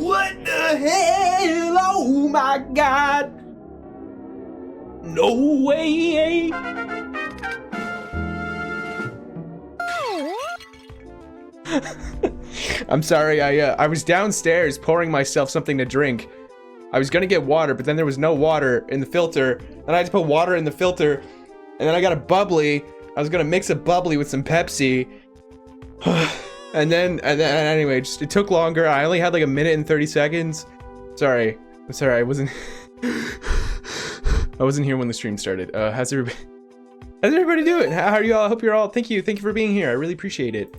What the hell? Oh my god! No way! I'm sorry, I was downstairs pouring myself something to drink. I was gonna get water, but then there was no water in the filter. Then I had to put water in the filter, and then I got a bubbly. I was gonna mix a bubbly with some Pepsi. and then anyway, it took longer. I only had like 1 minute and 30 seconds. Sorry. I'm sorry, I wasn't here when the stream started. How's everybody doing? How are you all? I hope you're all, thank you for being here. I really appreciate it.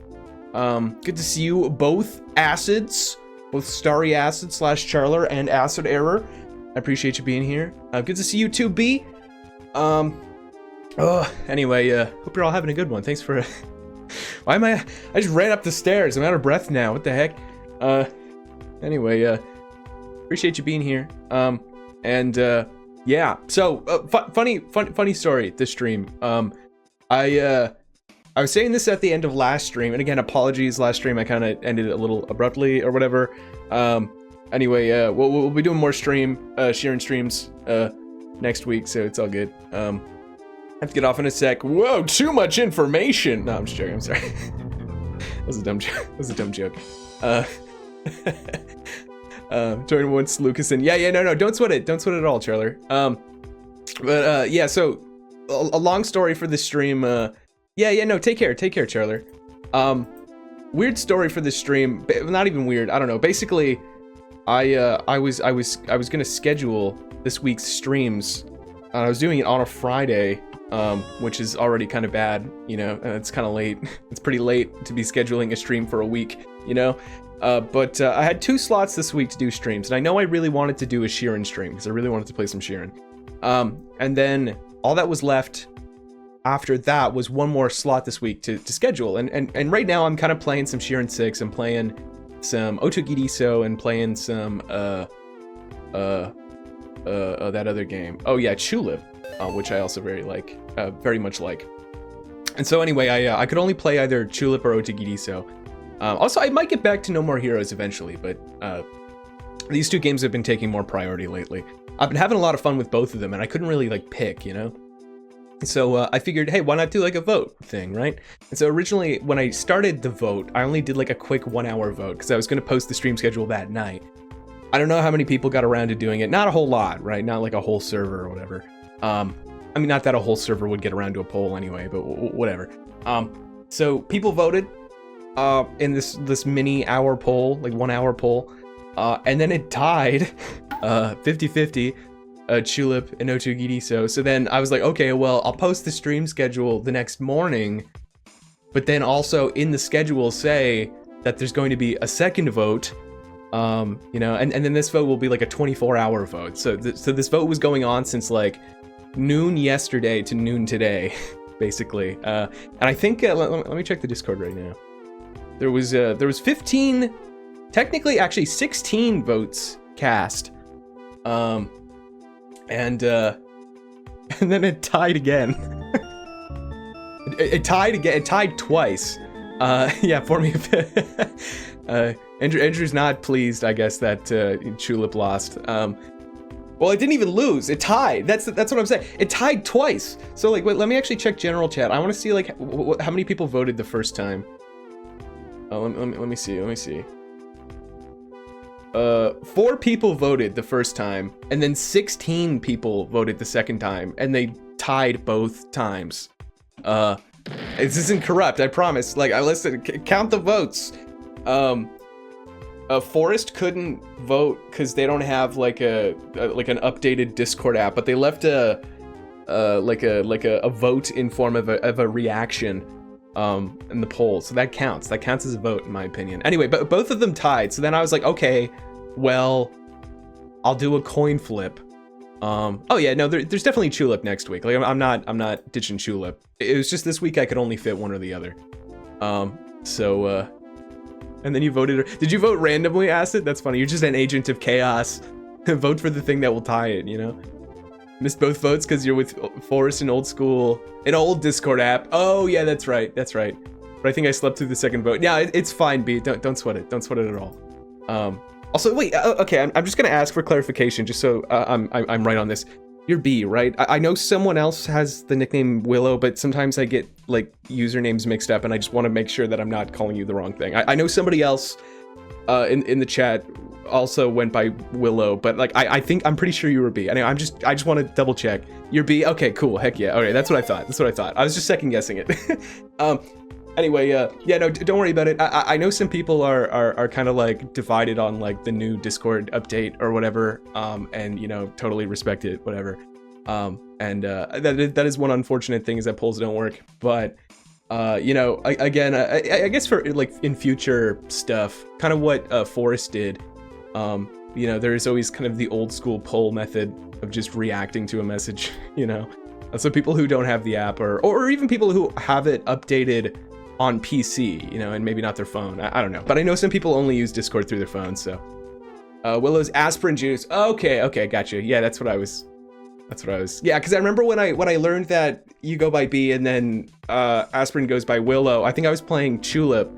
Good to see you both acids, both Starry Acid / Charler and Acid Error. I appreciate you being here. Good to see you too, B. Anyway, hope you're all having a good one. Thanks for, why am I just ran up the stairs. I'm out of breath now. What the heck? Anyway, appreciate you being here. Yeah, so, funny story, this stream. I was saying this at the end of last stream, and again, apologies, last stream I kind of ended it a little abruptly or whatever. Anyway, we'll be doing more Sheeran streams, next week, so it's all good. I have to get off in a sec. Whoa, too much information! No, I'm just joking, I'm sorry. That was a dumb joke. That was a dumb joke. Join once, Lucas, and yeah, no, don't sweat it at all, Charler. Yeah, so, a long story for this stream, yeah, no, take care, Charler. Weird story for this stream, not even weird, I don't know. Basically, I was gonna schedule this week's streams, and I was doing it on a Friday, which is already kind of bad, you know, it's kind of late. It's pretty late to be scheduling a stream for a week, you know? But I had 2 slots this week to do streams, and I know I really wanted to do a Sheeran stream, because I really wanted to play some Sheeran. And then all that was left after that was 1 more slot this week to schedule, and right now I'm kind of playing some Sheeran 6, I'm playing some Otogirisou, and playing some that other game. Oh yeah, Tulip, which I also very much like. And so anyway, I could only play either Tulip or Otogirisou. Also, I might get back to No More Heroes eventually, but these 2 games have been taking more priority lately. I've been having a lot of fun with both of them, and I couldn't really pick, you know? So I figured, hey, why not do like a vote thing, right? And so originally, when I started the vote, I only did like a quick 1-hour vote, because I was going to post the stream schedule that night. I don't know how many people got around to doing it. Not a whole lot, right? Not like a whole server or whatever. I mean, not that a whole server would get around to a poll anyway, but whatever. So people voted in this mini hour poll, like 1-hour poll, and then it tied 50-50. Tulip and Otogirisou. So then I was like, okay, well, I'll post the stream schedule the next morning, but then also in the schedule say that there's going to be a second vote, you know, and then this vote will be like a 24-hour vote. So this vote was going on since like noon yesterday to noon today, basically. And I think let me check the Discord right now. There was 15, technically actually 16 votes cast. And then it tied again. it tied again. It tied twice. Yeah, for me. Andrew's not pleased, I guess, that Tulip lost. Well, it didn't even lose. It tied. That's what I'm saying. It tied twice. So like, wait, let me actually check general chat. I want to see like how many people voted the first time. Oh, let me see. 4 people voted the first time, and then 16 people voted the second time, and they tied both times. This isn't corrupt, I promise. Like, I listened, count the votes. Forest couldn't vote because they don't have like an updated Discord app, but they left a vote in form of a reaction in the poll, so that counts as a vote in my opinion. Anyway, but both of them tied, so then I was like, okay, well, I'll do a coin flip. Oh yeah, no, there's definitely Tulip next week. Like I'm not ditching Tulip. It was just this week I could only fit one or the other. And then you voted. Did you vote randomly, Acid? That's funny. You're just an agent of chaos. Vote for the thing that will tie it, you know? Missed both votes because you're with Forrest and Old School. An old Discord app. Oh yeah, that's right. But I think I slept through the second vote. Yeah, it's fine, B. Don't sweat it. Don't sweat it at all. Also, wait, okay, I'm just gonna ask for clarification, just so I'm right on this. You're B, right? I know someone else has the nickname Willow, but sometimes I get like usernames mixed up, and I just want to make sure that I'm not calling you the wrong thing. I know somebody else in the chat also went by Willow, but like I'm pretty sure you were B. Anyway, I just want to double check. You're B. Okay, cool. Heck yeah. Okay, that's what I thought. I was just second guessing it. Anyway, yeah, no, don't worry about it. I know some people are kind of like divided on like the new Discord update or whatever, and you know, totally respect it, whatever. That is one unfortunate thing, is that polls don't work. But you know, I guess for like in future stuff, kind of what Forrest did. You know, there's always kind of the old school poll method of just reacting to a message. You know, so people who don't have the app, or even people who have it updated on PC, you know, and maybe not their phone. I don't know, but I know some people only use Discord through their phone. So Willow's aspirin juice. Okay, gotcha. Yeah, that's what I was. Yeah, because I remember when I learned that you go by B and then aspirin goes by Willow. I think I was playing Tulip,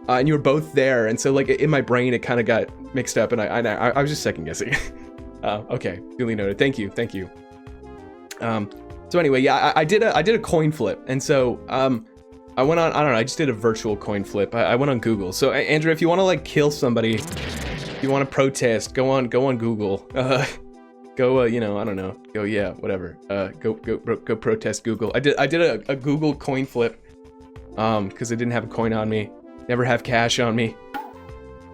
and you were both there, and so like in my brain it kind of got mixed up, and I was just second guessing. Okay, duly noted. Thank you. So anyway, yeah, I did a coin flip, and so I went on, I don't know, I just did a virtual coin flip. I went on Google. So Andrew, if you want to like kill somebody, if you want to protest, go on Google. Go, you know, I don't know. Go, yeah, whatever. Go protest Google. I did a Google coin flip, because I didn't have a coin on me. Never have cash on me.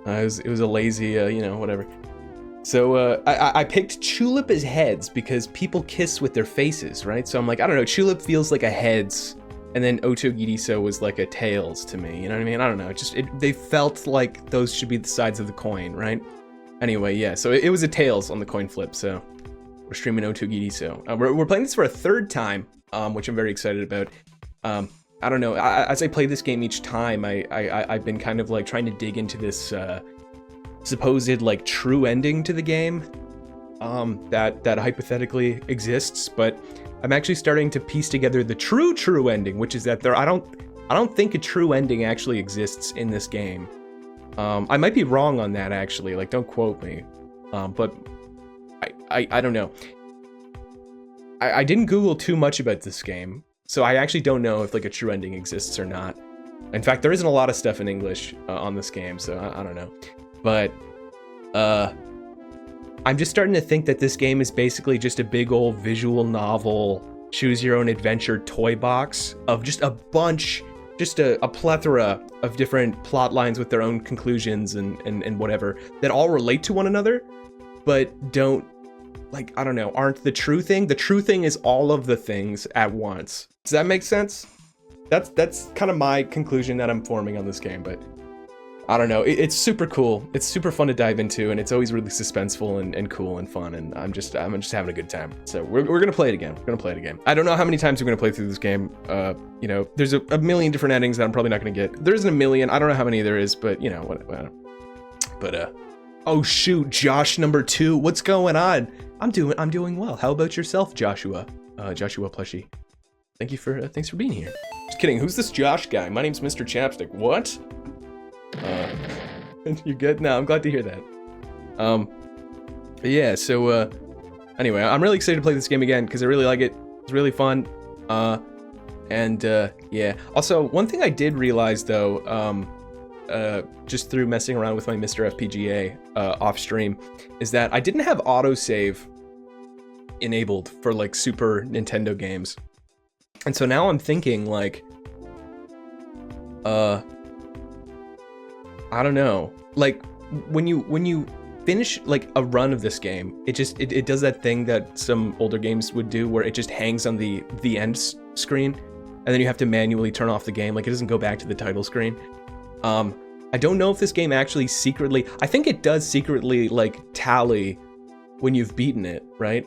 It was a lazy, you know, whatever. So I picked Tulip as heads because people kiss with their faces, right? So I'm like, I don't know, Tulip feels like a heads. And then Otogirisou was like a tails to me, you know what I mean? I don't know, they felt like those should be the sides of the coin, right? Anyway, yeah, so it was a tails on the coin flip, so we're streaming Otogirisou. We're playing this for a third time, which I'm very excited about. I don't know, as I play this game each time, I've been kind of like trying to dig into this supposed like true ending to the game that hypothetically exists, but I'm actually starting to piece together the true ending, which is that I don't think a true ending actually exists in this game. I might be wrong on that, actually, like don't quote me, but I don't know. I didn't Google too much about this game, so I actually don't know if like a true ending exists or not. In fact, there isn't a lot of stuff in English on this game, so I don't know. But I'm just starting to think that this game is basically just a big old visual novel, choose your own adventure toy box of just a bunch, just a plethora of different plot lines with their own conclusions and whatever that all relate to one another, but don't, like, I don't know, aren't the true thing. The true thing is all of the things at once. Does that make sense? That's kind of my conclusion that I'm forming on this game, but I don't know, it's super cool. It's super fun to dive into, and it's always really suspenseful and cool and fun, and I'm just having a good time. So we're gonna play it again. I don't know how many times we're gonna play through this game. You know, there's a million different endings that I'm probably not gonna get. There isn't a million. I don't know how many there is, but you know what. But oh shoot, Josh number 2. What's going on? I'm doing well. How about yourself, Joshua? Joshua Plushie. Thanks for being here. Just kidding. Who's this Josh guy? My name's Mr. Chapstick. What? You're good? No, I'm glad to hear that. Yeah, so, anyway, I'm really excited to play this game again, because I really like it. It's really fun. Yeah. Also, one thing I did realize, though, just through messing around with my Mr. FPGA, off stream, is that I didn't have autosave enabled for, like, Super Nintendo games. And so now I'm thinking, like, I don't know, like when you finish like a run of this game, it does that thing that some older games would do where it just hangs on the end screen, and then you have to manually turn off the game, like it doesn't go back to the title screen. I don't know if this game actually secretly, I think it does secretly like tally when you've beaten it, right?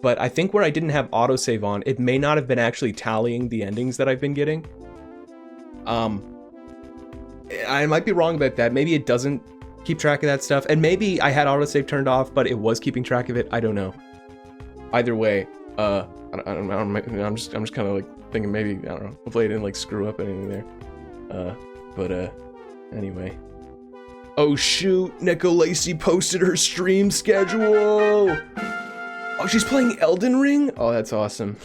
But I think where I didn't have autosave on, it may not have been actually tallying the endings that I've been getting. I might be wrong about that. Maybe it doesn't keep track of that stuff, and maybe I had autosave turned off, but it was keeping track of it. I don't know. Either way, I don't know. I'm just kind of like thinking maybe, I don't know. Hopefully I didn't like screw up anything there. But anyway. Oh shoot, Neko Lacey posted her stream schedule. Oh, she's playing Elden Ring? Oh, that's awesome.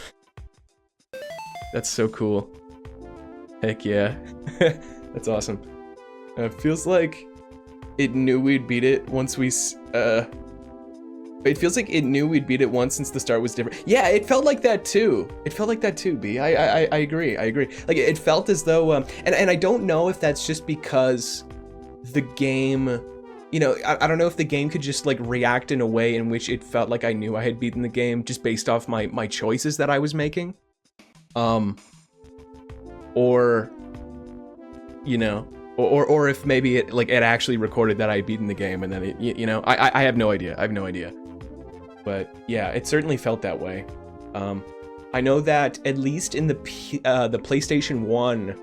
That's so cool. Heck yeah. That's awesome. Feels like it knew we'd beat it once we, it feels like it knew we'd beat it once since the start was different. Yeah, it felt like that too. It felt like that too, B. I agree, I agree. Like, it felt as though, and I don't know if that's just because the game, you know, I don't know if the game could just like react in a way in which it felt like I knew I had beaten the game just based off my choices that I was making. Or, you know, or if maybe it actually recorded that I had beaten the game and then it, you know, I have no idea. I have no idea. But yeah, it certainly felt that way. I know that at least in the PlayStation 1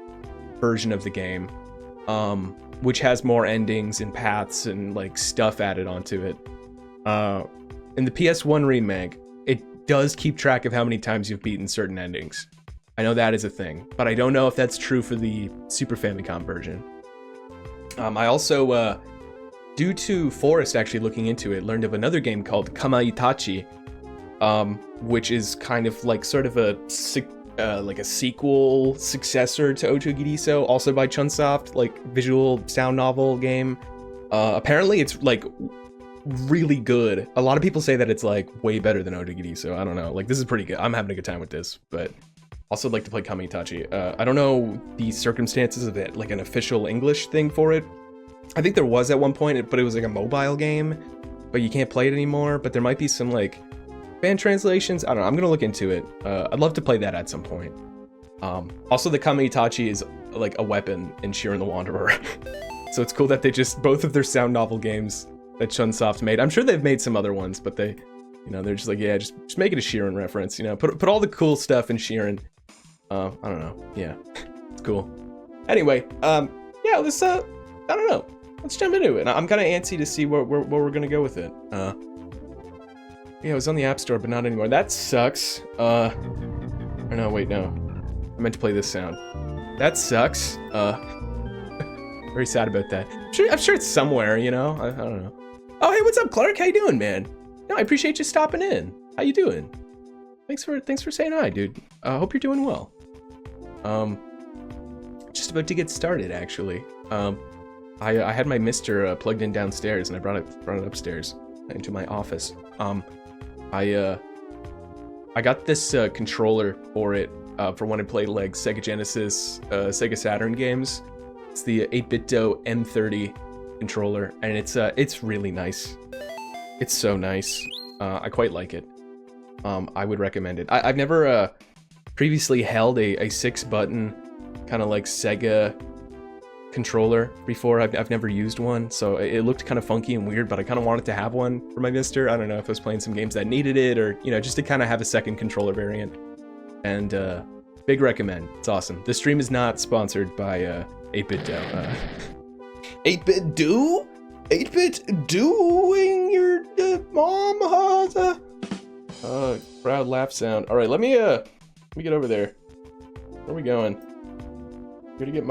version of the game, which has more endings and paths and like stuff added onto it, in the PS1 remake, it does keep track of how many times you've beaten certain endings. I know that is a thing, but I don't know if that's true for the Super Famicom version. I also, due to Forrest actually looking into it, learned of another game called Kamaitachi, which is kind of like sort of a sequel successor to Otogirisou, also by Chunsoft, like visual sound novel game. Apparently it's like really good. A lot of people say that it's like way better than Otogirisou. I don't know. Like, this is pretty good. I'm having a good time with this, but also like to play Kamaitachi. I don't know the circumstances of it, like an official English thing for it. I think there was at one point, but it was like a mobile game, but you can't play it anymore. But there might be some like fan translations. I don't know. I'm gonna look into it. I'd love to play that at some point. Also, the Kamaitachi is like a weapon in Shiren the Wanderer. So it's cool that they just, both of their sound novel games that Chunsoft made. I'm sure they've made some other ones, but they, you know, they're just like, yeah, just make it a Shiren reference. You know, put all the cool stuff in Shiren. I don't know. Yeah, it's cool. Anyway, yeah, let's I don't know. Let's jump into it. I'm kind of antsy to see where we're gonna go with it. Yeah, it was on the App Store, but not anymore. That sucks. Or no, wait, no. I meant to play this sound. That sucks. Very sad about that. I'm sure it's somewhere, you know? I don't know. Oh, hey, what's up, Clark? How you doing, man? No, I appreciate you stopping in. How you doing? Thanks for saying hi, dude. Hope you're doing well. Just about to get started, actually. I had my Mister plugged in downstairs, and I brought it upstairs into my office. I got this controller for it for when I played like Sega Genesis, Sega Saturn games. It's the 8BitDo M30 controller, and it's really nice. It's so nice. I quite like it. I would recommend it. I've never previously held a 6-button kind of like Sega controller before. I've never used one, so it looked kind of funky and weird, but I kind of wanted to have one for my Mister. I don't know if I was playing some games that needed it, or, you know, just to kind of have a second controller variant. And big recommend. It's awesome. This stream is not sponsored by 8BitDo. 8BitDo? 8-bit doing your mom has a proud laugh sound. All right, let me get over there. Where are we going? I'm gonna get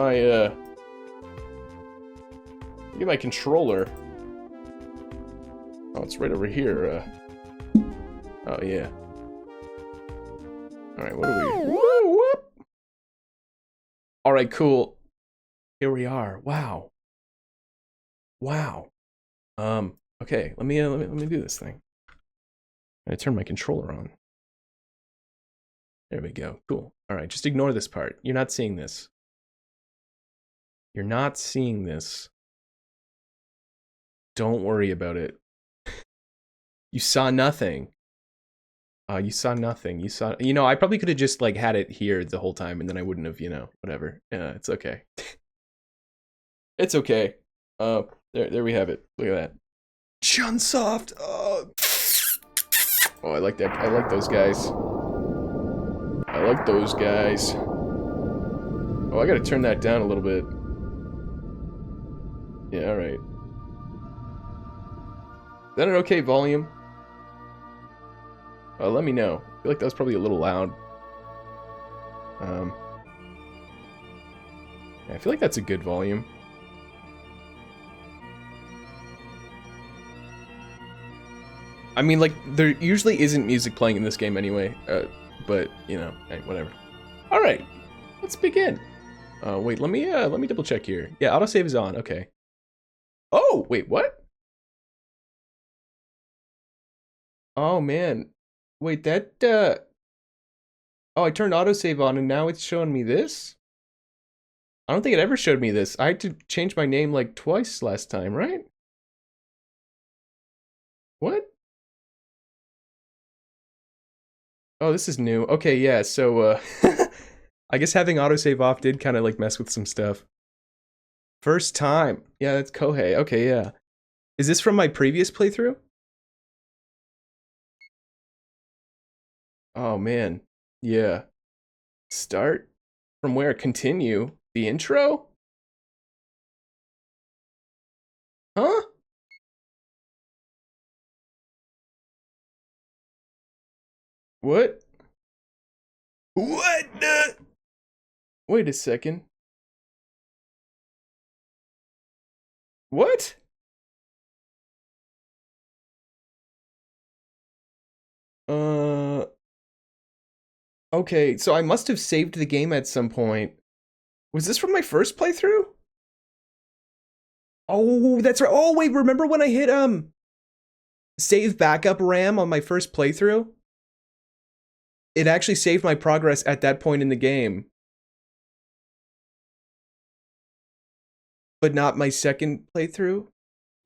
my controller. Oh, it's right over here. Oh yeah. All right, what are we? Woo, whoop. All right, cool. Here we are. Wow. Wow. Okay, let me do this thing. I'm gonna turn my controller on. There we go. Cool. All right, just ignore this part. You're not seeing this. You're not seeing this. Don't worry about it. You saw nothing. You saw nothing. You saw, you know, I probably could have just like had it here the whole time and then I wouldn't have, you know, whatever. It's okay. It's okay. There we have it. Look at that. Chunsoft. Oh, I like that. I like those guys. I like those guys. Oh, I gotta turn that down a little bit. Yeah, all right. Is that an okay volume? Let me know. I feel like that was probably a little loud. Yeah, I feel like that's a good volume. I mean, like, there usually isn't music playing in this game anyway, but, you know, hey, whatever. Alright, let's begin. Wait, let me double check here. Yeah, autosave is on, okay. Oh, wait, what? Oh, man. Wait, that, oh, I turned autosave on and now it's showing me this? I don't think it ever showed me this. I had to change my name like twice last time, right? What? Oh, this is new. Okay, yeah, so, I guess having autosave off did kind of like mess with some stuff. First time. Yeah, that's Kohei. Okay, yeah. Is this from my previous playthrough? Oh, man. Yeah. Start? From where? Continue? The intro? Huh? What? What the? Wait a second. What? Okay, so I must have saved the game at some point. Was this from my first playthrough? Oh, that's right. Oh, wait, remember when I hit, save backup RAM on my first playthrough? It actually saved my progress at that point in the game. But not my second playthrough?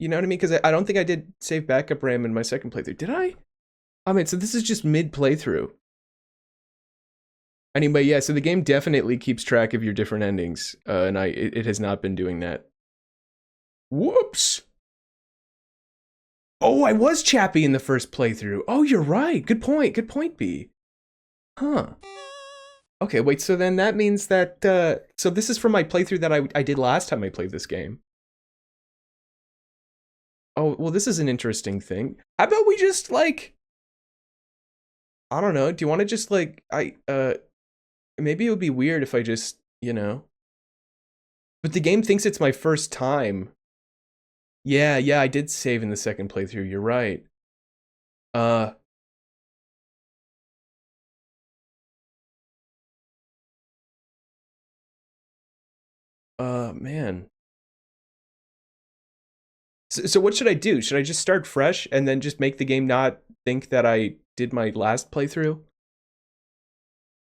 You know what I mean? Because I don't think I did save backup RAM in my second playthrough. Did I? I mean, so this is just mid-playthrough. Anyway, yeah, so the game definitely keeps track of your different endings, and it has not been doing that. Whoops! Oh, I was Chappie in the first playthrough. Oh, you're right. Good point, B. Huh. Okay, wait, so then that means that, so this is from my playthrough that I did last time I played this game. Oh, well, this is an interesting thing. How about we just, like, I don't know, do you want to just, like, maybe it would be weird if I just, you know. But the game thinks it's my first time. Yeah, I did save in the second playthrough, you're right. Man. So what should I do? Should I just start fresh and then just make the game not think that I did my last playthrough?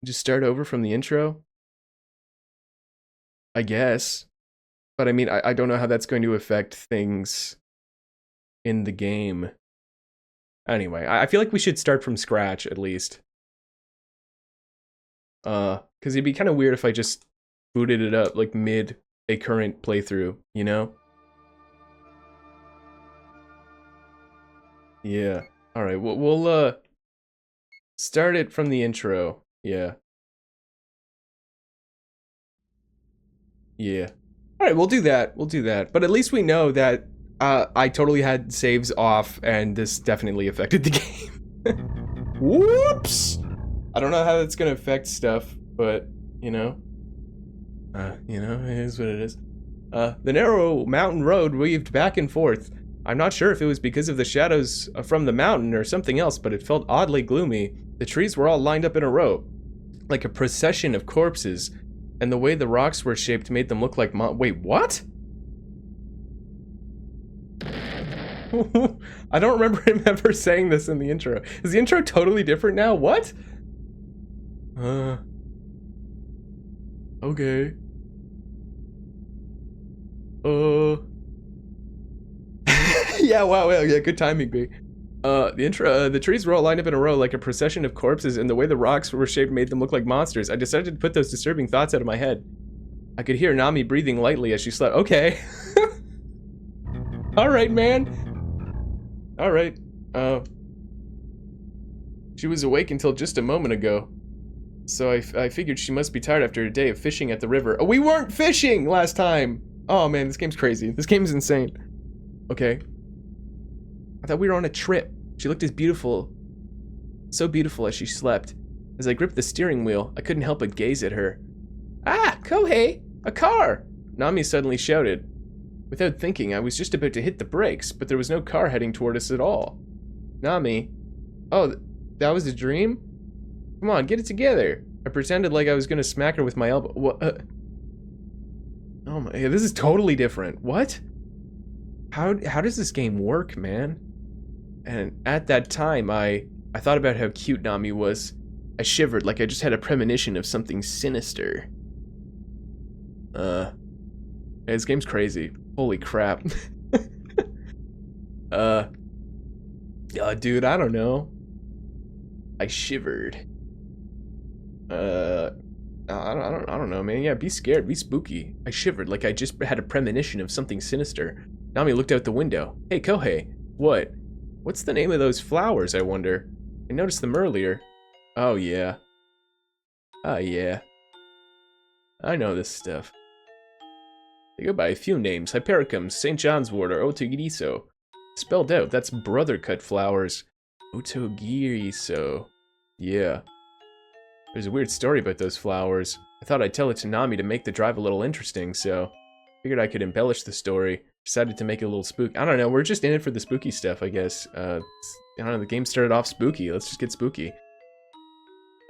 Just start over from the intro? I guess. But I mean, I don't know how that's going to affect things in the game. Anyway, I feel like we should start from scratch, at least. Because it'd be kind of weird if I just booted it up, like, mid a current playthrough, you know? Yeah. Alright, we'll start it from the intro. Yeah. Yeah. Alright, we'll do that. But at least we know that I totally had saves off, and this definitely affected the game. Whoops! I don't know how that's gonna affect stuff, but, you know. It is what it is. The narrow mountain road weaved back and forth. I'm not sure if it was because of the shadows from the mountain or something else, but it felt oddly gloomy. The trees were all lined up in a row, like a procession of corpses, and the way the rocks were shaped made them look like wait, what? I don't remember him ever saying this in the intro. Is the intro totally different now? What? Okay. Yeah, wow, yeah, good timing, B. The trees were all lined up in a row like a procession of corpses, and the way the rocks were shaped made them look like monsters. I decided to put those disturbing thoughts out of my head. I could hear Nami breathing lightly as she slept. Okay. Alright, man. Alright. She was awake until just a moment ago. So I figured she must be tired after a day of fishing at the river. Oh, we weren't fishing last time! Oh man, this game's crazy. This game's insane. Okay. I thought we were on a trip. She looked as beautiful, so beautiful as she slept. As I gripped the steering wheel, I couldn't help but gaze at her. Ah, Kohei! A car! Nami suddenly shouted. Without thinking, I was just about to hit the brakes, but there was no car heading toward us at all. Nami. Oh, that was a dream? Come on, get it together. I pretended like I was gonna smack her with my elbow. What? Oh my, this is totally different. What? How does this game work, man? And at that time, I thought about how cute Nami was. I shivered like I just had a premonition of something sinister. This game's crazy. Holy crap. Dude, I don't know. I shivered. I don't know, man. Yeah, be scared, be spooky. I shivered like I just had a premonition of something sinister. Nami looked out the window. Hey, Kohei. What? What's the name of those flowers, I wonder? I noticed them earlier. Oh, yeah. Oh, yeah. I know this stuff. They go by a few names. Hypericum, St. John's wort, or Otogirisou. Spelled out, that's brother cut flowers. Otogirisou. Yeah. There's a weird story about those flowers. I thought I'd tell it to Nami to make the drive a little interesting, so figured I could embellish the story. Decided to make it a little spooky. I don't know, we're just in it for the spooky stuff, I guess. I don't know, the game started off spooky. Let's just get spooky.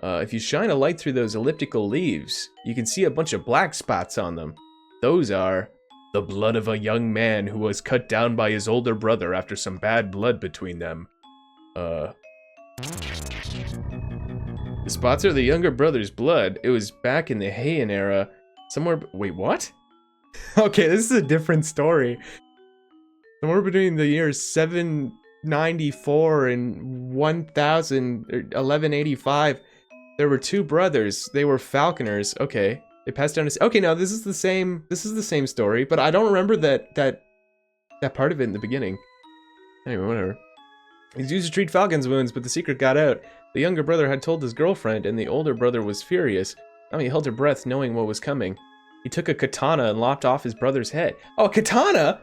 If you shine a light through those elliptical leaves, you can see a bunch of black spots on them. Those are the blood of a young man who was cut down by his older brother after some bad blood between them. The spots are the younger brother's blood. It was back in the Heian era. Somewhere... Wait, what? Okay, this is a different story. Somewhere between the years 794 and 1185, there were two brothers. They were falconers. Okay, they passed down. Okay, no, this is the same. This is the same story, but I don't remember that part of it in the beginning. Anyway, whatever. He's used to treat falcon's wounds, but the secret got out. The younger brother had told his girlfriend, and the older brother was furious. Nami held her breath, knowing what was coming. He took a katana and lopped off his brother's head. Oh, a katana?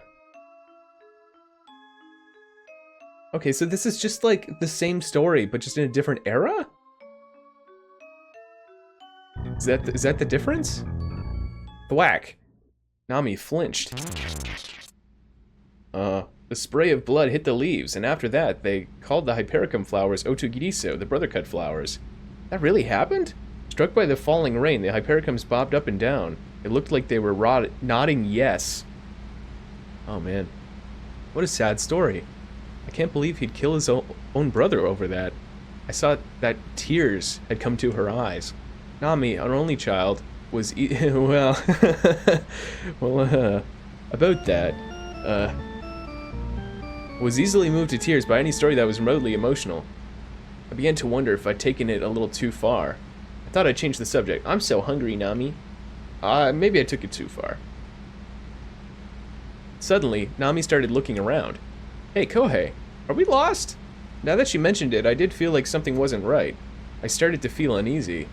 Okay, so this is just like the same story, but just in a different era? Is that the difference? Thwack. Nami flinched. The spray of blood hit the leaves, and after that, they called the Hypericum flowers Otogirisou, the brother cut flowers. That really happened? Struck by the falling rain, the Hypericums bobbed up and down. It looked like they were nodding yes. Oh man. What a sad story. I can't believe he'd kill his own brother over that. I saw that tears had come to her eyes. Nami, our only child, was about that, was easily moved to tears by any story that was remotely emotional. I began to wonder if I'd taken it a little too far. I thought I'd change the subject. I'm so hungry, Nami. Maybe I took it too far. Suddenly, Nami started looking around. Hey, Kohei, are we lost? Now that she mentioned it, I did feel like something wasn't right. I started to feel uneasy.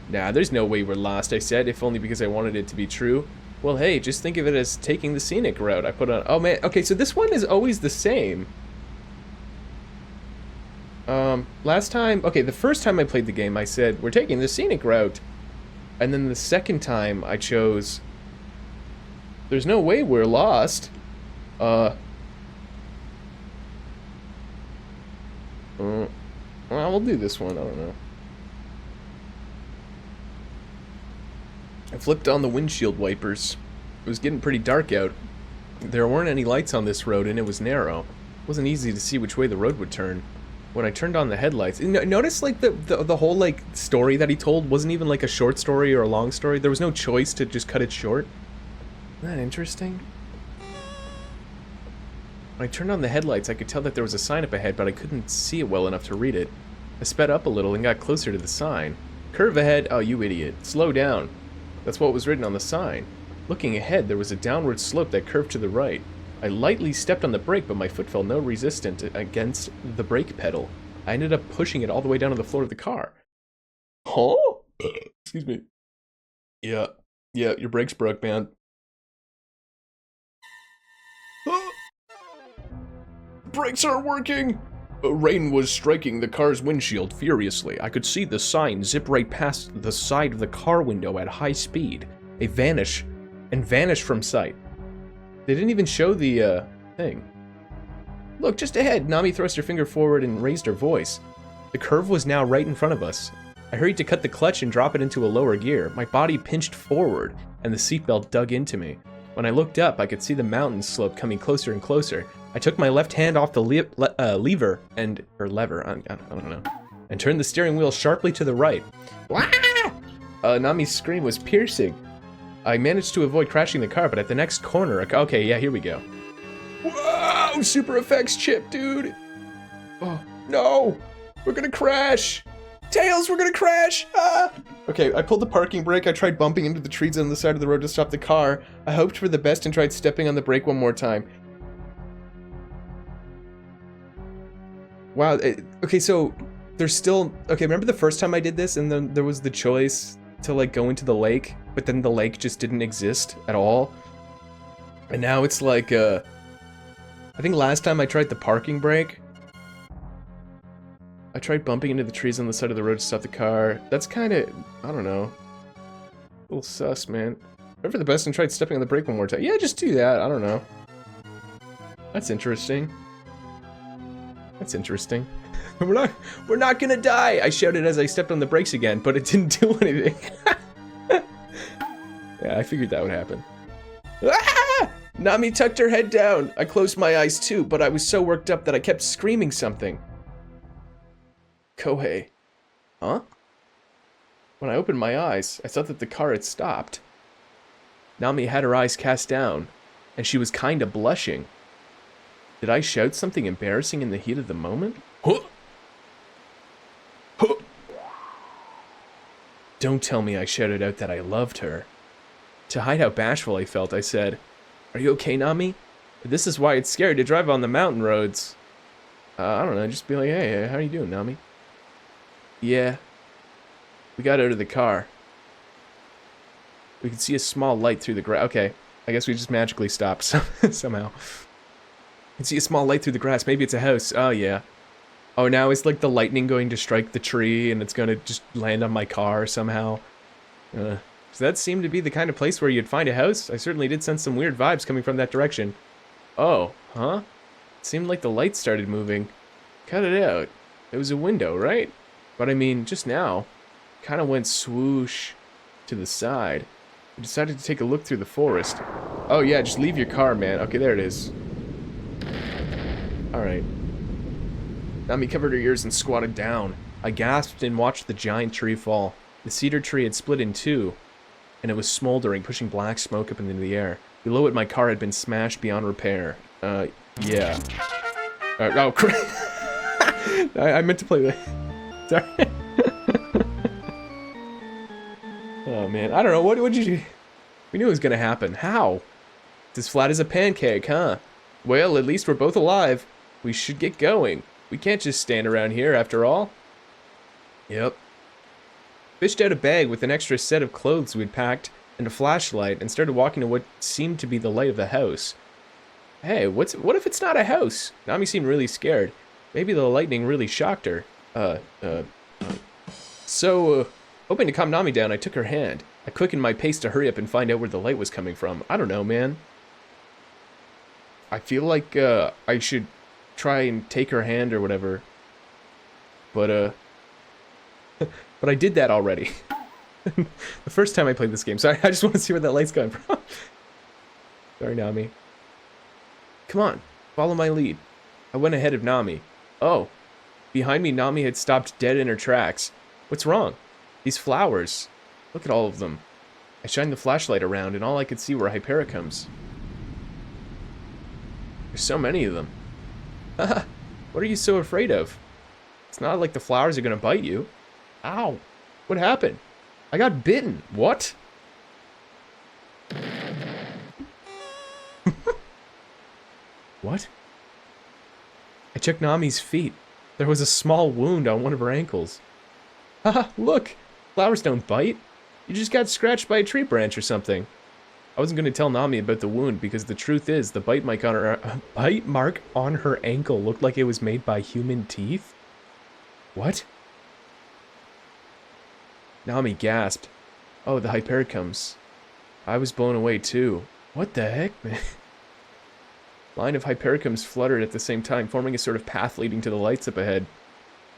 Nah, there's no way we're lost, I said, if only because I wanted it to be true. Well, hey, just think of it as taking the scenic route. I put on... Oh, man. Okay, so this one is always the same. Last time... Okay, the first time I played the game, I said, we're taking the scenic route. And then the second time, I chose... There's no way we're lost. Well, we'll do this one. I don't know. I flipped on the windshield wipers. It was getting pretty dark out. There weren't any lights on this road, and it was narrow. It wasn't easy to see which way the road would turn. When I turned on the headlights, notice like the whole like story that he told wasn't even like a short story or a long story. There was no choice to just cut it short. Isn't that interesting? When I turned on the headlights, I could tell that there was a sign up ahead, but I couldn't see it well enough to read it. I sped up a little and got closer to the sign. Curve ahead. Oh, you idiot. Slow down. That's what was written on the sign. Looking ahead, there was a downward slope that curved to the right. I lightly stepped on the brake, but my foot felt no resistance against the brake pedal. I ended up pushing it all the way down to the floor of the car. Huh? Excuse me. Yeah, your brakes broke, man. Brakes aren't working! Rain was striking the car's windshield furiously. I could see the sign zip right past the side of the car window at high speed. Vanish from sight. They didn't even show the thing. Look, just ahead. Nami thrust her finger forward and raised her voice. The curve was now right in front of us. I hurried to cut the clutch and drop it into a lower gear. My body pinched forward, and the seatbelt dug into me. When I looked up, I could see the mountain slope coming closer and closer. I took my left hand off the lever, I don't know, and turned the steering wheel sharply to the right. Wah! Nami's scream was piercing. I managed to avoid crashing the car, but at the next corner, okay, yeah, here we go. Whoa, super effects chip, dude. Oh, no, we're gonna crash. Tails, we're gonna crash! Ah! Okay, I pulled the parking brake. I tried bumping into the trees on the side of the road to stop the car. I hoped for the best and tried stepping on the brake one more time. Wow, okay, so there's still... Okay, remember the first time I did this and then there was the choice to, like, go into the lake, but then the lake just didn't exist at all? And now it's like, I think last time I tried the parking brake, I tried bumping into the trees on the side of the road to stop the car. That's kind of, I don't know, a little sus, man. Went for the best and tried stepping on the brake one more time. Yeah, just do that. I don't know. That's interesting. That's interesting. We're not gonna die! I shouted as I stepped on the brakes again, but it didn't do anything. Yeah, I figured that would happen. Ah! Nami tucked her head down. I closed my eyes too, but I was so worked up that I kept screaming something. Kohei. Huh? When I opened my eyes, I thought that the car had stopped. Nami had her eyes cast down, and she was kinda blushing. Did I shout something embarrassing in the heat of the moment? Huh? Huh? Don't tell me I shouted out that I loved her. To hide how bashful I felt, I said, "Are you okay, Nami? This is why it's scary to drive on the mountain roads." I don't know, just be like, hey, how you doing, Nami? Yeah. We got out of the car. We could see a small light through the grass. Okay, I guess we just magically stopped somehow. You can see a small light through the grass. Maybe it's a house. Oh, yeah. Oh, now it's like the lightning going to strike the tree and it's going to just land on my car somehow. So that seemed to be the kind of place where you'd find a house. I certainly did sense some weird vibes coming from that direction. Oh, huh? It seemed like the light started moving. Cut it out. It was a window, right? But I mean, just now, kind of went swoosh to the side. We decided to take a look through the forest. Oh yeah, just leave your car, man. Okay, there it is. Alright. Nami covered her ears and squatted down. I gasped and watched the giant tree fall. The cedar tree had split in two, and it was smoldering, pushing black smoke up into the air. Below it, my car had been smashed beyond repair. Yeah. Oh, crap. I meant to play the... Sorry. Oh, man. I don't know. What'd you do? We knew it was gonna happen. How? It's as flat as a pancake, huh? Well, at least we're both alive. We should get going. We can't just stand around here, after all. Yep. Fished out a bag with an extra set of clothes we'd packed and a flashlight and started walking to what seemed to be the light of the house. Hey, what if it's not a house? Nami seemed really scared. Maybe the lightning really shocked her. So, hoping to calm Nami down, I took her hand. I quickened my pace to hurry up and find out where the light was coming from. I don't know, man. I feel like, I should try and take her hand or whatever. But I did that already. The first time I played this game. Sorry, I just want to see where that light's coming from. Sorry, Nami. Come on, follow my lead. I went ahead of Nami. Oh. Behind me, Nami had stopped dead in her tracks. What's wrong? These flowers. Look at all of them. I shined the flashlight around, and all I could see were Hypericums. There's so many of them. Haha, what are you so afraid of? It's not like the flowers are gonna bite you. Ow. What happened? I got bitten. What? What? I checked Nami's feet. There was a small wound on one of her ankles. Haha, look! Flowers don't bite. You just got scratched by a tree branch or something. I wasn't going to tell Nami about the wound because the truth is the bite mark on her ankle looked like it was made by human teeth. What? Nami gasped. Oh, the Hypericums. I was blown away too. What the heck, man? Line of Hypericums fluttered at the same time, forming a sort of path leading to the lights up ahead.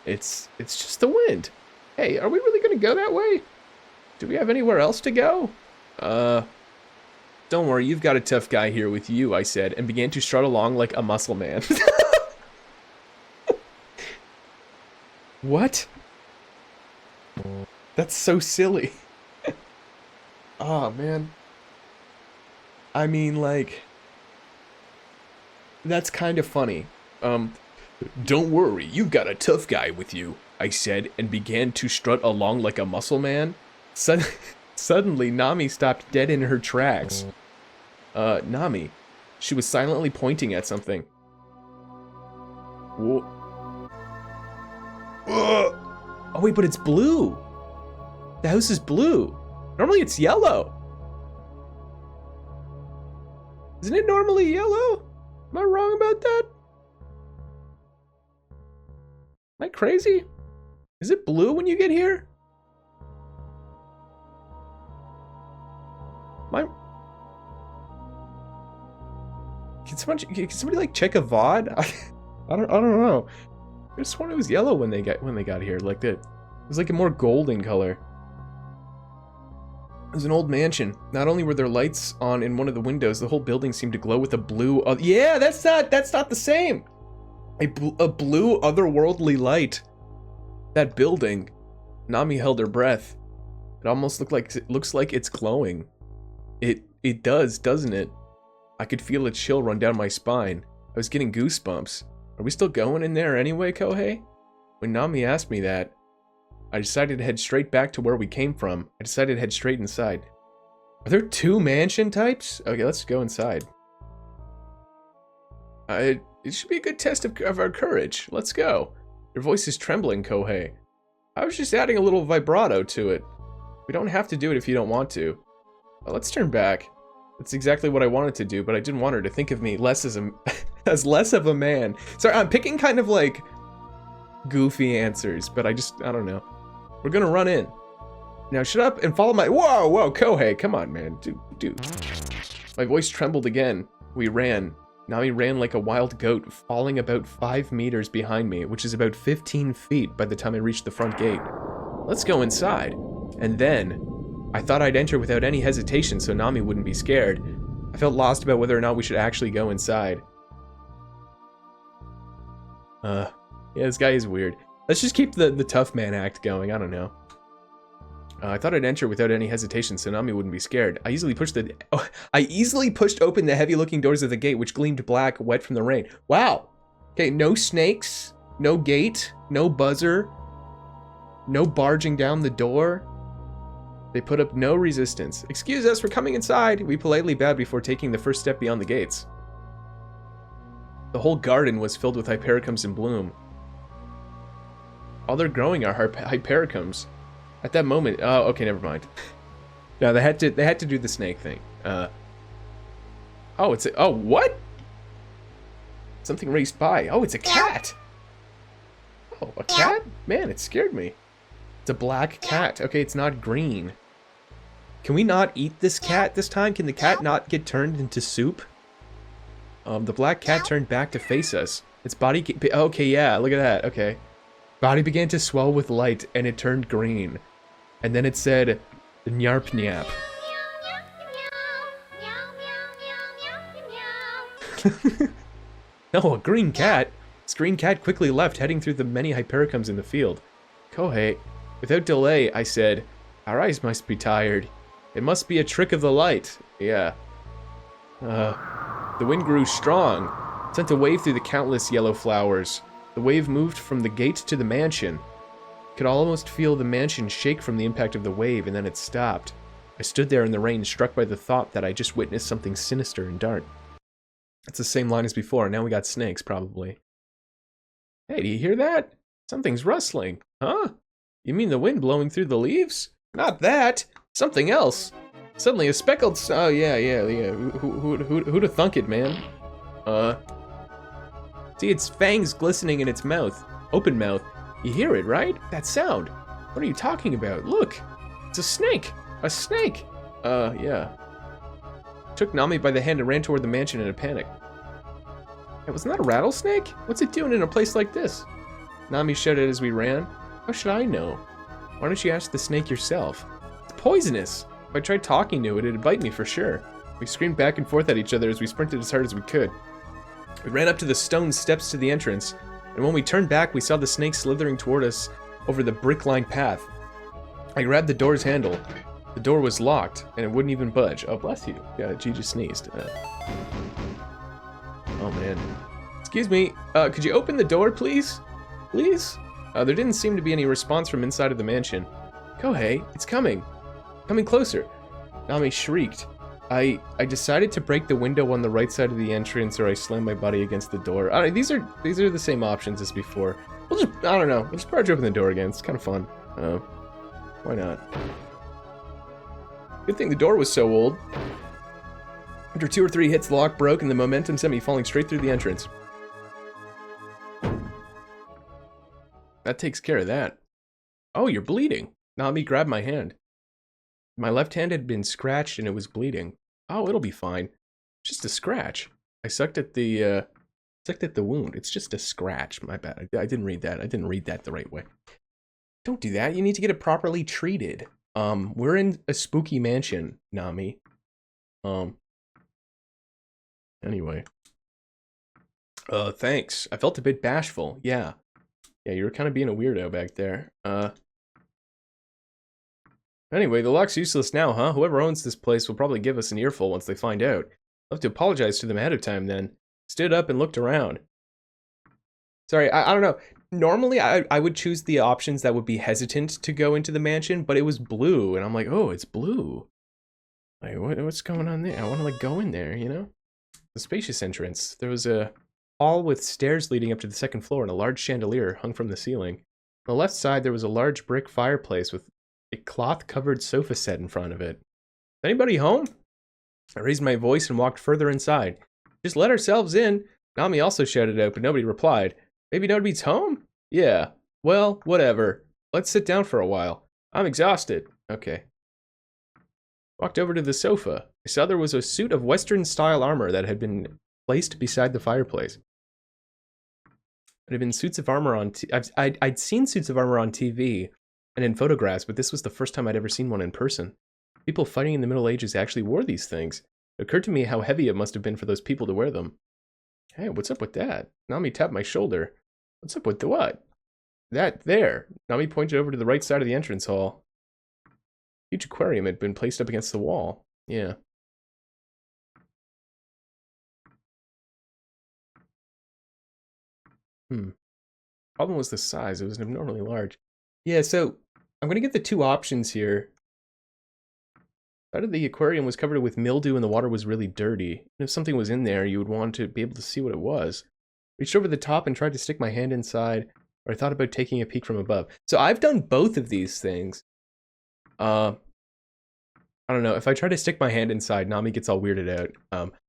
It's just the wind. Hey, are we really gonna go that way? Do we have anywhere else to go? Don't worry, you've got a tough guy here with you, I said, and began to strut along like a muscle man. What? That's so silly. Oh, man. I mean, like... That's kind of funny. Don't worry, you've got a tough guy with you, I said, and began to strut along like a muscle man. Suddenly, Nami stopped dead in her tracks. Nami. She was silently pointing at something. Whoa. Oh, wait, but it's blue. The house is blue. Normally it's yellow. Isn't it normally yellow? Am I wrong about that? Am I crazy? Is it blue when you get here? Can somebody like check a VOD? I don't know. I just sworn it was yellow when they got here. Like that, it was like a more golden color. It was an old mansion. Not only were there lights on in one of the windows, the whole building seemed to glow with a blue. Yeah, that's not the same. A blue otherworldly light. That building. Nami held her breath. It almost looks like it's glowing. It does, doesn't it? I could feel a chill run down my spine. I was getting goosebumps. Are we still going in there anyway, Kohei? When Nami asked me that, I decided to head straight back to where we came from. I decided to head straight inside. Are there 2 mansion types? Okay, let's go inside. It should be a good test of our courage. Let's go. Your voice is trembling, Kohei. I was just adding a little vibrato to it. We don't have to do it if you don't want to. Let's turn back. That's exactly what I wanted to do, but I didn't want her to think of me less as less of a man. Sorry, I'm picking kind of like goofy answers, but I don't know. We're gonna run in. Now shut up and follow my— Whoa, Kohei, come on, man. Dude. My voice trembled again. We ran. Nami ran like a wild goat, falling about 5 meters behind me, which is about 15 feet by the time I reached the front gate. Let's go inside. And then, I thought I'd enter without any hesitation so Nami wouldn't be scared. I felt lost about whether or not we should actually go inside. Yeah, this guy is weird. Let's just keep the tough man act going, I don't know. I thought I'd enter without any hesitation so Nami wouldn't be scared. I easily pushed open the heavy-looking doors of the gate, which gleamed black, wet from the rain. Wow! Okay, no snakes, no gate, no buzzer, no barging down the door. They put up no resistance. Excuse us, we're coming inside. We politely bowed before taking the first step beyond the gates. The whole garden was filled with Hypericums in bloom. All they're growing are Hypericums. At that moment, oh, okay, never mind. No, they had to do the snake thing. Oh, what? Something raced by. Oh, it's a cat. Oh, a cat? Man, it scared me. It's a black cat. Okay, it's not green. Can we not eat this cat this time? Can the cat not get turned into soup? The black cat turned back to face us. Its body... Okay, yeah, look at that. Okay. Body began to swell with light, and it turned green. And then it said, "Nyarp nyap." No, a green cat. This green cat quickly left, heading through the many Hypericums in the field. Kohei, without delay, I said, "Our eyes must be tired. It must be a trick of the light." Yeah. The wind grew strong, sent a wave through the countless yellow flowers. The wave moved from the gate to the mansion. Could almost feel the mansion shake from the impact of the wave, and then it stopped. I stood there in the rain, struck by the thought that I just witnessed something sinister and dark. That's the same line as before. Now we got snakes, probably. Hey, do you hear that? Something's rustling. Huh? You mean the wind blowing through the leaves? Not that. Something else. Suddenly a speckled... Oh, yeah. Who'da thunk it, man? See its fangs glistening in its mouth. Open mouth. You hear it, right? That sound. What are you talking about? Look. It's a snake. A snake. Yeah. Took Nami by the hand and ran toward the mansion in a panic. Hey, wasn't that a rattlesnake? What's it doing in a place like this? Nami shouted as we ran. How should I know? Why don't you ask the snake yourself? It's poisonous. If I tried talking to it, it'd bite me for sure. We screamed back and forth at each other as we sprinted as hard as we could. We ran up to the stone steps to the entrance, and when we turned back, we saw the snake slithering toward us over the brick-lined path. I grabbed the door's handle. The door was locked, and it wouldn't even budge. Oh, bless you. Yeah, G just sneezed. Oh, man. Excuse me, could you open the door, please? Please? There didn't seem to be any response from inside of the mansion. Kohei, it's coming. Coming closer. Nami shrieked. I decided to break the window on the right side of the entrance, or I slammed my body against the door. These are the same options as before. We'll just, I don't know, we'll just barge open the door again. It's kind of fun. Why not? Good thing the door was so old. After 2 or 3 hits, the lock broke and the momentum sent me falling straight through the entrance. That takes care of that. Oh, you're bleeding. Nami grabbed my hand. My left hand had been scratched and it was bleeding. Oh, it'll be fine. Just a scratch. I sucked at the wound. It's just a scratch. My bad. I didn't read that. I didn't read that the right way. Don't do that. You need to get it properly treated. We're in a spooky mansion, Nami. Anyway. Thanks. I felt a bit bashful. Yeah. Yeah, you were kind of being a weirdo back there. Anyway, the lock's useless now, huh? Whoever owns this place will probably give us an earful once they find out. I'll have to apologize to them ahead of time then. Stood up and looked around. Sorry, I don't know. Normally, I would choose the options that would be hesitant to go into the mansion, but it was blue, and I'm like, oh, it's blue. Like, what's going on there? I want to, like, go in there, you know? The spacious entrance. There was a hall with stairs leading up to the second floor and a large chandelier hung from the ceiling. On the left side, there was a large brick fireplace with a cloth-covered sofa set in front of it. Anybody home? I raised my voice and walked further inside. Just let ourselves in. Nami also shouted out, but nobody replied. Maybe nobody's home? Yeah. Well, whatever. Let's sit down for a while. I'm exhausted. Okay. Walked over to the sofa. I saw there was a suit of Western-style armor that had been placed beside the fireplace. There had been suits of armor on I'd seen suits of armor on TV and in photographs, but this was the first time I'd ever seen one in person. People fighting in the Middle Ages actually wore these things. It occurred to me how heavy it must have been for those people to wear them. Hey, what's up with that? Nami tapped my shoulder. What's up with the what? That there. Nami pointed over to the right side of the entrance hall. A huge aquarium had been placed up against the wall. Yeah. Problem was the size. It was abnormally large. Yeah, so I'm going to get the 2 options here. Out of the aquarium was covered with mildew and the water was really dirty. And if something was in there, you would want to be able to see what it was. Reached over the top and tried to stick my hand inside, or I thought about taking a peek from above. So I've done both of these things. I don't know. If I try to stick my hand inside, Nami gets all weirded out.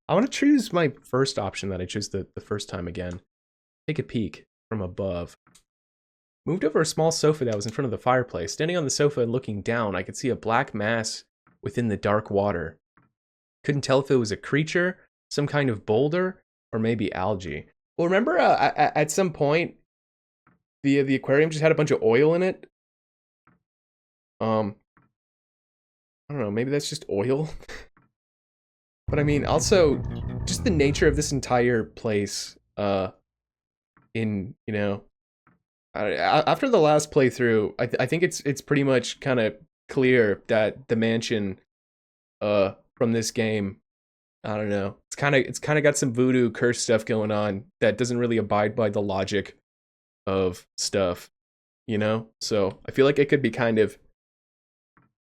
I want to choose my first option that I chose the first time again. Take a peek from above. Moved over a small sofa that was in front of the fireplace. Standing on the sofa and looking down, I could see a black mass within the dark water. Couldn't tell if it was a creature, some kind of boulder, or maybe algae. Well, remember at some point, the aquarium just had a bunch of oil in it? I don't know, maybe that's just oil? But I mean, also, just the nature of this entire place, in, you know, after the last playthrough, I think it's pretty much kind of clear that the mansion from this game, I don't know, it's kind of got some voodoo curse stuff going on that doesn't really abide by the logic of stuff, you know? So I feel like it could be kind of,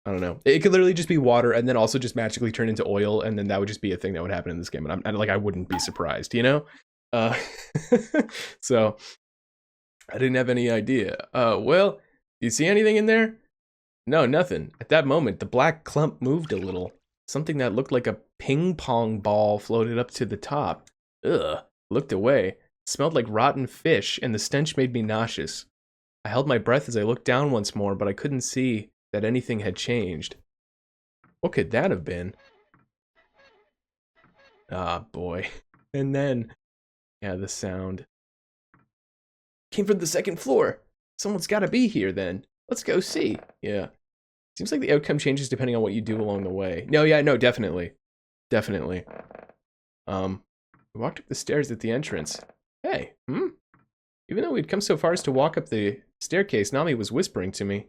I don't know, it could literally just be water and then also just magically turn into oil, and then that would just be a thing that would happen in this game, and I wouldn't be surprised, you know? So I didn't have any idea. Well, do you see anything in there? No, nothing. At that moment, the black clump moved a little. Something that looked like a ping pong ball floated up to the top. Ugh. Looked away. It smelled like rotten fish, and the stench made me nauseous. I held my breath as I looked down once more, but I couldn't see that anything had changed. What could that have been? Ah, boy. And then Yeah, the sound came from the second floor. Someone's got to be here then. Let's go see. Yeah. Seems like the outcome changes depending on what you do along the way. No, yeah, no, definitely. Definitely. We walked up the stairs at the entrance. Hey, Even though we'd come so far as to walk up the staircase, Nami was whispering to me.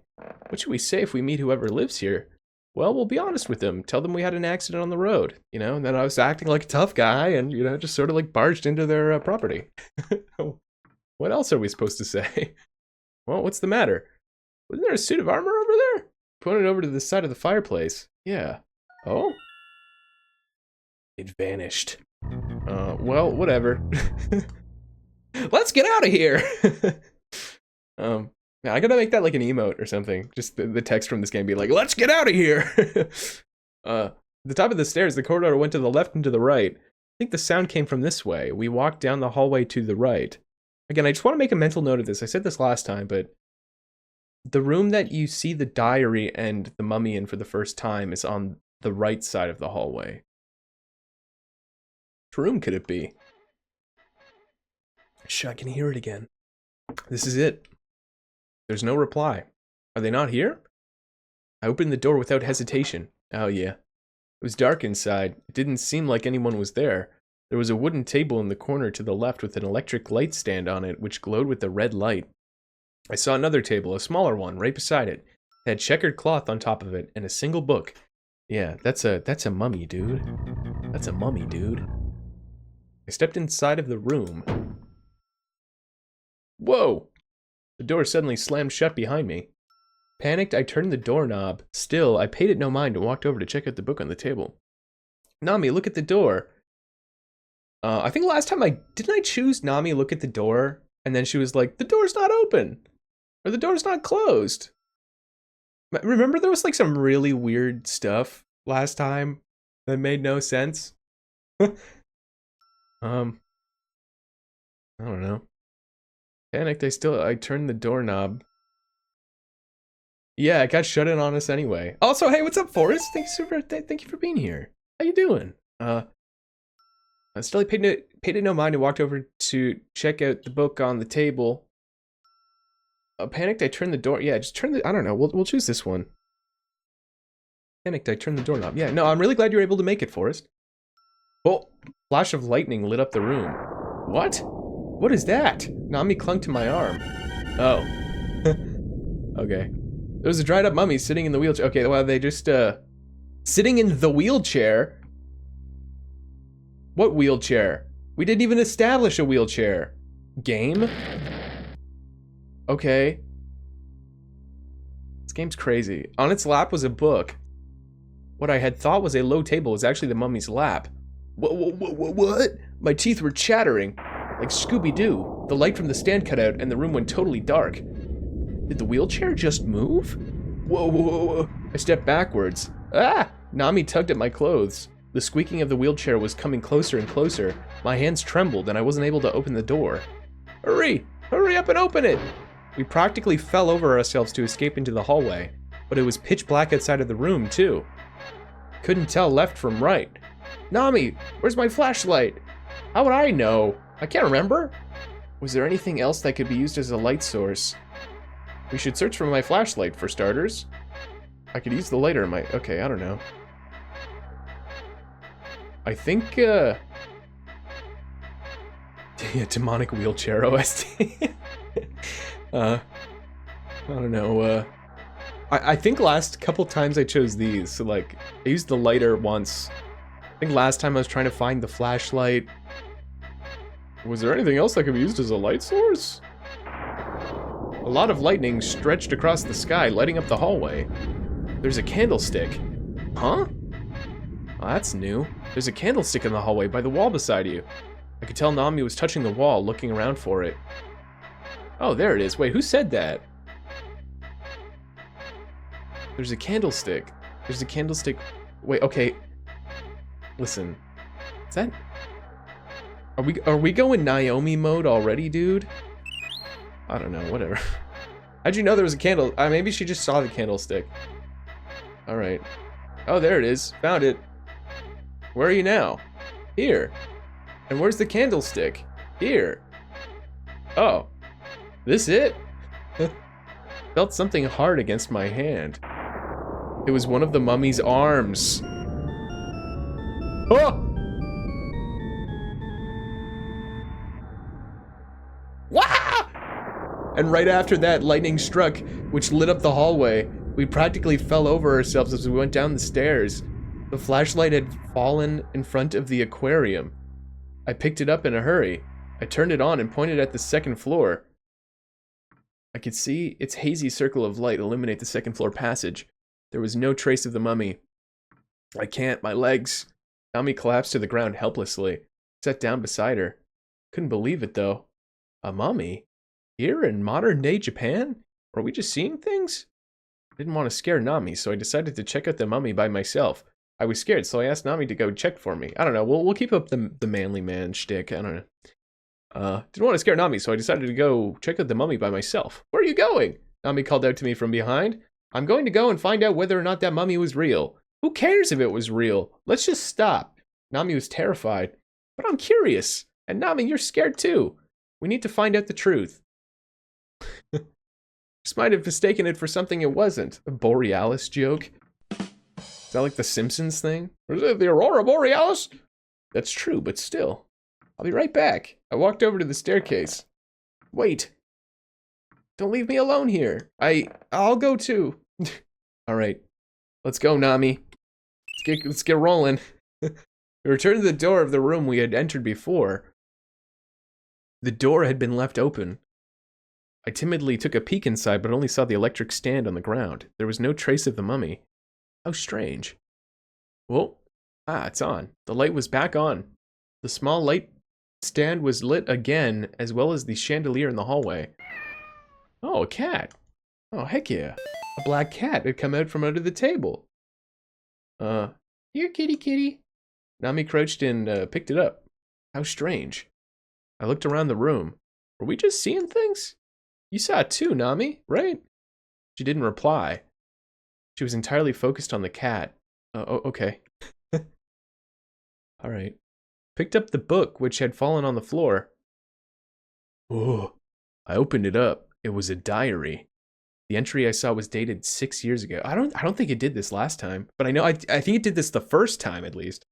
What should we say if we meet whoever lives here? Well, we'll be honest with them. Tell them we had an accident on the road, you know, and then I was acting like a tough guy and, you know, just sort of like barged into their property. What else are we supposed to say? Well, what's the matter? Wasn't there a suit of armor over there? Pointed over to the side of the fireplace. Yeah. Oh? It vanished. Well, whatever. Let's get out of here! I gotta make that like an emote or something. Just the text from this game be like, let's get out of here! The top of the stairs, the corridor went to the left and to the right. I think the sound came from this way. We walked down the hallway to the right. Again, I just want to make a mental note of this. I said this last time, but the room that you see the diary and the mummy in for the first time is on the right side of the hallway. Which room could it be? Shh, I can hear it again. This is it. There's no reply. Are they not here? I opened the door without hesitation. Oh yeah. It was dark inside. It didn't seem like anyone was there. There was a wooden table in the corner to the left with an electric light stand on it, which glowed with a red light. I saw another table, a smaller one, right beside it. It had checkered cloth on top of it, and a single book. Yeah, that's a mummy, dude. That's a mummy, dude. I stepped inside of the room. Whoa! The door suddenly slammed shut behind me. Panicked, I turned the doorknob. Still, I paid it no mind and walked over to check out the book on the table. Nami, look at the door. I think last time didn't I choose Nami look at the door? And then she was like, the door's not open. Or the door's not closed. Remember there was like some really weird stuff last time that made no sense? I don't know. Panicked, I turned the doorknob. Yeah, it got shut in on us anyway. Also, hey, what's up, Forrest? Thank you for being here. How you doing? I still paid it no mind and walked over to check out the book on the table. Panicked, I turned the door. Yeah, just turn the. I don't know. We'll choose this one. Panicked, I turned the doorknob. Yeah, no, I'm really glad you were able to make it, Forrest. Oh, flash of lightning lit up the room. What? What is that? Nami clung to my arm. Oh. Okay. There was a dried up mummy sitting in the wheelchair. Okay, well, they just, sitting in the wheelchair? What wheelchair? We didn't even establish a wheelchair. Game? Okay. This game's crazy. On its lap was a book. What I had thought was a low table was actually the mummy's lap. What? My teeth were chattering. Like Scooby-Doo. The light from the stand cut out and the room went totally dark. Did the wheelchair just move? Whoa. I stepped backwards. Ah! Nami tugged at my clothes. The squeaking of the wheelchair was coming closer and closer. My hands trembled and I wasn't able to open the door. Hurry! Hurry up and open it! We practically fell over ourselves to escape into the hallway, but it was pitch black outside of the room, too. Couldn't tell left from right. Nami, where's my flashlight? How would I know? I can't remember. Was there anything else that could be used as a light source? We should search for my flashlight, for starters. I could use the lighter in my... Okay, I don't know. I think, yeah, demonic wheelchair OST. I don't know, I think last couple times I chose these, so like, I used the lighter once. I think last time I was trying to find the flashlight. Was there anything else that could be used as a light source? A lot of lightning stretched across the sky, lighting up the hallway. There's a candlestick. Huh? Oh, that's new. There's a candlestick in the hallway by the wall beside you. I could tell Nami was touching the wall, looking around for it. Oh, there it is. Wait, who said that? There's a candlestick. There's a candlestick. Wait, okay. Listen. Is that... Are we going Naomi mode already, dude? I don't know, whatever. How'd you know there was a candle? Maybe she just saw the candlestick. Alright. Oh, there it is. Found it. Where are you now? Here. And where's the candlestick? Here. Oh. This it? Felt something hard against my hand. It was one of the mummy's arms. Oh! Wah! And right after that, lightning struck, which lit up the hallway. We practically fell over ourselves as we went down the stairs. The flashlight had fallen in front of the aquarium. I picked it up in a hurry. I turned it on and pointed at the second floor. I could see its hazy circle of light illuminate the second floor passage. There was no trace of the mummy. I can't, my legs. Nami collapsed to the ground helplessly. Sat down beside her. Couldn't believe it though. A mummy? Here in modern day Japan? Were we just seeing things? I didn't want to scare Nami, so I decided to check out the mummy by myself. I was scared, so I asked Nami to go check for me. I don't know, we'll keep up the manly man shtick, I don't know. Didn't want to scare Nami, so I decided to go check out the mummy by myself. Where are you going? Nami called out to me from behind. I'm going to go and find out whether or not that mummy was real. Who cares if it was real? Let's just stop. Nami was terrified. But I'm curious. And Nami, you're scared too. We need to find out the truth. Just might have mistaken it for something it wasn't. A Borealis joke? Is that like the Simpsons thing? Or is it the Aurora Borealis? That's true, but still. I'll be right back. I walked over to the staircase. Wait. Don't leave me alone here. I'll go too. Alright. Let's go, Nami. Let's get rolling. We returned to the door of the room we had entered before. The door had been left open. I timidly took a peek inside, but only saw the electric stand on the ground. There was no trace of the mummy. How strange. Well, it's on. The light was back on. The small light stand was lit again, as well as the chandelier in the hallway. Oh, a cat. Oh, heck yeah. A black cat had come out from under the table. Here, kitty, kitty. Nami crouched and picked it up. How strange. I looked around the room. Were we just seeing things? You saw it too, Nami, right? She didn't reply. She was entirely focused on the cat. Okay. Alright. Picked up the book, which had fallen on the floor. Oh, I opened it up. It was a diary. The entry I saw was dated 6 years ago. I don't think it did this last time, but I know I think it did this the first time at least.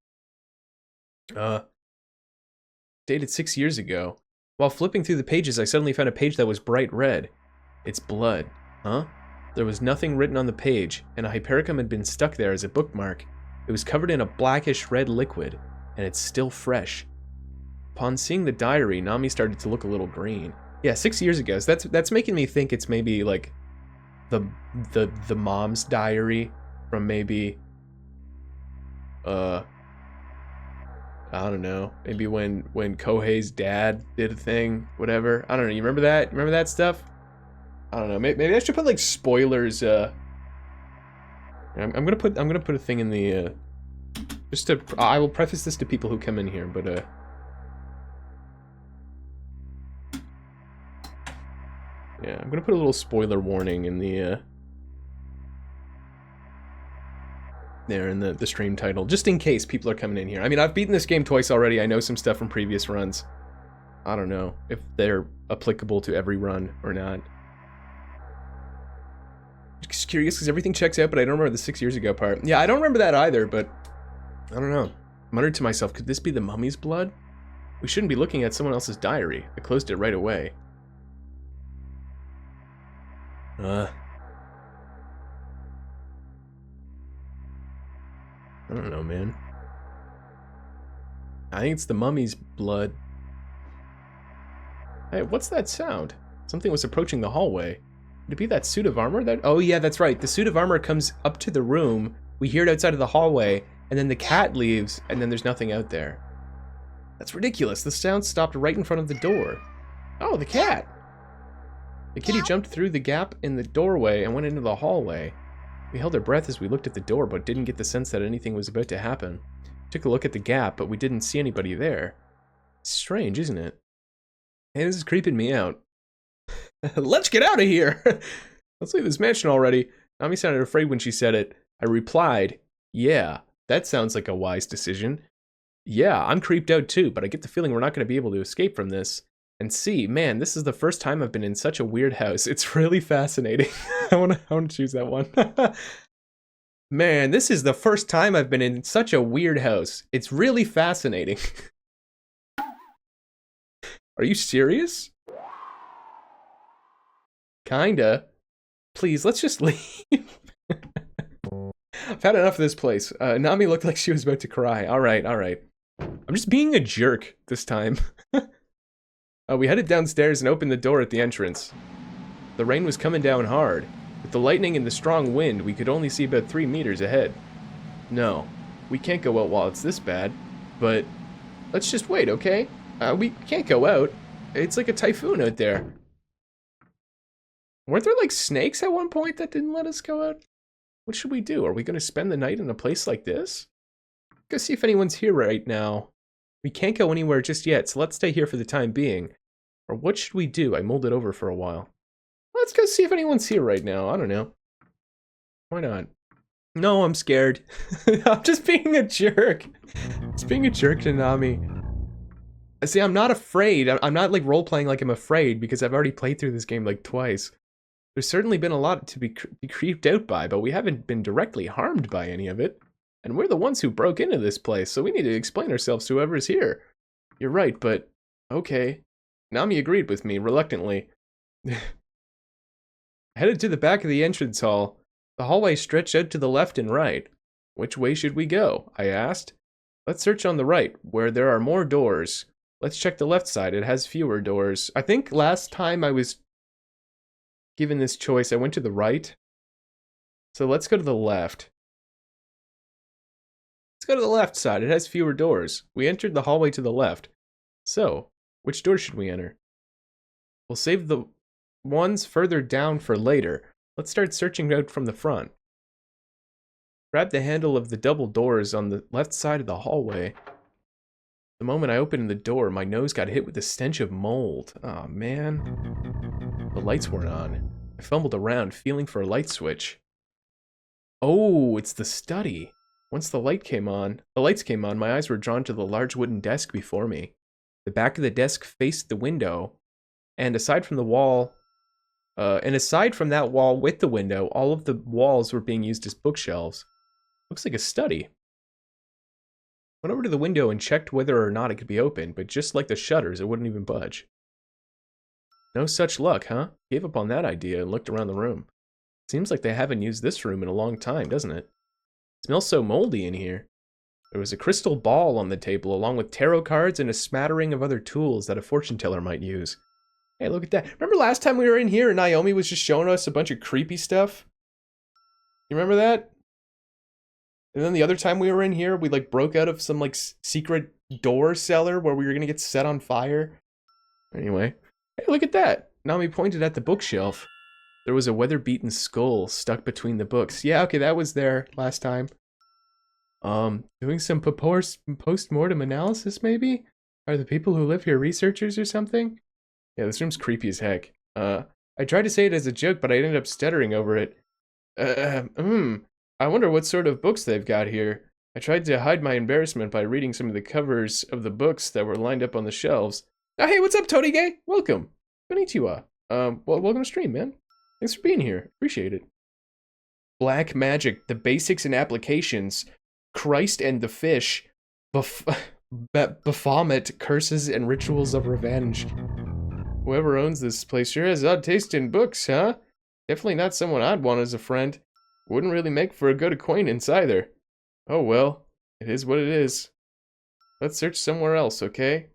Dated 6 years ago. While flipping through the pages, I suddenly found a page that was bright red. It's blood. Huh? There was nothing written on the page, and a Hypericum had been stuck there as a bookmark. It was covered in a blackish red liquid, and it's still fresh. Upon seeing the diary, Nami started to look a little green. Yeah, 6 years ago. So that's making me think it's maybe like the mom's diary from maybe I don't know. Maybe when Kohei's dad did a thing, whatever. I don't know. You remember that? Remember that stuff? I don't know. Maybe I should put like spoilers. I'm gonna put a thing in the just to. I will preface this to people who come in here, but yeah, I'm gonna put a little spoiler warning in the there in the stream title, just in case people are coming in here. I mean, I've beaten this game twice already. I know some stuff from previous runs. I don't know if they're applicable to every run or not. Just curious because everything checks out, but I don't remember the 6 years ago part. Yeah, I don't remember that either, but I don't know. I muttered to myself, could this be the mummy's blood? We shouldn't be looking at someone else's diary. I closed it right away. I don't know, man. I think it's the mummy's blood. Hey, what's that sound? Something was approaching the hallway. Could it be that suit of armor? Oh yeah, that's right. The suit of armor comes up to the room. We hear it outside of the hallway, and then the cat leaves, and then there's nothing out there. That's ridiculous. The sound stopped right in front of the door. Oh, the cat! The kitty jumped through the gap in the doorway and went into the hallway. We held our breath as we looked at the door, but didn't get the sense that anything was about to happen. Took a look at the gap, but we didn't see anybody there. It's strange, isn't it? Hey, this is creeping me out. Let's get out of here! Let's leave this mansion already. Nami sounded afraid when she said it. I replied, yeah, that sounds like a wise decision. Yeah, I'm creeped out too, but I get the feeling we're not going to be able to escape from this. And see, man, this is the first time I've been in such a weird house. It's really fascinating. I wanna choose that one. Man, this is the first time I've been in such a weird house. It's really fascinating. Are you serious? Kinda. Please, let's just leave. I've had enough of this place. Nami looked like she was about to cry. Alright, alright. I'm just being a jerk this time. We headed downstairs and opened the door at the entrance. The rain was coming down hard. With the lightning and the strong wind, we could only see about 3 meters ahead. No, we can't go out while it's this bad, but let's just wait, okay? We can't go out. It's like a typhoon out there. Weren't there like snakes at one point that didn't let us go out? What should we do? Are we going to spend the night in a place like this? Go see if anyone's here right now. We can't go anywhere just yet, so let's stay here for the time being. Or what should we do? I mulled it over for a while. Let's go see if anyone's here right now. I don't know. Why not? No, I'm scared. I'm just being a jerk. Just being a jerk to Nami. See, I'm not afraid. I'm not like role-playing like I'm afraid because I've already played through this game like twice. There's certainly been a lot to be creeped out by, but we haven't been directly harmed by any of it. And we're the ones who broke into this place, so we need to explain ourselves to whoever's here. You're right, but okay. Nami agreed with me, reluctantly. Headed to the back of the entrance hall. The hallway stretched out to the left and right. Which way should we go? I asked. Let's search on the right, where there are more doors. Let's check the left side, it has fewer doors. I think last time I was given this choice, I went to the right. So let's go to the left. Let's go to the left side, it has fewer doors. We entered the hallway to the left. So, which door should we enter? We'll save the ones further down for later. Let's start searching out from the front. Grab the handle of the double doors on the left side of the hallway. The moment I opened the door, my nose got hit with the stench of mold. Aw, man. The lights weren't on. I fumbled around, feeling for a light switch. Oh, it's the study. Once the lights came on, my eyes were drawn to the large wooden desk before me. The back of the desk faced the window, and aside from that wall with the window, all of the walls were being used as bookshelves. Looks like a study. Went over to the window and checked whether or not it could be opened, but just like the shutters, it wouldn't even budge. No such luck, huh? Gave up on that idea and looked around the room. Seems like they haven't used this room in a long time, doesn't it? It smells so moldy in here. There was a crystal ball on the table, along with tarot cards and a smattering of other tools that a fortune teller might use. Hey, look at that. Remember last time we were in here and Naomi was just showing us a bunch of creepy stuff? You remember that? And then the other time we were in here, we like broke out of some like secret door cellar where we were gonna get set on fire. Anyway, hey, look at that. Nami pointed at the bookshelf. There was a weather-beaten skull stuck between the books. Yeah, okay, that was there last time. Doing some post-mortem analysis, maybe? Are the people who live here researchers or something? Yeah, this room's creepy as heck. I tried to say it as a joke, but I ended up stuttering over it. I wonder what sort of books they've got here. I tried to hide my embarrassment by reading some of the covers of the books that were lined up on the shelves. Oh, hey, what's up, Otogirisou? Welcome. Konnichiwa. Well, welcome to stream, man. Thanks for being here. Appreciate it. Black Magic, the Basics and Applications, Christ and the Fish, Baphomet, Curses and Rituals of Revenge. Whoever owns this place sure has odd taste in books, huh? Definitely not someone I'd want as a friend. Wouldn't really make for a good acquaintance either. Oh well, it is what it is. Let's search somewhere else, okay?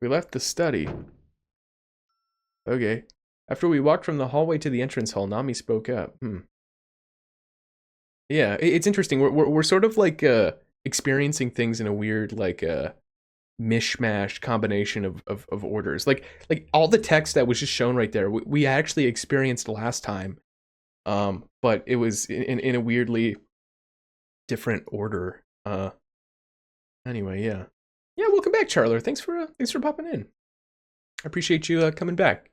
We left the study. Okay. After we walked from the hallway to the entrance hall, Nami spoke up. Yeah, it's interesting. We're sort of like experiencing things in a weird like mishmash combination of orders. Like all the text that was just shown right there, we actually experienced last time. But it was in a weirdly different order. Anyway, yeah. Yeah, welcome back, Charler. Thanks for popping in. I appreciate you coming back.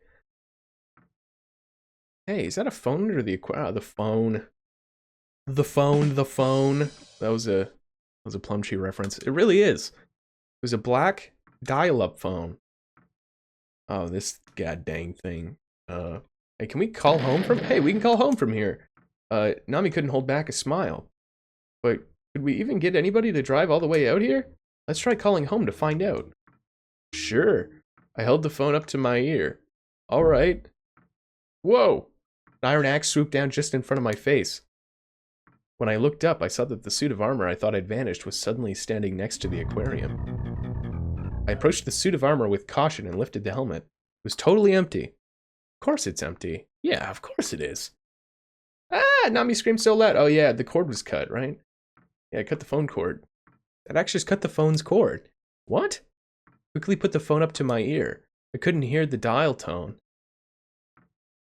Hey, is that a phone or the phone? The phone. That was a was a Plum Tree reference. It really is. It was a black dial-up phone. Oh, this god dang thing. Hey, can we call home from... Hey, we can call home from here. Nami couldn't hold back a smile. But could we even get anybody to drive all the way out here? Let's try calling home to find out. Sure. I held the phone up to my ear. All right. Whoa! An iron axe swooped down just in front of my face. When I looked up, I saw that the suit of armor I thought had vanished was suddenly standing next to the aquarium. I approached the suit of armor with caution and lifted the helmet. It was totally empty. Of course it's empty. Yeah, of course it is. Ah! Nami screamed so loud. Oh yeah, the cord was cut, right? Yeah, I cut the phone cord. That actually just cut the phone's cord. What? Quickly put the phone up to my ear. I couldn't hear the dial tone.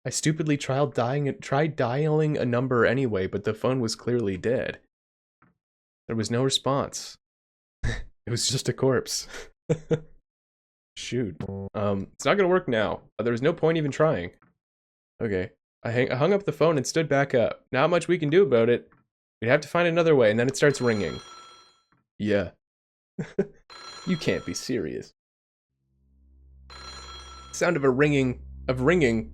I stupidly tried dialing a number anyway, but the phone was clearly dead. There was no response. It was just a corpse. Shoot. It's not gonna work now. There was no point even trying. Okay. I hung up the phone and stood back up. Not much we can do about it. We'd have to find another way, and then it starts ringing. Yeah. You can't be serious. Sound of ringing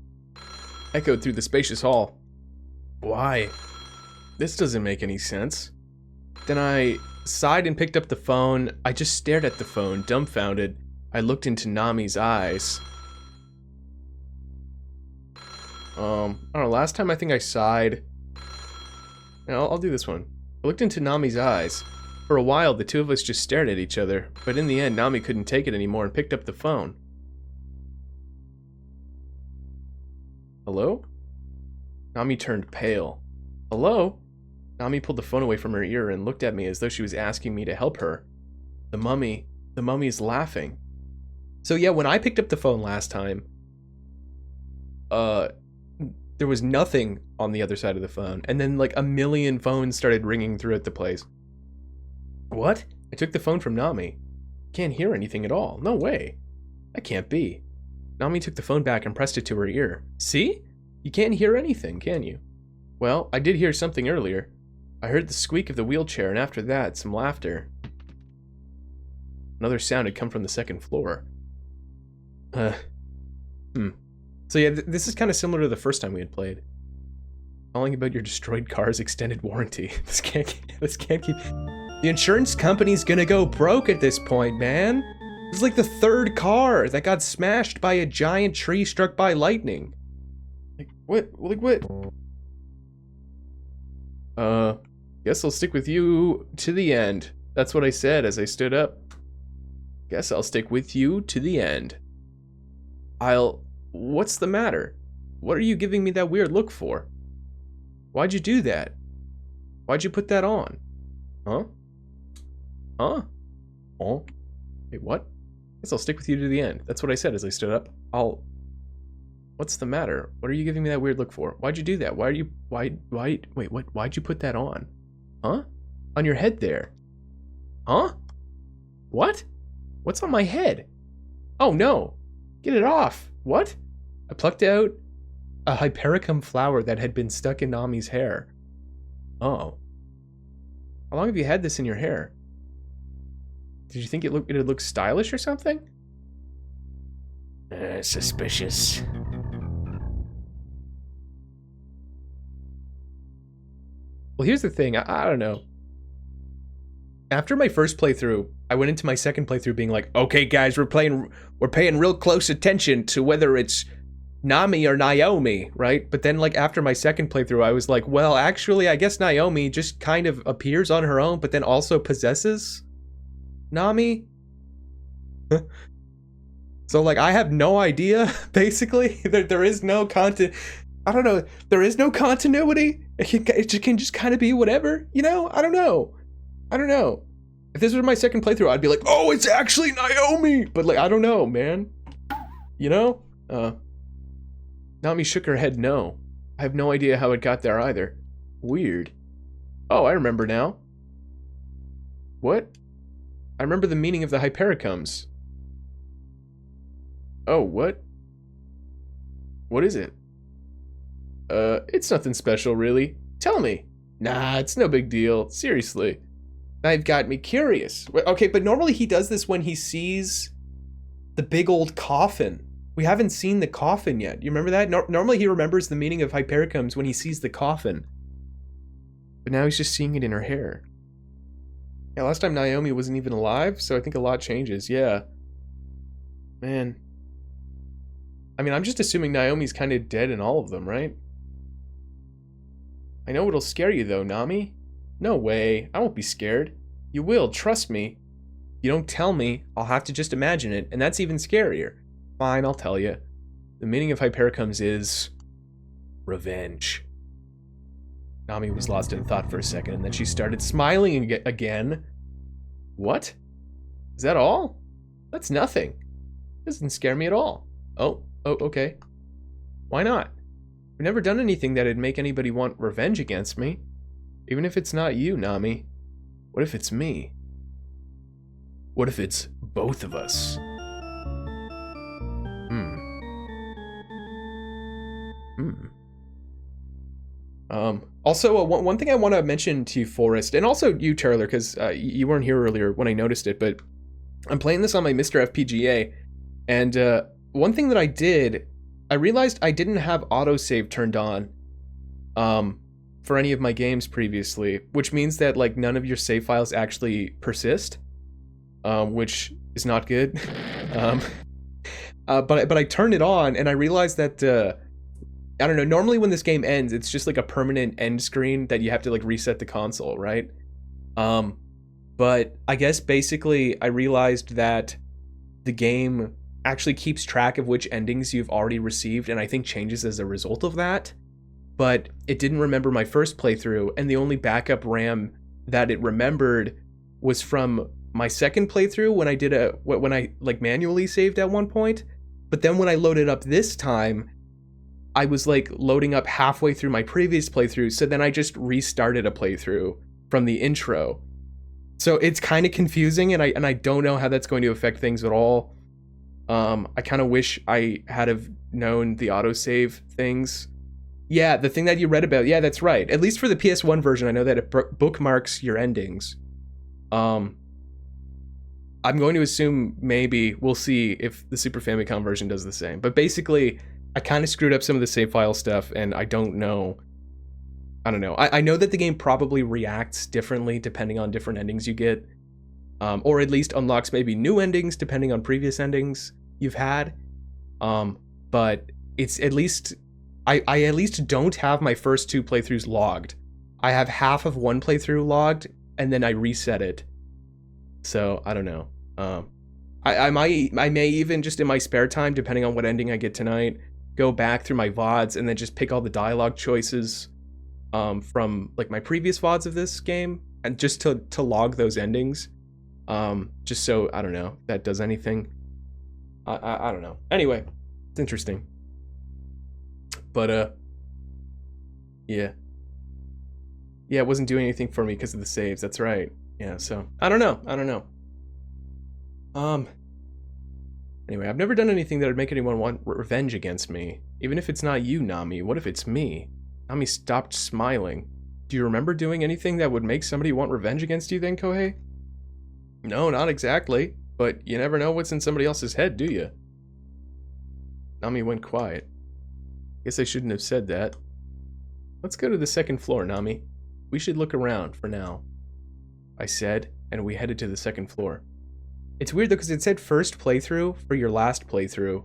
echoed through the spacious hall. Why? This doesn't make any sense. Then I sighed and picked up the phone. I just stared at the phone, dumbfounded. I looked into Nami's eyes. I don't know, last time I think I sighed. I'll do this one. I looked into Nami's eyes. For a while, the two of us just stared at each other, but in the end, Nami couldn't take it anymore and picked up the phone. Hello? Nami turned pale. Hello? Nami pulled the phone away from her ear and looked at me as though she was asking me to help her. The mummy's laughing. So yeah, when I picked up the phone last time, there was nothing on the other side of the phone, and then like a million phones started ringing throughout the place. What? I took the phone from Nami. Can't hear anything at all. No way. That can't be. Nami took the phone back and pressed it to her ear. See? You can't hear anything, can you? Well, I did hear something earlier. I heard the squeak of the wheelchair, and after that, some laughter. Another sound had come from the second floor. So yeah, this is kind of similar to the first time we had played. Calling about your destroyed car's extended warranty. This can't keep... The insurance company's gonna go broke at this point, man. This is like the third car that got smashed by a giant tree struck by lightning. Like, what? Like, what? Guess I'll stick with you to the end. That's what I said as I stood up. Guess I'll stick with you to the end. What's the matter? What are you giving me that weird look for? Why'd you do that? Why'd you put that on? Huh? Huh? Oh? Wait, what? Guess I'll stick with you to the end. That's what I said as I stood up. What's the matter? What are you giving me that weird look for? Why'd you do that? Why'd you put that on? Huh? On your head there. Huh? What? What's on my head? Oh no! Get it off! What? I plucked out a Hypericum flower that had been stuck in Nami's hair. Oh. How long have you had this in your hair? Did you think it'd look stylish or something? Suspicious. Well, here's the thing. I don't know. After my first playthrough, I went into my second playthrough being like, okay, guys, we're paying real close attention to whether it's Nami or Naomi, right? But then, like, after my second playthrough, I was like, well, actually, I guess Naomi just kind of appears on her own, but then also possesses Nami. So, like, I have no idea, basically. There is no I don't know. There is no continuity. It can just kind of be whatever, you know? I don't know. If this was my second playthrough, I'd be like, oh, it's actually Naomi! But, like, I don't know, man. You know? Nami shook her head no. I have no idea how it got there either. Weird. Oh, I remember now. What? I remember the meaning of the Hypericums. Oh, what? What is it? It's nothing special, really. Tell me. Nah, it's no big deal. Seriously. I've got me curious. Okay, but normally he does this when he sees the big old coffin. We haven't seen the coffin yet. You remember that? Normally he remembers the meaning of Hypericums when he sees the coffin. But now he's just seeing it in her hair. Yeah, last time Naomi wasn't even alive, so I think a lot changes. Yeah. Man. I mean, I'm just assuming Naomi's kind of dead in all of them, right? I know it'll scare you though, Nami. No way. I won't be scared. You will, trust me. You don't tell me, I'll have to just imagine it, and that's even scarier. Fine, I'll tell you. The meaning of Hypericums is revenge. Nami was lost in thought for a second, and then she started smiling again. What? Is that all? That's nothing. Doesn't scare me at all. Oh, okay. Why not? I've never done anything that'd make anybody want revenge against me. Even if it's not you, Nami. What if it's me? What if it's both of us? Also, one thing I want to mention to you, Forrest, and also you, Charler, because you weren't here earlier when I noticed it, but I'm playing this on my Mr. FPGA, and one thing that I did, I realized I didn't have autosave turned on for any of my games previously, which means that like none of your save files actually persist, which is not good. But I turned it on, and I realized that I don't know, normally when this game ends, it's just like a permanent end screen that you have to like reset the console, right? But I guess basically I realized that the game actually keeps track of which endings you've already received, and I think changes as a result of that. But it didn't remember my first playthrough, and the only backup RAM that it remembered was from my second playthrough when I did when I like manually saved at one point. But then when I loaded up this time, I was like loading up halfway through my previous playthrough, so then I just restarted a playthrough from the intro. So it's kind of confusing, and I don't know how that's going to affect things at all. I kind of wish I had have known the autosave things. Yeah, the thing that you read about, yeah, that's right. At least for the PS1 version, I know that it bookmarks your endings. I'm going to assume maybe, we'll see if the Super Famicom version does the same. But basically, I kind of screwed up some of the save file stuff, and I don't know. I don't know. I know that the game probably reacts differently depending on different endings you get. Or at least unlocks maybe new endings depending on previous endings you've had. But it's at least... I at least don't have my first two playthroughs logged. I have half of one playthrough logged, and then I reset it. So, I don't know. I may even, just in my spare time, depending on what ending I get tonight, go back through my VODs and then just pick all the dialogue choices from like my previous VODs of this game, and just to log those endings. Just so, I don't know, that does anything. I don't know. Anyway, it's interesting. But, yeah. Yeah, it wasn't doing anything for me because of the saves, that's right. Yeah, so, I don't know. Anyway, I've never done anything that would make anyone want revenge against me. Even if it's not you, Nami, what if it's me? Nami stopped smiling. Do you remember doing anything that would make somebody want revenge against you then, Kohei? No, not exactly. But you never know what's in somebody else's head, do you? Nami went quiet. Guess I shouldn't have said that. Let's go to the second floor, Nami. We should look around for now, I said, and we headed to the second floor. It's weird though, because it said first playthrough for your last playthrough.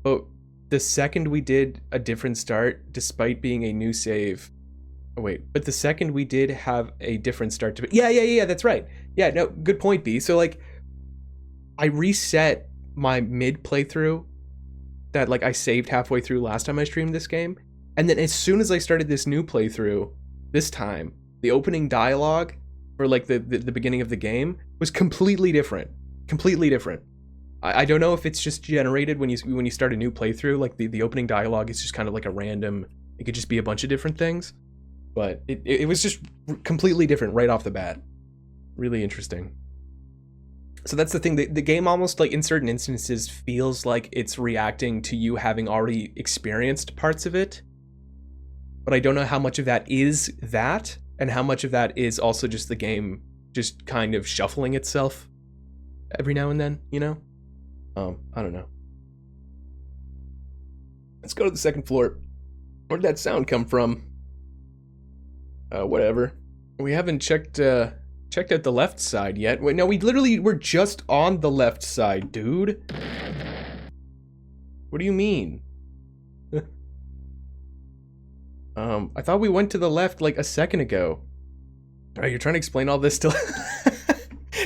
But the second we did a different start, despite being a new save. Oh wait, but the second we did have a different start to... Yeah, that's right. Yeah, no, good point, B. So like, I reset my mid playthrough that like I saved halfway through last time I streamed this game. And then as soon as I started this new playthrough, this time, the opening dialogue for like the beginning of the game was completely different. Completely different. I don't know if it's just generated when you start a new playthrough, like the opening dialogue is just kind of like a random, it could just be a bunch of different things. But it was just completely different right off the bat. Really interesting. So that's the thing, the game almost like in certain instances feels like it's reacting to you having already experienced parts of it. But I don't know how much of that is that, and how much of that is also just the game just kind of shuffling itself every now and then, you know? I don't know. Let's go to the second floor. Where'd that sound come from? Whatever. We haven't checked out the left side yet. Wait, no, we literally were just on the left side, dude. What do you mean? I thought we went to the left like a second ago. Alright, you're trying to explain all this to...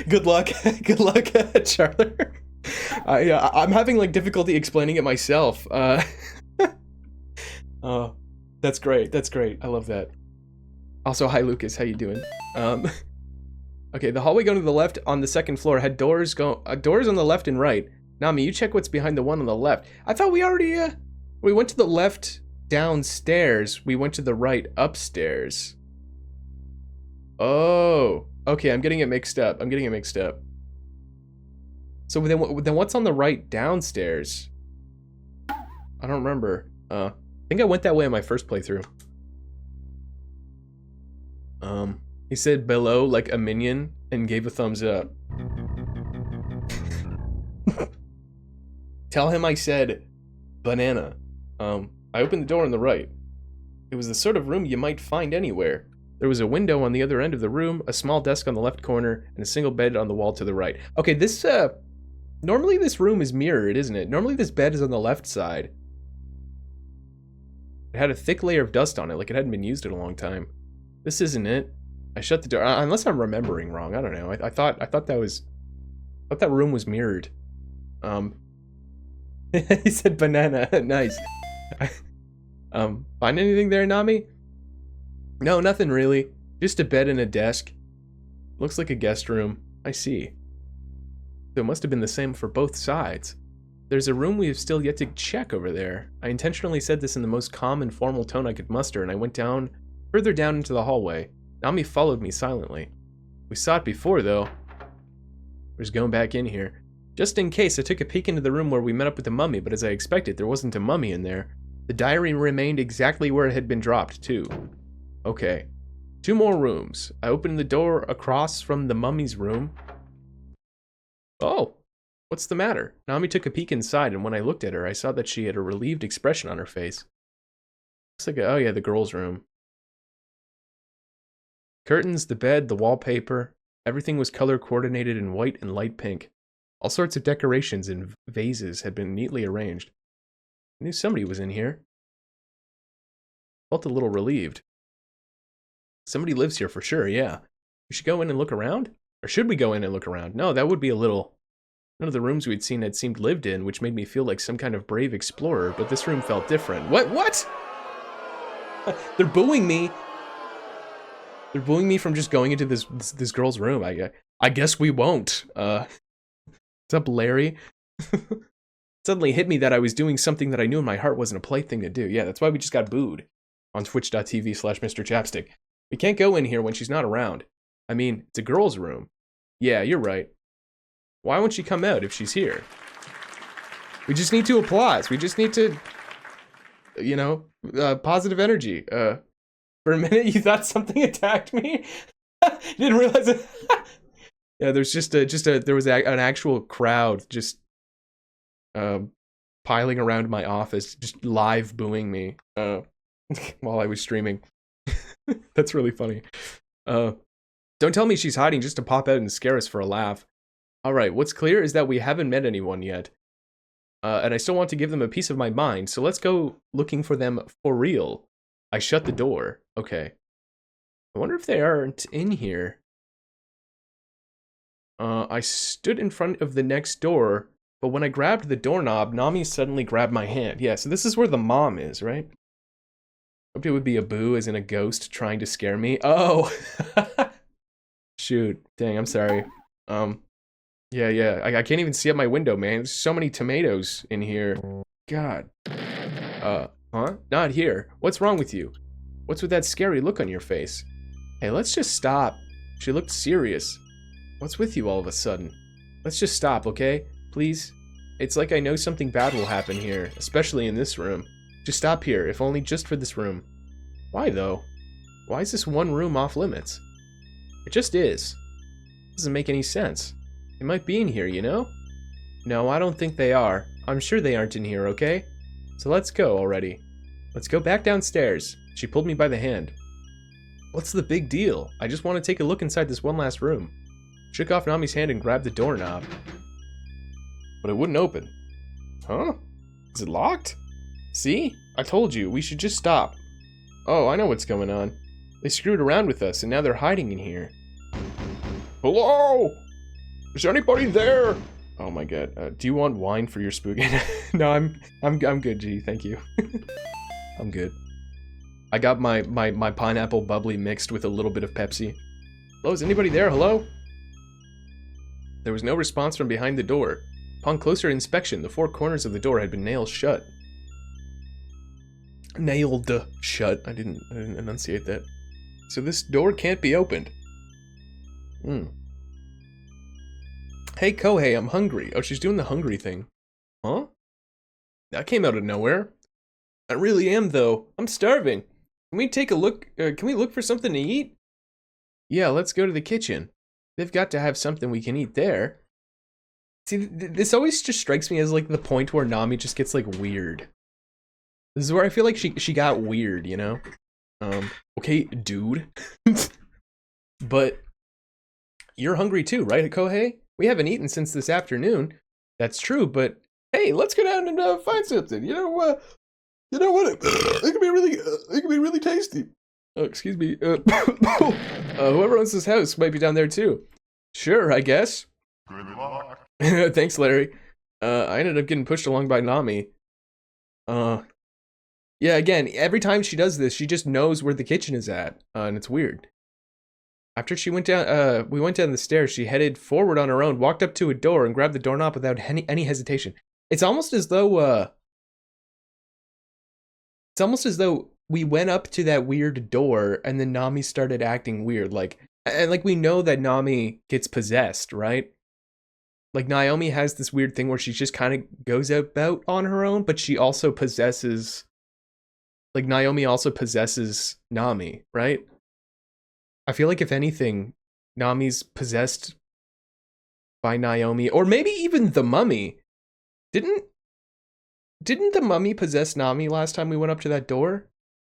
Good luck. Good luck, Charler. I'm having like difficulty explaining it myself. Oh, that's great. That's great. I love that. Also, hi Lucas, how you doing? Okay, the hallway going to the left on the second floor had doors on the left and right. Nami, you check what's behind the one on the left. I thought we already we went to the left downstairs. We went to the right upstairs. Oh, okay. I'm getting it mixed up. So then what's on the right downstairs? I don't remember. I think I went that way in my first playthrough. He said below like a minion and gave a thumbs up. Tell him I said banana. I opened the door on the right. It was the sort of room you might find anywhere. There was a window on the other end of the room, a small desk on the left corner, and a single bed on the wall to the right. Okay, this, normally this room is mirrored, isn't it? Normally this bed is on the left side. It had a thick layer of dust on it, like it hadn't been used in a long time. This isn't it. I shut the door, unless I'm remembering wrong, I don't know. I thought that room was mirrored. He said banana, nice. Find anything there, Nami? No, nothing really. Just a bed and a desk. Looks like a guest room. I see. So it must have been the same for both sides. There's a room we have still yet to check over there. I intentionally said this in the most calm and formal tone I could muster, and I went further down into the hallway. Nami followed me silently. We saw it before, though. We're just going back in here. Just in case, I took a peek into the room where we met up with the mummy, but as I expected, there wasn't a mummy in there. The diary remained exactly where it had been dropped, too. Okay. 2 more rooms. I opened the door across from the mummy's room. Oh, what's the matter? Nami took a peek inside, and when I looked at her, I saw that she had a relieved expression on her face. Looks like oh yeah, the girl's room. Curtains, the bed, the wallpaper, everything was color coordinated in white and light pink. All sorts of decorations and vases had been neatly arranged. I knew somebody was in here. Felt a little relieved. Somebody lives here for sure, yeah. We should go in and look around? Or should we go in and look around? No, that would be a little... None of the rooms we'd seen had seemed lived in, which made me feel like some kind of brave explorer, but this room felt different. What? They're booing me! They're booing me from just going into this girl's room. I guess we won't. What's up, Larry? Suddenly hit me that I was doing something that I knew in my heart wasn't a play thing to do. Yeah, that's why we just got booed on twitch.tv/misterchapstick. We can't go in here when she's not around. I mean, it's a girl's room. Yeah, you're right. Why won't she come out if she's here? We just need to applause. We just need to, you know, positive energy. For a minute, you thought something attacked me? Didn't realize it. Yeah, there's there was an actual crowd just piling around my office, just live booing me while I was streaming. That's really funny. Don't tell me she's hiding just to pop out and scare us for a laugh. Alright, what's clear is that we haven't met anyone yet. And I still want to give them a piece of my mind, so let's go looking for them for real. I shut the door. Okay. I wonder if they aren't in here. I stood in front of the next door, but when I grabbed the doorknob, Nami suddenly grabbed my hand. Yeah, so this is where the mom is, right? Hoped it would be a boo, as in a ghost trying to scare me. Oh! Shoot. Dang, I'm sorry. Yeah, I can't even see out my window, man. There's so many tomatoes in here. God. Huh? Not here. What's wrong with you? What's with that scary look on your face? Hey, let's just stop. She looked serious. What's with you all of a sudden? Let's just stop, okay? Please? It's like I know something bad will happen here, especially in this room. Just stop here, if only just for this room. Why, though? Why is this one room off limits? It just is. Doesn't make any sense. They might be in here, you know? No, I don't think they are. I'm sure they aren't in here, okay? So let's go already. Let's go back downstairs. She pulled me by the hand. What's the big deal? I just want to take a look inside this one last room. Shook off Nami's hand and grabbed the doorknob. But it wouldn't open. Huh? Is it locked? See? I told you, we should just stop. Oh, I know what's going on. They screwed around with us and now they're hiding in here. Hello? Is anybody there? Oh my god. Do you want wine for your spooky? No, I'm good, G. Thank you. I'm good. I got my pineapple bubbly mixed with a little bit of Pepsi. Hello, is anybody there? Hello? There was no response from behind the door. Upon closer inspection, the four corners of the door had been nailed shut. Nailed shut. I didn't enunciate that. So this door can't be opened. Hey, Kohei, I'm hungry. Oh, she's doing the hungry thing. Huh? That came out of nowhere. I really am, though. I'm starving. Can we take a look? Can we look for something to eat? Yeah, let's go to the kitchen. They've got to have something we can eat there. See, this always just strikes me as like the point where Nami just gets like weird. This is where I feel like she got weird, you know? Okay, dude. But you're hungry too, right, Kohei? We haven't eaten since this afternoon. That's true, but hey, let's go down and find something. You know what? It could be really tasty. Oh, excuse me. Whoever owns this house might be down there too. Sure, I guess. Good luck. Thanks, Larry. I ended up getting pushed along by Nami. Yeah, again, every time she does this, she just knows where the kitchen is at, and it's weird. After she went down, we went down the stairs, she headed forward on her own, walked up to a door, and grabbed the doorknob without any hesitation. It's almost as though, we went up to that weird door, and then Nami started acting weird, and we know that Nami gets possessed, right? Like, Naomi has this weird thing where she just kind of goes about on her own, but she also possesses, like, Naomi also possesses Nami, right? I feel like if anything, Nami's possessed by Naomi, or maybe even the mummy. Didn't the mummy possess Nami last time we went up to that door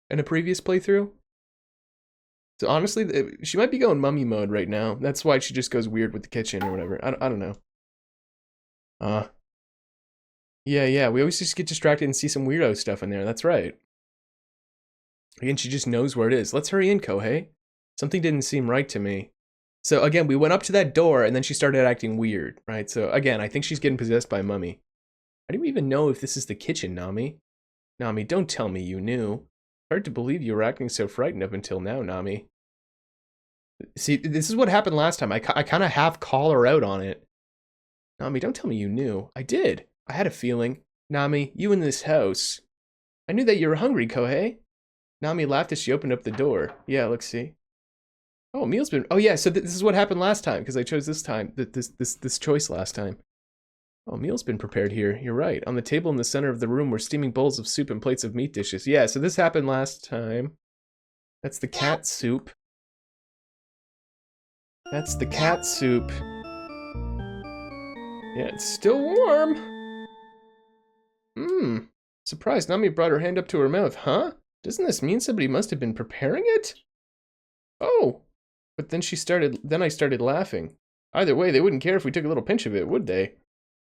in a previous playthrough? So honestly, she might be going mummy mode right now. That's why she just goes weird with the kitchen or whatever. I don't know. Yeah, we always just get distracted and see some weirdo stuff in there. That's right. Again, she just knows where it is. Let's hurry in, Kohei. Something didn't seem right to me. So again, we went up to that door and then she started acting weird, right? So again, I think she's getting possessed by a mummy. How do you even know if this is the kitchen, Nami? Nami, don't tell me you knew. Hard to believe you were acting so frightened up until now, Nami. See, this is what happened last time. I kind of half call her out on it. Nami, don't tell me you knew. I did. I had a feeling. Nami, you in this house. I knew that you were hungry, Kohei. Nami laughed as she opened up the door. Yeah, let's see. Oh, meal's been... Oh, yeah, so this is what happened last time, because I chose this time, this choice last time. Oh, meal's been prepared here. You're right. On the table in the center of the room were steaming bowls of soup and plates of meat dishes. Yeah, so this happened last time. That's the cat soup. That's the cat soup. Yeah, it's still warm. Surprised Nami brought her hand up to her mouth. Huh? Doesn't this mean somebody must have been preparing it? Oh. But then I started laughing. Either way, they wouldn't care if we took a little pinch of it, would they?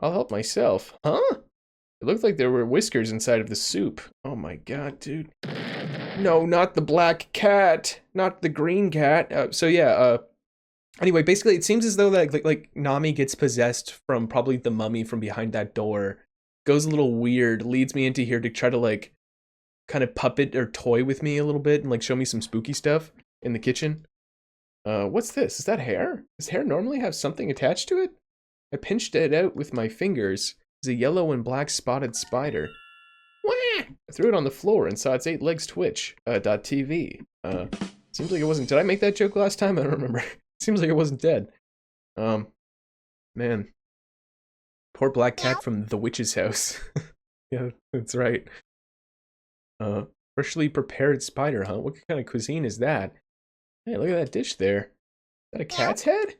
I'll help myself. Huh? It looked like there were whiskers inside of the soup. Oh my god, dude. No, not the black cat. Not the green cat. So yeah, anyway, basically it seems as though that like Nami gets possessed from probably the mummy from behind that door. Goes a little weird, leads me into here to try to like kind of puppet or toy with me a little bit and like show me some spooky stuff in the kitchen. What's this? Is that hair? Does hair normally have something attached to it? I pinched it out with my fingers. It's a yellow and black spotted spider. Wah! I threw it on the floor and saw its 8 legs twitch. .tv. Seems like it wasn't... Did I make that joke last time? I don't remember. Seems like it wasn't dead. Man. Poor black cat from the witch's house. Yeah, that's right. Freshly prepared spider, huh? What kind of cuisine is that? Hey, look at that dish there. Is that a cat's head?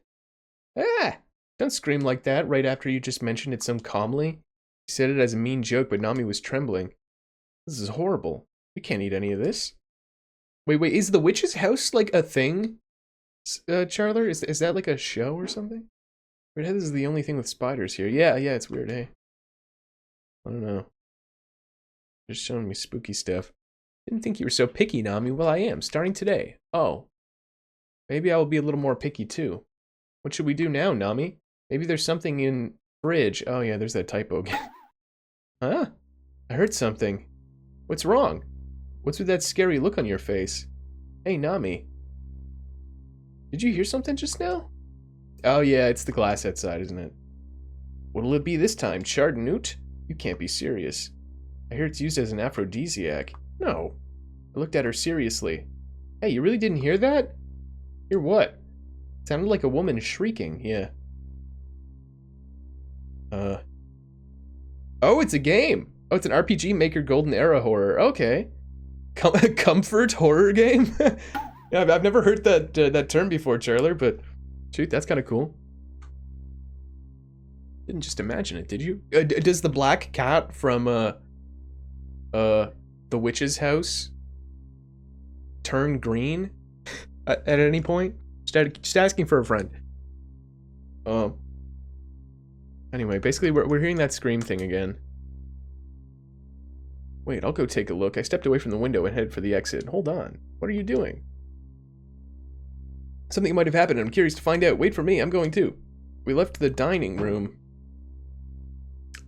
Ah! Don't scream like that right after you just mentioned it so calmly. You said it as a mean joke, but Nami was trembling. This is horrible. We can't eat any of this. Wait, is the witch's house like a thing, Charler? Is that like a show or something? This is the only thing with spiders here. Yeah, it's weird, hey? I don't know. Just showing me spooky stuff. Didn't think you were so picky, Nami. Well, I am, starting today. Oh. Maybe I will be a little more picky, too. What should we do now, Nami? Maybe there's something in fridge. Oh, yeah, there's that typo again. Huh? I heard something. What's wrong? What's with that scary look on your face? Hey, Nami. Did you hear something just now? Oh, yeah, it's the glass outside, isn't it? What'll it be this time? Charred newt? You can't be serious. I hear it's used as an aphrodisiac. No. I looked at her seriously. Hey, you really didn't hear that? Hear what? It sounded like a woman shrieking, yeah. Oh, it's a game! Oh, it's an RPG Maker Golden Era horror. Okay. Comfort horror game? Yeah, I've never heard that term before, Charler, but shoot, that's kind of cool. Didn't just imagine it, did you? Does the black cat from the witch's house turn green at any point? Just asking for a friend. Anyway, basically we're hearing that scream thing again. Wait, I'll go take a look. I stepped away from the window and headed for the exit. Hold on. What are you doing? Something might have happened and I'm curious to find out. Wait for me, I'm going too. We left the dining room.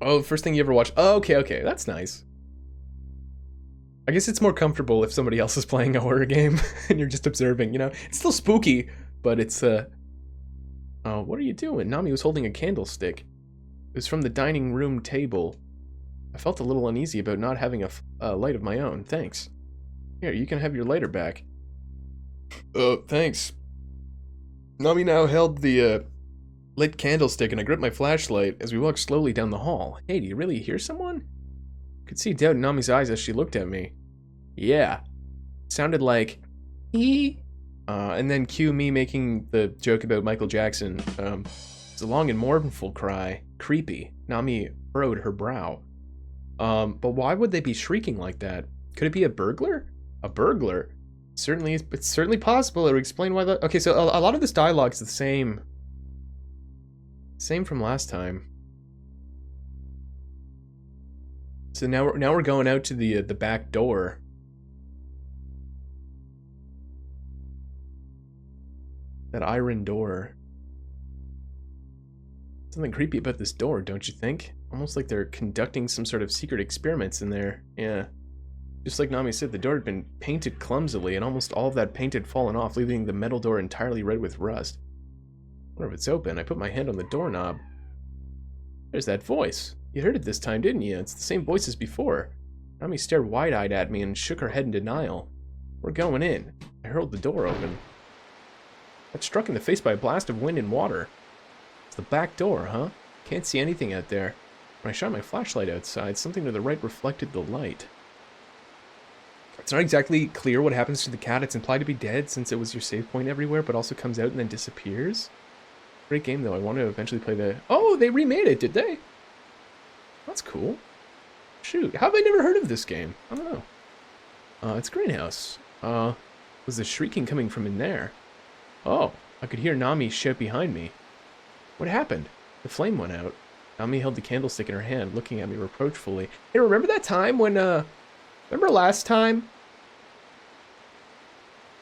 Oh, first thing you ever watched. Oh, okay, that's nice. I guess it's more comfortable if somebody else is playing a horror game and you're just observing, you know? It's still spooky, but it's, Oh, what are you doing? Nami was holding a candlestick. It was from the dining room table. I felt a little uneasy about not having a light of my own. Thanks. Here, you can have your lighter back. Thanks. Nami now held the, lit candlestick and I gripped my flashlight as we walked slowly down the hall. Hey, do you really hear someone? I could see doubt in Nami's eyes as she looked at me. Yeah. It sounded like, and then cue me making the joke about Michael Jackson. It's a long and mournful cry. Creepy. Nami furrowed her brow. But why would they be shrieking like that? Could it be a burglar? A burglar? Certainly, it's certainly possible. It would explain why the... Okay, so a lot of this dialogue is the same. Same from last time. So now we're going out to the back door. That iron door. Something creepy about this door, don't you think? Almost like they're conducting some sort of secret experiments in there. Yeah. Just like Nami said, the door had been painted clumsily, and almost all of that paint had fallen off, leaving the metal door entirely red with rust. I wonder if it's open. I put my hand on the doorknob. There's that voice. You heard it this time, didn't you? It's the same voice as before. Nami stared wide-eyed at me and shook her head in denial. We're going in. I hurled the door open. I got struck in the face by a blast of wind and water. It's the back door, huh? Can't see anything out there. When I shot my flashlight outside, something to the right reflected the light. It's not exactly clear what happens to the cat. It's implied to be dead since it was your save point everywhere, but also comes out and then disappears. Great game, though. I want to eventually play the... Oh, they remade it, did they? That's cool. Shoot, how have I never heard of this game? I don't know. It's Greenhouse. Was the shrieking coming from in there? Oh, I could hear Nami shout behind me. What happened? The flame went out. Nami held the candlestick in her hand, looking at me reproachfully. Hey, remember that time when, remember last time?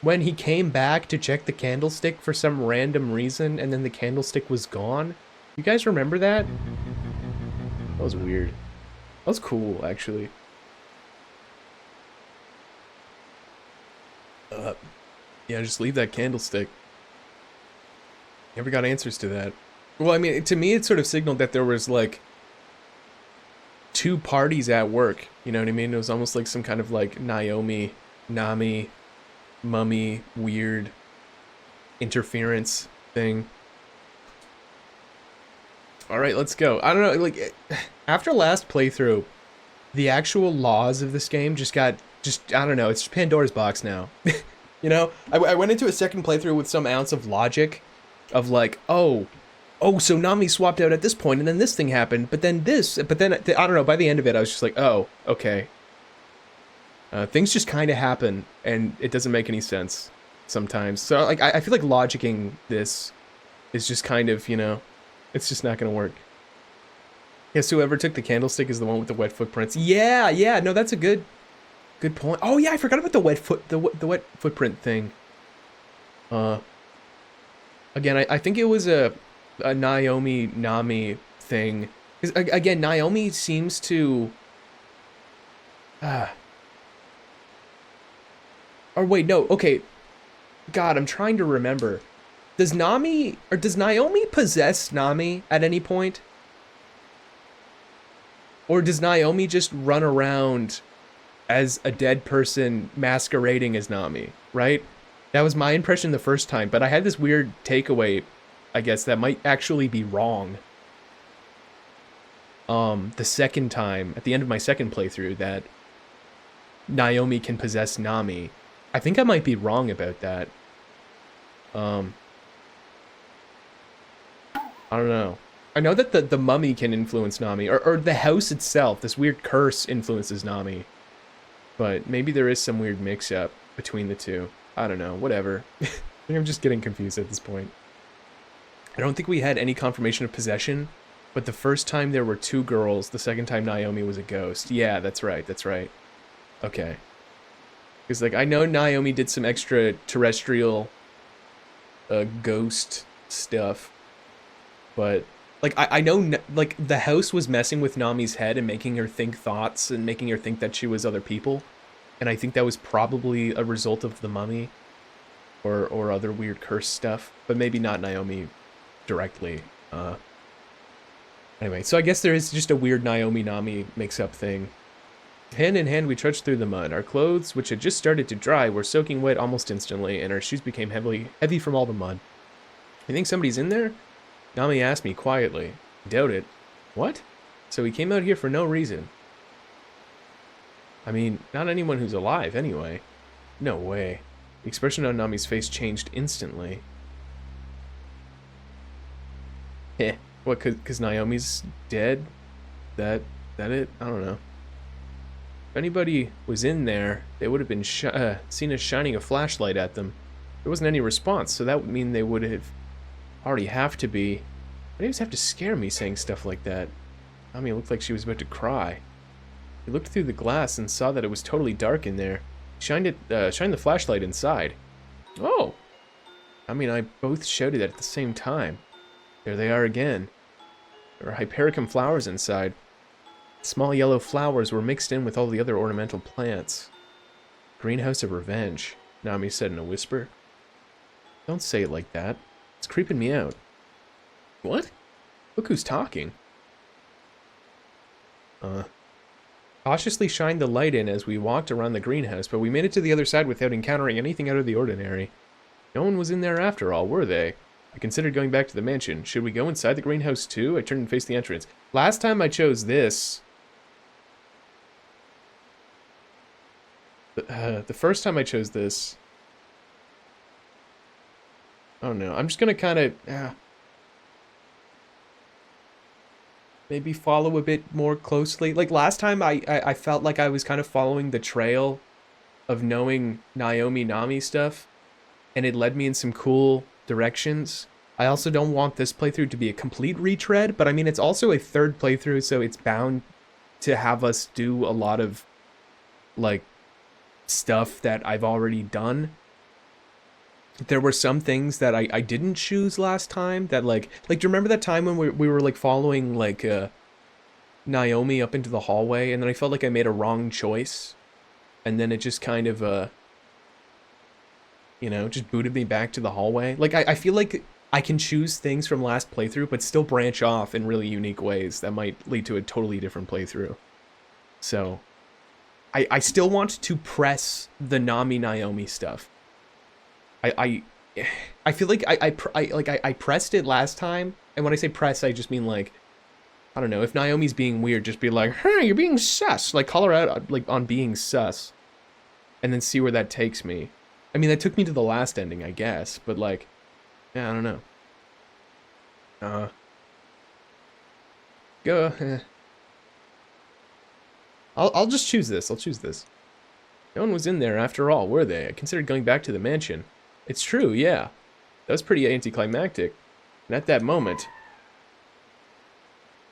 When he came back to check the candlestick for some random reason, and then the candlestick was gone? You guys remember that? That was weird. That was cool, actually. Yeah, just leave that candlestick. Never got answers to that. Well, I mean, to me, it sort of signaled that there was, like, two parties at work. You know what I mean? It was almost like some kind of, like, Nami, mummy, weird interference thing. Alright, let's go. I don't know, like, after last playthrough, the actual laws of this game I don't know, it's Pandora's box now. You know? I went into a second playthrough with some ounce of logic of, like, oh, oh, so Nami swapped out at this point, and then this thing happened, but then I don't know, by the end of it, I was just like, oh, okay. Things just kind of happen, and it doesn't make any sense sometimes. So, like, I feel like logicking this is just kind of, you know, it's just not gonna work. Yes, whoever took the candlestick is the one with the wet footprints. Yeah, yeah, no, that's a good point. Oh yeah, I forgot about the wet footprint thing. Again, I think it was a Naomi Nami thing. Because again, Naomi seems to or wait, no, okay. God, I'm trying to remember. Does Naomi possess Nami at any point? Or does Naomi just run around as a dead person masquerading as Nami, right? That was my impression the first time, but I had this weird takeaway, I guess, that might actually be wrong. The second time, at the end of my second playthrough, that Naomi can possess Nami. I think I might be wrong about that. I don't know. I know that the mummy can influence Nami, or the house itself, this weird curse influences Nami. But maybe there is some weird mix-up between the two. I don't know, whatever. I think I'm just getting confused at this point. I don't think we had any confirmation of possession, but the first time there were 2 girls, the second time Naomi was a ghost. Yeah, that's right, that's right. Okay. Because, like, I know Naomi did some extraterrestrial ghost stuff, but... like, I know, like, the house was messing with Nami's head and making her think thoughts and making her think that she was other people. And I think that was probably a result of the mummy or other weird curse stuff. But maybe not Naomi directly. Anyway, so I guess there is just a weird Naomi-Nami mix-up thing. Hand in hand, we trudged through the mud. Our clothes, which had just started to dry, were soaking wet almost instantly, and our shoes became heavy from all the mud. You think somebody's in there? Nami asked me quietly. Doubt it. What? So he came out here for no reason. I mean, not anyone who's alive, anyway. No way. The expression on Nami's face changed instantly. Heh. What, cause Naomi's dead? That it? I don't know. If anybody was in there, they would have been seen us shining a flashlight at them. There wasn't any response, so that would mean they would have already have to be. Why do you always have to scare me saying stuff like that? Nami looked like she was about to cry. He looked through the glass and saw that it was totally dark in there. He shined the flashlight inside. Oh! Nami and I both shouted at the same time. There they are again. There were Hypericum flowers inside. Small yellow flowers were mixed in with all the other ornamental plants. Greenhouse of revenge, Nami said in a whisper. Don't say it like that. It's creeping me out. What? Look who's talking. Cautiously shined the light in as we walked around the greenhouse, but we made it to the other side without encountering anything out of the ordinary. No one was in there after all, were they? I considered going back to the mansion. Should we go inside the greenhouse too? I turned and faced the entrance. Last time I chose this. The first time I chose this. Oh no, I'm just gonna kind of maybe follow a bit more closely. Like last time I felt like I was kind of following the trail of knowing Nami stuff, and it led me in some cool directions. I also don't want this playthrough to be a complete retread, but I mean, it's also a third playthrough, so it's bound to have us do a lot of, like, stuff that I've already done. There were some things that I didn't choose last time that, like, do you remember that time when we were, like, following, like, Naomi up into the hallway, and then I felt like I made a wrong choice, and then it just kind of, you know, just booted me back to the hallway. Like, I feel like I can choose things from last playthrough, but still branch off in really unique ways that might lead to a totally different playthrough. So, I still want to press the Naomi stuff. I feel like I pressed it last time, and when I say press, I just mean, like, I don't know, if Naomi's being weird, just be like, hey, you're being sus, like, call her out, like, on being sus, and then see where that takes me. I mean, that took me to the last ending, I guess, but, like, yeah, I don't know. Go. I'll just choose this. I'll choose this. No one was in there after all, were they? I considered going back to the mansion. It's true, yeah. That was pretty anticlimactic. And at that moment...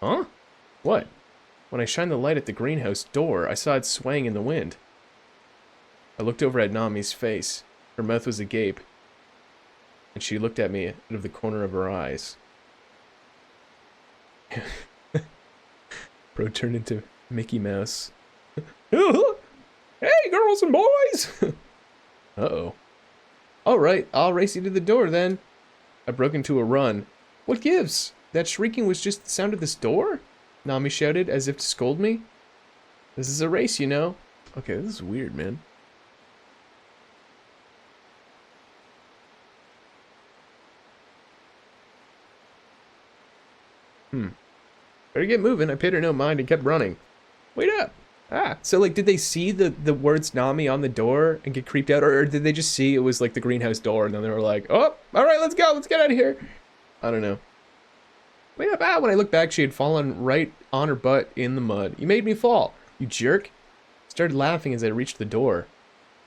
Huh? What? When I shined the light at the greenhouse door, I saw it swaying in the wind. I looked over at Nami's face. Her mouth was agape. And she looked at me out of the corner of her eyes. Bro turned into Mickey Mouse. Hey, girls and boys! Uh-oh. Alright, I'll race you to the door then. I broke into a run. What gives? That shrieking was just the sound of this door? Nami shouted, as if to scold me. This is a race, you know. Okay, this is weird, man. Better get moving. I paid her no mind and kept running. Wait up. Ah, so like, did they see the words Nami on the door and get creeped out, or did they just see it was like the greenhouse door and then they were like, oh, all right, let's go, let's get out of here. I don't know. Wait up. Ah, when I looked back, she had fallen right on her butt in the mud. You made me fall, you jerk. I started laughing as I reached the door.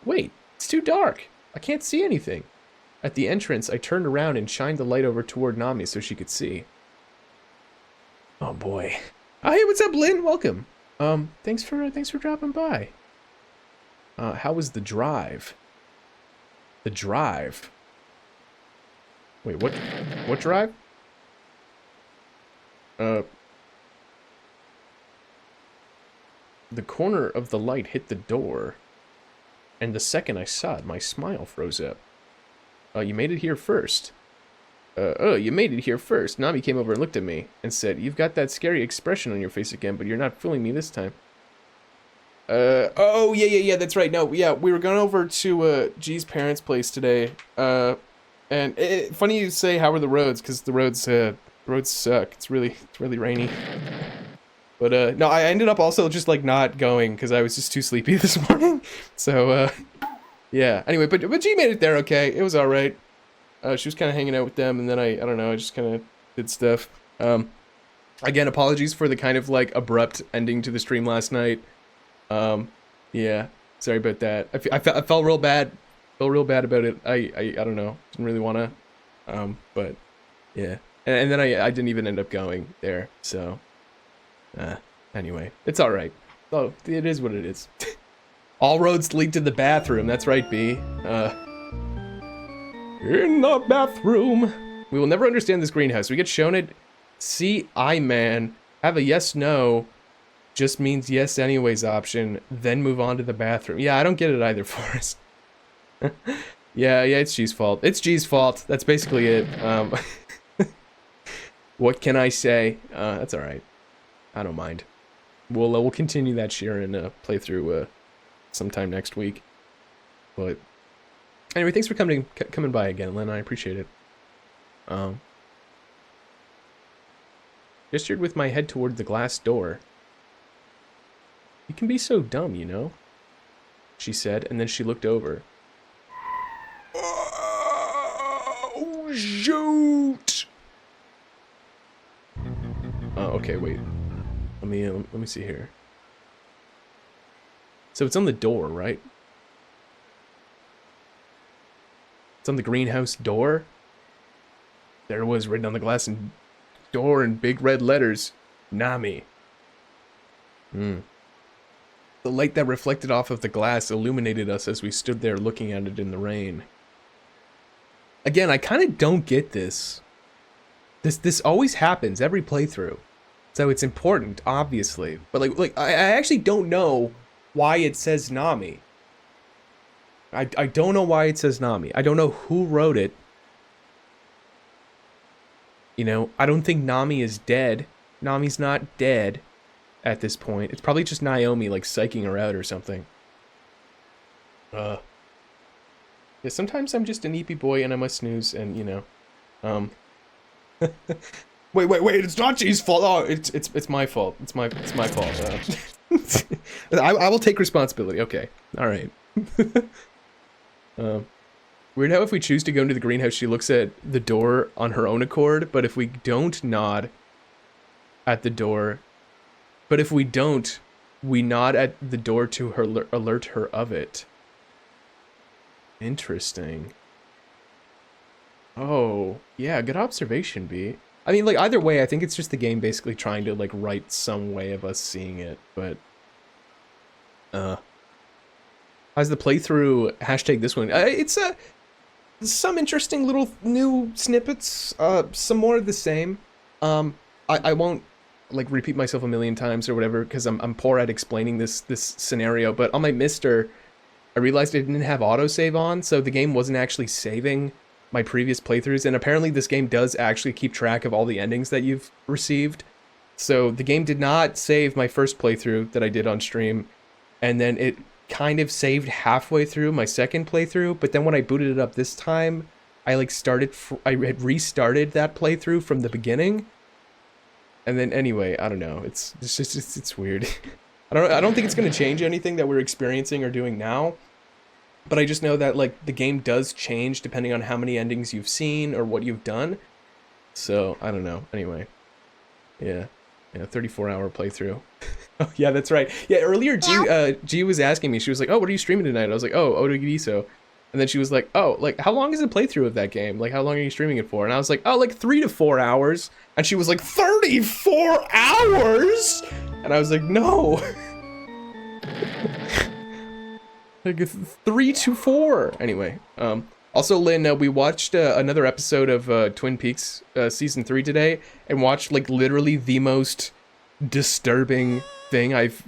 Wait, it's too dark. I can't see anything. At the entrance, I turned around and shined the light over toward Nami so she could see. Oh boy. Oh, hey, what's up, Lynn? Welcome. Thanks for dropping by. How was the drive? The drive? Wait, what drive? The corner of the light hit the door, and the second I saw it, my smile froze up. You made it here first. You made it here first. Nami came over and looked at me and said, you've got that scary expression on your face again, but you're not fooling me this time. Oh, yeah, that's right. No, yeah, we were going over to, G's parents' place today. And funny you say, how are the roads? Because the roads suck. It's really rainy. But, no, I ended up also just, like, not going because I was just too sleepy this morning. So, yeah. Anyway, but G made it there okay. It was alright. She was kind of hanging out with them, and then I don't know, I just kind of did stuff. Again, apologies for the kind of, like, abrupt ending to the stream last night. Yeah, sorry about that. I felt real bad. Felt real bad about it. I don't know. Didn't really want to. But, yeah. And then I didn't even end up going there, so. Anyway, it's alright. Oh, it is what it is. All roads lead to the bathroom, that's right, B. In the bathroom. We will never understand this greenhouse. We get shown it. See, man. Have a yes, no. Just means yes anyways option. Then move on to the bathroom. Yeah, I don't get it either, Forrest. yeah, it's G's fault. It's G's fault. That's basically it. What can I say? That's alright. I don't mind. We'll continue that Sheeran playthrough sometime next week. But anyway, thanks for coming by again, Len. I appreciate it. Gestured with my head toward the glass door. You can be so dumb, you know, she said, and then she looked over. Oh, shoot! Okay, wait. Let me see here. So it's on the door, right? It's on the greenhouse door. There it was, written on the glass and door in big red letters. Nami. The light that reflected off of the glass illuminated us as we stood there looking at it in the rain. Again, I kind of don't get this. This always happens every playthrough. So it's important, obviously. But like I actually don't know why it says Nami. I don't know why it says Nami. I don't know who wrote it. You know, I don't think Nami is dead. Nami's not dead at this point. It's probably just Naomi, like, psyching her out or something. Yeah, sometimes I'm just an eepy boy and I must snooze and, you know, Wait, it's not G's fault. Oh, it's my fault. It's my fault. I will take responsibility. Okay. All right. Weird how if we choose to go into the greenhouse, she looks at the door on her own accord, but if we don't nod at the door, but if we don't, we nod at the door to her alert her of it. Interesting. Oh, yeah, good observation, B. I mean, like, either way, I think it's just the game basically trying to, like, write some way of us seeing it, but... How's the playthrough hashtag this one? It's, some interesting little new snippets, some more of the same. I won't, like, repeat myself a million times or whatever, because I'm poor at explaining this scenario, but on my Mister, I realized I didn't have autosave on, so the game wasn't actually saving my previous playthroughs, and apparently this game does actually keep track of all the endings that you've received. So the game did not save my first playthrough that I did on stream, and then it kind of saved halfway through my second playthrough, but then when I booted it up this time, I like I had restarted that playthrough from the beginning. And then anyway, I don't know, it's weird. I don't think it's going to change anything that we're experiencing or doing now. But I just know that, like, the game does change depending on how many endings you've seen or what you've done. So, I don't know. Anyway. Yeah. Yeah, 34-hour playthrough. Oh, yeah, that's right. Yeah, earlier G was asking me. She was like, oh, what are you streaming tonight? I was like, oh, Otogirisou. And then she was like, oh, like, how long is the playthrough of that game? Like, how long are you streaming it for? And I was like, oh, like 3 to 4 hours. And she was like, 34 hours? And I was like, no. Like 3 to 4. Anyway, also, Lynn, we watched another episode of Twin Peaks season 3 today, and watched like literally the most disturbing thing I've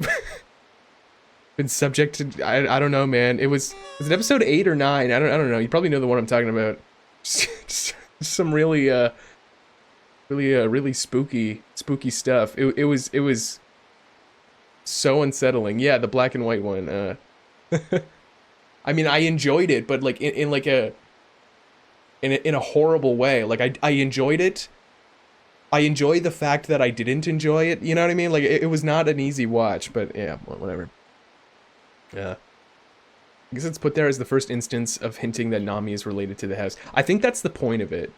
been subject to. I don't know, man. Was it episode 8 or 9? I don't know. You probably know the one I'm talking about. Just some really spooky stuff. It was so unsettling. Yeah, the black and white one. I mean, I enjoyed it, but like in a horrible way. Like I enjoyed it. I enjoy the fact that I didn't enjoy it. You know what I mean? Like it was not an easy watch, but yeah, whatever. Yeah. I guess it's put there as the first instance of hinting that Nami is related to the house. I think that's the point of it.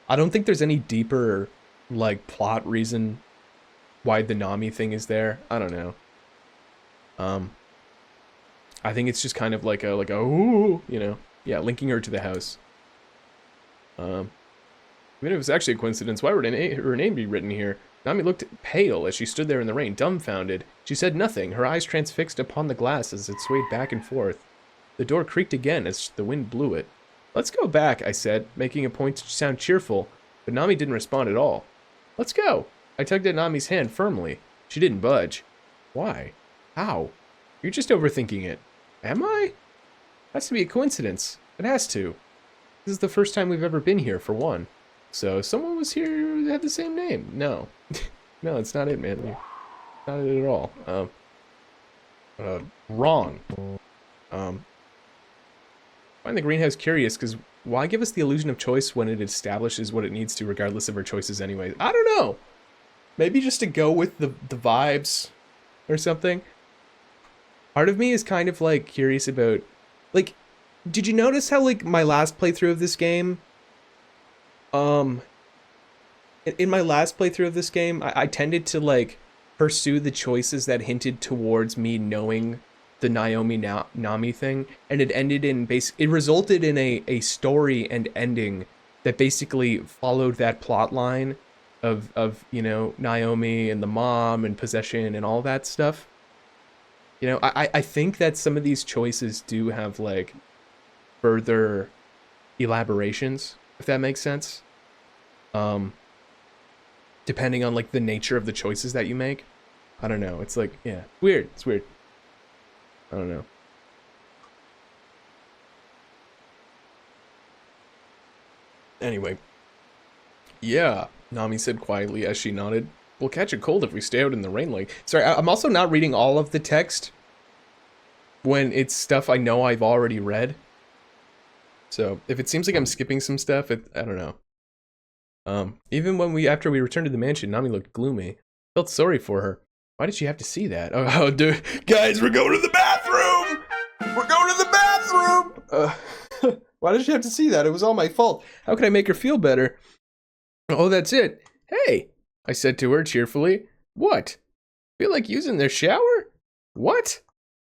I don't think there's any deeper like plot reason why the Nami thing is there. I don't know. I think it's just kind of like a ooh, you know, yeah, linking her to the house. I mean, it was actually a coincidence. Why would her name be written here? Nami looked pale as she stood there in the rain, dumbfounded. She said nothing, her eyes transfixed upon the glass as it swayed back and forth. The door creaked again as the wind blew it. Let's go back, I said, making a point to sound cheerful, but Nami didn't respond at all. Let's go. I tugged at Nami's hand firmly. She didn't budge. Why? How? You're just overthinking it. Am I? Has to be a coincidence. It has to. This is the first time we've ever been here, for one. So, someone was here who had the same name. No. No, it's not it, man. Not it at all. Wrong. Find the greenhouse curious, because why give us the illusion of choice when it establishes what it needs to, regardless of our choices anyway? I don't know. Maybe just to go with the vibes or something. Part of me is kind of, like, curious about, like, did you notice how, like, my last playthrough of this game, in my last playthrough of this game, I tended to, like, pursue the choices that hinted towards me knowing the Nami thing, and it ended in, it resulted in a story and ending that basically followed that plot line of, you know, Naomi and the mom and possession and all that stuff. You know, I think that some of these choices do have, like, further elaborations, if that makes sense. Depending on, like, the nature of the choices that you make. I don't know. It's like, yeah, weird. It's weird. I don't know. Anyway. Yeah, Nami said quietly as she nodded. We'll catch a cold if we stay out in the rain like... Sorry, I'm also not reading all of the text when it's stuff I know I've already read. So, if it seems like I'm skipping some stuff, I don't know. Even when after we returned to the mansion, Nami looked gloomy. Felt sorry for her. Why did she have to see that? Oh, dude. Guys, we're going to the bathroom! We're going to the bathroom! Why did she have to see that? It was all my fault. How can I make her feel better? Oh, that's it. Hey, I said to her cheerfully. What? Feel like using their shower? What?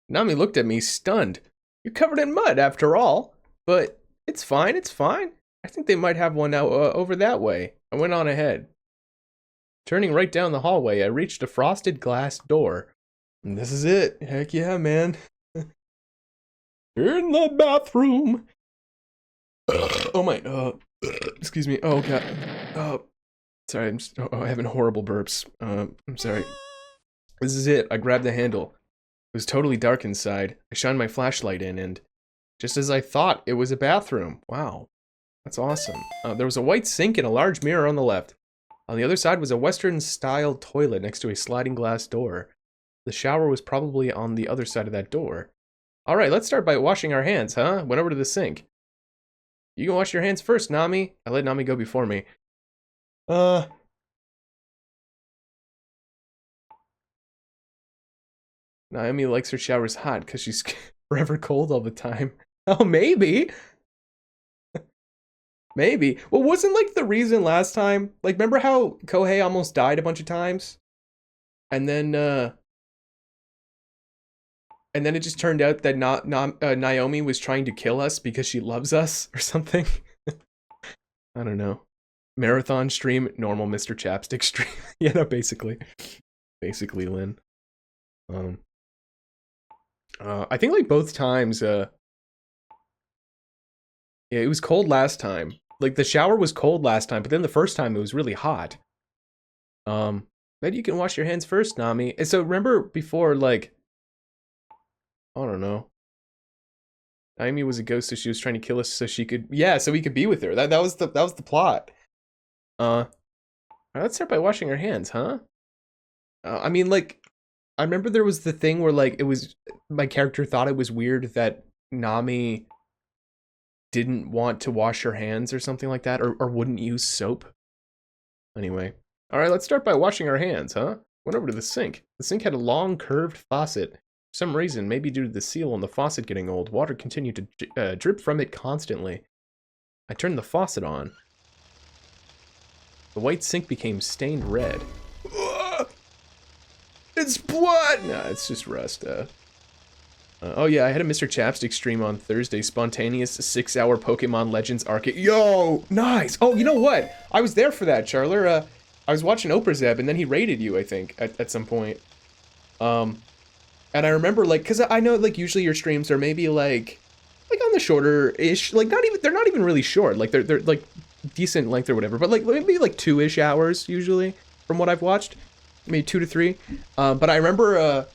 Nami looked at me, stunned. You're covered in mud, after all. But it's fine, it's fine. I think they might have one now over that way. I went on ahead. Turning right down the hallway, I reached a frosted glass door. And this is it. Heck yeah, man. In the bathroom. Oh my, excuse me. Oh god. Sorry, I'm having horrible burps. I'm sorry. This is it. I grabbed the handle. It was totally dark inside. I shined my flashlight in and, just as I thought, it was a bathroom. Wow. That's awesome. There was a white sink and a large mirror on the left. On the other side was a Western-style toilet next to a sliding glass door. The shower was probably on the other side of that door. Alright, let's start by washing our hands, huh? Went over to the sink. You can wash your hands first, Nami. I let Nami go before me. Naomi likes her showers hot because she's forever cold all the time. Oh, maybe. Maybe. Well, wasn't like the reason last time? Like, remember how Kohei almost died a bunch of times? And then it just turned out that Naomi was trying to kill us because she loves us or something. I don't know. Marathon stream, normal Mr. Chapstick stream. You know, basically. Basically, Lynn. I think like both times, yeah, it was cold last time. Like the shower was cold last time, but then the first time it was really hot. Maybe you can wash your hands first, Nami. And so remember before, like, I don't know. Naomi was a ghost, so she was trying to kill us so she could, yeah, so we could be with her. That was the plot. Alright, let's start by washing our hands, huh? I mean, like, I remember there was the thing where, like, it was, my character thought it was weird that Nami didn't want to wash her hands or something like that, or wouldn't use soap. Anyway. Alright, let's start by washing our hands, huh? Went over to the sink. The sink had a long, curved faucet. For some reason, maybe due to the seal on the faucet getting old, water continued to drip from it constantly. I turned the faucet on. The white sink became stained red. It's blood! Nah, it's just rust. Oh yeah, I had a Mr. Chapstick stream on Thursday. Spontaneous 6-hour Pokemon Legends arcade. Yo, nice! Oh, you know what? I was there for that, Charler. I was watching Oprah Zeb, and then he raided you, I think, at some point. And I remember, like, because I know, like, usually your streams are maybe, like on the shorter-ish, like, they're not even really short. Like, they're like, decent length or whatever. But, like, maybe, like, 2-ish hours, usually, from what I've watched. Maybe 2 to 3. But I remember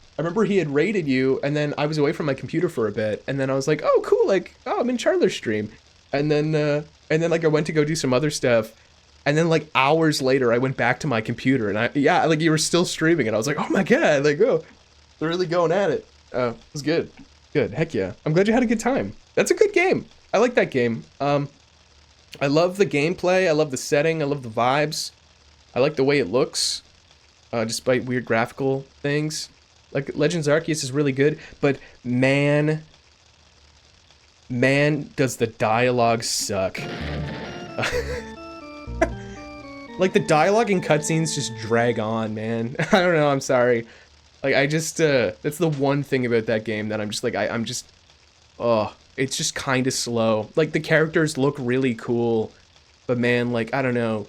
he had raided you, and then I was away from my computer for a bit, and then I was like, oh, cool, like, oh, I'm in Charler's stream. And then, like, I went to go do some other stuff, and then, like, hours later, I went back to my computer, and yeah, like, you were still streaming, and I was like, oh my god, like, oh, they're really going at it. It was good. Good, heck yeah. I'm glad you had a good time. That's a good game. I like that game. I love the gameplay, I love the setting, I love the vibes. I like the way it looks, despite weird graphical things. Like, Legends Arceus is really good, but man, does the dialogue suck. Like, the dialogue and cutscenes just drag on, man. I don't know, I'm sorry. Like, I just, that's the one thing about that game that I'm just like, I'm just, oh, it's just kind of slow. Like, the characters look really cool, but man, like, I don't know.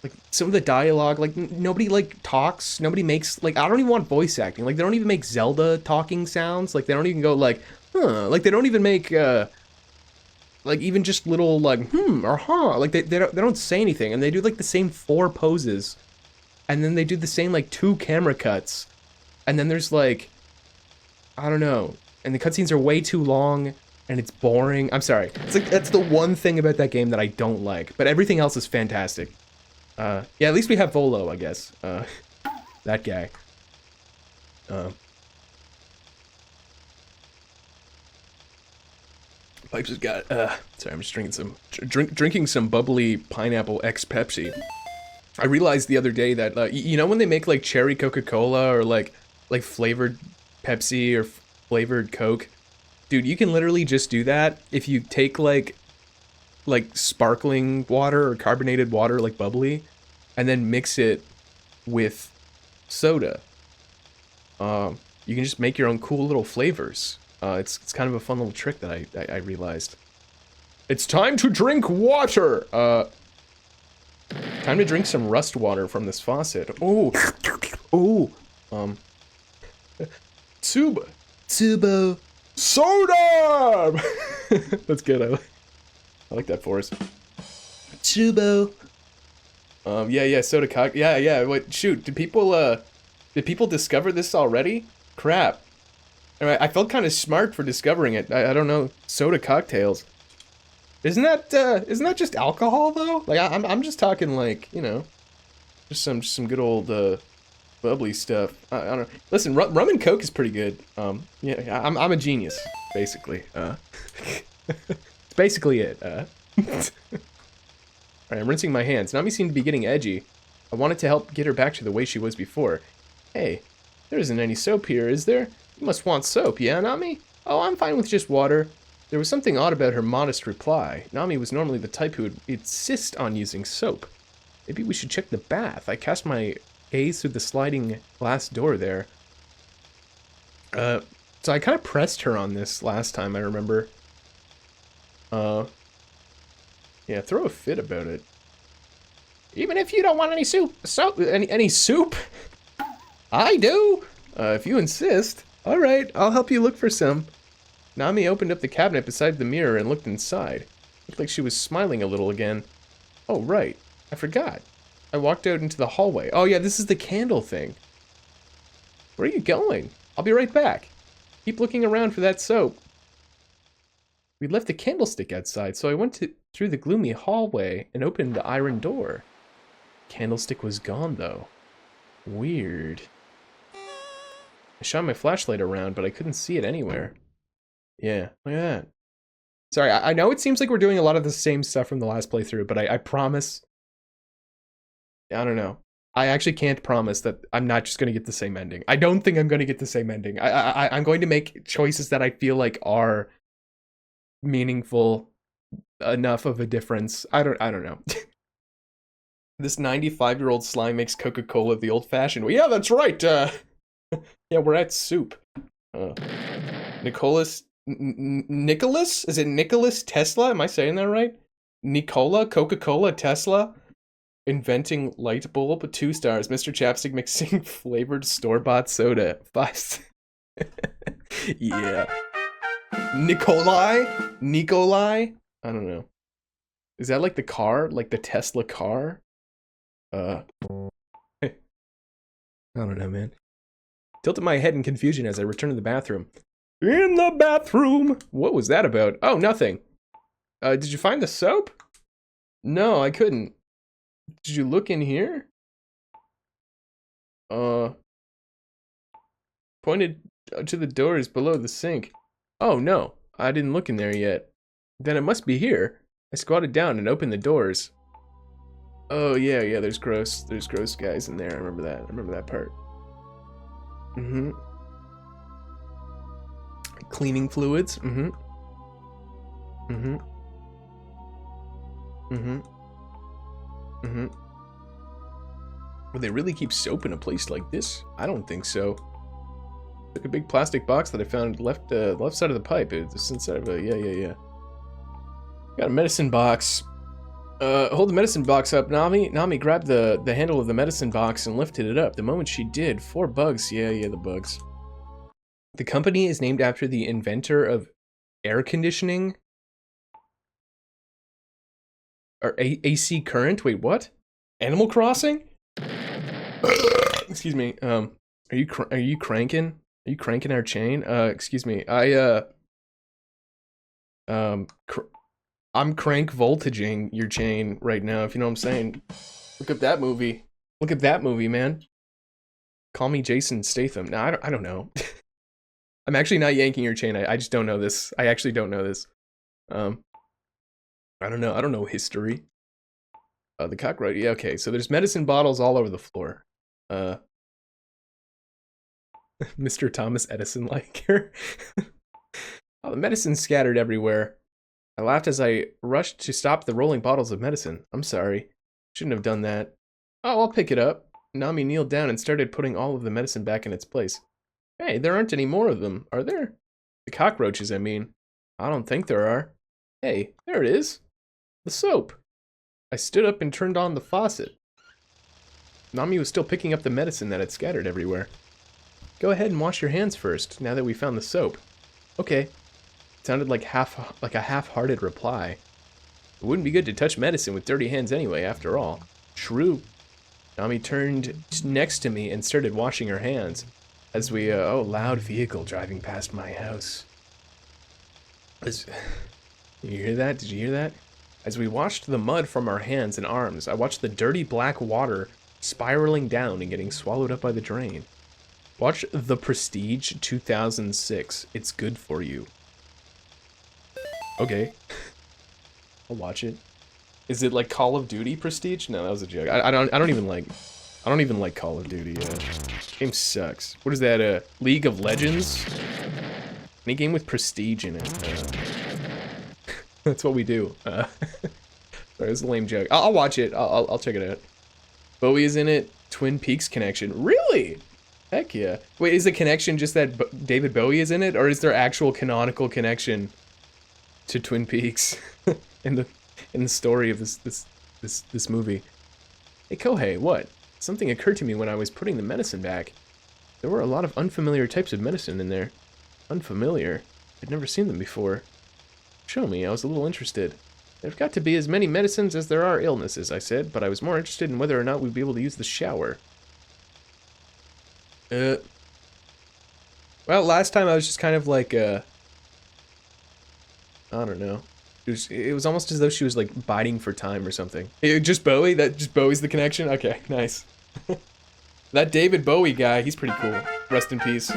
Like, some of the dialogue, like, nobody, like, talks, nobody makes, like, I don't even want voice acting. Like, they don't even make Zelda talking sounds. Like, they don't even go, like, huh. Like, they don't even make, like, even just little, like, or huh. Like, they don't say anything, and they do, like, the same 4 poses. And then they do the same, like, 2 camera cuts. And then there's, like, I don't know. And the cutscenes are way too long, and it's boring. I'm sorry. It's like, that's the one thing about that game that I don't like. But everything else is fantastic. Yeah, at least we have Volo, I guess. That guy. Pipes has got, sorry, I'm just drinking some bubbly pineapple X Pepsi. I realized the other day that, you know when they make, like, cherry Coca-Cola or, like flavored Pepsi or flavored Coke? Dude, you can literally just do that if you take, like, like sparkling water or carbonated water, like bubbly, and then mix it with soda. You can just make your own cool little flavors. It's kind of a fun little trick that I realized. It's time to drink water! Time to drink some rust water from this faucet. Ooh. Ooh. Tubo. Soda! That's good. I like that for us. Tubo. Yeah, soda cock. Yeah. Wait, shoot. Did people discover this already? Crap. I felt kind of smart for discovering it. I don't know. Soda cocktails. Isn't that just alcohol though? Like I'm just talking like, you know, just some good old bubbly stuff. I don't know. Listen, rum and coke is pretty good. Yeah, I'm a genius, basically. It's basically it. Alright, I'm rinsing my hands. Nami seemed to be getting edgy. I wanted to help get her back to the way she was before. Hey, there isn't any soap here, is there? You must want soap, yeah, Nami? Oh, I'm fine with just water. There was something odd about her modest reply. Nami was normally the type who would insist on using soap. Maybe we should check the bath. I cast my gaze through the sliding glass door there. So I kind of pressed her on this last time, I remember. Yeah, throw a fit about it. Even if you don't want any soup, any soup? I do! If you insist. Alright, I'll help you look for some. Nami opened up the cabinet beside the mirror and looked inside. Looked like she was smiling a little again. Oh, right. I forgot. I walked out into the hallway. Oh, yeah, this is the candle thing. Where are you going? I'll be right back. Keep looking around for that soap. We left the candlestick outside, so I went through the gloomy hallway and opened the iron door. Candlestick was gone, though. Weird. I shone my flashlight around, but I couldn't see it anywhere. Yeah, look at that. Sorry, I know it seems like we're doing a lot of the same stuff from the last playthrough, but I promise... I don't know. I actually can't promise that I'm not just going to get the same ending. I don't think I'm going to get the same ending. I'm going to make choices that I feel like are meaningful enough of a difference. I don't know. This 95-year-old slime makes Coca-Cola the old-fashioned way. Yeah, that's right. Yeah, we're at soup. Nicholas? Is it Nicholas Tesla? Am I saying that right? Nikola? Coca-Cola? Tesla? Inventing light bulb? 2 stars. Mr. Chapstick mixing flavored store-bought soda. 5. Yeah. Nikolai? I don't know. Is that like the car? Like the Tesla car? I don't know, man. Tilted my head in confusion as I returned to the bathroom. In the bathroom! What was that about? Oh, nothing. Did you find the soap? No, I couldn't. Did you look in here? Pointed to the doors below the sink. Oh, no. I didn't look in there yet. Then it must be here. I squatted down and opened the doors. Oh, yeah, there's gross guys in there. I remember that part. Mm-hmm. Cleaning fluids. Mm-hmm. Mm-hmm. Mm-hmm. Mm-hmm. Would they really keep soap in a place like this? I don't think so. Took a big plastic box that I found left side of the pipe. It's inside of a yeah. Got a medicine box. Hold the medicine box up, Nami. Nami grabbed the handle of the medicine box and lifted it up. The moment she did, 4 bugs. Yeah, the bugs. The company is named after the inventor of air conditioning. Or AC current? Wait, what? Animal Crossing? Excuse me. Are you cranking? Are you cranking our chain? Excuse me. I'm crank voltaging your chain right now, if you know what I'm saying. Look up that movie. Look at that movie, man. Call me Jason Statham. No, I don't know. I'm actually not yanking your chain. I just don't know this. I actually don't know this. I don't know. I don't know history. The cockroach. Yeah, okay. So there's medicine bottles all over the floor. Mr. Thomas Edison like here. Oh, the medicine's scattered everywhere. I laughed as I rushed to stop the rolling bottles of medicine. I'm sorry. Shouldn't have done that. Oh, I'll pick it up. Nami kneeled down and started putting all of the medicine back in its place. Hey, there aren't any more of them, are there? The cockroaches, I mean. I don't think there are. Hey, there it is. The soap. I stood up and turned on the faucet. Nami was still picking up the medicine that had scattered everywhere. Go ahead and wash your hands first, now that we found the soap. Okay. It sounded like a half-hearted reply. It wouldn't be good to touch medicine with dirty hands anyway, after all. True. Nami turned next to me and started washing her hands. As we, loud vehicle driving past my house. Did you hear that? Did you hear that? As we washed the mud from our hands and arms, I watched the dirty black water spiraling down and getting swallowed up by the drain. Watch The Prestige 2006. It's good for you. Okay. I'll watch it. Is it like Call of Duty Prestige? No, that was a joke. I don't even like Call of Duty. Game sucks. What is that? League of Legends? Any game with prestige in it. That's what we do. Sorry, it was a lame joke. I'll watch it. I'll check it out. Bowie is in it. Twin Peaks connection. Really? Heck yeah. Wait, is the connection just that David Bowie is in it, or is there actual canonical connection to Twin Peaks in the story of this movie? Hey Kohei, what? Something occurred to me when I was putting the medicine back. There were a lot of unfamiliar types of medicine in there. Unfamiliar? I'd never seen them before. Show me, I was a little interested. There've got to be as many medicines as there are illnesses, I said, but I was more interested in whether or not we'd be able to use the shower. Well, last time I was just kind of like, I don't know. It was almost as though she was like biding for time or something. Just Bowie? Just Bowie's the connection? Okay, nice. That David Bowie guy, he's pretty cool. Rest in peace.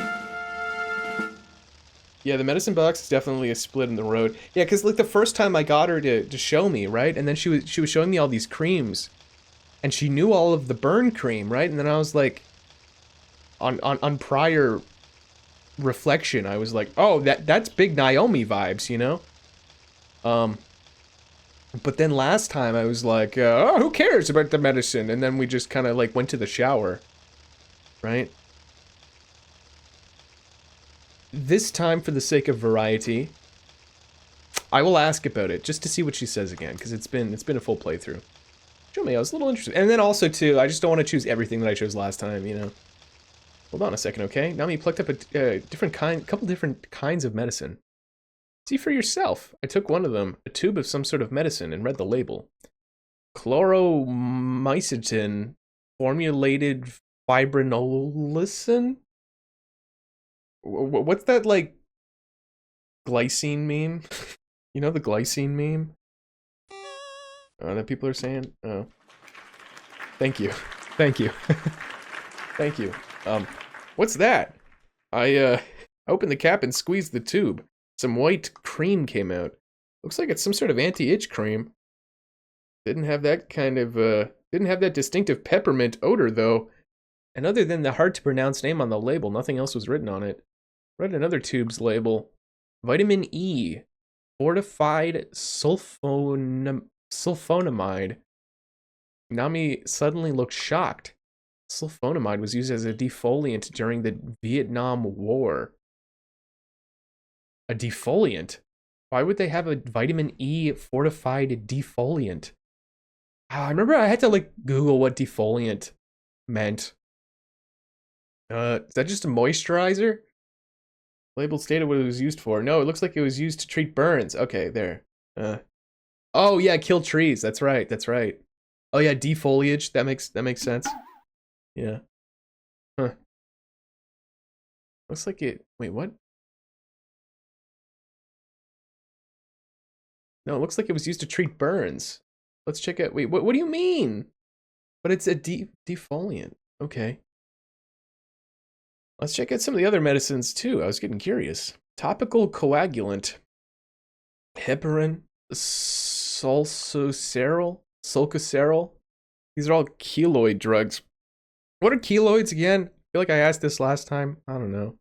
Yeah, the medicine box is definitely a split in the road. Yeah, because like the first time I got her to show me, right? And then she was showing me all these creams. And she knew all of the burn cream, right? And then I was like, on prior reflection, I was like, oh, that's big Naomi vibes, you know? But then last time I was like, oh, who cares about the medicine? And then we just kind of like went to the shower, right? This time, for the sake of variety, I will ask about it just to see what she says again, because it's been a full playthrough. Show me, I was a little interested, and then also too, I just don't want to choose everything that I chose last time, you know. Hold on a second, okay? Nami plucked up a couple different kinds of medicine. See for yourself. I took one of them, a tube of some sort of medicine, and read the label. Chloromycetin, formulated fibrinolysin? What's that, like, glycine meme? You know the glycine meme? That people are saying? Oh. Thank you. Thank you. Thank you. What's that? I opened the cap and squeezed the tube. Some white cream came out. Looks like it's some sort of anti-itch cream. Didn't have that distinctive peppermint odor, though. And other than the hard-to-pronounce name on the label, nothing else was written on it. Read another tube's label. Vitamin E. Fortified sulfonamide. Nami suddenly looked shocked. Sulfonamide was used as a defoliant during the Vietnam War. A defoliant? Why would they have a vitamin E fortified defoliant? I remember I had to like Google what defoliant meant. Is that just a moisturizer? Label stated what it was used for. No, it looks like it was used to treat burns. Okay, there. Oh yeah, kill trees. That's right. That's right. Oh yeah, defoliage. That makes sense. Yeah. Huh. Looks like it. Wait, what? No, it looks like it was used to treat burns. Let's check out. Wait, what do you mean? But it's a defoliant. Okay. Let's check out some of the other medicines too. I was getting curious. Topical coagulant. Heparin. Sulcocerol. These are all keloid drugs. What are keloids again? I feel like I asked this last time. I don't know.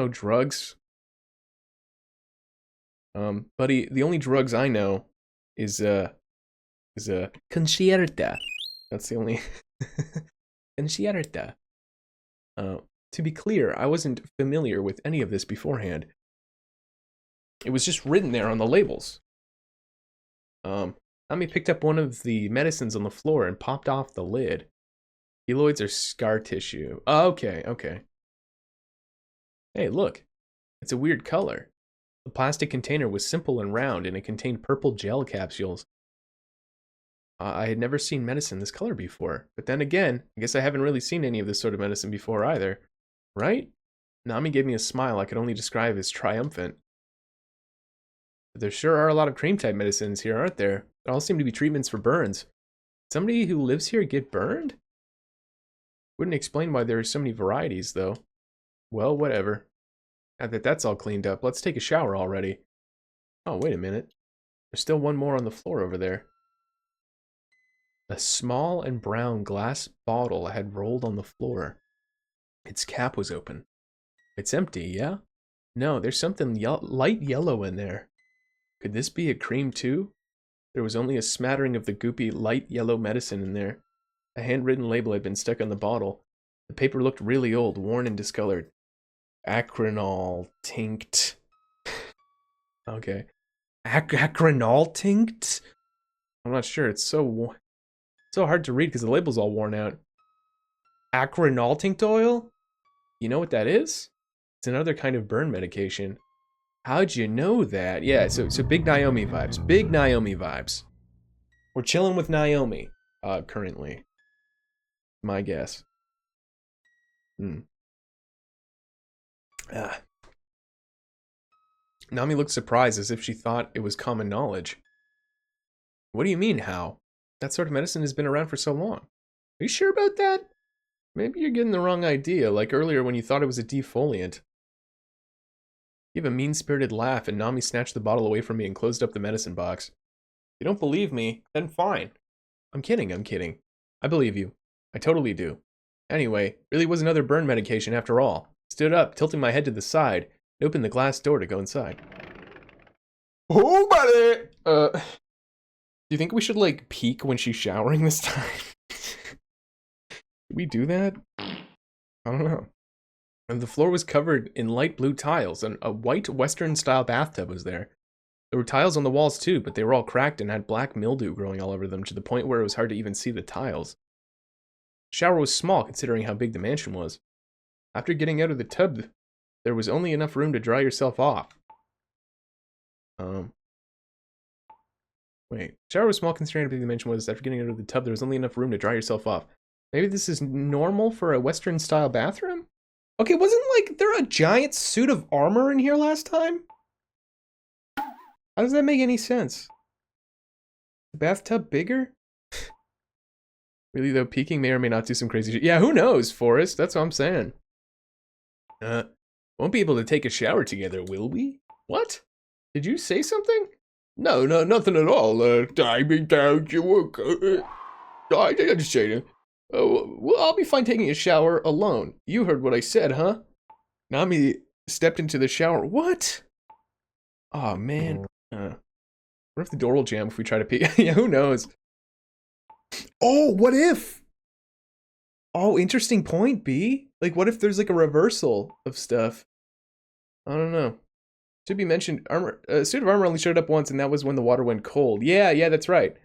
Drugs. Buddy, the only drugs I know is concerta. That's the only concerta. To be clear, I wasn't familiar with any of this beforehand. It was just written there on the labels. Nami picked up one of the medicines on the floor and popped off the lid. Keloids are scar tissue. Oh, okay, okay. Hey, look. It's a weird color. The plastic container was simple and round, and it contained purple gel capsules. I had never seen medicine this color before. But then again, I guess I haven't really seen any of this sort of medicine before either. Right? Nami gave me a smile I could only describe as triumphant. But there sure are a lot of cream-type medicines here, aren't there? They all seem to be treatments for burns. Did somebody who lives here get burned? Wouldn't explain why there are so many varieties, though. Well, whatever. Now that that's all cleaned up, let's take a shower already. Oh, wait a minute. There's still one more on the floor over there. A small and brown glass bottle had rolled on the floor. Its cap was open. It's empty, yeah? No, there's something light yellow in there. Could this be a cream too? There was only a smattering of the goopy light yellow medicine in there. A handwritten label had been stuck on the bottle. The paper looked really old, worn and discolored. Acronol tinct. Okay. Acronol tinct? I'm not sure. It's so hard to read because the label's all worn out. Acronol tinct oil? You know what that is? It's another kind of burn medication. How'd you know that? Yeah, so big Naomi vibes. Big Naomi vibes. We're chilling with Naomi, currently. My guess. Nami looked surprised as if she thought it was common knowledge. What do you mean, how? That sort of medicine has been around for so long. Are you sure about that? Maybe you're getting the wrong idea, like earlier when you thought it was a defoliant. You have a mean-spirited laugh, and Nami snatched the bottle away from me and closed up the medicine box. If you don't believe me, then fine. I'm kidding, I'm kidding. I believe you. I totally do. Anyway, really was another burn medication after all. Stood up, tilting my head to the side, and opened the glass door to go inside. Oh, buddy! Do you think we should, like, peek when she's showering this time? Did we do that? I don't know. And the floor was covered in light blue tiles, and a white Western-style bathtub was there. There were tiles on the walls too, but they were all cracked and had black mildew growing all over them to the point where it was hard to even see the tiles. The shower was small considering how big the mansion was. After getting out of the tub, there was only enough room to dry yourself off. Wait. The shower was small considering how big the mansion was. After getting out of the tub, there was only enough room to dry yourself off. Maybe this is normal for a Western-style bathroom? Okay, wasn't, like, there a giant suit of armor in here last time? How does that make any sense? The bathtub bigger? Really, though, peeking may or may not do some crazy shit. Yeah, who knows, Forrest? That's what I'm saying. Won't be able to take a shower together, will we? What? Did you say something? No, nothing at all. I mean, I didn't say that. Well, I'll be fine taking a shower alone. You heard what I said, huh? Nami stepped into the shower. What? Oh, man. What if the door will jam if we try to pee? Yeah, who knows? Oh, what if? Oh, interesting point, B. Like, what if there's, like, a reversal of stuff? I don't know. Should be mentioned, suit of armor only showed up once, and that was when the water went cold. Yeah, that's right.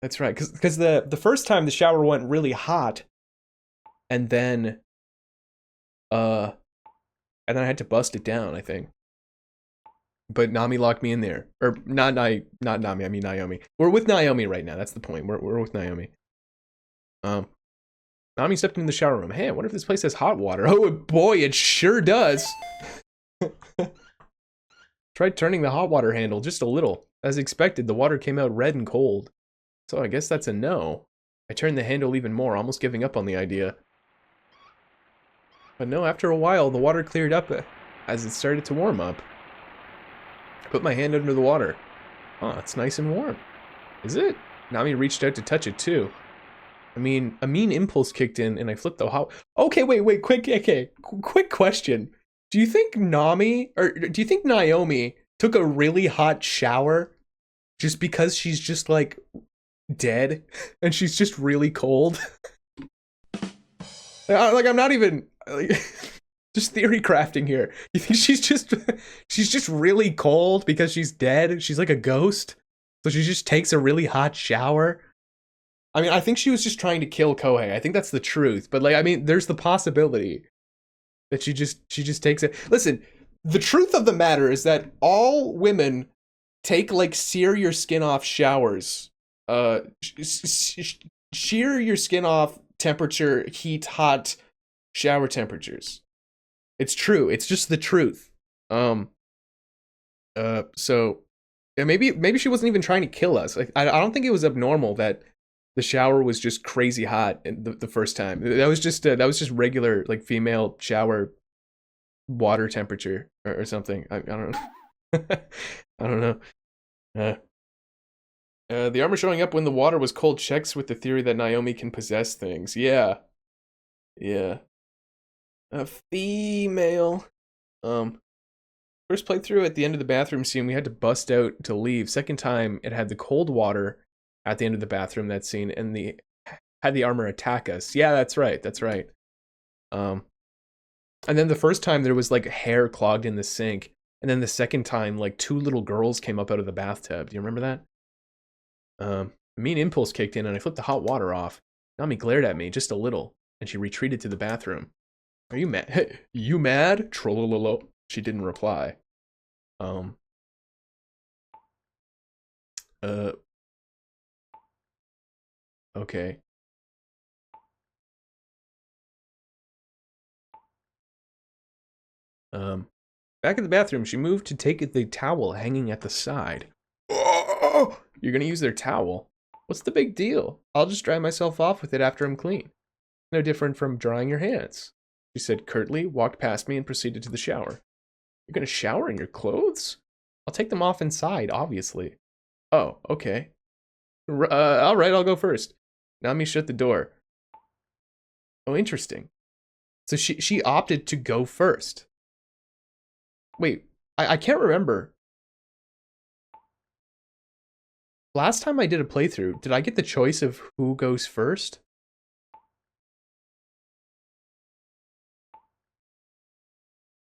That's right, because the first time the shower went really hot, and then I had to bust it down, I think. But Nami locked me in there. Or, not Nami, I mean Naomi. We're with Naomi right now, that's the point. We're with Naomi. Nami stepped into the shower room. Hey, I wonder if this place has hot water. Oh boy, it sure does! Tried turning the hot water handle just a little. As expected, the water came out red and cold. So I guess that's a no. I turned the handle even more, almost giving up on the idea. But no, after a while, the water cleared up as it started to warm up. I put my hand under the water. Oh, it's nice and warm. Is it? Nami reached out to touch it too. I mean, a mean impulse kicked in and I flipped the hot... Okay, wait, quick question. Do you think Naomi took a really hot shower just because she's just like dead and she's just really cold. Like, I'm not even like, just theory crafting here. You think she's just really cold because she's dead? She's like a ghost, so she just takes a really hot shower. I mean, I think she was just trying to kill Kohei. I think that's the truth. But like, I mean, there's the possibility that she just takes it. Listen, the truth of the matter is that all women take like sear your skin off showers. Shear your skin off temperature, heat, hot shower temperatures. It's true. It's just the truth. So yeah, maybe she wasn't even trying to kill us. Like, I don't think it was abnormal that the shower was just crazy hot the first time. That was just regular like female shower water temperature or something. I don't know. I don't know. The armor showing up when the water was cold checks with the theory that Naomi can possess things. Yeah. Yeah. A female. First playthrough at the end of the bathroom scene, we had to bust out to leave. Second time, it had the cold water at the end of the bathroom, that scene, and had the armor attack us. Yeah, that's right. That's right. And then the first time there was like hair clogged in the sink. And then the second time, like 2 little girls came up out of the bathtub. Do you remember that? Mean impulse kicked in and I flipped the hot water off. Nami glared at me just a little and she retreated to the bathroom. Are you mad? Hey, you mad? Trollololo. She didn't reply. Okay. Back in the bathroom, she moved to take the towel hanging at the side. Oh, you're gonna use their towel? What's the big deal? I'll just dry myself off with it after I'm clean. No different from drying your hands, she said curtly, walked past me and proceeded to the shower. You're gonna shower in your clothes? I'll take them off inside, obviously. Oh, okay. Alright, I'll go first. Nami shut the door. Oh, interesting. So she opted to go first. Wait, I can't remember. Last time I did a playthrough, did I get the choice of who goes first?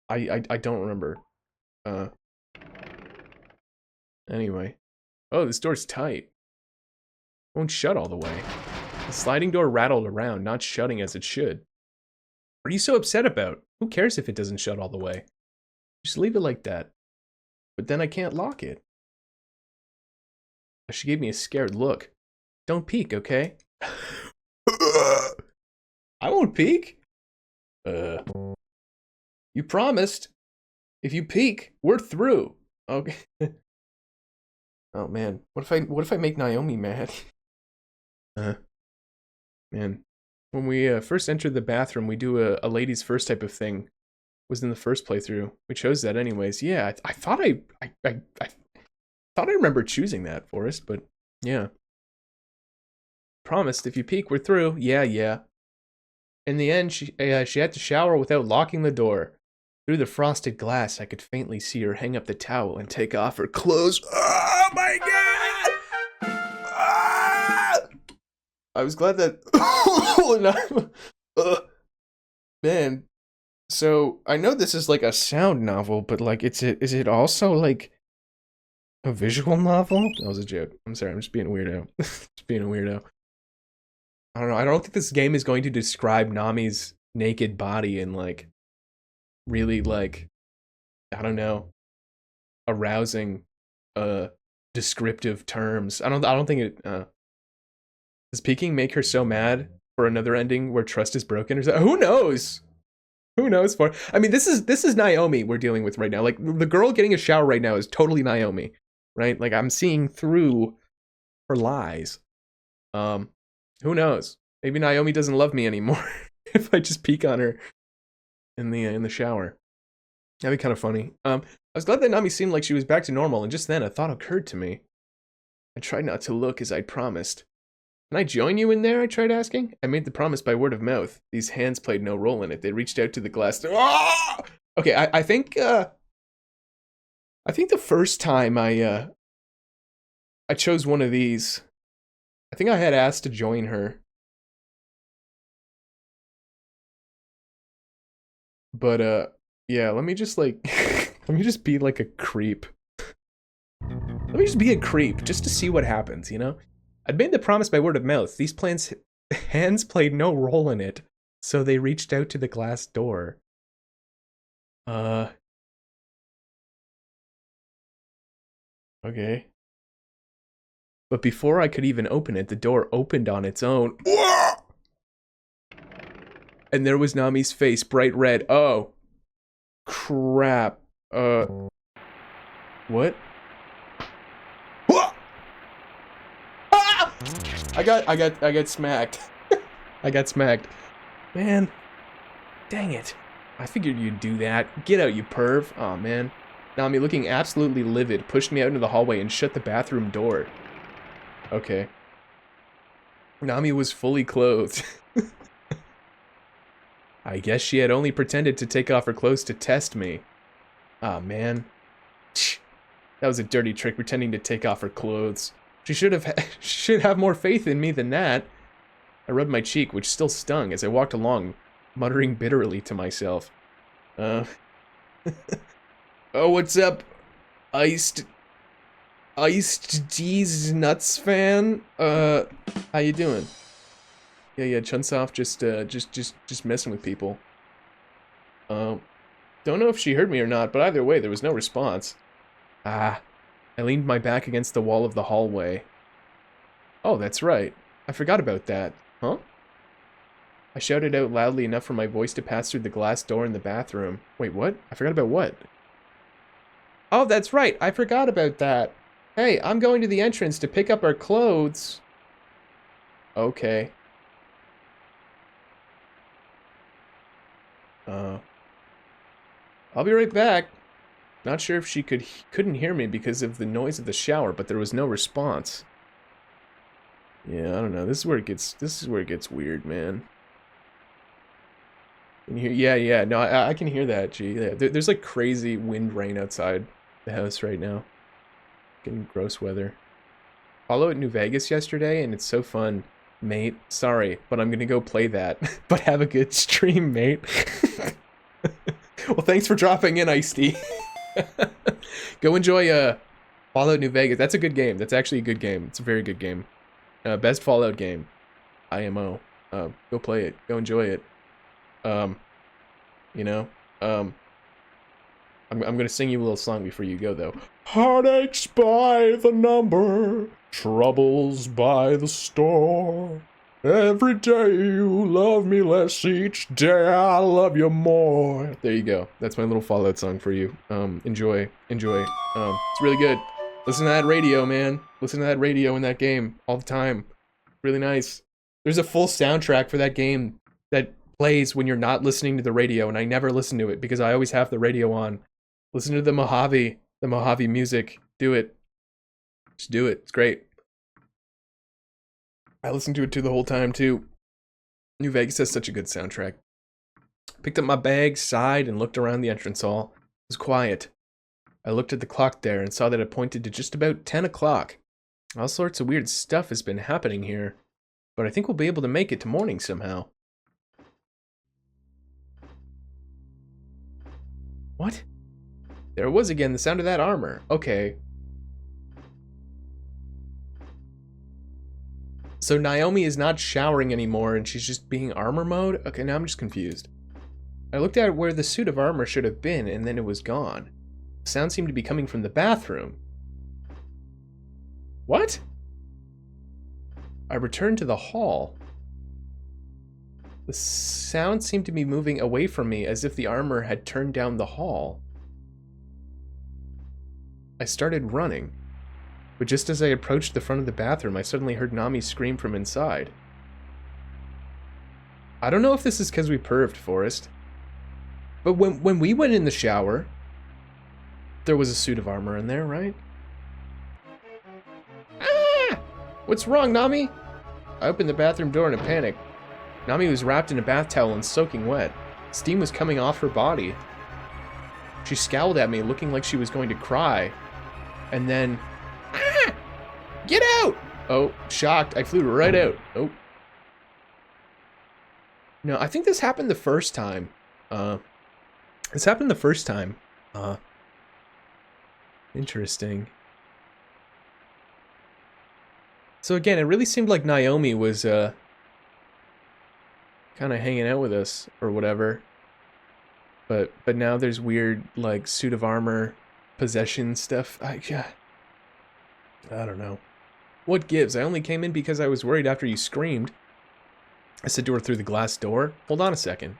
I don't remember. Anyway. Oh, this door's tight. Won't shut all the way. The sliding door rattled around, not shutting as it should. What are you so upset about? Who cares if it doesn't shut all the way? Just leave it like that. But then I can't lock it. She gave me a scared look. Don't peek, okay? I won't peek. You promised. If you peek, we're through. Okay. Oh man, what if I make Naomi mad? Man, when we first entered the bathroom, we do a ladies first type of thing. Was in the first playthrough. We chose that anyways. Yeah, I thought I thought I remember choosing that, Forrest, but yeah. Promised, if you peek, we're through. Yeah. In the end, she had to shower without locking the door. Through the frosted glass, I could faintly see her hang up the towel and take off her clothes. Oh my god! Ah! I was glad that... Man. So, I know this is like a sound novel, but like, is it also like a visual novel? That was a joke. I'm sorry, I'm just being a weirdo. Just being a weirdo. I don't know, I don't think this game is going to describe Nami's naked body in like, really like, I don't know, arousing, descriptive terms. I don't think it, does peeking make her so mad for another ending where trust is broken or something? Who knows? Who knows for? I mean, this is Naomi we're dealing with right now. Like, the girl getting a shower right now is totally Naomi, right? Like, I'm seeing through her lies. Who knows? Maybe Naomi doesn't love me anymore if I just peek on her in the shower. That'd be kind of funny. I was glad that Nami seemed like she was back to normal, and just then a thought occurred to me. I tried not to look as I'd promised. Can I join you in there? I tried asking. I made the promise by word of mouth. These hands played no role in it. They reached out to the glass door. Ah! Okay, I think I think the first time I chose one of these, I think I had asked to join her. But, yeah, let me just, like, let me just be, like, a creep. Let me just be a creep, just to see what happens, you know? I'd made the promise by word of mouth. These hands played no role in it, so they reached out to the glass door. Okay. But before I could even open it, the door opened on its own. And there was Nami's face, bright red. Oh. Crap. What? I got smacked. I got smacked. Man. Dang it. I figured you'd do that. Get out, you perv. Aw, man. Nami, looking absolutely livid, pushed me out into the hallway and shut the bathroom door. Okay. Nami was fully clothed. I guess she had only pretended to take off her clothes to test me. Aw, man. That was a dirty trick, pretending to take off her clothes. She should have more faith in me than that. I rubbed my cheek, which still stung, as I walked along, muttering bitterly to myself. Oh, what's up, Iced D's Nuts fan? How you doing? Yeah, Chunsoft just messing with people. Don't know if she heard me or not, but either way, there was no response. I leaned my back against the wall of the hallway. Oh, that's right. I forgot about that. Huh? I shouted out loudly enough for my voice to pass through the glass door in the bathroom. Wait, what? I forgot about what? Oh, that's right. I forgot about that. Hey, I'm going to the entrance to pick up our clothes. Okay. I'll be right back. Not sure if she couldn't hear me because of the noise of the shower, but there was no response. Yeah, I don't know. This is where it gets weird, man. Can you hear? Yeah. No, I can hear that. Gee, yeah. There's like crazy wind rain outside the house right now. Getting gross weather. Follow at New Vegas yesterday, and it's so fun, mate. Sorry, but I'm gonna go play that. But have a good stream, mate. Well, thanks for dropping in, Ice-T. Go enjoy Fallout New Vegas. That's a good game. That's actually a good game. It's a very good game. Best Fallout game. IMO. Go play it. Go enjoy it. You know, I'm gonna sing you a little song before you go, though. Heartaches by the number, troubles by the store. Every day you love me less, each day I love you more. There you go. That's my little Fallout song for you. Enjoy. It's really good. Listen to that radio, man. Listen to that radio in that game all the time. Really nice. There's a full soundtrack for that game that plays when you're not listening to the radio, and I never listen to it because I always have the radio on. Listen to the Mojave music. Do it. Just do it. It's great. I listened to it the whole time too. New Vegas has such a good soundtrack. Picked up my bag, sighed, and looked around the entrance hall. It was quiet. I looked at the clock there and saw that it pointed to just about 10 o'clock. All sorts of weird stuff has been happening here, but I think we'll be able to make it to morning somehow. What? There it was again, the sound of that armor. Okay. So Naomi is not showering anymore and she's just being armor mode? Okay, now I'm just confused. I looked at where the suit of armor should have been and then it was gone. The sound seemed to be coming from the bathroom. What? I returned to the hall. The sound seemed to be moving away from me as if the armor had turned down the hall. I started running, but just as I approached the front of the bathroom, I suddenly heard Nami scream from inside. I don't know if this is because we perved, Forrest, but when we went in the shower, there was a suit of armor in there, right? Ah! What's wrong, Nami? I opened the bathroom door in a panic. Nami was wrapped in a bath towel and soaking wet. Steam was coming off her body. She scowled at me, looking like she was going to cry. And then... Ah! Get out! Oh, shocked. I flew right out. Oh. No, I think this happened the first time. This happened the first time. Interesting. So again, it really seemed like Naomi was, kind of hanging out with us, or whatever. But now there's weird, like, suit of armor, possession stuff. I don't know. What gives? I only came in because I was worried after you screamed. I said to her through the glass door. Hold on a second.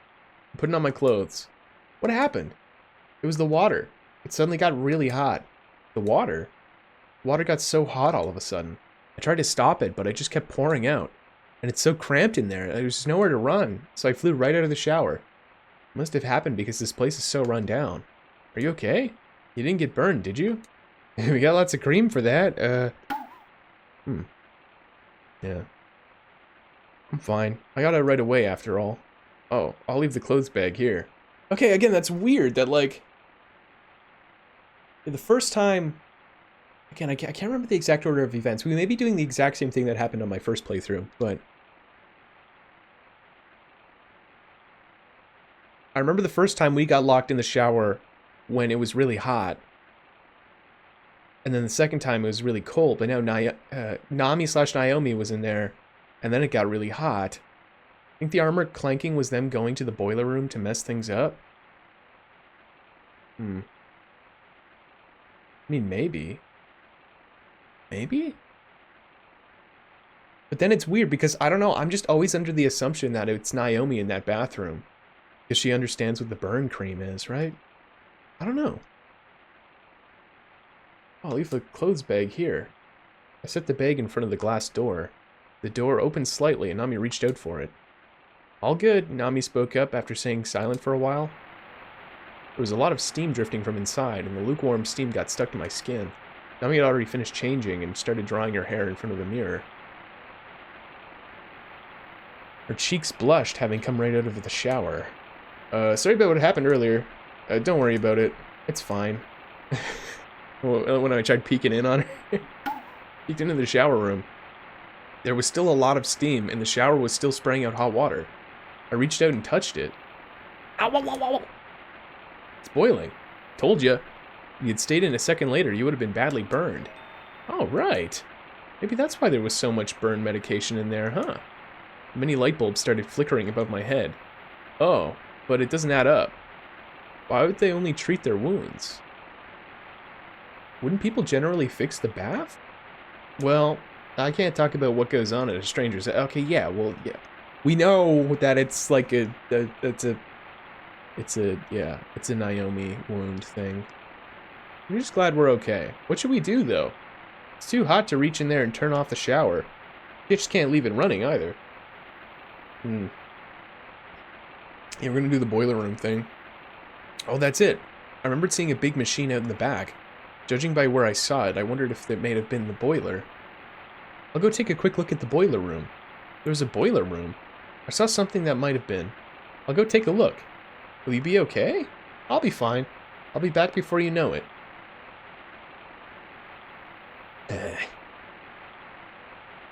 I'm putting on my clothes. What happened? It was the water. It suddenly got really hot. The water? The water got so hot all of a sudden. I tried to stop it, but it just kept pouring out. And it's so cramped in there, there was nowhere to run, so I flew right out of the shower. It must have happened because this place is so run down. Are you okay? You didn't get burned, did you? We got lots of cream for that. Yeah. I'm fine. I got it right away after all. Oh, I'll leave the clothes bag here. Okay, again, that's weird that, like... The first time... Again, I can't remember the exact order of events. We may be doing the exact same thing that happened on my first playthrough, but... I remember the first time we got locked in the shower when it was really hot. And then the second time it was really cold, but now Nami/Naomi was in there, and then it got really hot. I think the armor clanking was them going to the boiler room to mess things up. I mean, maybe. Maybe? But then it's weird because, I don't know, I'm just always under the assumption that it's Naomi in that bathroom. Because she understands what the burn cream is, right? I don't know. I'll leave the clothes bag here. I set the bag in front of the glass door. The door opened slightly and Nami reached out for it. All good, Nami spoke up after staying silent for a while. There was a lot of steam drifting from inside, and the lukewarm steam got stuck to my skin. Nami had already finished changing and started drying her hair in front of the mirror. Her cheeks blushed, having come right out of the shower. Sorry about what happened earlier. Don't worry about it. It's fine. When I tried peeking in on her. Peeked into the shower room. There was still a lot of steam, and the shower was still spraying out hot water. I reached out and touched it. Ow, ow, ow, ow. It's boiling. Told you. If you had stayed in a second later, you would have been badly burned. Oh, right. Maybe that's why there was so much burn medication in there, huh? Many light bulbs started flickering above my head. Oh, but it doesn't add up. Why would they only treat their wounds? Wouldn't people generally fix the bath? Well, I can't talk about what goes on at a stranger's... Okay, yeah, well, yeah. We know that it's like it's a Naomi wound thing. I'm just glad we're okay. What should we do, though? It's too hot to reach in there and turn off the shower. You just can't leave it running, either. Yeah, we're gonna do the boiler room thing. Oh, that's it. I remembered seeing a big machine out in the back. Judging by where I saw it, I wondered if it may have been the boiler. I'll go take a quick look at the boiler room. There was a boiler room. I saw something that might have been. I'll go take a look. Will you be okay? I'll be fine. I'll be back before you know it.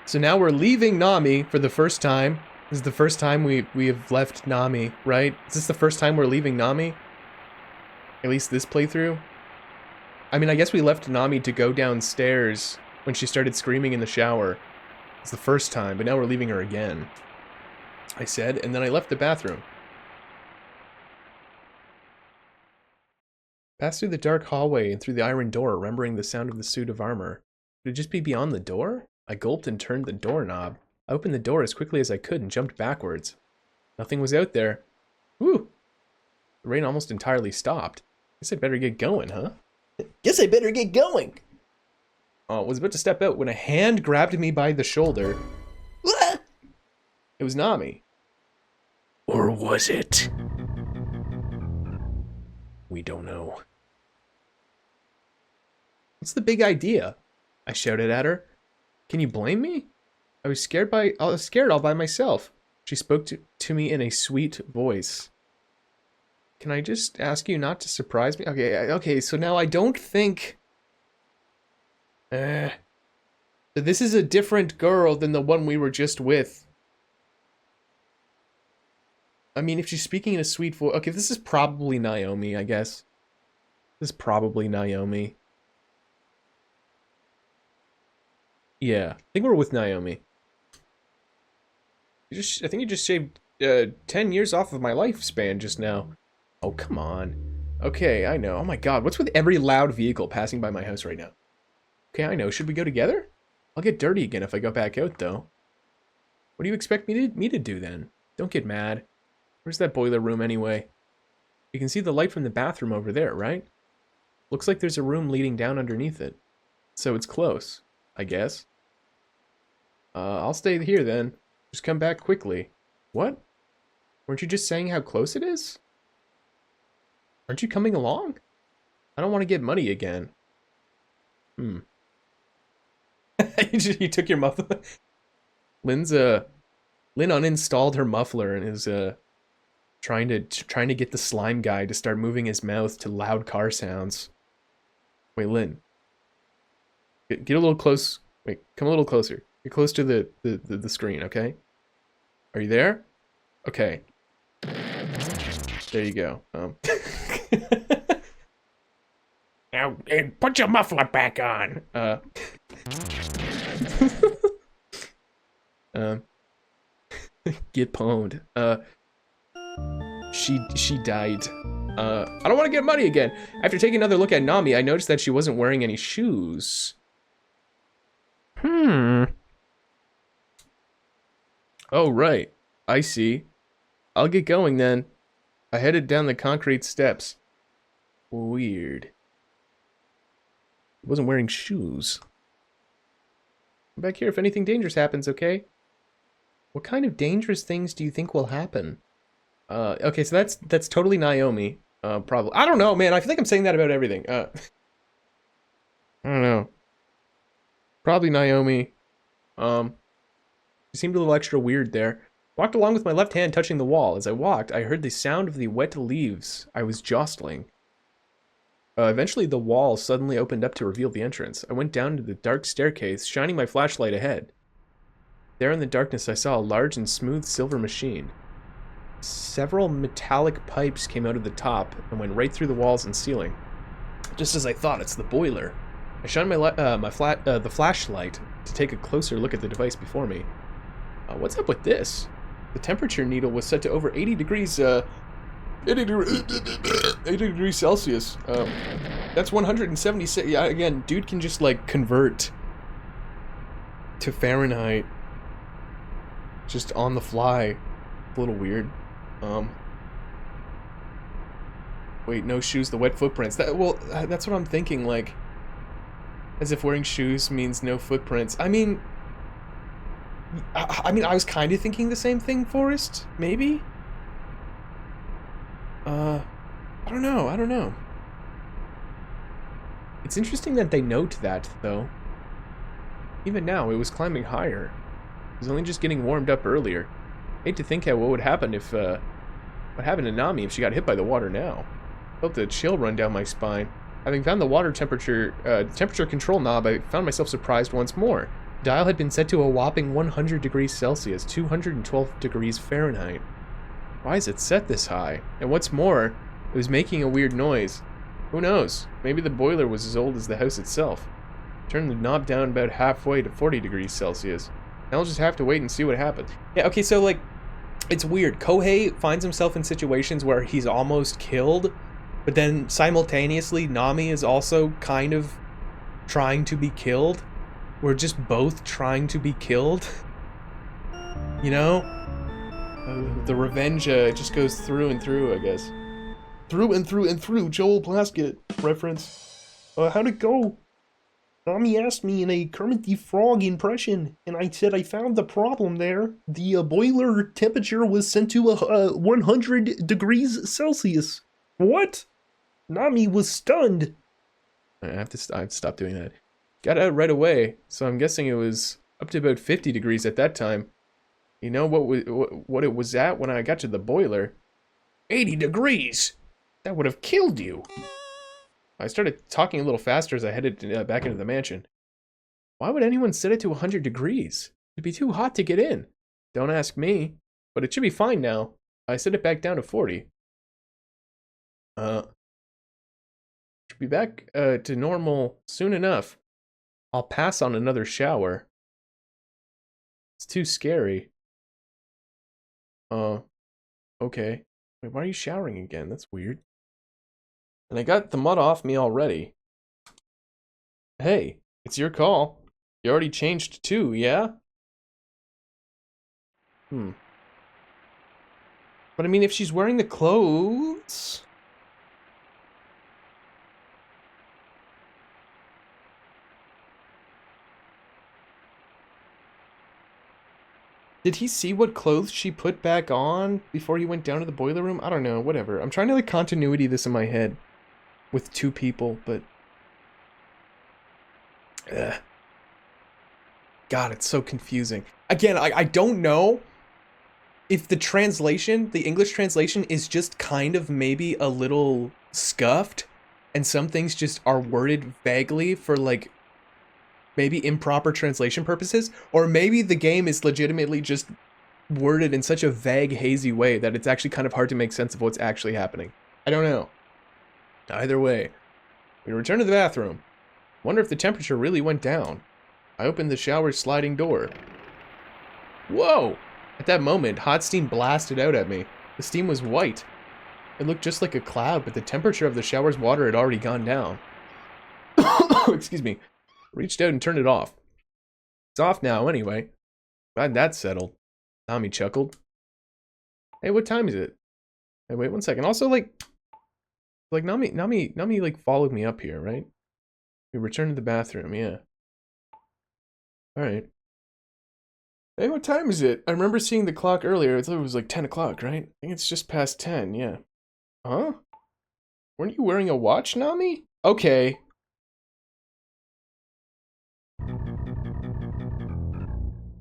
So now we're leaving Nami for the first time. This is the first time we have left Nami, right? Is this the first time we're leaving Nami? At least this playthrough? I mean, I guess we left Nami to go downstairs when she started screaming in the shower. It's the first time, but now we're leaving her again. I said, and then I left the bathroom. Passed through the dark hallway and through the iron door, remembering the sound of the suit of armor. Could it just be beyond the door? I gulped and turned the doorknob. I opened the door as quickly as I could and jumped backwards. Nothing was out there. Whew! The rain almost entirely stopped. Guess I better get going, huh? Guess I better get going! I was about to step out when a hand grabbed me by the shoulder. It was Nami. Or was it? We don't know. What's the big idea? I shouted at her. Can you blame me? I was scared all by myself. She spoke to me in a sweet voice. Can I just ask you not to surprise me? Okay, so now I don't think... So this is a different girl than the one we were just with. I mean, if she's speaking in a sweet voice... Okay, this is probably Naomi, I guess. This is probably Naomi. Yeah, I think we're with Naomi. I think you just shaved 10 years off of my lifespan just now. Oh, come on. Okay, I know. Oh my god, what's with every loud vehicle passing by my house right now? Okay, I know. Should we go together? I'll get dirty again if I go back out, though. What do you expect me to do, then? Don't get mad. Where's that boiler room, anyway? You can see the light from the bathroom over there, right? Looks like there's a room leading down underneath it. So it's close, I guess. I'll stay here, then. Just come back quickly. What? Weren't you just saying how close it is? Aren't you coming along? I don't want to get muddy again. You took your muffler? Lynn uninstalled her muffler and is trying to get the slime guy to start moving his mouth to loud car sounds. Wait, Lynn. Get a little close. Wait, come a little closer. Get close to the screen, okay? Are you there? Okay. There you go. Now, put your muffler back on. Get pwned. She died. I don't want to get muddy again. After taking another look at Nami, I noticed that she wasn't wearing any shoes. Oh, right. I see. I'll get going then. I headed down the concrete steps. Weird. He wasn't wearing shoes. Come back here if anything dangerous happens, okay? What kind of dangerous things do you think will happen? Okay, so that's totally Naomi. Probably. I don't know, man. I feel like I'm saying that about everything. I don't know. Probably Naomi. She seemed a little extra weird there. Walked along with my left hand touching the wall. As I walked, I heard the sound of the wet leaves I was jostling. Eventually, the wall suddenly opened up to reveal the entrance. I went down to the dark staircase, shining my flashlight ahead. There in the darkness, I saw a large and smooth silver machine. Several metallic pipes came out of the top and went right through the walls and ceiling. Just as I thought, it's the boiler. I shined the flashlight to take a closer look at the device before me. What's up with this? The temperature needle was set to over 80 degrees, 80 degrees Celsius. That's 176. Yeah, again, dude can just, like, convert to Fahrenheit just on the fly. A little weird. Wait, no shoes, the wet footprints. That's what I'm thinking, like, as if wearing shoes means no footprints. I mean, I was kind of thinking the same thing, Forrest. Maybe? I don't know. It's interesting that they note that, though. Even now, it was climbing higher. It was only just getting warmed up earlier. Hate to think what would happen if, what happened to Nami if she got hit by the water now. Felt a chill run down my spine. Having found the water temperature control knob, I found myself surprised once more. The dial had been set to a whopping 100 degrees Celsius, 212 degrees Fahrenheit. Why is it set this high? And what's more, it was making a weird noise. Who knows? Maybe the boiler was as old as the house itself. Turn the knob down about halfway to 40 degrees Celsius. Now I'll just have to wait and see what happens. Yeah, okay, so, like, it's weird. Kohei finds himself in situations where he's almost killed, but then simultaneously Nami is also kind of trying to be killed. We're just both trying to be killed. You know? The revenge just goes through and through, I guess. Through and through and through, Joel Plaskett reference. How'd it go? Nami asked me in a Kermit the Frog impression, and I said I found the problem there. The boiler temperature was set to 100 degrees Celsius. What? Nami was stunned. I have to stop doing that. Got out right away, so I'm guessing it was up to about 50 degrees at that time. You know what it was at when I got to the boiler? 80 degrees! That would have killed you. I started talking a little faster as I headed back into the mansion. Why would anyone set it to 100 degrees? It'd be too hot to get in. Don't ask me, but it should be fine now. I set it back down to 40. Should be back to normal soon enough. I'll pass on another shower. It's too scary. Okay. Wait, why are you showering again? That's weird. And I got the mud off me already. Hey, it's your call. You already changed too, yeah? But I mean, if she's wearing the clothes... Did he see what clothes she put back on before he went down to the boiler room? I don't know, whatever. I'm trying to like continuity this in my head with two people, but... God, it's so confusing. Again, I don't know if the translation, the English translation is just kind of maybe a little scuffed and some things just are worded vaguely for like maybe improper translation purposes, or maybe the game is legitimately just worded in such a vague, hazy way that it's actually kind of hard to make sense of what's actually happening. I don't know. Either way, we return to the bathroom. Wonder if the temperature really went down. I opened the shower's sliding door. Whoa! At that moment, hot steam blasted out at me. The steam was white. It looked just like a cloud, but the temperature of the shower's water had already gone down. Excuse me. Reached out and turned it off. It's off now, anyway. Glad that's settled. Nami chuckled. Hey, what time is it? Hey, wait 1 second. Also, like Nami, like, followed me up here, right? We returned to the bathroom, yeah. Alright. Hey, what time is it? I remember seeing the clock earlier. I thought it was like 10 o'clock, right? I think it's just past 10, yeah. Huh? Weren't you wearing a watch, Nami? Okay.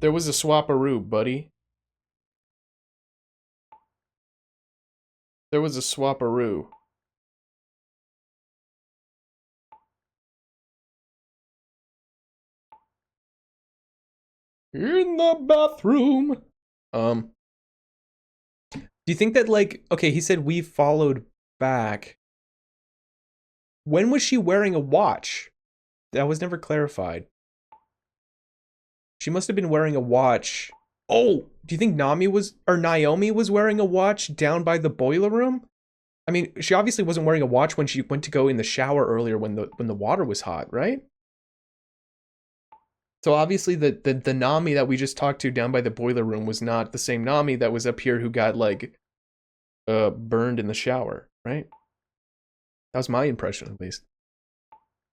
There was a swaparoo, buddy. There was a swaparoo. In the bathroom. Do you think that, like, okay, he said we followed back. When was she wearing a watch? That was never clarified. She must have been wearing a watch. Oh, do you think Naomi was wearing a watch down by the boiler room? I mean, she obviously wasn't wearing a watch when she went to go in the shower earlier when the water was hot, right? So obviously the Nami that we just talked to down by the boiler room was not the same Nami that was up here who got like burned in the shower, right? That was my impression, at least.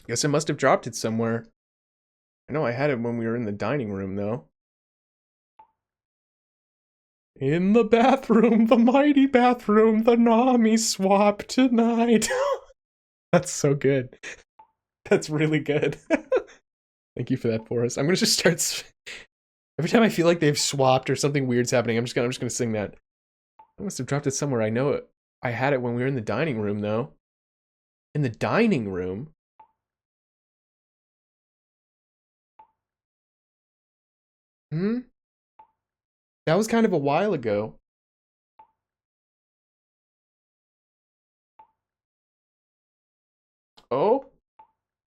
Guess I must have dropped it somewhere. I know I had it when we were in the dining room, though. In the bathroom, the mighty bathroom, the Nami swap tonight. That's so good. That's really good. Thank you for that, Forrest. I'm gonna just start. Every time I feel like they've swapped or something weird's happening, I'm just gonna sing that. I must have dropped it somewhere. I know it. I had it when we were in the dining room, though. In the dining room? That was kind of a while ago. Oh?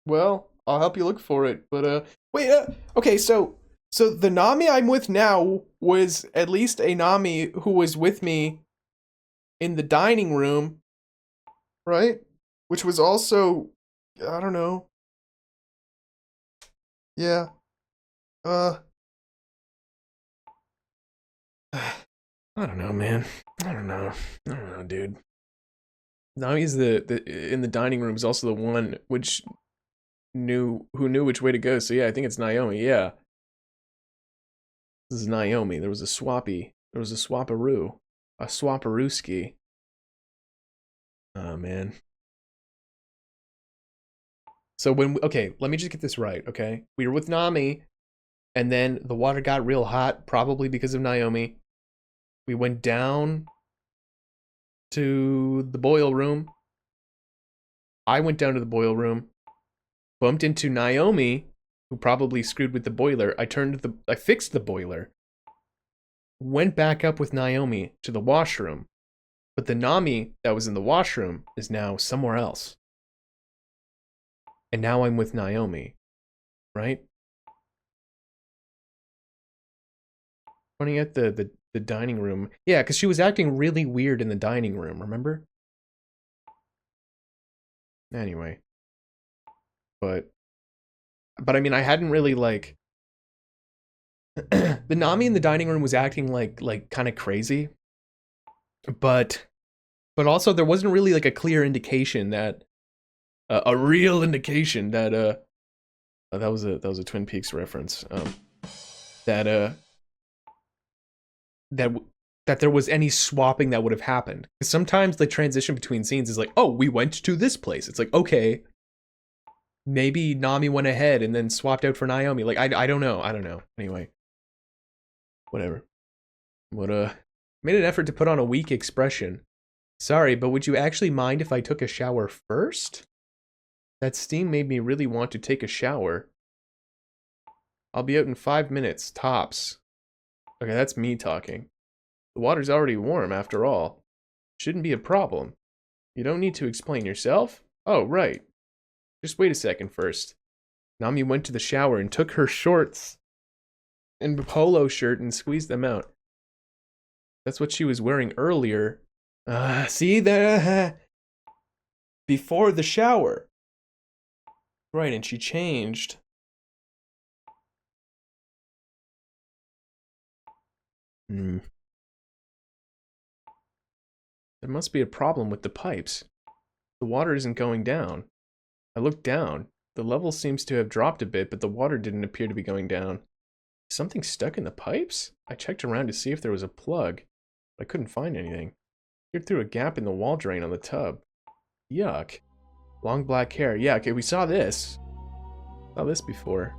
Well, I'll help you look for it, but, wait, okay, so the Nami I'm with now was at least a Nami who was with me in the dining room, right? Which was also, I don't know. Yeah. I don't know, man. I don't know, dude. Nami's in the dining room is also the one who knew which way to go. So yeah, I think it's Naomi. Yeah, this is Naomi. There was a swappy. There was a swaparoo. A swaparooski. Oh man. So okay, let me just get this right. Okay, we were with Nami, and then the water got real hot, probably because of Naomi. We went down to the boil room, I went down to the boil room, bumped into Naomi, who probably screwed with the boiler. I fixed the boiler, went back up with Naomi to the washroom, but the Nami that was in the washroom is now somewhere else. And now I'm with Naomi, right? Running at the dining room. Yeah, because she was acting really weird in the dining room, remember? Anyway. But I mean, I hadn't really, like... the Nami in the dining room was acting like kind of crazy. But also there wasn't really like a clear indication that... a real indication that, that was a Twin Peaks reference. That there was any swapping that would have happened. Because sometimes the transition between scenes is like, oh, we went to this place. It's like, okay, maybe Nami went ahead and then swapped out for Naomi. Like, I don't know. Anyway, whatever. Made an effort to put on a weak expression. Sorry, but would you actually mind if I took a shower first? That steam made me really want to take a shower. I'll be out in 5 minutes, tops. Okay, that's me talking. The water's already warm, after all. Shouldn't be a problem. You don't need to explain yourself? Oh, right. Just wait a second first. Nami went to the shower and took her shorts and polo shirt and squeezed them out. That's what she was wearing earlier. See there? Before the shower. Right, and she changed. There must be a problem with the pipes. The water isn't going down. I looked down. The level seems to have dropped a bit, but the water didn't appear to be going down. Is something stuck in the pipes? I checked around to see if there was a plug, but I couldn't find anything. Peered through a gap in the wall drain on the tub. Yuck. Long black hair. Yeah, okay, we saw this. Saw this before.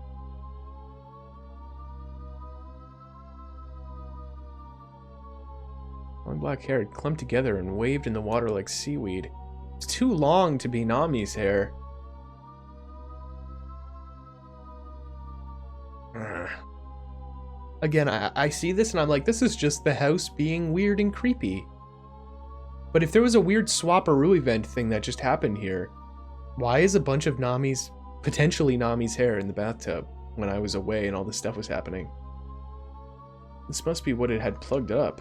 Long black hair had clumped together and waved in the water like seaweed. It's too long to be Nami's hair. Again, I see this and I'm like, this is just the house being weird and creepy. But if there was a weird swapperoo event thing that just happened here, why is a bunch of potentially Nami's hair in the bathtub when I was away and all this stuff was happening? This must be what it had plugged up.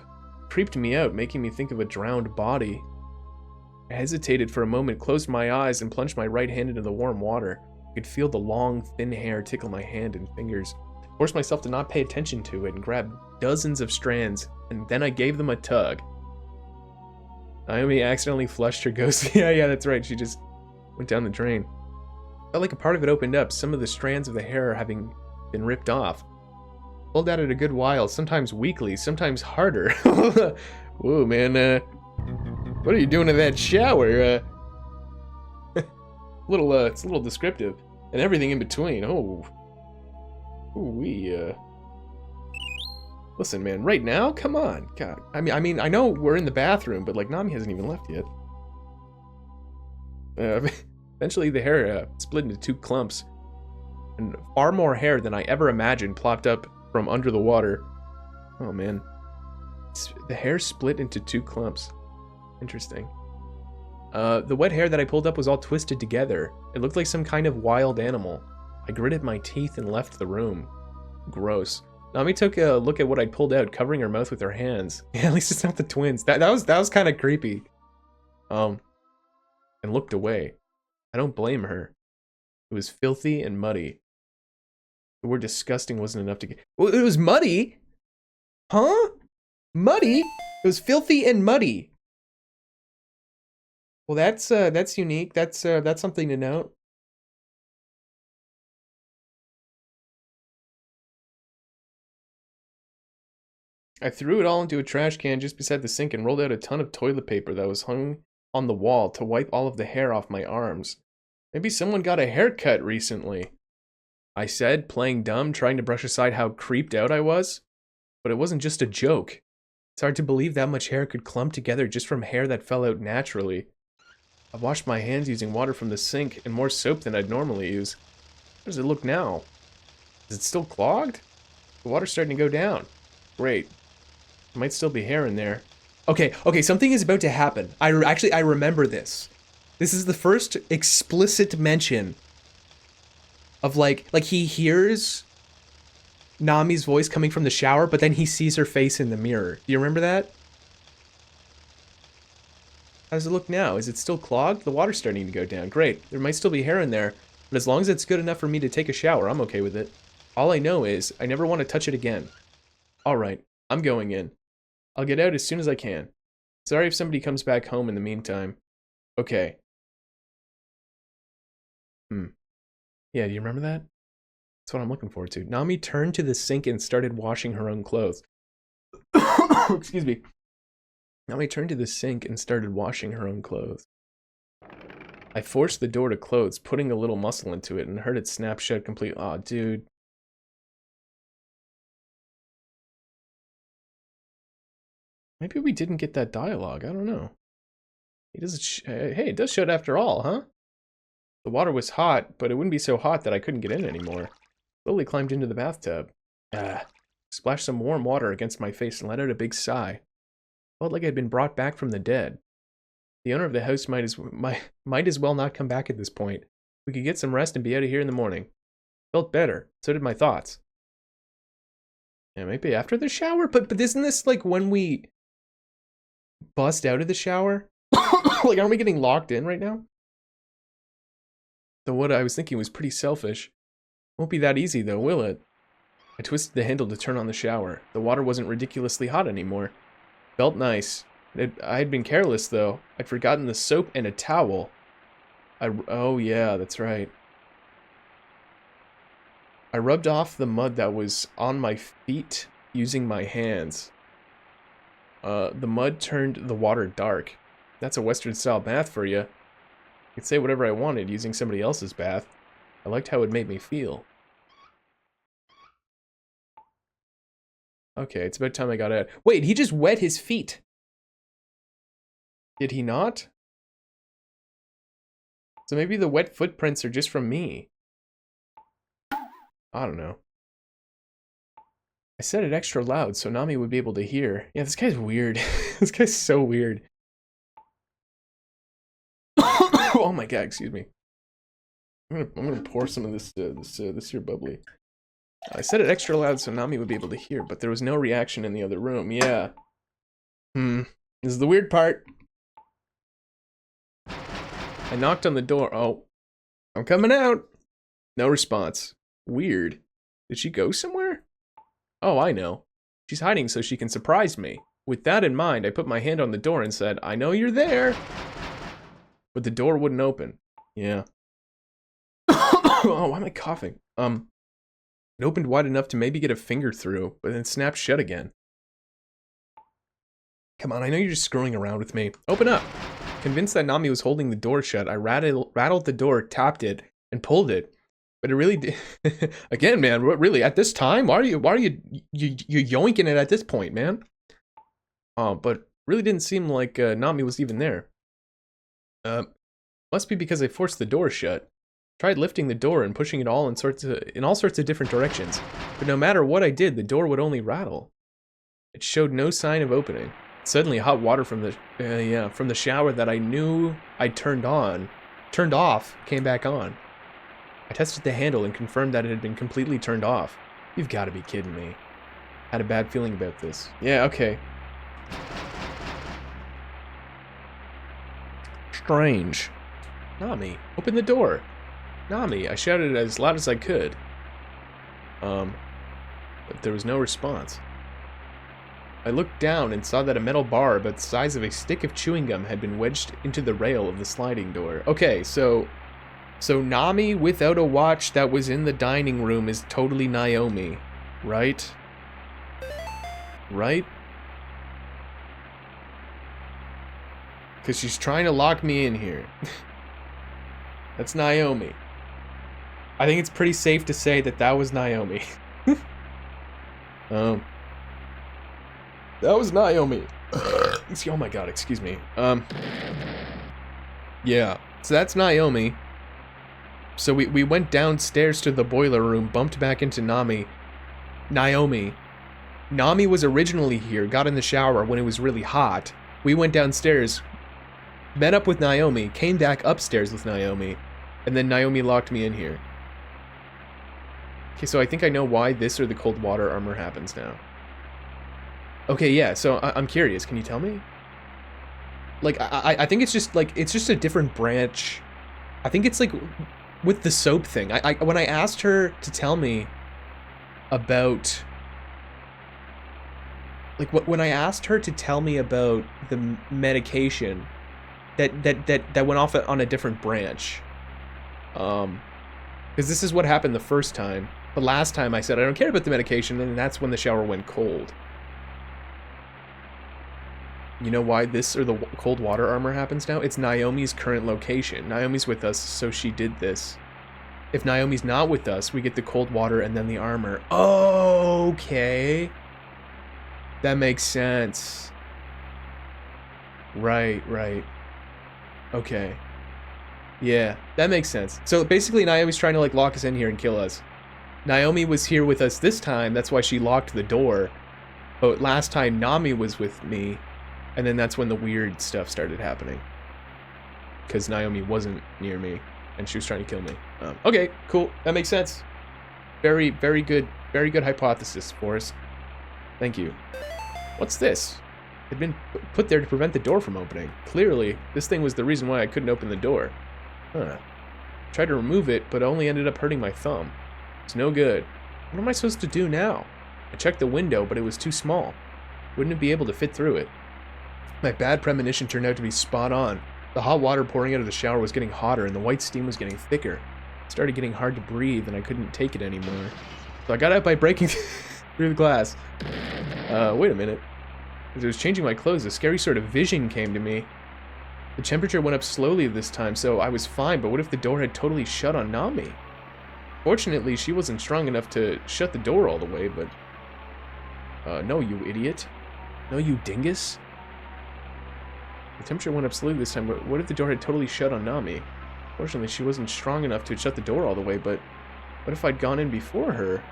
Creeped me out, making me think of a drowned body. I hesitated for a moment, closed my eyes, and plunged my right hand into the warm water. I could feel the long, thin hair tickle my hand and fingers. Forced myself to not pay attention to it and grabbed dozens of strands, and then I gave them a tug. Naomi accidentally flushed her ghost. Yeah, that's right. She just went down the drain. Felt like a part of it opened up, some of the strands of the hair having been ripped off. Pulled at it a good while, sometimes weakly, sometimes harder. Whoa, man, what are you doing in that shower? It's a little descriptive. And everything in between. Oh. Ooh, listen, man, right now? Come on. God. I mean, I know we're in the bathroom, but, like, Nami hasn't even left yet. Eventually, the hair split into 2 clumps. And far more hair than I ever imagined plopped up from under the water. Oh, man. The hair split into 2 clumps. Interesting. The wet hair that I pulled up was all twisted together. It looked like some kind of wild animal. I gritted my teeth and left the room. Gross. Nami took a look at what I'd pulled out, covering her mouth with her hands. Yeah, at least it's not the twins. That was kind of creepy. And looked away. I don't blame her. It was filthy and muddy. The word disgusting wasn't enough to get... Well, it was muddy? Huh? Muddy? It was filthy and muddy. Well, that's unique. That's something to note. I threw it all into a trash can just beside the sink and rolled out a ton of toilet paper that was hung on the wall to wipe all of the hair off my arms. Maybe someone got a haircut recently, I said, playing dumb, trying to brush aside how creeped out I was. But it wasn't just a joke. It's hard to believe that much hair could clump together just from hair that fell out naturally. I've washed my hands using water from the sink and more soap than I'd normally use. How does it look now? Is it still clogged? The water's starting to go down. Great. There might still be hair in there. Okay, something is about to happen. I remember this. This is the first explicit mention of like he hears Nami's voice coming from the shower, but then he sees her face in the mirror. Do you remember that? How does it look now? Is it still clogged? The water's starting to go down. Great. There might still be hair in there, but as long as it's good enough for me to take a shower, I'm okay with it. All I know is I never want to touch it again. Alright, I'm going in. I'll get out as soon as I can. Sorry if somebody comes back home in the meantime. Okay. Yeah, do you remember that? That's what I'm looking forward to. Nami turned to the sink and started washing her own clothes. Excuse me. Nami turned to the sink and started washing her own clothes. I forced the door to close, putting a little muscle into it, and heard it snap shut completely. Aw, dude. Maybe we didn't get that dialogue. I don't know. Hey, it does shut after all, huh? The water was hot, but it wouldn't be so hot that I couldn't get in anymore. Slowly climbed into the bathtub. Splashed some warm water against my face and let out a big sigh. Felt like I'd been brought back from the dead. The owner of the house might as well not come back at this point. We could get some rest and be out of here in the morning. Felt better. So did my thoughts. Yeah, maybe after the shower? But isn't this like when we bust out of the shower? Like, aren't we getting locked in right now? Though what I was thinking was pretty selfish. Won't be that easy though, will it? I twisted the handle to turn on the shower. The water wasn't ridiculously hot anymore. Felt nice. I had been careless though. I'd forgotten the soap and a towel. Oh yeah, that's right. I rubbed off the mud that was on my feet using my hands. The mud turned the water dark. That's a Western-style bath for you. I could say whatever I wanted using somebody else's bath. I liked how it made me feel. Okay, it's about time I got out. Wait, he just wet his feet. Did he not? So maybe the wet footprints are just from me. I don't know. I said it extra loud so Nami would be able to hear. Yeah, this guy's weird. This guy's so weird. Oh my god, excuse me. I'm gonna pour some of this here bubbly. I said it extra loud so Nami would be able to hear, but there was no reaction in the other room. Yeah. This is the weird part. I knocked on the door. Oh, I'm coming out. No response. Weird. Did she go somewhere? Oh, I know. She's hiding so she can surprise me. With that in mind, I put my hand on the door and said, I know you're there. But the door wouldn't open. Yeah. Oh, why am I coughing? It opened wide enough to maybe get a finger through, but then snapped shut again. Come on, I know you're just screwing around with me. Open up. Convinced that Nami was holding the door shut, I rattled the door, tapped it, and pulled it. But it really did. Again, man, really, at this time? Why are you yoinking it at this point, man? But really didn't seem like Nami was even there. Must be because I forced the door shut. Tried lifting the door and pushing it all in all sorts of different directions. But no matter what I did, the door would only rattle. It showed no sign of opening. Suddenly, hot water from the shower that I knew I turned off, came back on. I tested the handle and confirmed that it had been completely turned off. You've got to be kidding me. Had a bad feeling about this. Yeah, okay. Strange. Nami, open the door. Nami, I shouted as loud as I could. But there was no response. I looked down and saw that a metal bar about the size of a stick of chewing gum had been wedged into the rail of the sliding door. Okay, so Nami without a watch that was in the dining room is totally Naomi, right? Right? Because she's trying to lock me in here. That's Naomi. I think it's pretty safe to say that that was Naomi. That was Naomi. Oh my god, excuse me. Yeah, so that's Naomi. So we went downstairs to the boiler room, bumped back into Naomi. Nami was originally here, got in the shower when it was really hot. We went downstairs, met up with Naomi, came back upstairs with Naomi, and then Naomi locked me in here. Okay, so I think I know why this or the cold water armor happens now. Okay, yeah, so I'm curious, can you tell me? Like, I think it's just, like, it's just a different branch. I think it's, like, with the soap thing. When I asked her to tell me about... Like, when I asked her to tell me about the medication that went off on a different branch. Because this is what happened the first time. But last time I said I don't care about the medication, and that's when the shower went cold. You know why this or the cold water armor happens now? It's Naomi's current location. Naomi's with us, so she did this. If Naomi's not with us, we get the cold water and then the armor. Oh, okay. That makes sense. Right. Okay. Yeah, that makes sense. So basically Naomi's trying to like lock us in here and kill us. Naomi was here with us this time, that's why she locked the door. But last time Nami was with me, and then that's when the weird stuff started happening. Because Naomi wasn't near me, and she was trying to kill me. Okay, cool, that makes sense. Very good hypothesis, Forrest. Thank you. What's this? It'd been put there to prevent the door from opening. Clearly, this thing was the reason why I couldn't open the door. Huh. Tried to remove it, but only ended up hurting my thumb. It's no good. What am I supposed to do now? I checked the window, but it was too small. Wouldn't it be able to fit through it? My bad premonition turned out to be spot on. The hot water pouring out of the shower was getting hotter, and the white steam was getting thicker. It started getting hard to breathe, and I couldn't take it anymore. So I got out by breaking through the glass. Wait a minute. As I was changing my clothes, a scary sort of vision came to me. The temperature went up slowly this time, so I was fine, but what if the door had totally shut on Nami? Fortunately, she wasn't strong enough to shut the door all the way, but... no, you idiot. No, you dingus. The temperature went up slowly this time, but what if the door had totally shut on Nami? Fortunately, she wasn't strong enough to shut the door all the way, but... what if I'd gone in before her?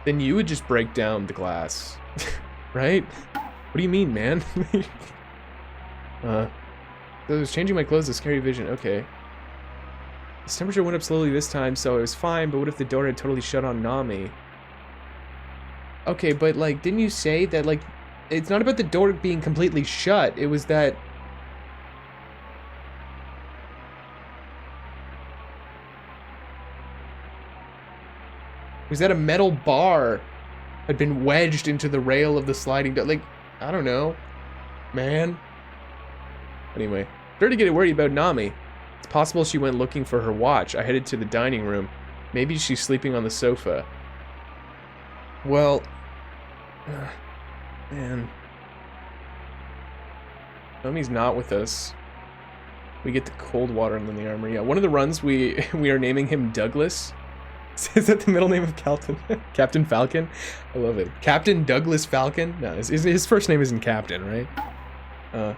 Then you would just break down the glass. Right? What do you mean, man? I was changing my clothes, a scary vision. Okay. The temperature went up slowly this time, so it was fine, but what if the door had totally shut on Nami? Okay, but, like, didn't you say that, like, it's not about the door being completely shut, it was that... It was that a metal bar had been wedged into the rail of the sliding door. Like, I don't know, man. Anyway, started to get worried about Nami. It's possible she went looking for her watch. I headed to the dining room. Maybe she's sleeping on the sofa. Well, man. Nami's not with us. We get the cold water and then the armor. Yeah, one of the runs we are naming him Douglas. Is that the middle name of Captain Falcon? I love it. Captain Douglas Falcon? No, his first name isn't Captain, right?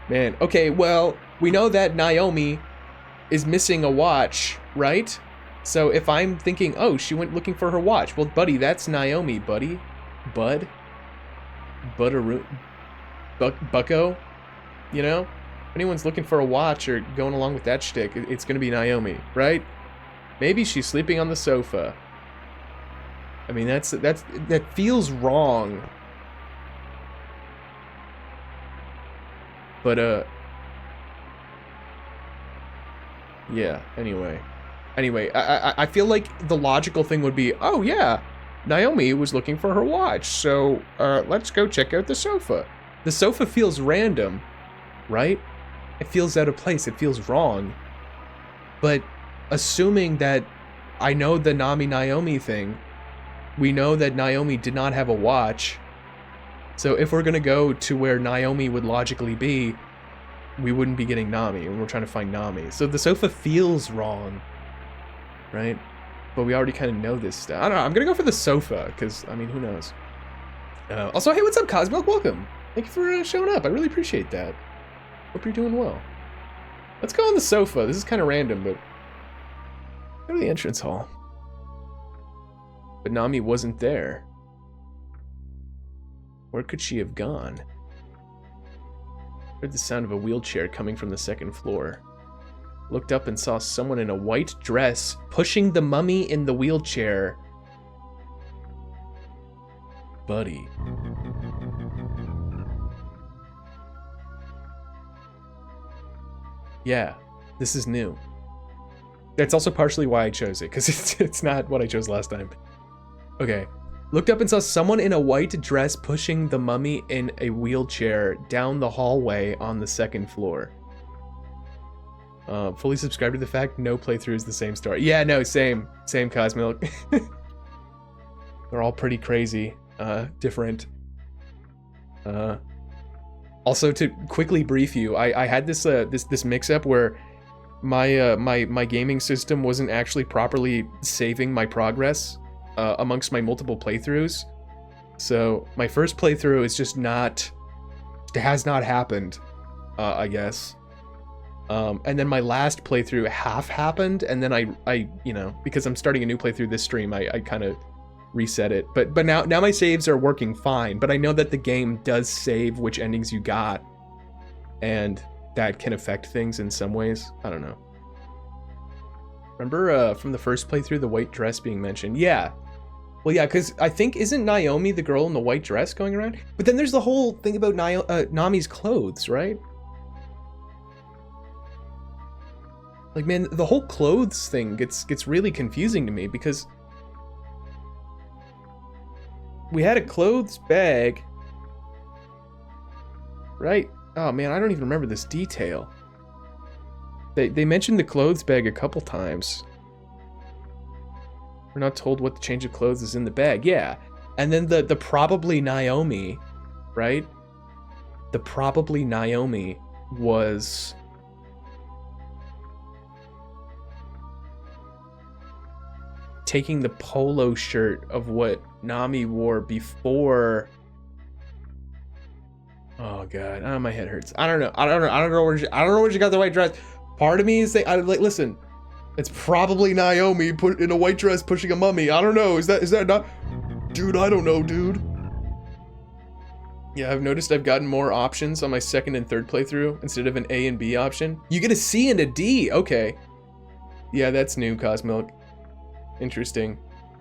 Man. Okay, well, we know that Naomi is missing a watch, right? So if I'm thinking, oh, she went looking for her watch. Well, buddy, that's Naomi, buddy. Bud? Bucko? You know? If anyone's looking for a watch or going along with that shtick, it's gonna be Naomi, right? Maybe she's sleeping on the sofa. I mean, that feels wrong. But, yeah, anyway, I feel like the logical thing would be, oh yeah, Naomi was looking for her watch, so, let's go check out the sofa. The sofa feels random, right? It feels out of place, it feels wrong. But assuming that I know the Naomi thing, we know that Naomi did not have a watch. So if we're gonna go to where Naomi would logically be, we wouldn't be getting Nami, and we're trying to find Nami. So the sofa feels wrong, right? But we already kind of know this stuff. I don't know, I'm gonna go for the sofa, because, I mean, who knows? Also, hey, what's up, Cosmilk? Welcome. Thank you for showing up. I really appreciate that. Hope you're doing well. Let's go on the sofa. This is kind of random, but go to the entrance hall. But Nami wasn't there. Where could she have gone? Heard the sound of a wheelchair coming from the second floor. Looked up and saw someone in a white dress pushing the mummy in the wheelchair. Buddy. Yeah, this is new. That's also partially why I chose it, because it's not what I chose last time. Okay. Looked up and saw someone in a white dress pushing the mummy in a wheelchair down the hallway on the second floor. Fully subscribed to the fact no playthrough is the same story. Yeah, no, same Cosmilk. They're all pretty crazy, different. Also, to quickly brief you, I had this this mix-up where my gaming system wasn't actually properly saving my progress amongst my multiple playthroughs. So my first playthrough is just not, it has not happened, I guess. And then my last playthrough half happened, and then I you know, because I'm starting a new playthrough this stream, I kind of reset it. But now my saves are working fine, but I know that the game does save which endings you got, and that can affect things in some ways. I don't know. Remember from the first playthrough, the white dress being mentioned? Yeah. Well, yeah, because I think, isn't Naomi the girl in the white dress going around? But then there's the whole thing about Nami's clothes, right? Like, man, the whole clothes thing gets really confusing to me, because we had a clothes bag, right? Oh man, I don't even remember this detail. They mentioned the clothes bag a couple times. We're not told what the change of clothes is in the bag. Yeah. And then the probably Naomi, right? The probably Naomi was taking the polo shirt of what Nami wore before. Oh god, my head hurts. I don't know where she got the white dress. Part of me is saying, listen, it's probably Naomi put in a white dress pushing a mummy. I don't know. Is that not? Dude, I don't know, dude. Yeah, I've noticed I've gotten more options on my second and third playthrough instead of an A and B option. You get a C and a D. Okay. Yeah, that's new, Cosmilk. Interesting.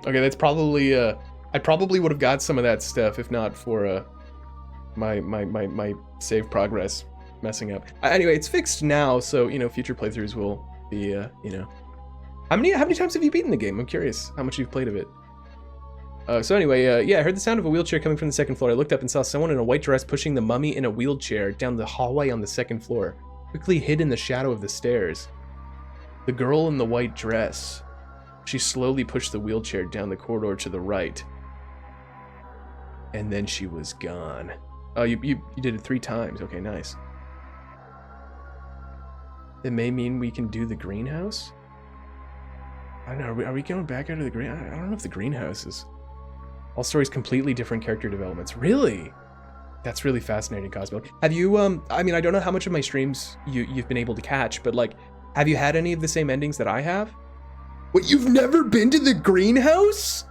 Okay, that's probably I probably would have got some of that stuff if not for my save progress messing up. Anyway, it's fixed now, so you know, future playthroughs will be you know. How many times have you beaten the game? I'm curious how much you've played of it. So anyway, yeah, I heard the sound of a wheelchair coming from the second floor. I looked up and saw someone in a white dress pushing the mummy in a wheelchair down the hallway on the second floor, quickly hid in the shadow of the stairs. The girl in the white dress. She slowly pushed the wheelchair down the corridor to the right. And then she was gone. Oh, you did it 3 times. Okay, nice. That may mean we can do the greenhouse? I don't know, are we going back out of the green? I don't know if the greenhouse is... All stories completely different character developments. Really? That's really fascinating, Cosmo. Have you, I mean, I don't know how much of my streams you've been able to catch, but like, have you had any of the same endings that I have? What, you've never been to the greenhouse?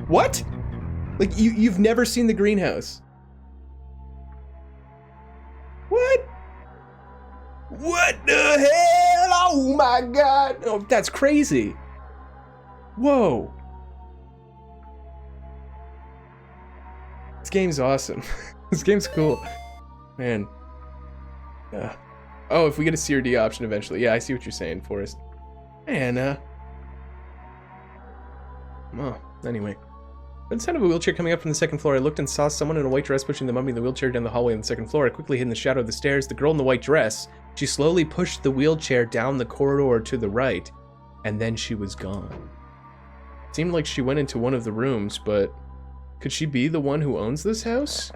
What? Like, you've never seen the greenhouse? What? What the hell? Oh my god. Oh, that's crazy. Whoa. This game's awesome. This game's cool. Man. Oh, if we get a C or D option eventually. Yeah, I see what you're saying, Forrest. Man, oh, anyway. By the sound of a wheelchair coming up from the second floor, I looked and saw someone in a white dress pushing the mummy in the wheelchair down the hallway on the second floor. I quickly hid in the shadow of the stairs. The girl in the white dress, she slowly pushed the wheelchair down the corridor to the right, and then she was gone. It seemed like she went into one of the rooms, but could she be the one who owns this house?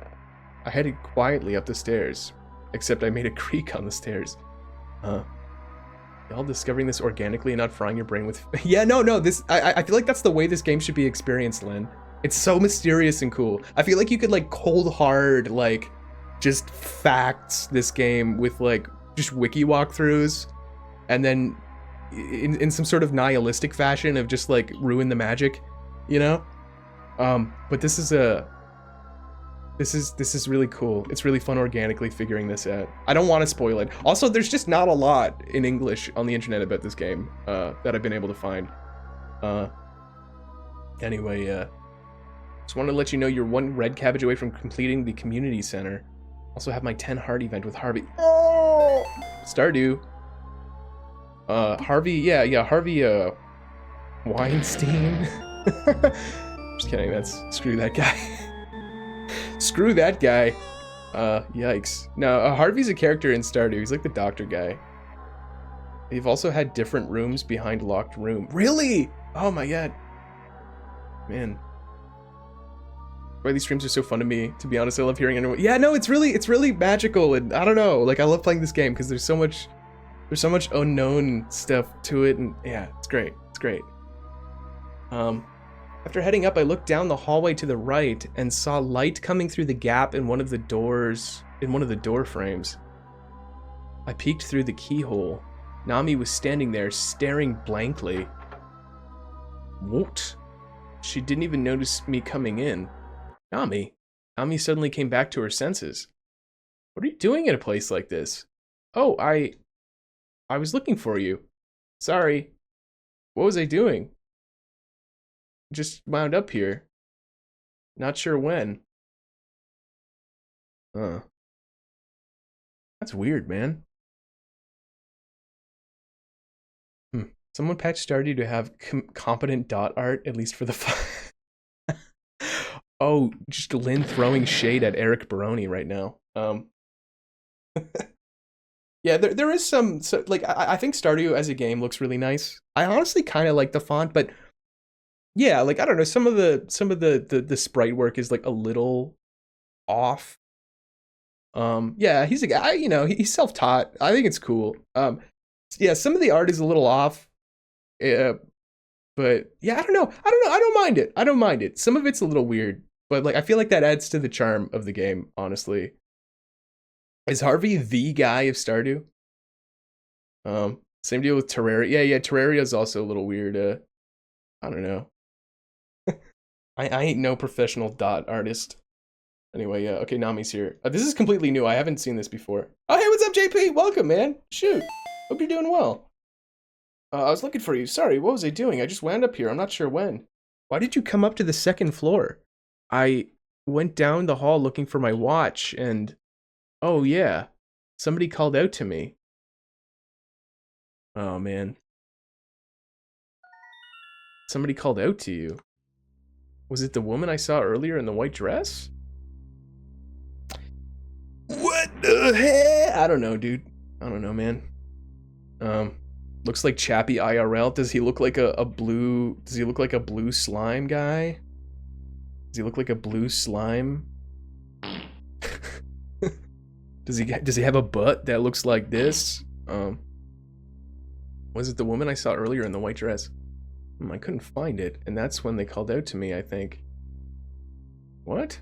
I headed quietly up the stairs, except I made a creak on the stairs. Y'all discovering this organically and not frying your brain with... Yeah, no, this... I feel like that's the way this game should be experienced, Lynn. It's so mysterious and cool. I feel like you could like cold hard like just facts this game with like just wiki walkthroughs, and then in some sort of nihilistic fashion of just like ruin the magic, you know? But this is really cool. It's really fun organically figuring this out. I don't want to spoil it. Also, there's just not a lot in English on the internet about this game that I've been able to find. Anyway, just wanted to let you know you're one red cabbage away from completing the community center. Also have my 10 heart event with Harvey. Oh! Stardew. Harvey, yeah, Harvey, Weinstein. Just kidding, screw that guy. Screw that guy. Yikes. No, Harvey's a character in Stardew. He's like the doctor guy. They've also had different rooms behind locked room. Really? Oh my god. Man. Why these streams are so fun to me. To be honest, I love hearing anyone. Yeah, no, it's really magical, and I don't know. Like, I love playing this game because there's so much unknown stuff to it, and yeah, it's great. It's great. After heading up, I looked down the hallway to the right and saw light coming through the gap in one of the doors, in one of the door frames. I peeked through the keyhole. Nami was standing there, staring blankly. What? She didn't even notice me coming in. Nami? Nami suddenly came back to her senses. What are you doing at a place like this? Oh, I was looking for you. Sorry. What was I doing? Just wound up here. Not sure when. That's weird, man. Someone patched Stardew to have competent dot art, at least for the fun. Oh, just Lynn throwing shade at Eric Baroni right now. Yeah, there is some, so, like, I think Stardew as a game looks really nice. I honestly kind of like the font, but yeah, like, I don't know, some of the sprite work is like a little off. Yeah, he's a guy, you know, he's self-taught. I think it's cool. Yeah, some of the art is a little off. But yeah, I don't know. I don't mind it. Some of it's a little weird, but like, I feel like that adds to the charm of the game, honestly. Is Harvey the guy of Stardew? Same deal with Terraria. Yeah, Terraria is also a little weird. I don't know. I ain't no professional dot artist. Anyway, yeah, okay, Nami's here. This is completely new. I haven't seen this before. Oh, hey, what's up, JP? Welcome, man. Shoot. Hope you're doing well. I was looking for you. Sorry, what was I doing? I just wound up here. I'm not sure when. Why did you come up to the second floor? I went down the hall looking for my watch, and... Oh, yeah. Somebody called out to me. Oh, man. Somebody called out to you. Was it the woman I saw earlier in the white dress? What the heck? I don't know, dude. I don't know, man. Looks like Chappie IRL. Does he look like a blue... Does he look like a blue slime guy? Does he look like a blue slime? Does he have a butt that looks like this? Was it the woman I saw earlier in the white dress? I couldn't find it, and that's when they called out to me, I think. What?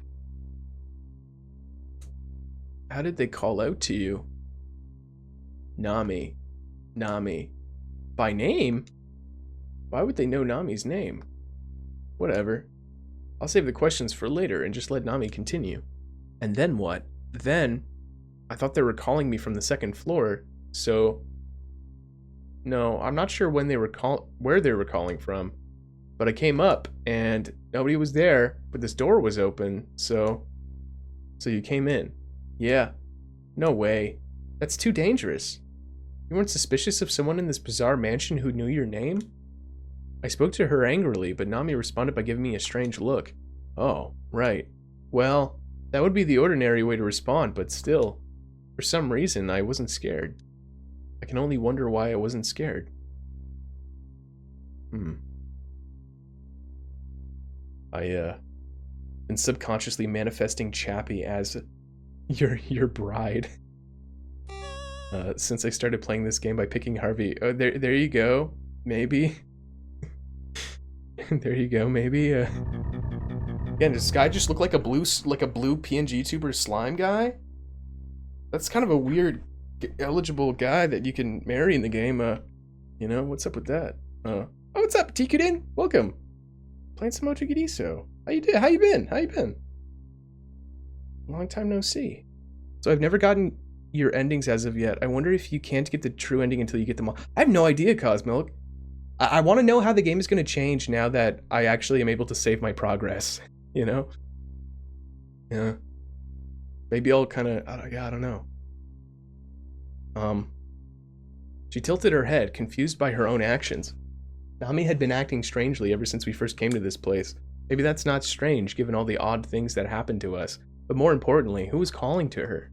How did they call out to you? Nami. Nami. By name? Why would they know Nami's name? Whatever. I'll save the questions for later and just let Nami continue. And then what? Then, I thought they were calling me from the second floor, so... No, I'm not sure when they were where they were calling from, but I came up and nobody was there, but this door was open, so you came in. Yeah. No way. That's too dangerous. You weren't suspicious of someone in this bizarre mansion who knew your name? I spoke to her angrily, but Nami responded by giving me a strange look. Oh, right. Well, that would be the ordinary way to respond, but still, for some reason, I wasn't scared. I can only wonder why I wasn't scared. I, been subconsciously manifesting Chappie as your bride. Since I started playing this game by picking Harvey. Oh, there you go. Maybe. There you go, maybe. Again, does this guy just look like a blue PNG tuber slime guy? That's kind of a weird eligible guy that you can marry in the game. You know, what's up with that? Oh, what's up, Tikuden? Welcome. Playing some Otogirisou. How you doing? How you been? Long time no see. So I've never gotten your endings as of yet. I wonder if you can't get the true ending until you get them all. I have no idea, Cosmilk. I want to know how the game is going to change now that I actually am able to save my progress. You know? Yeah. Maybe I'll kind of, I don't know. She tilted her head, confused by her own actions. Nami had been acting strangely ever since we first came to this place. Maybe that's not strange, given all the odd things that happened to us. But more importantly, who was calling to her?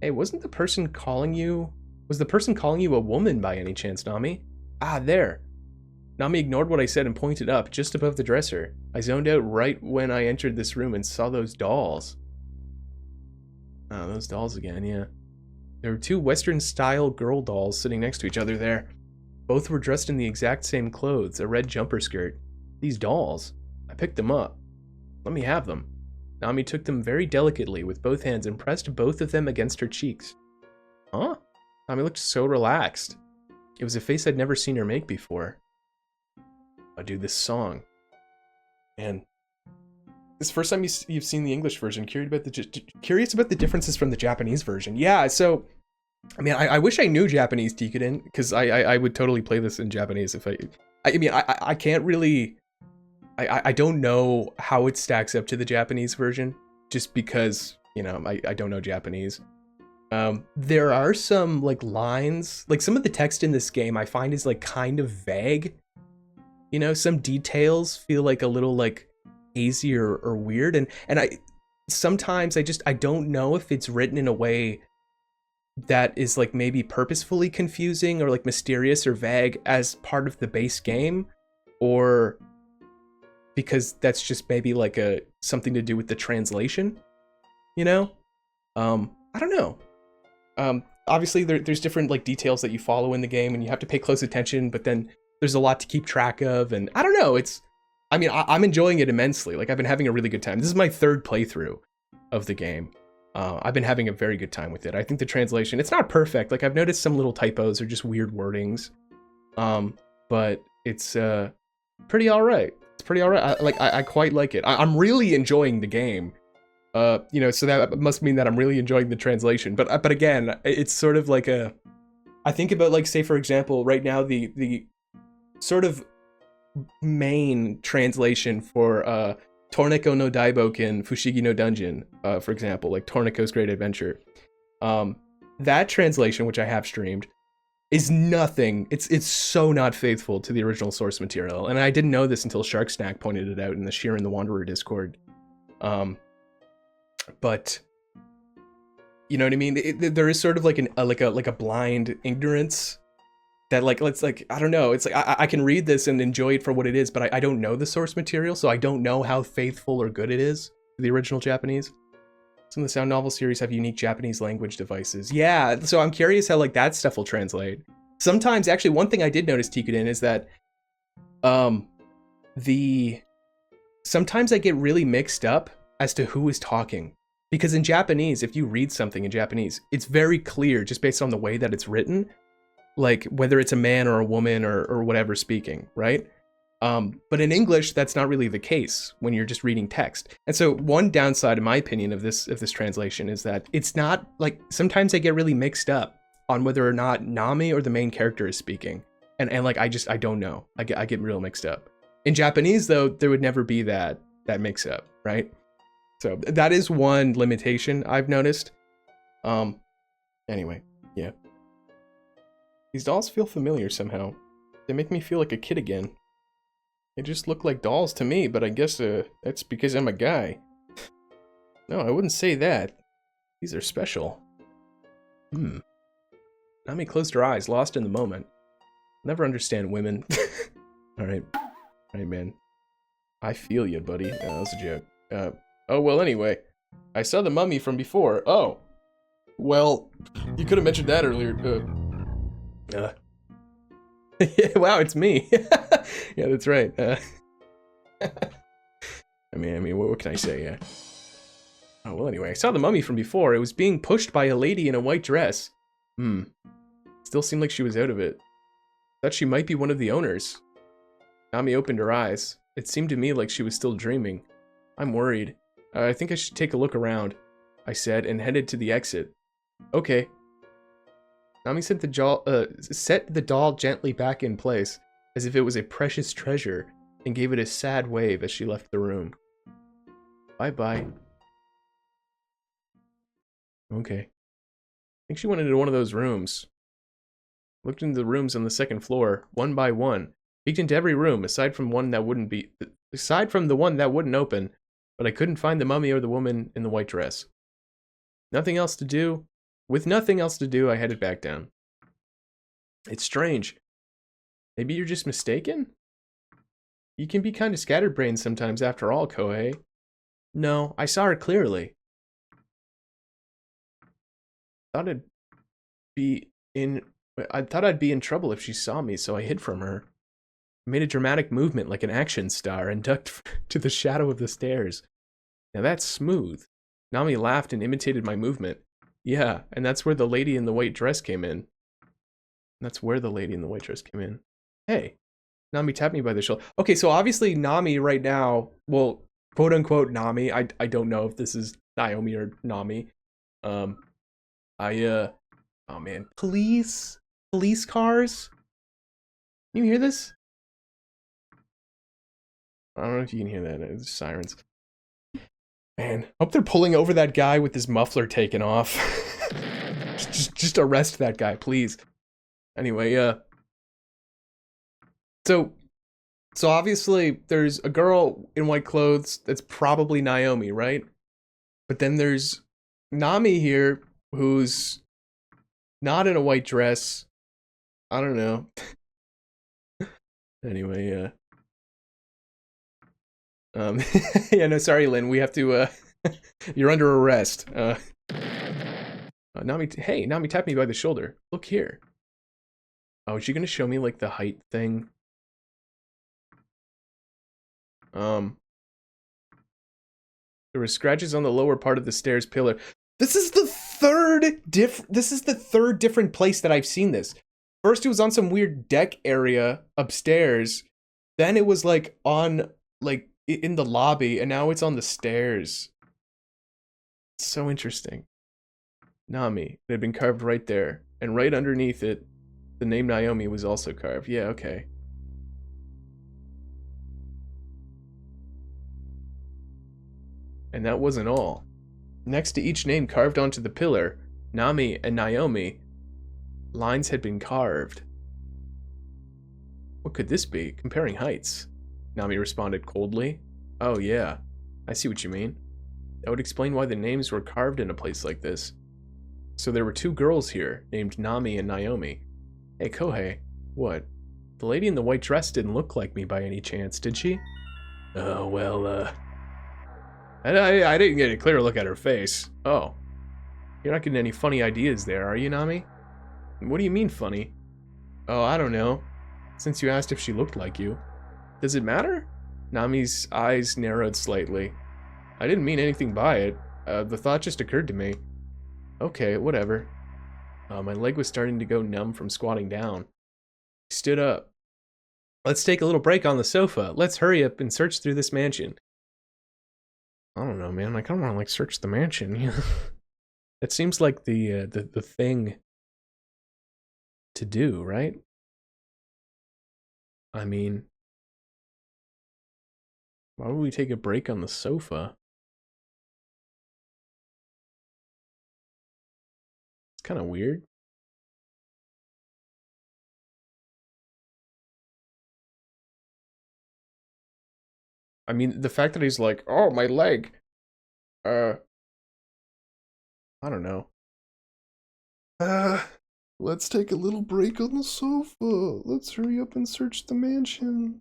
Hey, wasn't the person calling you... Was the person calling you a woman by any chance, Nami? Ah, there. Nami ignored what I said and pointed up, just above the dresser. I zoned out right when I entered this room and saw those dolls. Oh, those dolls again, yeah. There were two Western-style girl dolls sitting next to each other there. Both were dressed in the exact same clothes, a red jumper skirt. These dolls. I picked them up. Let me have them. Nami took them very delicately with both hands and pressed both of them against her cheeks. Huh? Nami looked so relaxed. It was a face I'd never seen her make before. Oh, dude, this song. Man. This is the first time you've seen the English version. Curious about the differences from the Japanese version. Yeah, so... I mean, I wish I knew Japanese, Tikuden, because I would totally play this in Japanese if I can't really... I don't know how it stacks up to the Japanese version, just because, you know, I don't know Japanese. There are some, like, lines, like, some of the text in this game I find is, like, kind of vague. You know, some details feel like a little, like, hazy or weird, and sometimes I don't know if it's written in a way that is, like, maybe purposefully confusing or, like, mysterious or vague as part of the base game, or because that's just maybe like something to do with the translation, you know? I don't know. Obviously there's different, like, details that you follow in the game and you have to pay close attention, but then there's a lot to keep track of, and I don't know, I'm enjoying it immensely. Like, I've been having a really good time. This is my third playthrough of the game. I've been having a very good time with it. I think the translation, it's not perfect. Like, I've noticed some little typos or just weird wordings. But it's pretty all right. It's pretty all right. I quite like it. I'm really enjoying the game. You know, so that must mean that I'm really enjoying the translation. But again, it's sort of like I think about, like, say, for example, right now, the sort of main translation for Torneko no Daiboken Fushigi no Dungeon, for example, like Torneko's Great Adventure. That translation, which I have streamed, is nothing. It's so not faithful to the original source material, and I didn't know this until Shark Snack pointed it out in the Sheeran the Wanderer Discord. But you know what I mean? There is sort of like a blind ignorance that, like, I don't know. It's like I can read this and enjoy it for what it is, but I don't know the source material, so I don't know how faithful or good it is to the original Japanese. Some of the sound novel series have unique Japanese language devices. Yeah, so I'm curious how, like, that stuff will translate. Sometimes, actually, one thing I did notice, Tikuden, is that sometimes I get really mixed up as to who is talking. Because in Japanese, if you read something in Japanese, it's very clear just based on the way that it's written, like whether it's a man or a woman or whatever speaking, right? But in English, that's not really the case when you're just reading text. And so one downside, in my opinion, of this translation is that it's not, like, sometimes I get really mixed up on whether or not Nami or the main character is speaking. And like, I don't know. I get real mixed up. In Japanese, though, there would never be that mix up, right? So that is one limitation I've noticed. Anyway, yeah. These dolls feel familiar somehow. They make me feel like a kid again. They just look like dolls to me, but I guess that's because I'm a guy. No, I wouldn't say that. These are special. Nami closed her eyes, lost in the moment. Never understand women. Alright, man. I feel you, buddy. That was a joke. Oh, well, anyway. I saw the mummy from before. Oh. Well, you could have mentioned that earlier. Yeah, wow, it's me. Yeah, that's right. I mean, what can I say? Yeah. Oh, well, anyway, I saw the mummy from before. It was being pushed by a lady in a white dress. Still seemed like she was out of it. Thought she might be one of the owners. Nami opened her eyes. It seemed to me like she was still dreaming. I'm worried. I think I should take a look around, I said, and headed to the exit. Okay. Nami set the doll gently back in place, as if it was a precious treasure, and gave it a sad wave as she left the room. Bye-bye. Okay. I think she went into one of those rooms. Looked into the rooms on the second floor, one by one. Peeked into every room, aside from the one that wouldn't open, but I couldn't find the mummy or the woman in the white dress. Nothing else to do. With nothing else to do, I headed back down. It's strange. Maybe you're just mistaken? You can be kind of scatterbrained sometimes after all, Kohei. No, I saw her clearly. I thought I'd be in trouble if she saw me, so I hid from her. I made a dramatic movement like an action star and ducked to the shadow of the stairs. Now that's smooth. Nami laughed and imitated my movement. Yeah, and that's where the lady in the white dress came in. Hey, Nami tapped me by the shoulder. Okay, so obviously Nami right now, well, quote unquote Nami, I don't know if this is Naomi or Nami. Oh man, police cars? Can you hear this? I don't know if you can hear that, it's sirens. Man, hope they're pulling over that guy with his muffler taken off. just arrest that guy, please. Anyway, so obviously there's a girl in white clothes that's probably Naomi, right? But then there's Nami here, who's not in a white dress. I don't know. Anyway, yeah, no, sorry, Lynn. We have to, you're under arrest. Nami tapped me by the shoulder. Look here. Oh, is she gonna show me, like, the height thing? There were scratches on the lower part of the stairs pillar. This is the third different place that I've seen this. First, it was on some weird deck area upstairs. Then it was, like, on, like, in the lobby, and now it's on the stairs. It's so interesting. Nami. It had been carved right there. And right underneath it, the name Naomi was also carved. Yeah, okay. And that wasn't all. Next to each name carved onto the pillar, Nami and Naomi, lines had been carved. What could this be? Comparing heights. Nami responded coldly. Oh yeah, I see what you mean. That would explain why the names were carved in a place like this. So there were two girls here, named Nami and Naomi. Hey, Kohei. What? The lady in the white dress didn't look like me by any chance, did she? Oh, well, I didn't get a clear look at her face. Oh. You're not getting any funny ideas there, are you, Nami? What do you mean, funny? Oh, I don't know. Since you asked if she looked like you. Does it matter? Nami's eyes narrowed slightly. I didn't mean anything by it. The thought just occurred to me. Okay, whatever. My leg was starting to go numb from squatting down. I stood up. Let's take a little break on the sofa. Let's hurry up and search through this mansion. I don't know, man. I kind of want to, like, search the mansion. It seems like the thing to do, right? I mean, why would we take a break on the sofa? It's kind of weird. I mean, the fact that he's like, oh, my leg. I don't know. Let's take a little break on the sofa. Let's hurry up and search the mansion.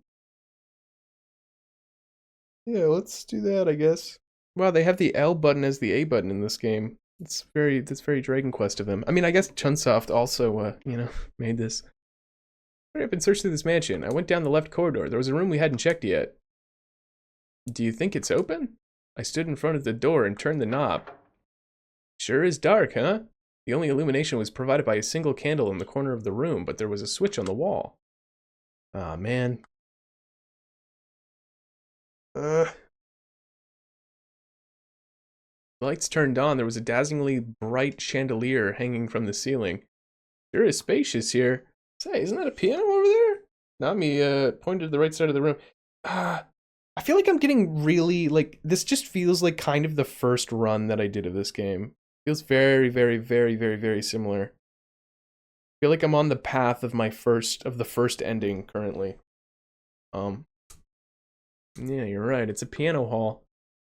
Yeah, let's do that, I guess. Wow, they have the L button as the A button in this game. That's very Dragon Quest of them. I mean, I guess Chunsoft also, made this. Hurry up and search through this mansion. I went down the left corridor. There was a room we hadn't checked yet. Do you think it's open? I stood in front of the door and turned the knob. Sure is dark, huh? The only illumination was provided by a single candle in the corner of the room, but there was a switch on the wall. Aw, man. Lights turned on. There was a dazzlingly bright chandelier hanging from the ceiling. Sure is spacious here. Say, isn't that a piano over there? Nami pointed to the right side of the room. I feel like I'm getting really, like, this just feels like kind of the first run that I did of this game. Feels very, very, very, very, very similar. I feel like I'm on the path of the first ending currently. Yeah, you're right. It's a piano hall.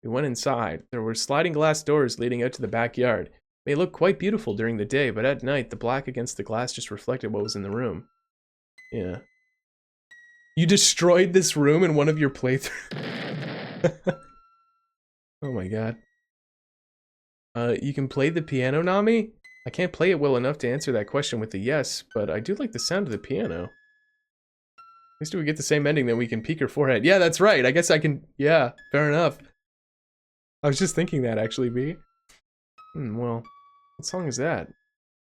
We went inside. There were sliding glass doors leading out to the backyard. They looked quite beautiful during the day, but at night, the black against the glass just reflected what was in the room. Yeah. You destroyed this room in one of your playthroughs. Oh my god. You can play the piano, Nami? I can't play it well enough to answer that question with a yes, but I do like the sound of the piano. At least if we get the same ending, then we can peek her forehead. Yeah, that's right. I guess I can... Yeah, fair enough. I was just thinking that, actually, B. Well, what song is that?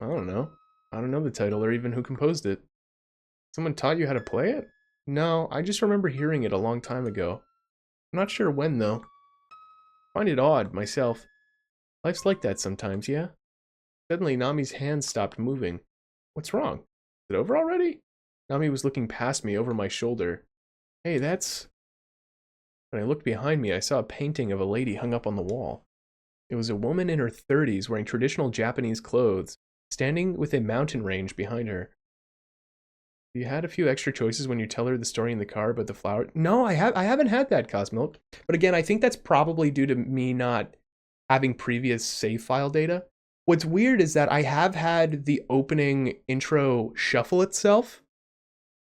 I don't know. I don't know the title or even who composed it. Someone taught you how to play it? No, I just remember hearing it a long time ago. I'm not sure when, though. I find it odd, myself. Life's like that sometimes, yeah? Suddenly, Nami's hand stopped moving. What's wrong? Is it over already? Nami was looking past me over my shoulder. Hey, that's... When I looked behind me, I saw a painting of a lady hung up on the wall. It was a woman in her 30s wearing traditional Japanese clothes, standing with a mountain range behind her. You had a few extra choices when you tell her the story in the car about the flower. No, I haven't had that, Cosmilk. But again, I think that's probably due to me not having previous save file data. What's weird is that I have had the opening intro shuffle itself.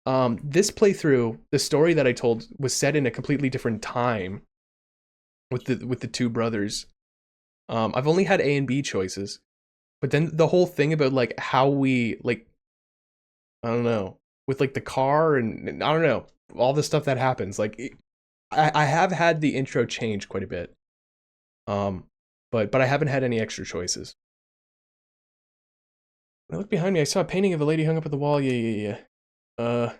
This playthrough, the story that I told was set in a completely different time with the two brothers. I've only had A and B choices, but then the whole thing about like how we like, I don't know, with like the car and I don't know, all the stuff that happens. Like, I have had the intro change quite a bit, but I haven't had any extra choices. When I looked behind me, I saw a painting of a lady hung up at the wall. Yeah. Her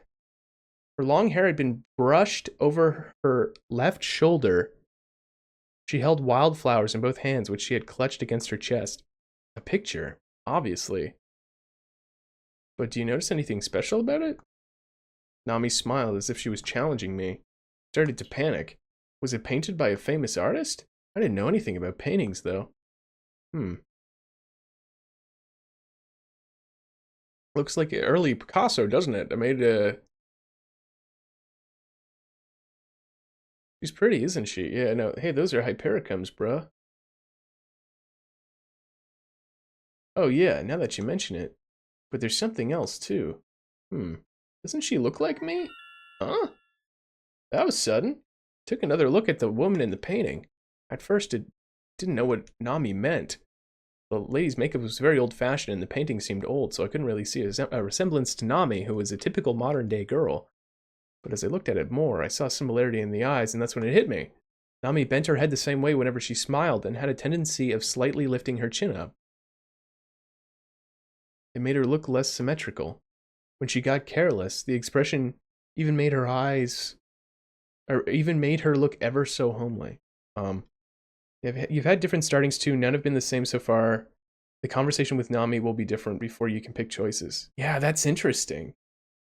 long hair had been brushed over her left shoulder. She held wildflowers in both hands, which she had clutched against her chest. A picture, obviously. But do you notice anything special about it? Nami smiled as if she was challenging me. Started to panic. Was it painted by a famous artist? I didn't know anything about paintings, though. Looks like early Picasso, doesn't it? I made a... She's pretty, isn't she? Yeah, no. Hey, those are Hypericums, bruh. Oh yeah, now that you mention it. But there's something else, too. Doesn't she look like me? Huh? That was sudden. Took another look at the woman in the painting. At first, it didn't know what Nami meant. The lady's makeup was very old-fashioned and the painting seemed old, so I couldn't really see a resemblance to Nami, who was a typical modern-day girl. But as I looked at it more, I saw similarity in the eyes, and that's when it hit me. Nami bent her head the same way whenever she smiled and had a tendency of slightly lifting her chin up. It made her look less symmetrical. When she got careless, the expression even made her eyes... or even made her look ever so homely. You've had different startings too, none have been the same so far. The conversation with Nami will be different before you can pick choices. Yeah, that's interesting.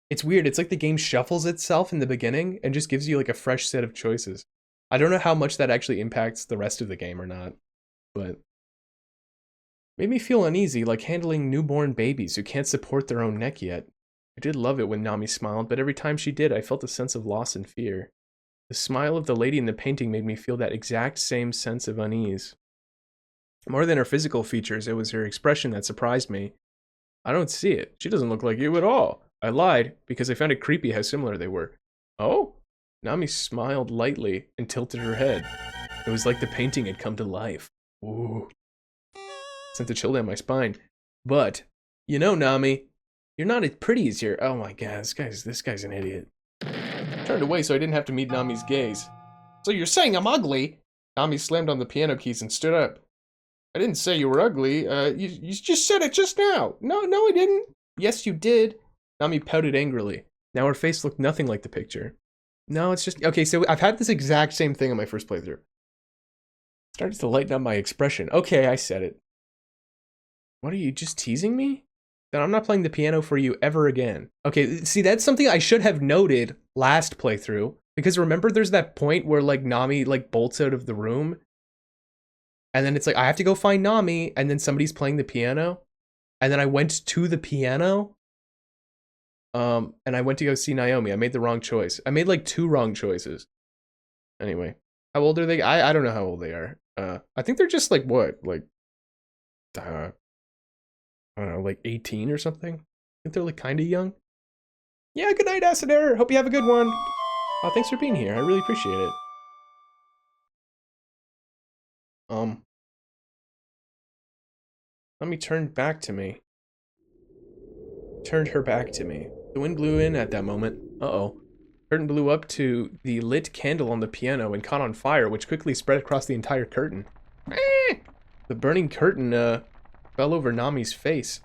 It's weird, it's like the game shuffles itself in the beginning and just gives you like a fresh set of choices. I don't know how much that actually impacts the rest of the game or not, but... Made me feel uneasy, like handling newborn babies who can't support their own neck yet. I did love it when Nami smiled, but every time she did, I felt a sense of loss and fear. The smile of the lady in the painting made me feel that exact same sense of unease. More than her physical features, it was her expression that surprised me. I don't see it. She doesn't look like you at all. I lied, because I found it creepy how similar they were. Oh? Nami smiled lightly and tilted her head. It was like the painting had come to life. Ooh. Sent a chill down my spine. But, you know, Nami, you're not as pretty as oh my god, this guy's an idiot. Turned away so I didn't have to meet Nami's gaze. So you're saying I'm ugly? Nami slammed on the piano keys and stood up. I didn't say you were ugly. You just said it just now. No, I didn't. Yes, you did. Nami pouted angrily. Now her face looked nothing like the picture. No, it's just... Okay, so I've had this exact same thing on my first playthrough. Started to lighten up my expression. Okay, I said it. What are you, just teasing me? Then I'm not playing the piano for you ever again. Okay, see, that's something I should have noted last playthrough. Because remember, there's that point where, like, Nami, like, bolts out of the room. And then it's like, I have to go find Nami, and then somebody's playing the piano. And then I went to the piano. And I went to go see Naomi. I made the wrong choice. I made, like, 2 wrong choices. Anyway. How old are they? I don't know how old they are. I think they're just, like, what? Like, I don't know, like 18 or something? I think they're, like, kind of young. Yeah, good night, Acid Error. Hope you have a good one. Thanks for being here. I really appreciate it. Let me turn back to me. Turned her back to me. The wind blew in at that moment. Uh-oh. Curtain blew up to the lit candle on the piano and caught on fire, which quickly spread across the entire curtain. The burning curtain, fell over Nami's face.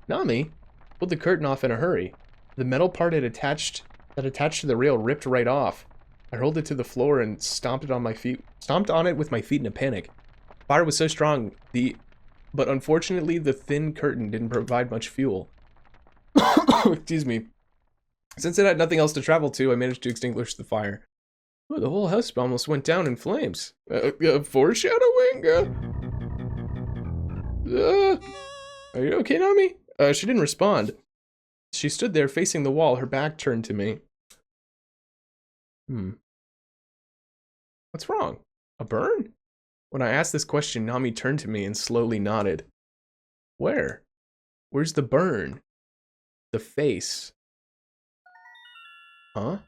Nami pulled the curtain off in a hurry. The metal part that attached to the rail ripped right off. I hurled it to the floor and stomped on it with my feet in a panic. Fire was so strong, but unfortunately the thin curtain didn't provide much fuel. Excuse me. Since it had nothing else to travel to, I managed to extinguish the fire. Oh, the whole house almost went down in flames. Foreshadowing? Are you okay, Nami? She didn't respond. She stood there facing the wall, her back turned to me. What's wrong? A burn? When I asked this question, Nami turned to me and slowly nodded. Where? Where's the burn? The face. Huh?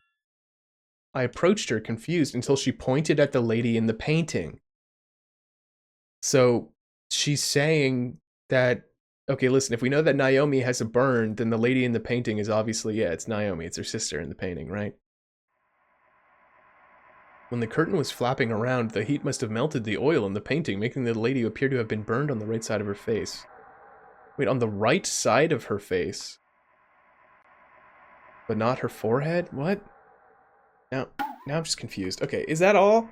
I approached her, confused, until she pointed at the lady in the painting. So, she's saying that... Okay, listen, if we know that Naomi has a burn, then the lady in the painting is obviously... Yeah, it's Naomi. It's her sister in the painting, right? When the curtain was flapping around, the heat must have melted the oil in the painting, making the lady appear to have been burned on the right side of her face. Wait, on the right side of her face? But not her forehead? What? Now I'm just confused. Okay, is that all?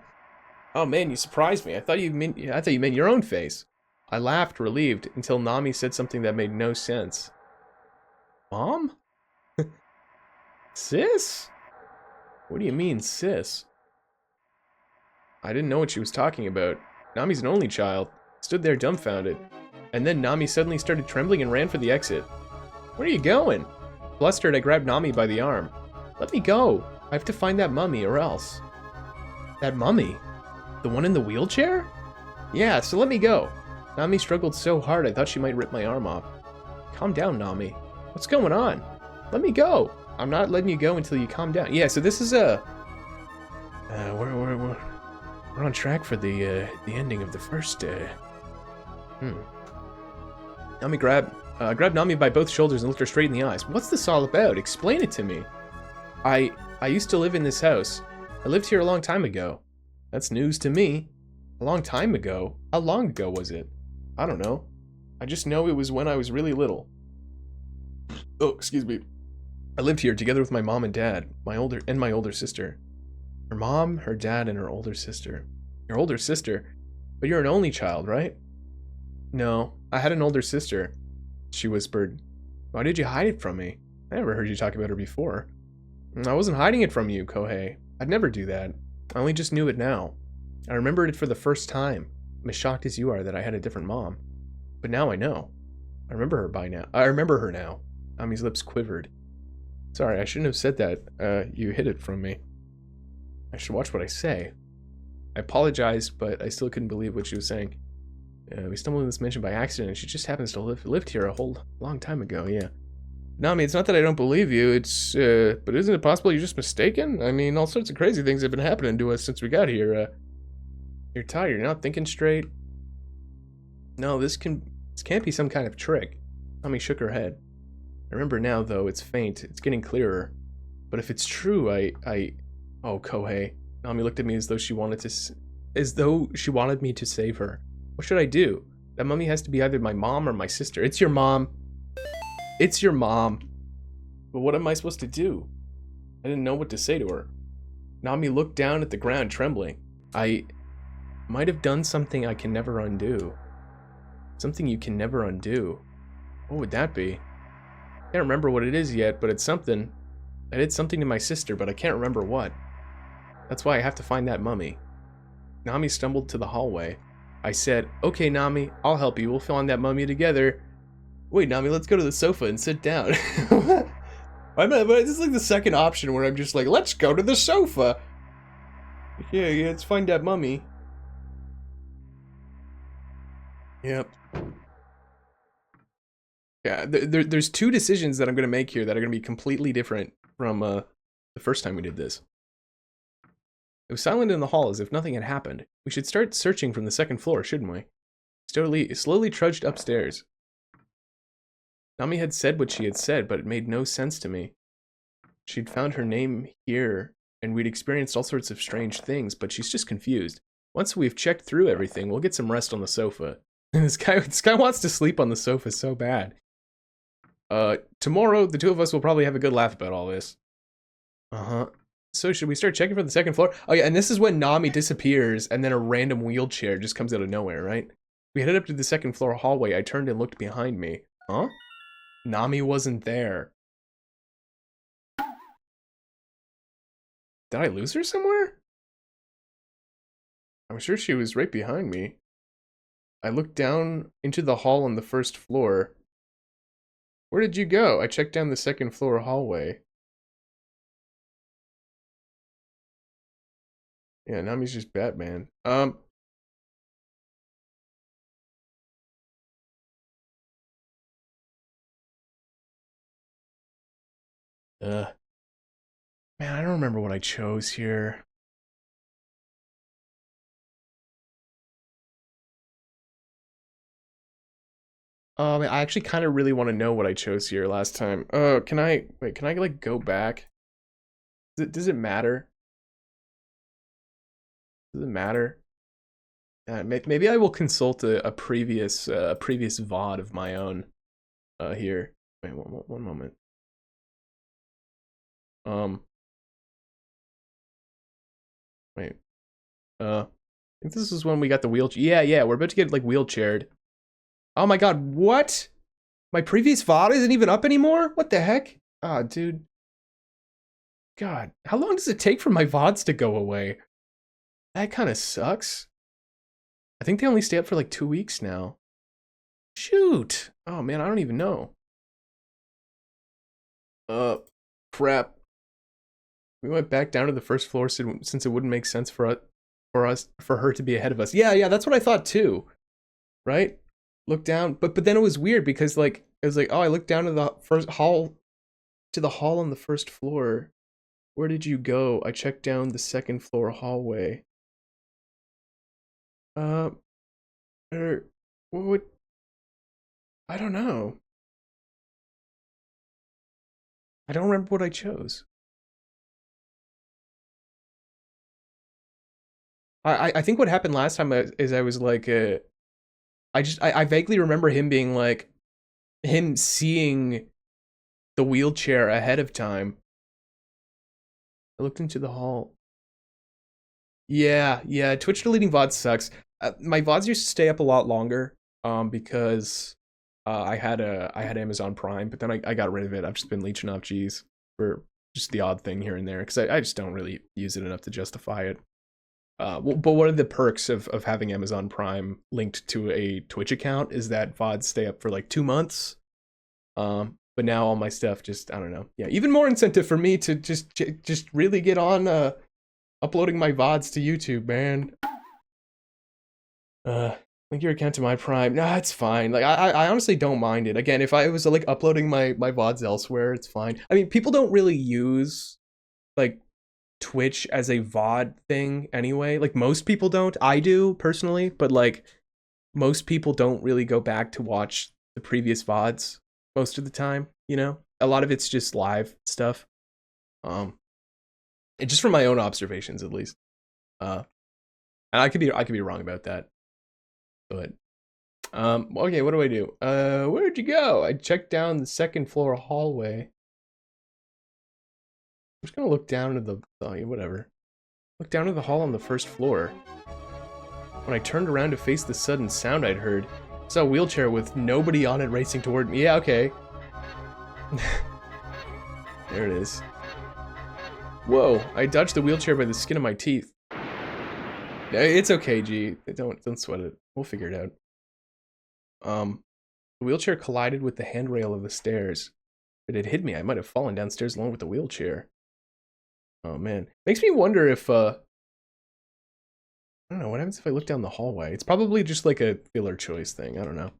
Oh man, you surprised me. I thought you meant your own face. I laughed, relieved, until Nami said something that made no sense. Mom? Sis? What do you mean, sis? I didn't know what she was talking about. Nami's an only child. Stood there dumbfounded. And then Nami suddenly started trembling and ran for the exit. Where are you going? Flustered, I grabbed Nami by the arm. Let me go. I have to find that mummy or else. That mummy? The one in the wheelchair? Yeah, so let me go. Nami struggled so hard I thought she might rip my arm off. Calm down, Nami. What's going on? Let me go. I'm not letting you go until you calm down. Yeah, so this is a... We're on track for the ending of the first, Nami grabbed Nami by both shoulders and looked her straight in the eyes. What's this all about? Explain it to me. I used to live in this house. I lived here a long time ago. That's news to me. A long time ago? How long ago was it? I don't know. I just know it was when I was really little. Oh, excuse me. I lived here together with my mom and dad, my older sister. Her mom, her dad, and her older sister. Your older sister? But you're an only child, right? No, I had an older sister, she whispered. Why did you hide it from me? I never heard you talk about her before. I wasn't hiding it from you, Kohei. I'd never do that. I only just knew it now. I remembered it for the first time. I'm as shocked as you are that I had a different mom. But now I know. I remember her now. Nami's lips quivered. Sorry, I shouldn't have said that. You hid it from me. I should watch what I say. I apologized, but I still couldn't believe what she was saying. We stumbled in this mansion by accident, and she just happens to lived here a whole long time ago, yeah. Nami, it's not that I don't believe you, it's, but isn't it possible you're just mistaken? I mean, all sorts of crazy things have been happening to us since we got here, You're tired, you're not thinking straight? No, this can't be some kind of trick. Nami shook her head. I remember now, though, it's faint, it's getting clearer. But if it's true, Oh, Kohei. Nami looked at me as though she wanted me to save her. What should I do? That mummy has to be either my mom or my sister. It's your mom. It's your mom. But what am I supposed to do? I didn't know what to say to her. Nami looked down at the ground, trembling. I might have done something I can never undo. Something you can never undo. What would that be? I can't remember what it is yet, but it's something. I did something to my sister, but I can't remember what. That's why I have to find that mummy. Nami stumbled to the hallway. I said, okay, Nami, I'll help you. We'll find that mummy together. Wait, Nami, let's go to the sofa and sit down. This is like the second option where I'm just like, let's go to the sofa. Yeah, let's find that mummy. Yep. Yeah, there's two decisions that I'm going to make here that are going to be completely different from the first time we did this. It was silent in the hall as if nothing had happened. We should start searching from the second floor, shouldn't we? Slowly trudged upstairs. Nami had said what she had said, but it made no sense to me. She'd found her name here, and we'd experienced all sorts of strange things, but she's just confused. Once we've checked through everything, we'll get some rest on the sofa. This guy wants to sleep on the sofa so bad. Tomorrow, the two of us will probably have a good laugh about all this. Uh-huh. So should we start checking for the second floor? Oh yeah, and this is when Nami disappears, and then a random wheelchair just comes out of nowhere, right? We headed up to the second floor hallway. I turned and looked behind me. Huh? Nami wasn't there. Did I lose her somewhere? I'm sure she was right behind me. I looked down into the hall on the first floor. Where did you go? I checked down the second floor hallway. Yeah, Nami's just Batman. Man, I don't remember what I chose here. Man, I actually kind of really want to know what I chose here last time. Can I like go back? Does it matter? Does it matter? Maybe I will consult a previous VOD of my own here. Wait, one moment. Wait. I think this is when we got the wheelchair. Yeah, we're about to get like wheelchaired. Oh my god, what? My previous VOD isn't even up anymore? What the heck? Ah, dude. God, how long does it take for my VODs to go away? That kind of sucks. I think they only stay up for like 2 weeks now. Shoot. Oh man, I don't even know. Crap. We went back down to the first floor since it wouldn't make sense for her to be ahead of us. Yeah, that's what I thought too. Right? Look down, but then it was weird because like it was like, oh, I looked down to the hall on the first floor. Where did you go? I checked down the second floor hallway. What? I don't know. I don't remember what I chose. I think what happened last time is I was like, I vaguely remember him being like, him seeing the wheelchair ahead of time. I looked into the hall. Yeah, Twitch deleting VODs sucks. My VODs used to stay up a lot longer, because I had Amazon Prime, but then I got rid of it. I've just been leeching off G's for just the odd thing here and there, because I just don't really use it enough to justify it. But one of the perks of having Amazon Prime linked to a Twitch account is that VODs stay up for like 2 months. But now all my stuff just, I don't know. Yeah, even more incentive for me to just really get on uploading my VODs to YouTube, man. Link your account to my Prime. Nah, it's fine. Like I honestly don't mind it. Again, if I was like uploading my VODs elsewhere, it's fine. I mean, people don't really use like Twitch as a VOD thing anyway. Like most people don't. I do personally, but like most people don't really go back to watch the previous VODs most of the time, you know? A lot of it's just live stuff. And just from my own observations at least. And I could be wrong about that. But okay, what do I do? Where'd you go? I checked down the second floor hallway. I'm just gonna look down at the whatever. Look down at the hall on the first floor. When I turned around to face the sudden sound I'd heard, I saw a wheelchair with nobody on it racing toward me. Yeah, okay. There it is. Whoa, I dodged the wheelchair by the skin of my teeth. It's okay, G. Don't sweat it. We'll figure it out. The wheelchair collided with the handrail of the stairs. If it had hit me, I might have fallen downstairs along with the wheelchair. Oh man. Makes me wonder if I don't know, what happens if I look down the hallway? It's probably just like a filler choice thing, I don't know.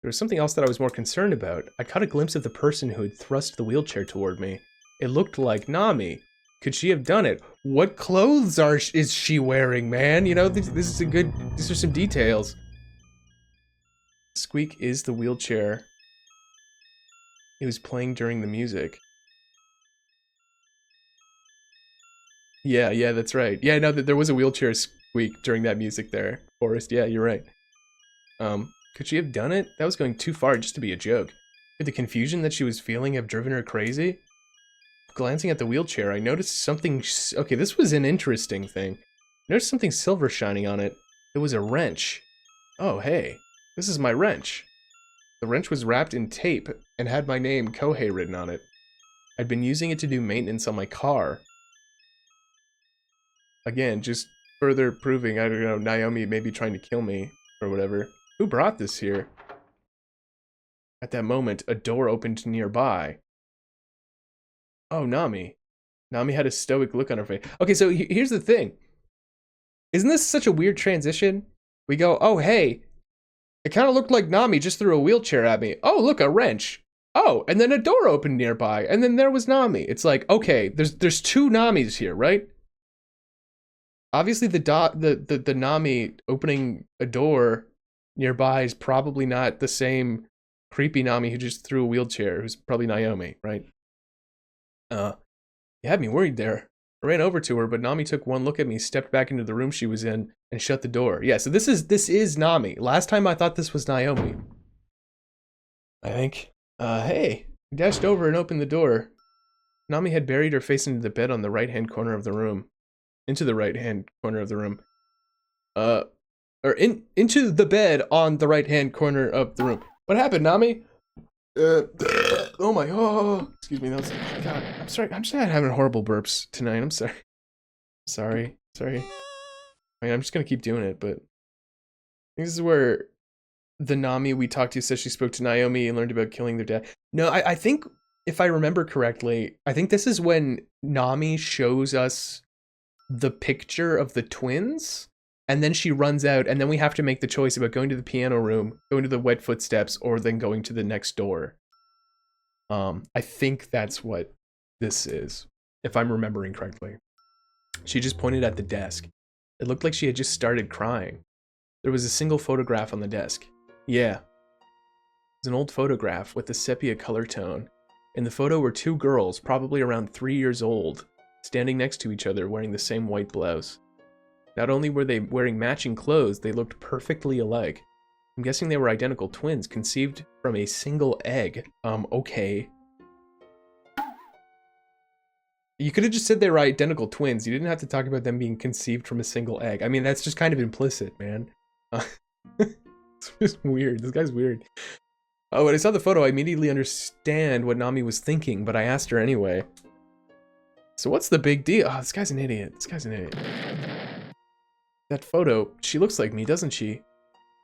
There was something else that I was more concerned about. I caught a glimpse of the person who had thrust the wheelchair toward me. It looked like Nami. Could she have done it? What clothes is she wearing, man? You know, this is a good, these are some details. Squeak is the wheelchair. It was playing during the music. Yeah, that's right. Yeah, no, there was a wheelchair squeak during that music there, Forrest. Yeah, you're right. Could she have done it? That was going too far just to be a joke. Could the confusion that she was feeling have driven her crazy? Glancing at the wheelchair, I noticed something. Okay, this was an interesting thing. I noticed something silver shining on it. It was a wrench. Oh, hey, this is my wrench. The wrench was wrapped in tape and had my name, Kohei, written on it. I'd been using it to do maintenance on my car. Again, just further proving, I don't know, Naomi may be trying to kill me or whatever. Who brought this here? At that moment, a door opened nearby. Oh, Nami. Nami had a stoic look on her face. Okay, so here's the thing. Isn't this such a weird transition? We go, oh, hey, it kind of looked like Nami just threw a wheelchair at me. Oh, look, a wrench. Oh, and then a door opened nearby, and then there was Nami. It's like, okay, there's two Namis here, right? Obviously, the Nami opening a door nearby is probably not the same creepy Nami who just threw a wheelchair, who's probably Naomi, right? You had me worried there. I ran over to her, but Nami took one look at me, stepped back into the room she was in, and shut the door. Yeah, so this is Nami. Last time I thought this was Naomi. I think. Hey. I dashed over and opened the door. Nami had buried her face into the bed on the right-hand corner of the room. Into the right-hand corner of the room. Into the bed on the right-hand corner of the room. What happened, Nami? Oh, excuse me, that was, God, I'm sorry, I'm just having horrible burps tonight, I'm sorry. Sorry. I mean, I'm just gonna keep doing it, but I think this is where the Nami we talked to says she spoke to Naomi and learned about killing their dad. No, I think, if I remember correctly, I think this is when Nami shows us the picture of the twins, and then she runs out, and then we have to make the choice about going to the piano room, going to the wet footsteps, or then going to the next door. I think that's what this is, if I'm remembering correctly. She just pointed at the desk. It looked like she had just started crying. There was a single photograph on the desk. Yeah. It was an old photograph with a sepia color tone. In the photo were two girls, probably around 3 years old, standing next to each other wearing the same white blouse. Not only were they wearing matching clothes, they looked perfectly alike. I'm guessing they were identical twins, conceived from a single egg. Okay. You could have just said they were identical twins. You didn't have to talk about them being conceived from a single egg. I mean, that's just kind of implicit, man. It's just weird. This guy's weird. Oh, when I saw the photo, I immediately understand what Nami was thinking, but I asked her anyway. So what's the big deal? Oh, this guy's an idiot. That photo, she looks like me, doesn't she?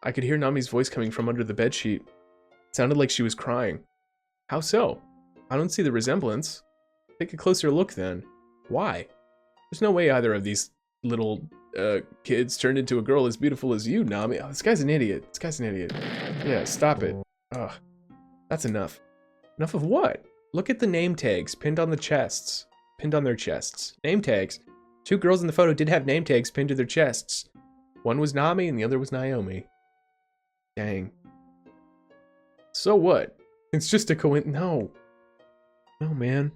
I could hear Nami's voice coming from under the bedsheet. It sounded like she was crying. How so? I don't see the resemblance. Take a closer look then. Why? There's no way either of these little kids turned into a girl as beautiful as you, Nami. Oh, this guy's an idiot. Yeah, stop it. Ugh. That's enough. Enough of what? Look at the name tags pinned on their chests. Name tags. Two girls in the photo did have name tags pinned to their chests. One was Nami and the other was Naomi. Dang. So what? It's just a coincidence. No, man.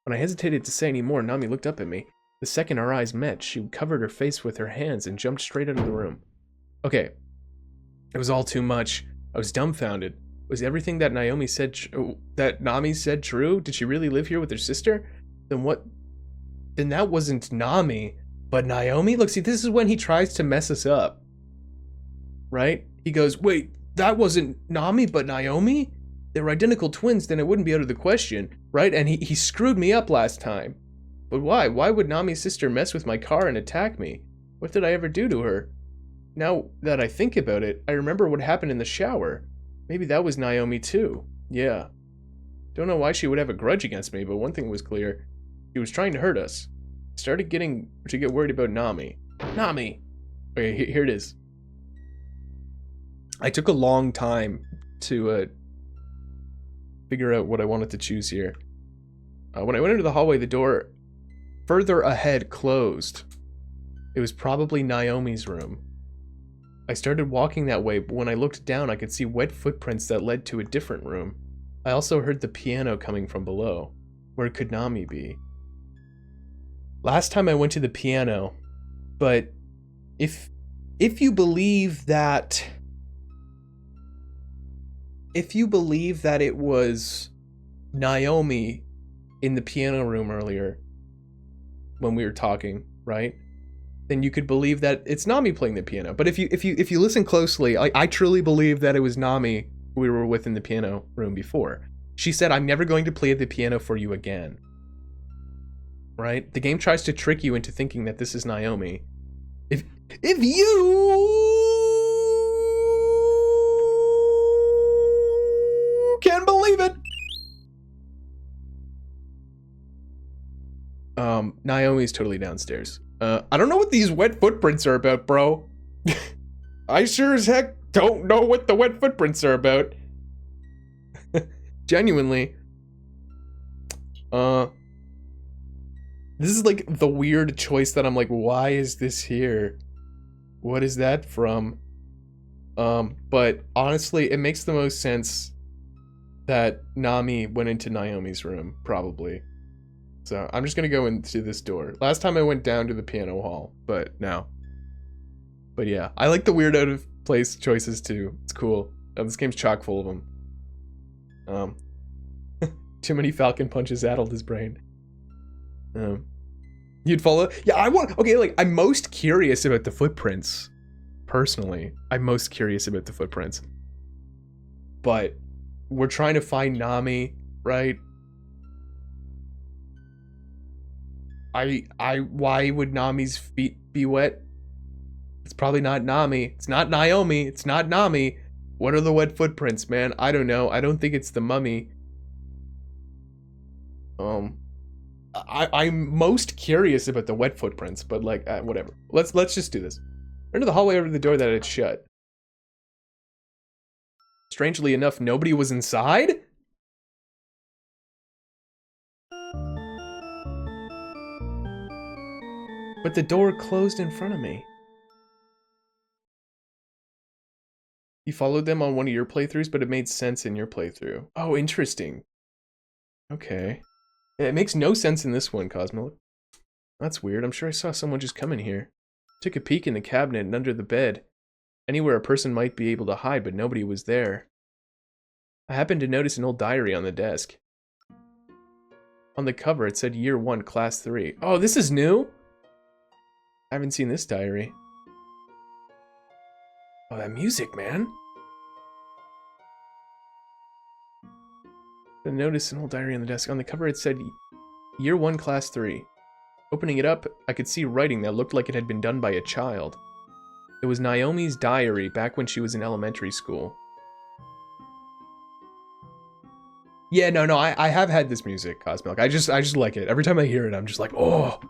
When I hesitated to say any more, Nami looked up at me. The second our eyes met, she covered her face with her hands and jumped straight out of the room. Okay. It was all too much. I was dumbfounded. Was everything that Naomi said, that Nami said true? Did she really live here with her sister? Then that wasn't Nami, but Naomi? Look, see, this is when he tries to mess us up. Right? He goes, wait, that wasn't Nami, but Naomi? They were identical twins, then it wouldn't be out of the question, right? And he screwed me up last time. But why? Why would Nami's sister mess with my car and attack me? What did I ever do to her? Now that I think about it, I remember what happened in the shower. Maybe that was Naomi too. Yeah. Don't know why she would have a grudge against me, but one thing was clear. She was trying to hurt us. I started to get worried about Nami. Nami! Okay, here it is. I took a long time to figure out what I wanted to choose here. When I went into the hallway, the door further ahead closed. It was probably Naomi's room. I started walking that way, but when I looked down, I could see wet footprints that led to a different room. I also heard the piano coming from below. Where could Nami be? Last time I went to the piano, but if you believe that it was Naomi in the piano room earlier when we were talking, right? Then you could believe that it's Nami playing the piano. But if you listen closely, I truly believe that it was Nami we were with in the piano room before. She said, "I'm never going to play the piano for you again." Right? The game tries to trick you into thinking that this is Naomi. If you can believe it. Naomi's totally downstairs. I don't know what these wet footprints are about, bro. I sure as heck don't know what the wet footprints are about. Genuinely. This is like the weird choice that I'm like, why is this here? What is that from? But honestly, it makes the most sense that Nami went into Naomi's room, probably. So I'm just gonna go into this door. Last time I went down to the piano hall, but now. But yeah, I like the weird out of place choices too. It's cool. This game's chock full of them. Too many falcon punches addled his brain. You'd follow? Yeah, okay, like, I'm most curious about the footprints. Personally, I'm most curious about the footprints. But we're trying to find Nami, right? Why would Nami's feet be wet? It's probably not Nami. It's not Naomi. It's not Nami. What are the wet footprints, man? I don't know. I don't think it's the mummy. I'm most curious about the wet footprints, but like, whatever. Let's just do this. Enter the hallway over to the door that had shut. Strangely enough, nobody was inside? But the door closed in front of me. You followed them on one of your playthroughs, but it made sense in your playthrough. Oh, interesting. Okay. It makes no sense in this one, Cosmo. That's weird. I'm sure I saw someone just come in here. Took a peek in the cabinet and under the bed. Anywhere a person might be able to hide, but nobody was there. I happened to notice an old diary on the desk. On the cover, it said Year 1, Class 3. Oh, this is new? I haven't seen this diary. Oh, that music, man. I noticed an old diary on the desk. On the cover, it said Year 1, Class 3. Opening it up, I could see writing that looked like it had been done by a child. It was Naomi's diary back when she was in elementary school. Yeah, no, I have had this music, Cosmilk. I just like it. Every time I hear it, I'm just like, oh.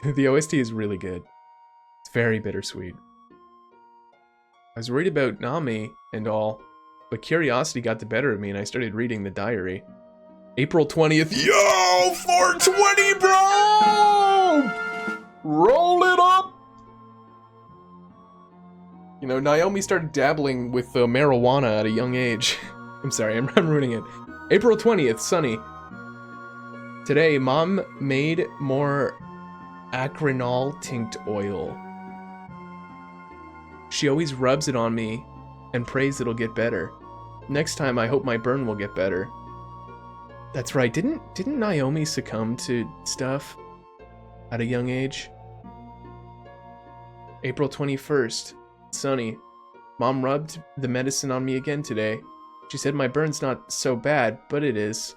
The OST is really good. It's very bittersweet. I was worried about Nami and all, but curiosity got the better of me and I started reading the diary. April 20th. Yo, 420, bro! Roll it up! You know, Naomi started dabbling with marijuana at a young age. I'm sorry, I'm ruining it. April 20th, sunny. Today, Mom made more acronol tinct oil. She always rubs it on me and prays it'll get better. Next time, I hope my burn will get better. That's right, didn't Naomi succumb to stuff at a young age? April 21st, sunny. Mom rubbed the medicine on me again today. She said my burn's not so bad, but it is.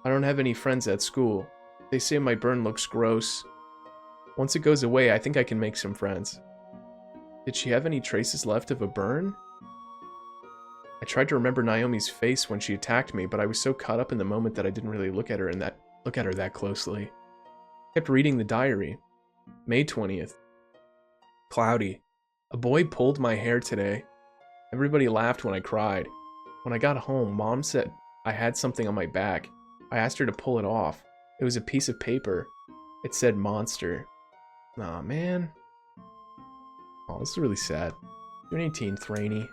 I don't have any friends at school. They say my burn looks gross. Once it goes away, I think I can make some friends. Did she have any traces left of a burn? I tried to remember Naomi's face when she attacked me, but I was so caught up in the moment that I didn't really look at her that closely. I kept reading the diary. May 20th. Cloudy. A boy pulled my hair today. Everybody laughed when I cried. When I got home, Mom said I had something on my back. I asked her to pull it off. It was a piece of paper. It said monster. Aw, man. Oh, this is really sad. June 18th, rainy.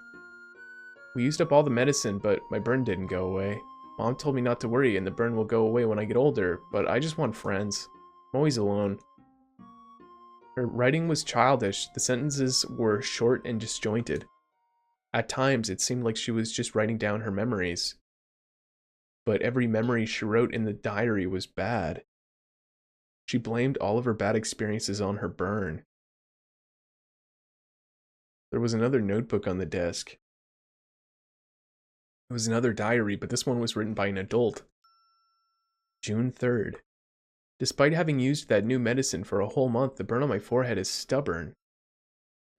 We used up all the medicine, but my burn didn't go away. Mom told me not to worry and the burn will go away when I get older, but I just want friends. I'm always alone. Her writing was childish. The sentences were short and disjointed. At times, it seemed like she was just writing down her memories. But every memory she wrote in the diary was bad. She blamed all of her bad experiences on her burn. There was another notebook on the desk. It was another diary, but this one was written by an adult. June 3rd. Despite having used that new medicine for a whole month, the burn on my forehead is stubborn.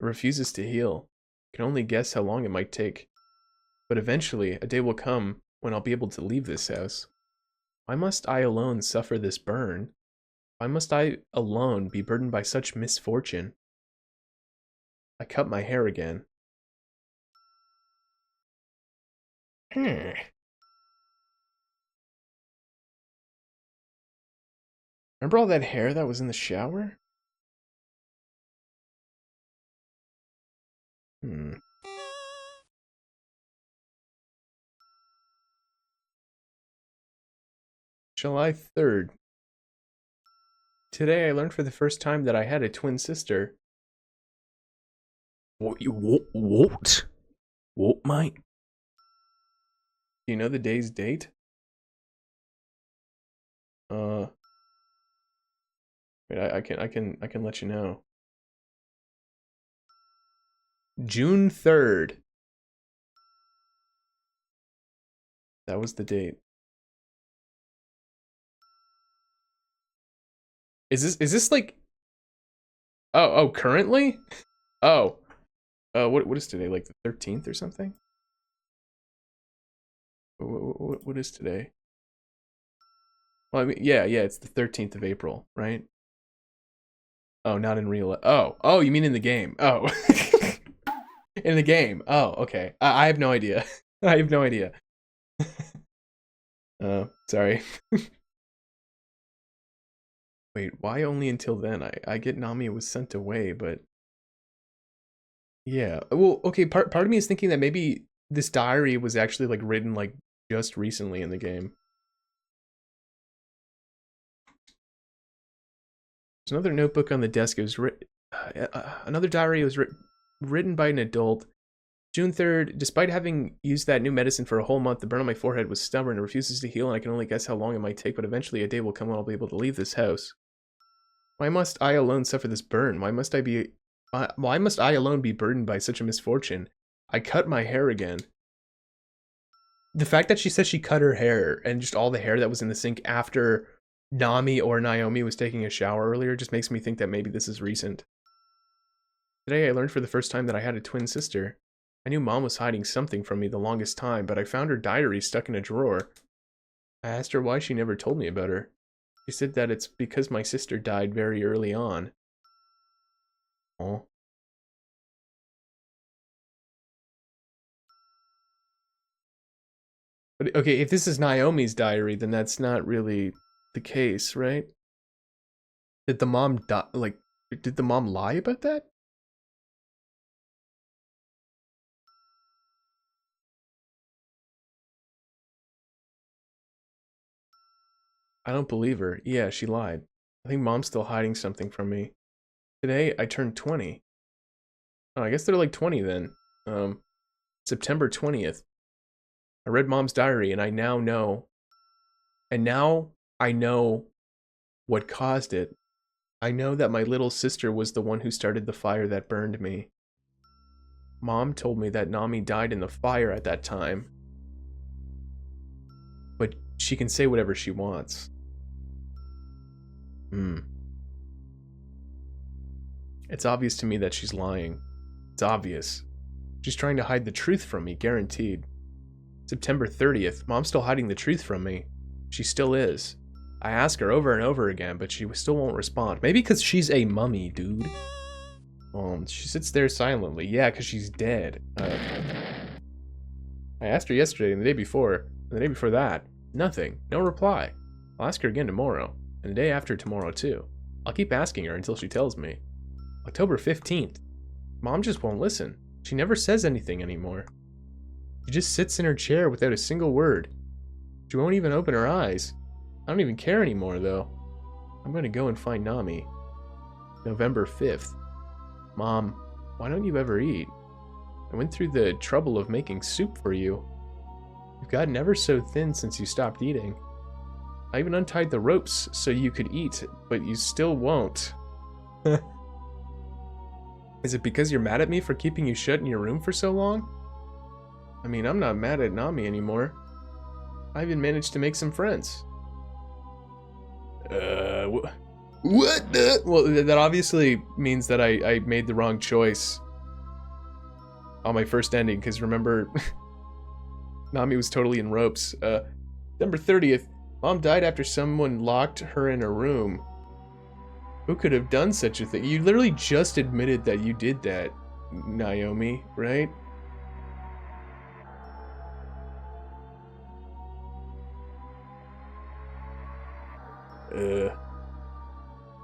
It refuses to heal. I can only guess how long it might take. But eventually, a day will come when I'll be able to leave this house. Why must I alone suffer this burn? Why must I alone be burdened by such misfortune? I cut my hair again. Remember all that hair that was in the shower? July 3rd. Today I learned for the first time that I had a twin sister. What? What, mate? Do you know the day's date? Wait, I can let you know. June 3rd. That was the date. Is this like oh currently? Oh. What is today? Like the 13th or something? What is today? Well, I mean, yeah, it's the 13th of April, right? Oh, not in real. Oh, you mean in the game? Oh, in the game. Oh, okay. I have no idea. I have no idea. Sorry. Wait, why only until then? I get Nami was sent away, but yeah. Well, okay. Part of me is thinking that maybe this diary was actually like written like just recently in the game. There's another notebook on the desk. It was another diary was written by an adult. June 3rd, despite having used that new medicine for a whole month, the burn on my forehead was stubborn and refuses to heal, and I can only guess how long it might take, but eventually a day will come when I'll be able to leave this house. Why must I alone suffer this burn? Why must I alone be burdened by such a misfortune? I cut my hair again. The fact that she says she cut her hair and just all the hair that was in the sink after Nami or Naomi was taking a shower earlier just makes me think that maybe this is recent. Today I learned for the first time that I had a twin sister. I knew Mom was hiding something from me the longest time, but I found her diary stuck in a drawer. I asked her why she never told me about her. She said that it's because my sister died very early on. Oh. But okay, if this is Naomi's diary, then that's not really the case, right? Did the mom die? Like, did the mom lie about that? I don't believe her. Yeah, she lied. I think Mom's still hiding something from me. Today, I turned 20. Oh, I guess they're like 20 then. September 20th. I read Mom's diary and I now know. And now I know what caused it. I know that my little sister was the one who started the fire that burned me. Mom told me that Nami died in the fire at that time. But she can say whatever she wants. It's obvious to me that she's lying. It's obvious. She's trying to hide the truth from me, guaranteed. September 30th, Mom's still hiding the truth from me. She still is. I ask her over and over again, but she still won't respond. Maybe because she's a mummy, dude. She sits there silently. Yeah, because she's dead. I asked her yesterday and the day before, and the day before that. Nothing. No reply. I'll ask her again tomorrow, and the day after tomorrow too. I'll keep asking her until she tells me. October 15th. Mom just won't listen. She never says anything anymore. She just sits in her chair without a single word. She won't even open her eyes. I don't even care anymore, though. I'm gonna go and find Nami. November 5th. Mom, why don't you ever eat? I went through the trouble of making soup for you. You've gotten ever so thin since you stopped eating. I even untied the ropes so you could eat, but you still won't. Is it because you're mad at me for keeping you shut in your room for so long? I mean, I'm not mad at Nami anymore. I even managed to make some friends. What the? Well, that obviously means that I made the wrong choice on my first ending, because remember, Nami was totally in ropes. December 30th, Mom died after someone locked her in a room. Who could have done such a thing? You literally just admitted that you did that, Naomi, right?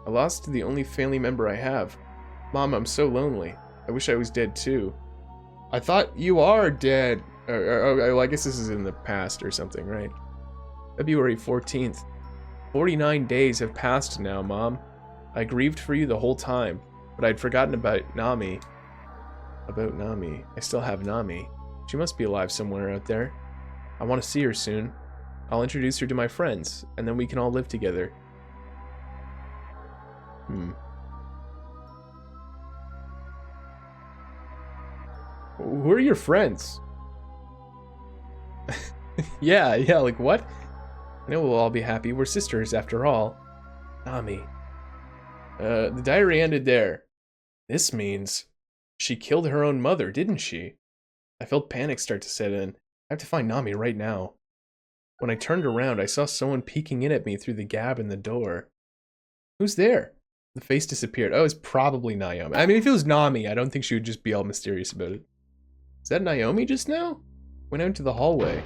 I lost the only family member I have. Mom, I'm so lonely. I wish I was dead too. I thought you are dead. I guess this is in the past or something, right? February 14th. 49 days have passed now, Mom. I grieved for you the whole time, but I'd forgotten about Nami. About Nami. I still have Nami. She must be alive somewhere out there. I want to see her soon. I'll introduce her to my friends, and then we can all live together. Who are your friends? yeah, like what? I know we'll all be happy. We're sisters after all. Nami. The diary ended there. This means she killed her own mother, didn't she? I felt panic start to set in. I have to find Nami right now. When I turned around, I saw someone peeking in at me through the gap in the door. Who's there? The face disappeared. Oh, it's probably Naomi. I mean, if it was Nami, I don't think she would just be all mysterious about it. Is that Naomi just now? Went out into the hallway.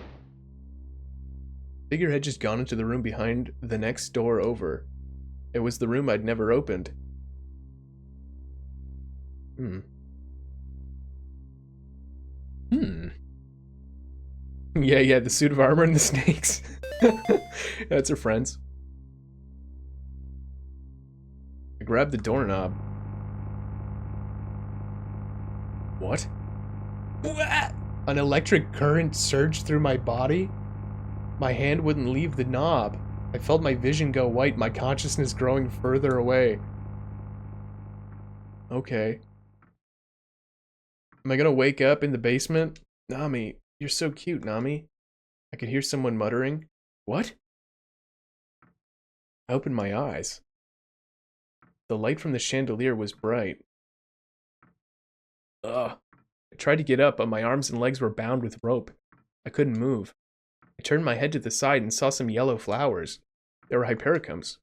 Figure had just gone into the room behind the next door over. It was the room I'd never opened. Yeah, the suit of armor and the snakes. That's her friends. I grabbed the doorknob. What? An electric current surged through my body? My hand wouldn't leave the knob. I felt my vision go white, my consciousness growing further away. Okay. Am I gonna wake up in the basement? Nami, you're so cute, Nami. I could hear someone muttering. What? I opened my eyes. The light from the chandelier was bright. Ugh. I tried to get up, but my arms and legs were bound with rope. I couldn't move. I turned my head to the side and saw some yellow flowers. They were Hypericums.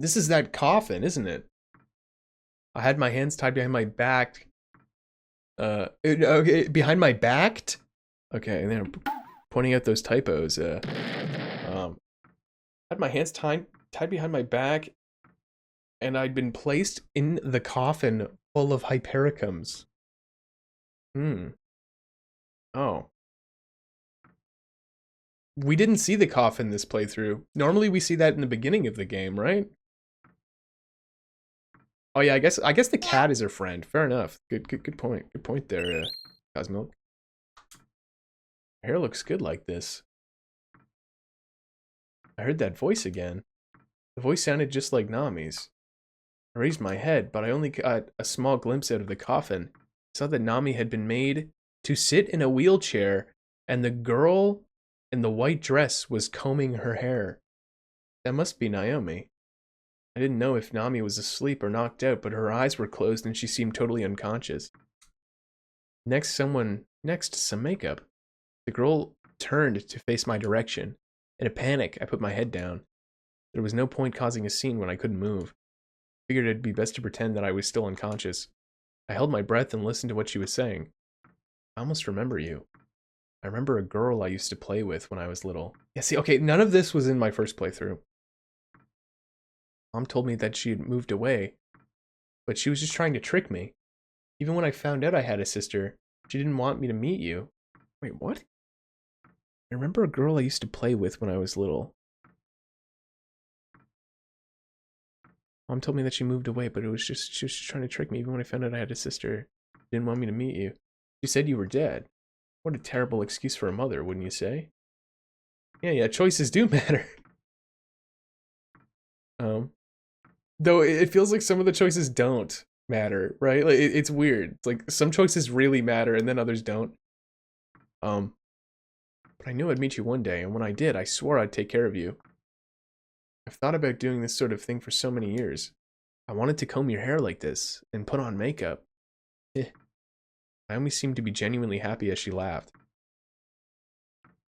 This is that coffin, isn't it? I had my hands tied behind my back. Okay, behind my back? Okay, and then pointing out those typos. I had my hands tied behind my back, and I'd been placed in the coffin full of Hypericums. Oh. we didn't see the coffin this playthrough. Normally we see that in the beginning of the game, right? Oh yeah, I guess the cat is her friend. Fair enough. Good point. Good point there, Cosmilk. Her hair looks good like this. I heard that voice again. The voice sounded just like Nami's. I raised my head, but I only got a small glimpse out of the coffin. I saw that Nami had been made to sit in a wheelchair, and the girl in the white dress was combing her hair. That must be Naomi. I didn't know if Nami was asleep or knocked out, but her eyes were closed and she seemed totally unconscious. Next, some makeup. The girl turned to face my direction. In a panic, I put my head down. There was no point causing a scene when I couldn't move. I figured it'd be best to pretend that I was still unconscious. I held my breath and listened to what she was saying. I almost remember you. I remember a girl I used to play with when I was little. Yeah, see, okay, none of this was in my first playthrough. Mom told me that she had moved away, but she was just trying to trick me. Even when I found out I had a sister, she didn't want me to meet you. Wait, what? I remember a girl I used to play with when I was little. Mom told me that she moved away, but she was just trying to trick me. Even when I found out I had a sister, she didn't want me to meet you. She said you were dead. What a terrible excuse for a mother, wouldn't you say? Yeah, choices do matter. Though it feels like some of the choices don't matter, right? Like it's weird. It's like some choices really matter and then others don't. But I knew I'd meet you one day, and when I did, I swore I'd take care of you. I've thought about doing this sort of thing for so many years. I wanted to comb your hair like this and put on makeup. Naomi seemed to be genuinely happy as she laughed.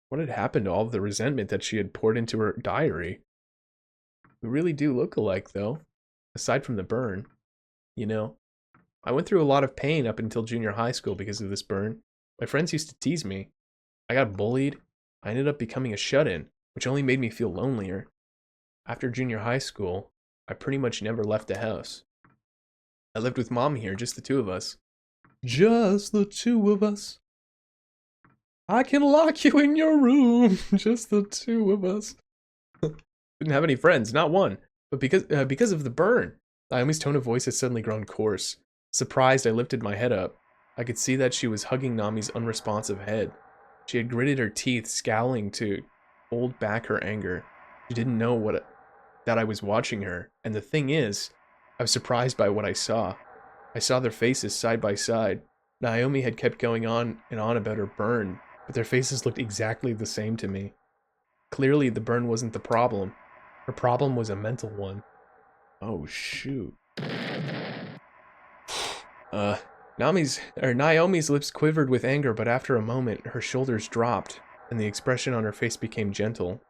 What had happened to all of the resentment that she had poured into her diary? We really do look alike, though. Aside from the burn, you know. I went through a lot of pain up until junior high school because of this burn. My friends used to tease me. I got bullied. I ended up becoming a shut-in, which only made me feel lonelier. After junior high school, I pretty much never left the house. I lived with Mom here, just the two of us. Just the two of us. I can lock you in your room, just the two of us. Didn't have any friends, not one. But because of the burn, Naomi's tone of voice had suddenly grown coarse. Surprised, I lifted my head up. I could see that she was hugging Nami's unresponsive head. She had gritted her teeth, scowling to hold back her anger. She didn't know that I was watching her, and the thing is, I was surprised by what I saw. I saw their faces side by side. Naomi had kept going on and on about her burn, but their faces looked exactly the same to me. Clearly, the burn wasn't the problem. Her problem was a mental one. Oh, shoot. Naomi's lips quivered with anger, but after a moment, her shoulders dropped, and the expression on her face became gentle.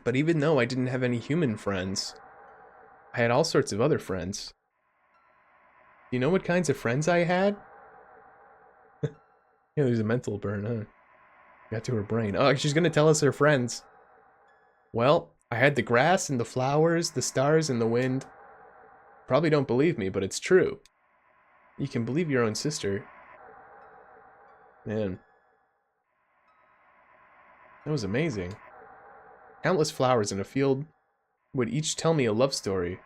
But even though I didn't have any human friends, I had all sorts of other friends. Do you know what kinds of friends I had? Yeah, there's a mental burn, huh? Got to her brain. Oh, she's gonna tell us her friends. Well, I had the grass and the flowers, the stars and the wind. Probably don't believe me, but it's true. You can believe your own sister. Man. That was amazing. Countless flowers in a field would each tell me a love story.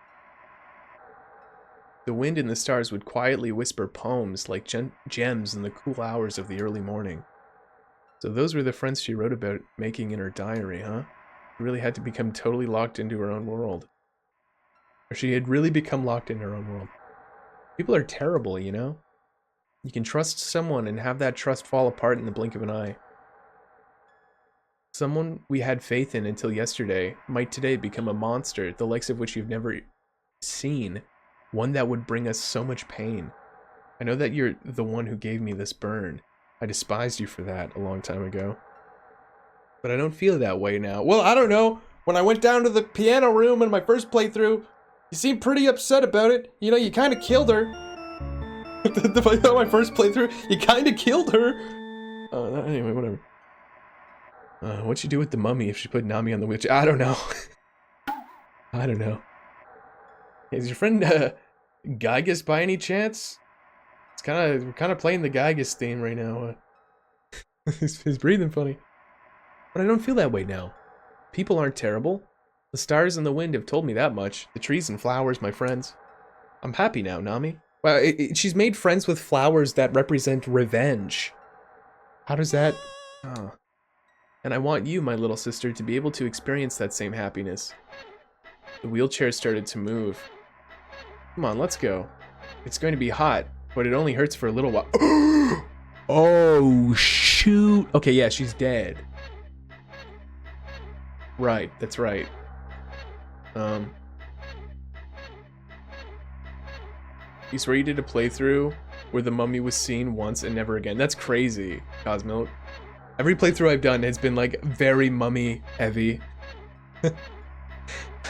The wind and the stars would quietly whisper poems like gems in the cool hours of the early morning. So those were the friends she wrote about making in her diary, huh? She really had to become totally locked into her own world. Or she had really become locked in her own world. People are terrible, you know? You can trust someone and have that trust fall apart in the blink of an eye. Someone we had faith in until yesterday might today become a monster, the likes of which you've never seen. One that would bring us so much pain. I know that you're the one who gave me this burn. I despised you for that a long time ago. But I don't feel that way now. Well, I don't know. When I went down to the piano room in my first playthrough, you seemed pretty upset about it. You know, you kind of killed her. My first playthrough, you kind of killed her. Anyway, whatever. What'd you do with the mummy if she put Nami on the wheelchair? I don't know. I don't know. Is your friend Gygus by any chance? We're kind of playing the Gygus theme right now. He's breathing funny. But I don't feel that way now. People aren't terrible. The stars and the wind have told me that much. The trees and flowers, my friends. I'm happy now, Nami. Well, she's made friends with flowers that represent revenge. How does that... Oh. And I want you, my little sister, to be able to experience that same happiness. The wheelchair started to move. Come on, let's go. It's going to be hot, but it only hurts for a little while. Oh, shoot. Okay, yeah, she's dead. Right, that's right. You swear you did a playthrough where the mummy was seen once and never again. That's crazy, Cosmilk. Every playthrough I've done has been like very mummy heavy.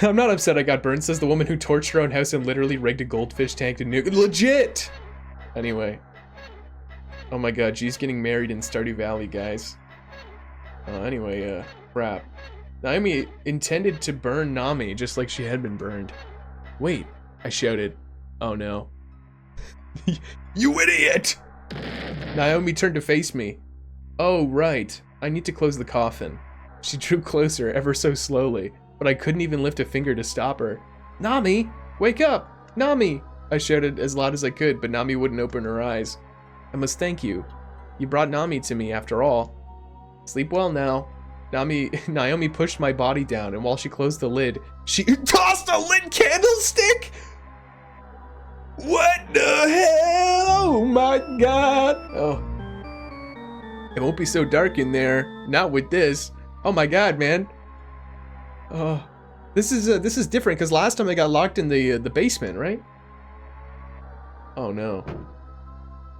I'm not upset I got burned, says the woman who torched her own house and literally rigged a goldfish tank to nuke. Legit! Anyway. Oh my god, G's getting married in Stardew Valley, guys. Anyway, crap. Naomi intended to burn Nami just like she had been burned. Wait, I shouted. Oh no. You idiot! Naomi turned to face me. Oh, right. I need to close the coffin. She drew closer, ever so slowly, but I couldn't even lift a finger to stop her. Nami! Wake up! Nami! I shouted as loud as I could, but Nami wouldn't open her eyes. I must thank you. You brought Nami to me, after all. Sleep well now. Naomi pushed my body down, and while she closed the lid, she tossed a lit candlestick! What the hell? Oh my god! Oh. It won't be so dark in there. Not with this. Oh my god, man. Oh. This is different, because last time I got locked in the basement, right? Oh no.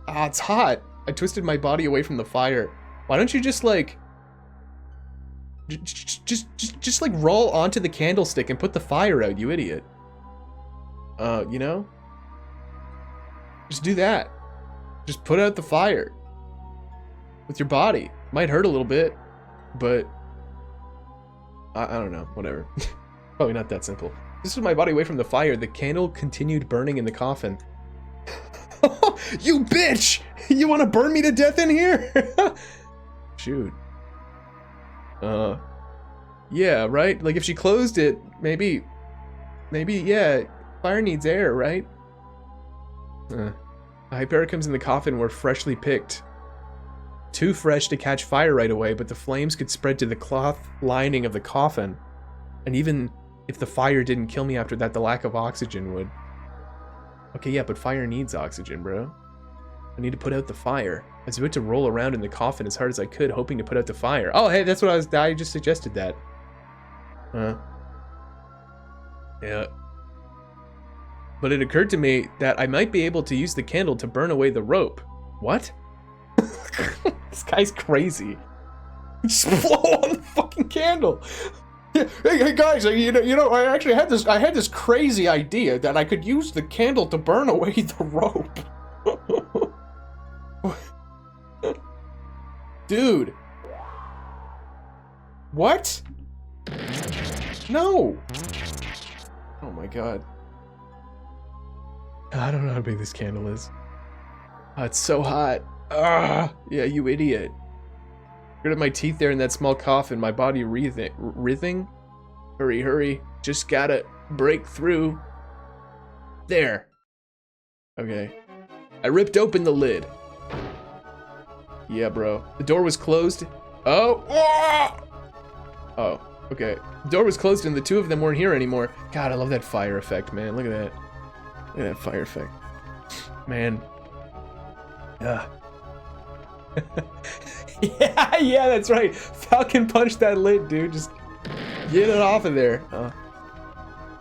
Ah, it's hot. I twisted my body away from the fire. Why don't you just like... Just like roll onto the candlestick and put the fire out, you idiot. You know? Just do that. Just put out the fire. With your body. Might hurt a little bit, but... I don't know, whatever. Probably not that simple. This was my body away from the fire. The candle continued burning in the coffin. You bitch! You want to burn me to death in here? Shoot. Yeah, right? Like if she closed it, maybe, yeah, fire needs air, right? The Hypericums in the coffin were freshly picked. Too fresh to catch fire right away, but the flames could spread to the cloth lining of the coffin. And even if the fire didn't kill me after that, the lack of oxygen would. Okay, yeah, but fire needs oxygen, bro. I need to put out the fire. I was about to roll around in the coffin as hard as I could, hoping to put out the fire. Oh, hey, that's what I just suggested that. Yeah. But it occurred to me that I might be able to use the candle to burn away the rope. What? This guy's crazy. Just blow on the fucking candle. Yeah, hey guys, you know, I actually had this crazy idea that I could use the candle to burn away the rope. Dude. What? No. Oh my god. I don't know how big this candle is. Oh, it's so hot. Ah, yeah, you idiot. Rid of my teeth there in that small coffin, my body writhing. Hurry, hurry. Just gotta break through. There. Okay. I ripped open the lid. Yeah, bro. The door was closed. Oh. Oh, okay. The door was closed and the two of them weren't here anymore. God, I love that fire effect, man. Look at that. Look at that fire effect. Man. Yeah. Yeah, that's right. Falcon punched that lid, dude. Just get it off of there.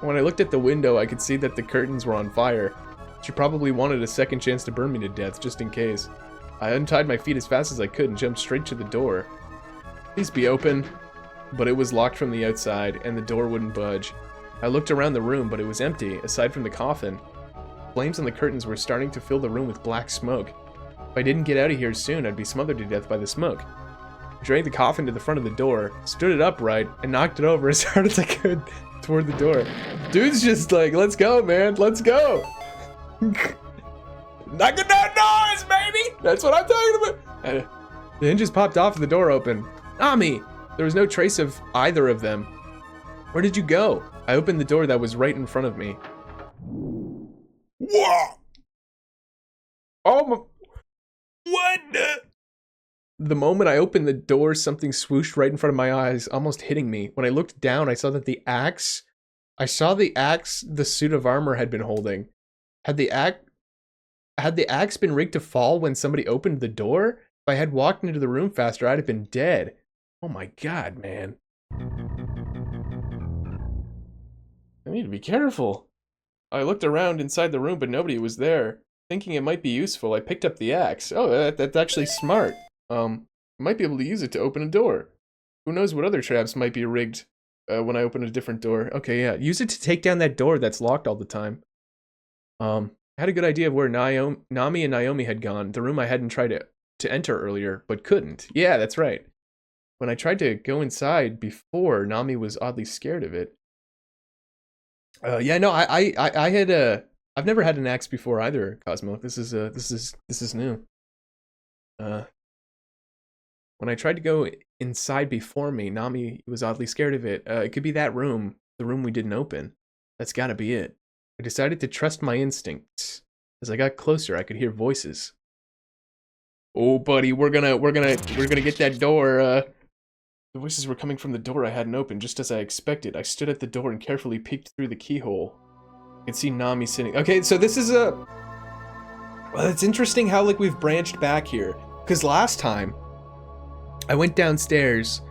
When I looked at the window, I could see that the curtains were on fire. She probably wanted a second chance to burn me to death, just in case. I untied my feet as fast as I could and jumped straight to the door. Please be open. But it was locked from the outside, and the door wouldn't budge. I looked around the room, but it was empty, aside from the coffin. Flames on the curtains were starting to fill the room with black smoke. If I didn't get out of here soon, I'd be smothered to death by the smoke. I dragged the coffin to the front of the door, stood it upright, and knocked it over as hard as I could toward the door. Dude's just like, let's go, man, let's go. Knocking that noise, baby! That's what I'm talking about! The hinges popped off and the door opened. Nami! There was no trace of either of them. Where did you go? I opened the door that was right in front of me. Whoa! Oh my... What the moment I opened the door, something swooshed right in front of my eyes, almost hitting me. When I looked down, I saw that the axe the suit of armor had been holding. Had the axe been rigged to fall when somebody opened the door? If I had walked into the room faster, I'd have been dead. Oh my god, man. I need to be careful. I looked around inside the room, but nobody was there. Thinking it might be useful, I picked up the axe. Oh, that's actually smart. I might be able to use it to open a door. Who knows what other traps might be rigged when I open a different door. Okay, yeah. Use it to take down that door that's locked all the time. I had a good idea of where Nami and Naomi had gone. The room I hadn't tried to enter earlier, but couldn't. Yeah, that's right. When I tried to go inside before, Nami was oddly scared of it. Yeah, no, I had I've never had an axe before either, Cosmo. This is new. When I tried to go inside before me, Nami was oddly scared of it. It could be that room, the room we didn't open. That's gotta be it. I decided to trust my instincts. As I got closer, I could hear voices. Oh, buddy, we're gonna get that door. The voices were coming from the door I hadn't opened, just as I expected. I stood at the door and carefully peeked through the keyhole. I could see Nami sitting. Okay, so this is well, it's interesting how like we've branched back here. Because last time, I went downstairs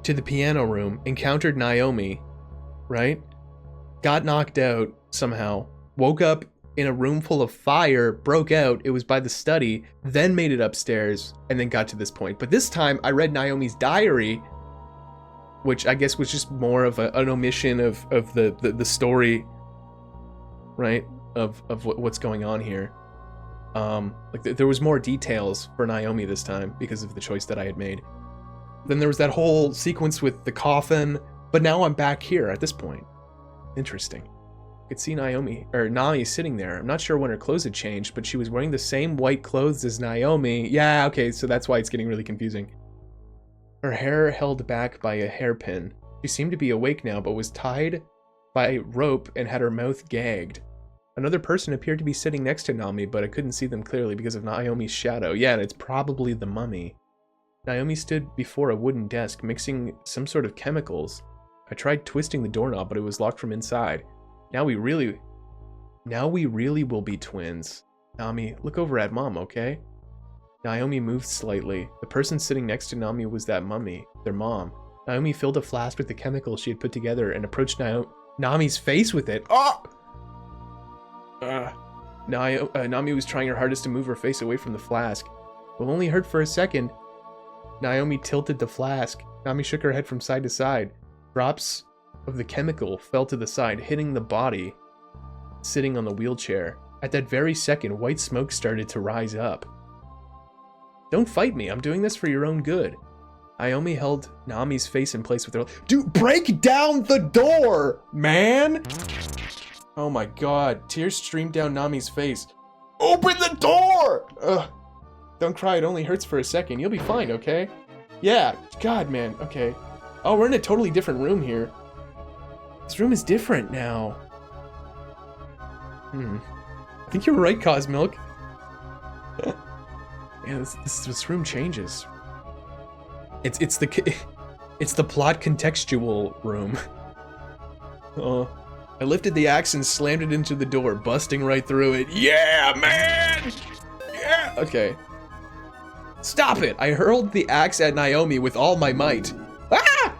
to the piano room, encountered Naomi, right? Got knocked out somehow, woke up in a room full of fire, broke out, it was by the study, then made it upstairs, and then got to this point. But this time, I read Naomi's diary, which I guess was just more of an omission of the story, right? Of what's going on here. Like there was more details for Naomi this time because of the choice that I had made. Then there was that whole sequence with the coffin, but now I'm back here at this point. Interesting. I could see Nami sitting there. I'm not sure when her clothes had changed, but she was wearing the same white clothes as Naomi. Yeah, okay, so that's why it's getting really confusing. Her hair held back by a hairpin. She seemed to be awake now, but was tied by rope and had her mouth gagged. Another person appeared to be sitting next to Nami, but I couldn't see them clearly because of Naomi's shadow. Yeah, and it's probably the mummy. Naomi stood before a wooden desk, mixing some sort of chemicals. I tried twisting the doorknob, but it was locked from inside. Now we really will be twins. Nami, look over at Mom, okay? Naomi moved slightly. The person sitting next to Nami was that mummy, their mom. Naomi filled a flask with the chemicals she had put together and approached Nami's face with it. Oh! Nami was trying her hardest to move her face away from the flask. It only hurt for a second. Naomi tilted the flask. Nami shook her head from side to side. Drops of the chemical fell to the side, hitting the body sitting on the wheelchair. At that very second, white smoke started to rise up. Don't fight me, I'm doing this for your own good. Naomi held Nami's face in place with her... Dude, break down the door, man! Oh my god, tears streamed down Nami's face. Open the door! Ugh. Don't cry, it only hurts for a second. You'll be fine, okay? Yeah, god, man, okay. Oh, we're in a totally different room here. This room is different now. I think you're right, Cosmilk. Yeah, this room changes. It's the plot contextual room. I lifted the axe and slammed it into the door, busting right through it. Yeah, man! Yeah! Okay. Stop it! I hurled the axe at Naomi with all my might. Ah!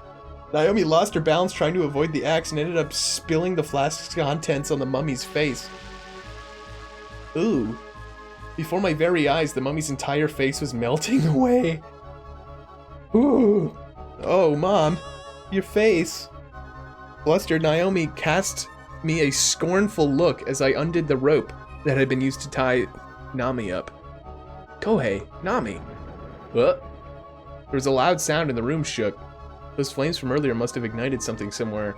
Naomi lost her balance trying to avoid the axe and ended up spilling the flask's contents on the mummy's face. Ooh. Before my very eyes, the mummy's entire face was melting away. Ooh. Oh, Mom. Your face. Flustered, Naomi cast me a scornful look as I undid the rope that had been used to tie Nami up. Kohei, Nami. What? There was a loud sound and the room shook. Those flames from earlier must have ignited something somewhere.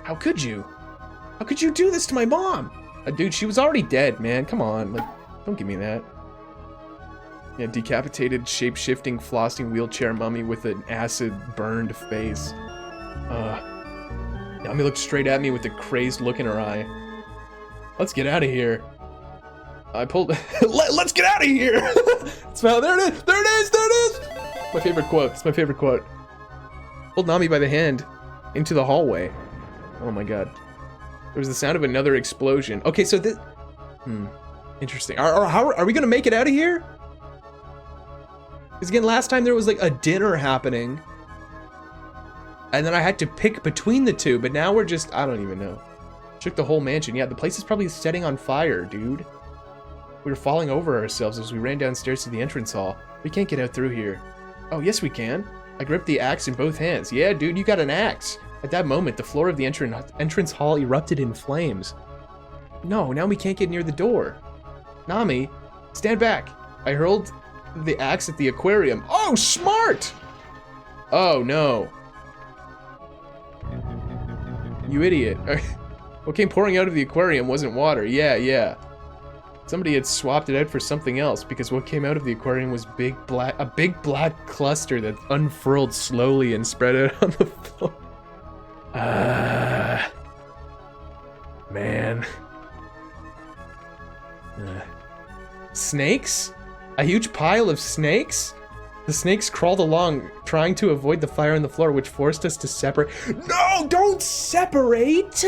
How could you? How could you do this to my mom? Dude, she was already dead, man. Come on. Like, don't give me that. Yeah, decapitated, shape-shifting, flossing wheelchair mummy with an acid-burned face. Nami looked straight at me with a crazed look in her eye. Let's get out of here. I pulled... Let's get out of here! Smell, there it is! There it is! There it is! My favorite quote. It's my favorite quote. Pulled Nami by the hand into the hallway. Oh my god. There was the sound of another explosion. Okay, so this... Interesting. Are we gonna make it out of here? Because again, last time there was like a dinner happening. And then I had to pick between the two, but now we're just... I don't even know. Shook the whole mansion. Yeah, the place is probably setting on fire, dude. We were falling over ourselves as we ran downstairs to the entrance hall. We can't get out through here. Oh, yes we can. I gripped the axe in both hands. Yeah, dude, you got an axe. At that moment, the floor of the entrance hall erupted in flames. No, now we can't get near the door. Nami, stand back. I hurled the axe at the aquarium. Oh, smart! Oh, no. You idiot. What came pouring out of the aquarium wasn't water. Yeah. Somebody had swapped it out for something else because what came out of the aquarium was a big black cluster that unfurled slowly and spread out on the floor. Man. Snakes? A huge pile of snakes? The snakes crawled along, trying to avoid the fire on the floor, which forced us to separate. No, don't separate!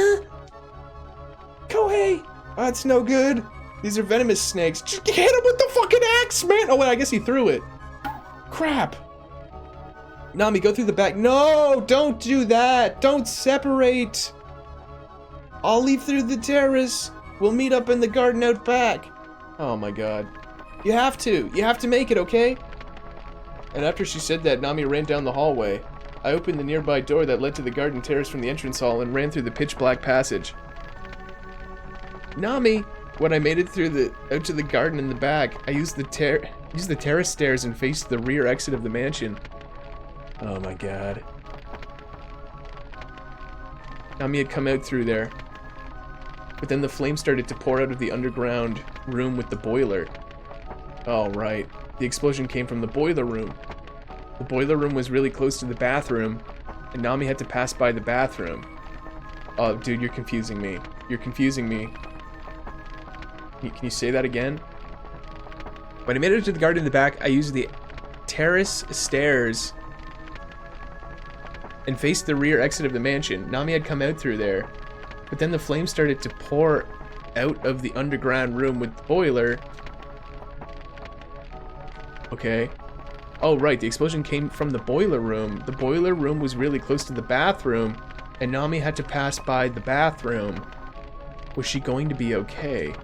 Kohei! That's no good. These are venomous snakes. Just hit him with the fucking axe, man! Oh, wait, I guess he threw it. Crap. Nami, go through the back. No, don't do that. Don't separate. I'll leave through the terrace. We'll meet up in the garden out back. Oh my god. You have to make it, okay? And after she said that, Nami ran down the hallway. I opened the nearby door that led to the garden terrace from the entrance hall and ran through the pitch black passage. Nami, when I made it out to the garden in the back, I used the terrace stairs and faced the rear exit of the mansion. Oh my god. Nami had come out through there. But then the flame started to pour out of the underground room with the boiler. Oh, right. The explosion came from the boiler room. The boiler room was really close to the bathroom, and Nami had to pass by the bathroom. Oh, dude, you're confusing me. You're confusing me. Can you say that again? When I made it to the garden in the back, I used the terrace stairs and faced the rear exit of the mansion. Nami had come out through there. But then the flames started to pour out of the underground room with the boiler. Okay. Oh, right. The explosion came from the boiler room. The boiler room was really close to the bathroom, and Nami had to pass by the bathroom. Was she going to be okay?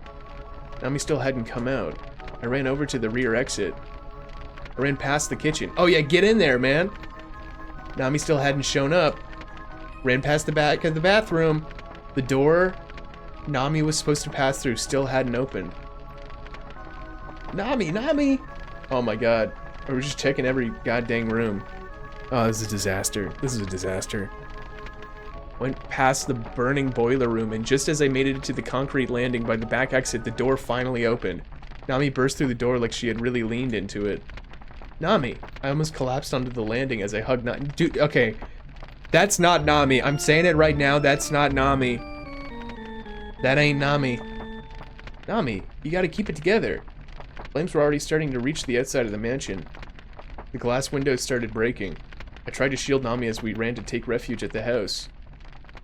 Nami still hadn't come out. I ran over to the rear exit. I ran past the kitchen. Oh, yeah, get in there, man. Nami still hadn't shown up. Ran past the back of the bathroom. The door Nami was supposed to pass through still hadn't opened. Nami! Oh my god. I was just checking every goddamn room. Oh, this is a disaster. This is a disaster. Went past the burning boiler room, and just as I made it to the concrete landing by the back exit, the door finally opened. Nami burst through the door like she had really leaned into it. Nami! I almost collapsed onto the landing as I hugged Nami. Dude, okay. That's not Nami. I'm saying it right now. That's not Nami. That ain't Nami. Nami, you gotta keep it together. Flames were already starting to reach the outside of the mansion. The glass windows started breaking. I tried to shield Nami as we ran to take refuge at the house.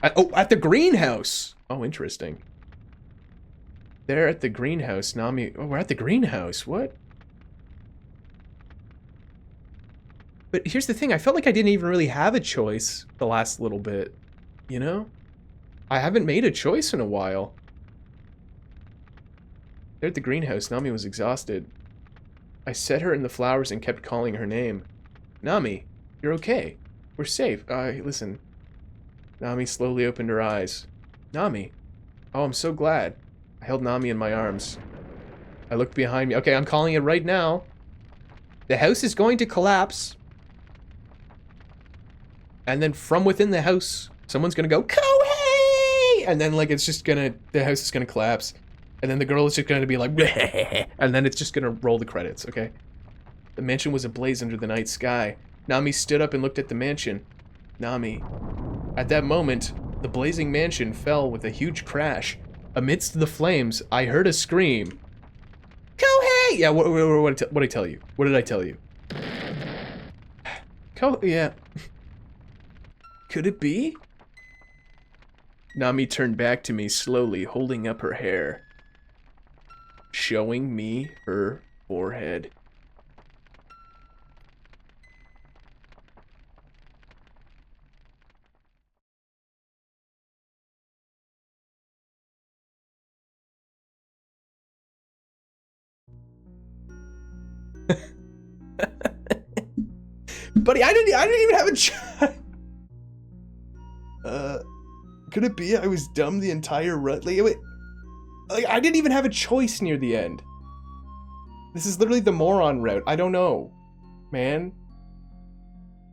At the greenhouse! Oh, interesting. There at the greenhouse, Nami... Oh, we're at the greenhouse. What? But here's the thing, I felt like I didn't even really have a choice the last little bit, you know? I haven't made a choice in a while. There at the greenhouse, Nami was exhausted. I set her in the flowers and kept calling her name. Nami, you're okay. We're safe. Listen. Nami slowly opened her eyes. Nami. Oh, I'm so glad. I held Nami in my arms. I looked behind me. Okay, I'm calling it right now. The house is going to collapse. And then from within the house, someone's gonna go, Kohei! And then, like, it's just gonna, the house is gonna collapse. And then the girl is just gonna be like, bleh, and then it's just gonna roll the credits, okay? The mansion was ablaze under the night sky. Nami stood up and looked at the mansion. Nami. At that moment, the blazing mansion fell with a huge crash. Amidst the flames, I heard a scream. Kohei! Yeah, what did I tell you? What did I tell you? Yeah. Could it be? Nami turned back to me slowly, holding up her hair. Showing me her forehead. Buddy, I didn't even have a choice. Could it be I was dumb the entire run? Like, I didn't even have a choice near the end. This is literally the moron route. I don't know, man.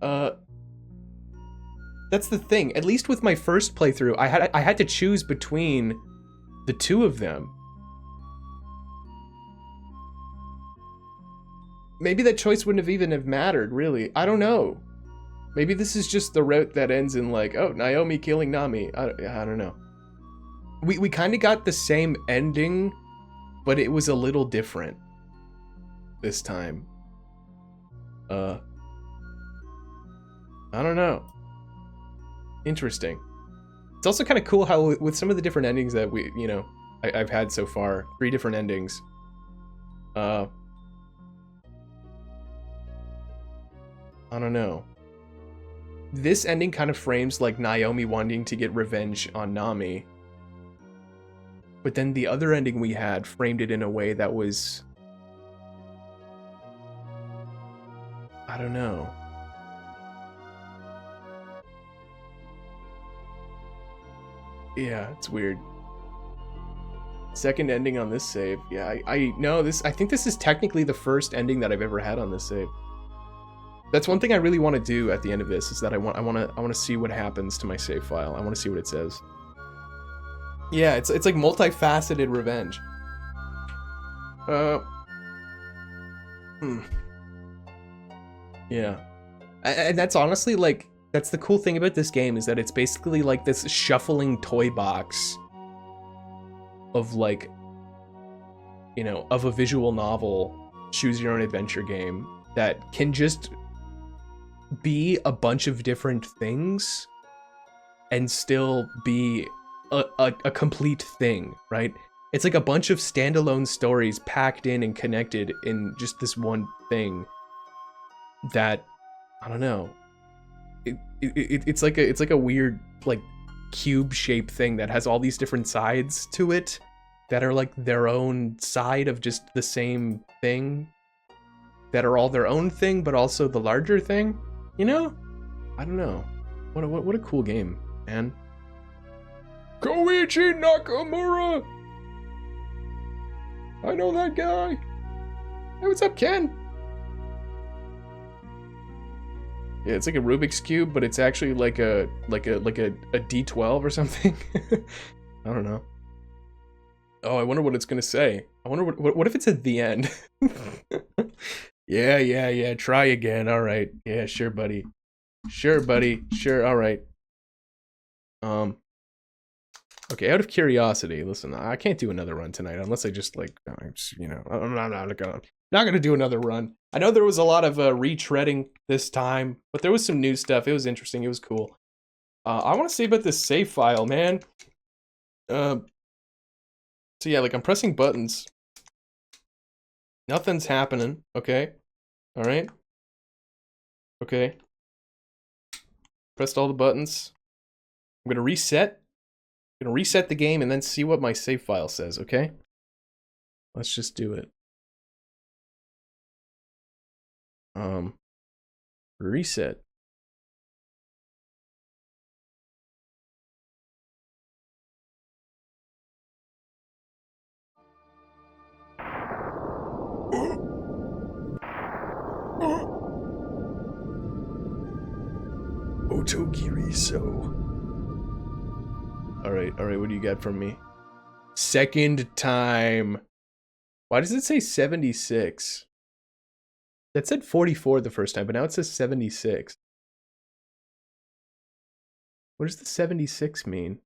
That's the thing. At least with my first playthrough, I had to choose between the two of them. Maybe that choice wouldn't have even have mattered, really. I don't know. Maybe this is just the route that ends in like, oh, Naomi killing Nami. I don't know. We kind of got the same ending, but it was a little different this time. I don't know. Interesting. It's also kind of cool how with some of the different endings that I've had so far, 3 different endings. I don't know. This ending kind of frames like Naomi wanting to get revenge on Nami. But then the other ending we had framed it in a way that was... I don't know. Yeah, it's weird. Second ending on this save. Yeah, I think this is technically the first ending that I've ever had on this save. That's one thing I really want to do at the end of this, is that I want to see what happens to my save file. I want to see what it says. Yeah, it's like multifaceted revenge. Yeah. And that's honestly like, that's the cool thing about this game, is that it's basically like this shuffling toy box of like, of a visual novel, choose your own adventure game that can just be a bunch of different things and still be a complete thing, right? It's like a bunch of standalone stories packed in and connected in just this one thing that, I don't know, it's like a weird like cube shaped thing that has all these different sides to it that are like their own side of just the same thing, that are all their own thing but also the larger thing. I don't know. What a cool game, man. Koichi Nakamura! I know that guy. Hey, what's up, Ken? Yeah, it's like a Rubik's Cube, but it's actually like a D12 or something. I don't know. Oh, I wonder what it's gonna say. I wonder what if it's at the end? Yeah, try again. All right. Yeah, sure, buddy. Sure, all right. Okay, out of curiosity, listen, I can't do another run tonight unless I just like, I'm not gonna do another run. I know there was a lot of retreading this time, but there was some new stuff. It was interesting. It was cool. I want to see about this save file, man. So yeah, like I'm pressing buttons. Nothing's happening. Okay. All right. Okay. Pressed all the buttons. I'm gonna reset. I'm gonna reset the game and then see what my save file says, okay? Let's just do it. Reset. Otogirisou. Alright, what do you got from me? Second time. Why does it say 76? That said 44 the first time, but now it says 76. What does the 76 mean?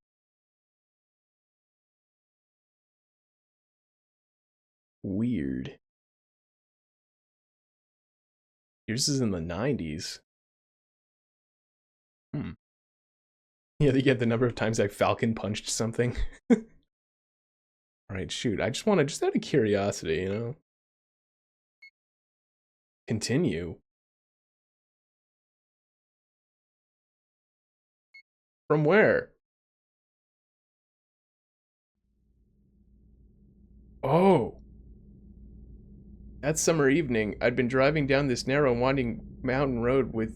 Weird. Yours is in the 90s. Yeah, they get the number of times I falcon punched something. Alright, shoot. I just want to, just out of curiosity, you know? Continue. From where? Oh. That summer evening, I'd been driving down this narrow, winding mountain road with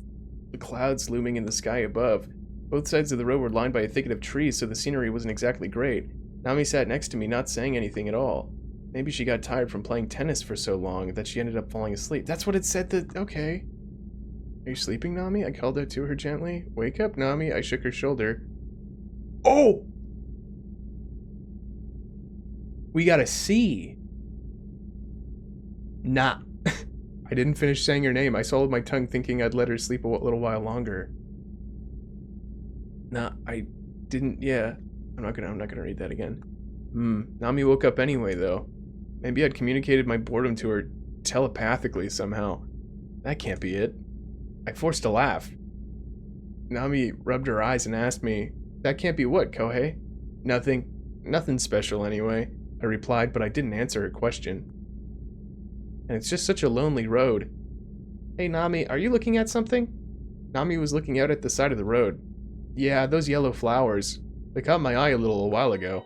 the clouds looming in the sky above. Both sides of the road were lined by a thicket of trees, so the scenery wasn't exactly great. Nami sat next to me, not saying anything at all. Maybe she got tired from playing tennis for so long that she ended up falling asleep. That's what it said that... Okay. Are you sleeping, Nami? I called out to her gently. Wake up, Nami. I shook her shoulder. Oh! We got a C. Nah. I didn't finish saying her name. I swallowed my tongue thinking I'd let her sleep a little while longer. Nah, I didn't, yeah. I'm not gonna read that again. Nami woke up anyway, though. Maybe I'd communicated my boredom to her telepathically somehow. That can't be it. I forced a laugh. Nami rubbed her eyes and asked me, that can't be what, Kohei? Nothing. Nothing special anyway, I replied, but I didn't answer her question. And it's just such a lonely road. Hey, Nami, are you looking at something? Nami was looking out at the side of the road. Yeah, those yellow flowers. They caught my eye a while ago.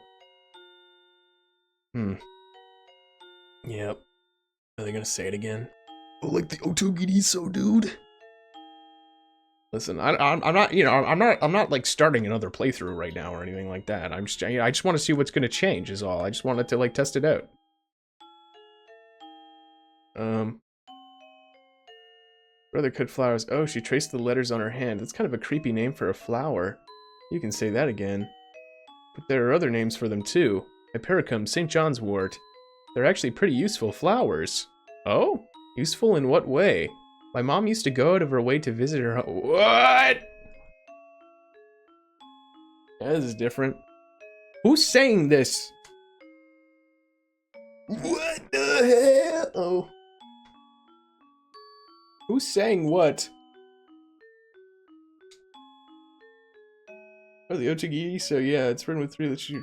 Yep. Are they gonna say it again? Oh, like the Otogirisou, dude. Listen, I'm not, you know, I'm not like starting another playthrough right now or anything like that. I just want to see what's gonna change is all. I just wanted to like test it out. Brother cut flowers. Oh, she traced the letters on her hand. That's kind of a creepy name for a flower. You can say that again. But there are other names for them too. Hypericum, St. John's wort. They're actually pretty useful flowers. Oh? Useful in what way? My mom used to go out of her way to visit her home. What? Yeah, this is different. Who's saying this? What the hell? Oh. Who's saying what? Oh, the Otogirisou, yeah, it's written with three. It's kind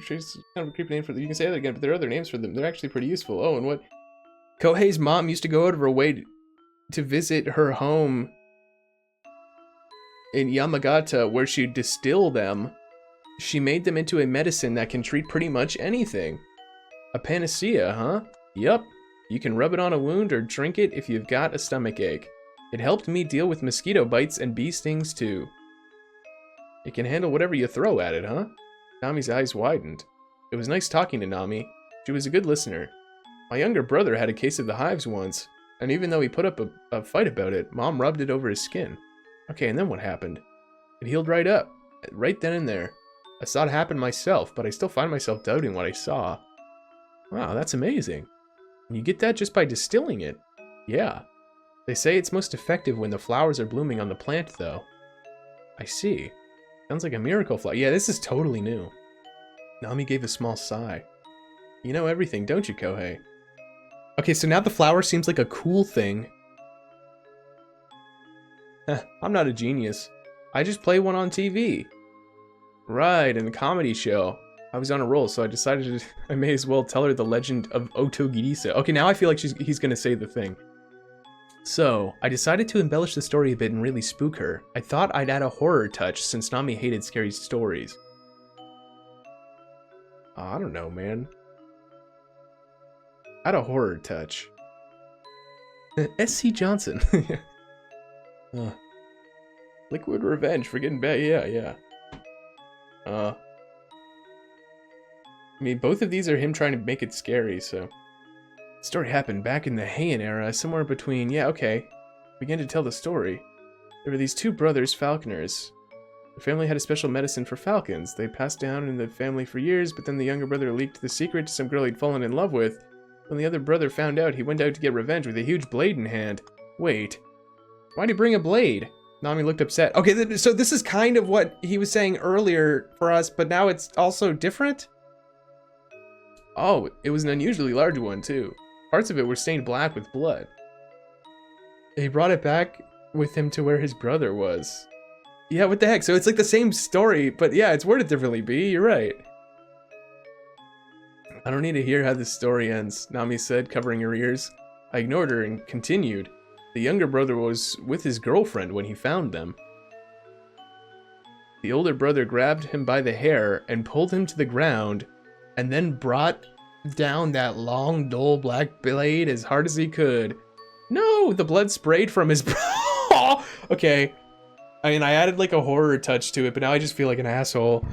of a creepy name for them. You can say that again, but there are other names for them. They're actually pretty useful. Oh, and what? Kohei's mom used to go out of her way to visit her home in Yamagata, where she'd distill them. She made them into a medicine that can treat pretty much anything. A panacea, huh? Yup. You can rub it on a wound or drink it if you've got a stomachache. It helped me deal with mosquito bites and bee stings too. It can handle whatever you throw at it, huh? Nami's eyes widened. It was nice talking to Nami. She was a good listener. My younger brother had a case of the hives once, and even though he put up a fight about it, Mom rubbed it over his skin. Okay, and then what happened? It healed right up, right then and there. I saw it happen myself, but I still find myself doubting what I saw. Wow, that's amazing. And you get that just by distilling it. Yeah. They say it's most effective when the flowers are blooming on the plant, though. I see. Sounds like a miracle flower. Yeah, this is totally new. Nami gave a small sigh. You know everything, don't you, Kohei? Okay, so now the flower seems like a cool thing. I'm not a genius. I just play one on TV. Right, in a comedy show. I was on a roll, so I decided I may as well tell her the legend of Otogirisou. Okay, now I feel like he's gonna say the thing. So, I decided to embellish the story a bit and really spook her. I thought I'd add a horror touch since Nami hated scary stories. I don't know, man. Add a horror touch. S.C. Johnson. Liquid revenge for getting bad. Yeah. I mean, both of these are him trying to make it scary, so. The story happened back in the Heian era, somewhere between, yeah, okay. Began to tell the story. There were these two brothers, falconers. The family had a special medicine for falcons. They passed down in the family for years, but then the younger brother leaked the secret to some girl he'd fallen in love with. When the other brother found out, he went out to get revenge with a huge blade in hand. Wait. Why'd he bring a blade? Nami looked upset. Okay, so this is kind of what he was saying earlier for us, but now it's also different? Oh, it was an unusually large one, too. Parts of it were stained black with blood. He brought it back with him to where his brother was. Yeah, what the heck? So it's like the same story, but yeah, it's worded differently, B. You're right. I don't need to hear how this story ends, Nami said, covering her ears. I ignored her and continued. The younger brother was with his girlfriend when he found them. The older brother grabbed him by the hair and pulled him to the ground, and then brought down that long, dull black blade as hard as he could. No, the blood sprayed from his Okay. I mean, I added like a horror touch to it, but now I just feel like an asshole.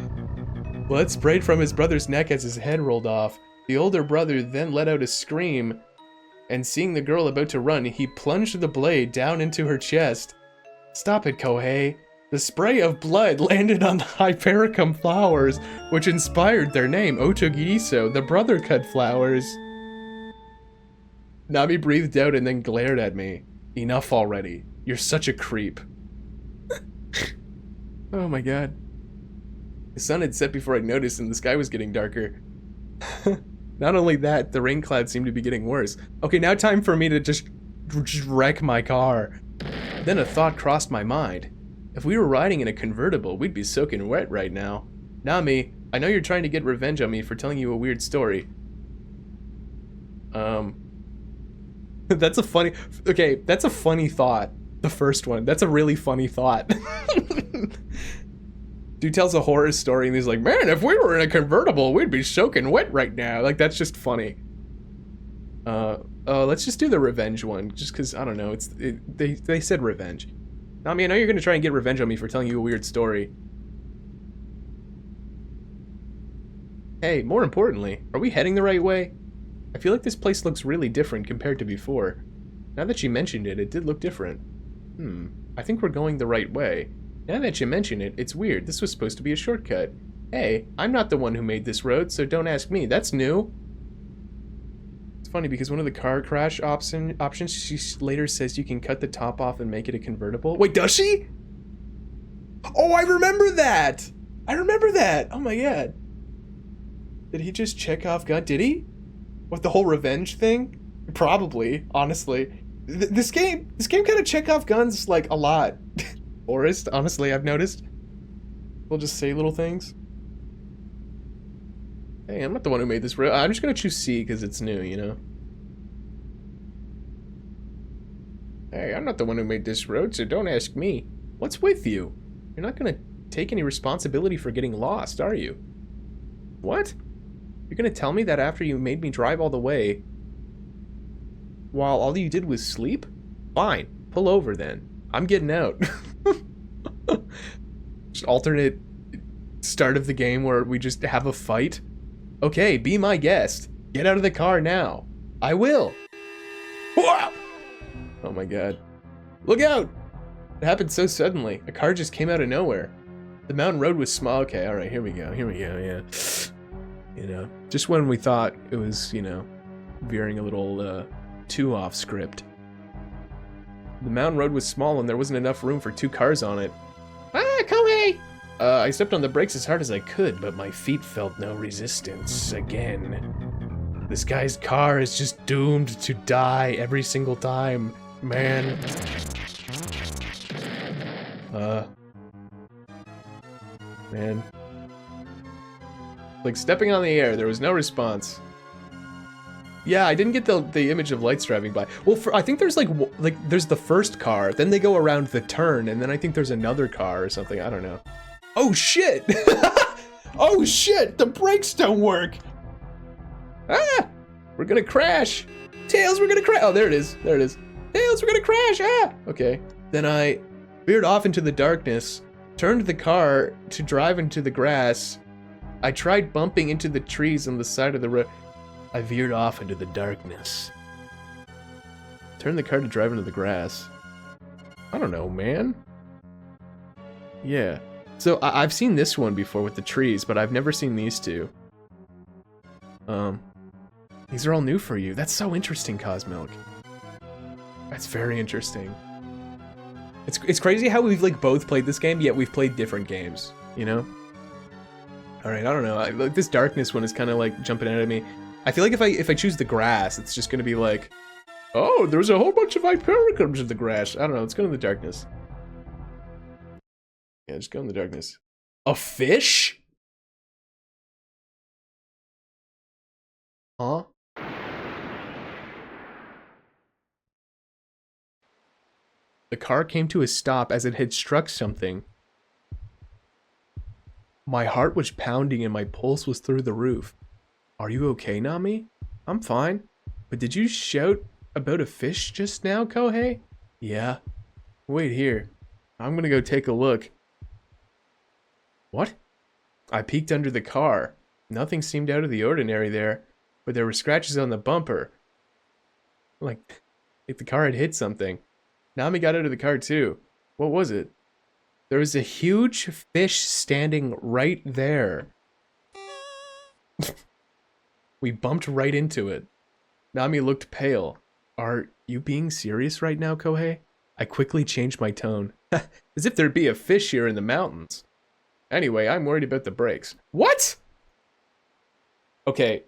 Blood sprayed from his brother's neck as his head rolled off. The older brother then let out a scream, and seeing the girl about to run, he plunged the blade down into her chest. Stop it, Kohei. The spray of blood landed on the Hypericum flowers, which inspired their name, Otogirisou, the brother-cut flowers. Nami breathed out and then glared at me. Enough already. You're such a creep. Oh my god. The sun had set before I noticed and the sky was getting darker. Not only that, the rain clouds seemed to be getting worse. Okay, now time for me to just wreck my car. Then a thought crossed my mind. If we were riding in a convertible, we'd be soaking wet right now. Nami, I know you're trying to get revenge on me for telling you a weird story. That's a funny... Okay, that's a funny thought. The first one. That's a really funny thought. Dude tells a horror story and he's like, man, if we were in a convertible, we'd be soaking wet right now. Like, that's just funny. Let's just do the revenge one. Just because, I don't know, they said revenge. Nami, I know you're going to try and get revenge on me for telling you a weird story. Hey, more importantly, are we heading the right way? I feel like this place looks really different compared to before. Now that you mentioned it, it did look different. I think we're going the right way. Now that you mention it, it's weird. This was supposed to be a shortcut. Hey, I'm not the one who made this road, so don't ask me. That's new. It's funny because one of the car crash options, she later says you can cut the top off and make it a convertible. Wait, does she? Oh, I remember that! I remember that! Oh my god. Did he just check off gun? Did he? With the whole revenge thing? Probably, honestly. This game kind of check off guns like a lot. Forrest, honestly, I've noticed. We'll just say little things. Hey, I'm not the one who made this road. I'm just gonna choose C because it's new, you know? Hey, I'm not the one who made this road, so don't ask me. What's with you? You're not gonna take any responsibility for getting lost, are you? What? You're gonna tell me that after you made me drive all the way, while all you did was sleep? Fine, pull over then. I'm getting out. Just alternate start of the game where we just have a fight. Okay, be my guest. Get out of the car now. I will. Whoa! Oh my god. Look out! It happened so suddenly. A car just came out of nowhere. The mountain road was small. Okay, alright, here we go, yeah. You know, just when we thought it was, you know, veering a little too off script. The mountain road was small and there wasn't enough room for 2 cars on it. Ah, Kohei! I stepped on the brakes as hard as I could, but my feet felt no resistance again. This guy's car is just doomed to die every single time, man. Man. Like stepping on the air, there was no response. Yeah, I didn't get the image of lights driving by. Well, I think there's like there's the first car, then they go around the turn, and then I think there's another car or something. I don't know. Oh shit! Oh shit! The brakes don't work. Ah! We're gonna crash. Tails, we're gonna crash. Oh, there it is. There it is. Tails, we're gonna crash. Ah! Okay. Then I veered off into the darkness, turned the car to drive into the grass. I tried bumping into the trees on the side of the road. I veered off into the darkness. Turned the car to drive into the grass. I don't know, man. Yeah. So I've seen this one before with the trees, but I've never seen these two. These are all new for you. That's so interesting, Cosmilk. That's very interesting. It's crazy how we've like both played this game, yet we've played different games, you know? Alright, I don't know. Like this darkness one is kind of like jumping out at me. I feel like if I choose the grass, it's just gonna be like, oh, there's a whole bunch of Hypericums in the grass. I don't know, let's go in the darkness. Yeah, just go in the darkness. A fish? Huh? The car came to a stop as it had struck something. My heart was pounding and my pulse was through the roof. Are you okay, Nami? I'm fine. But did you shout about a fish just now, Kohei? Yeah. Wait here. I'm gonna go take a look. What? I peeked under the car. Nothing seemed out of the ordinary there, but there were scratches on the bumper. Like the car had hit something. Nami got out of the car too. What was it? There was a huge fish standing right there. We bumped right into it. Nami looked pale. Are you being serious right now, Kohei? I quickly changed my tone. As if there'd be a fish here in the mountains. Anyway, I'm worried about the brakes. What? Okay,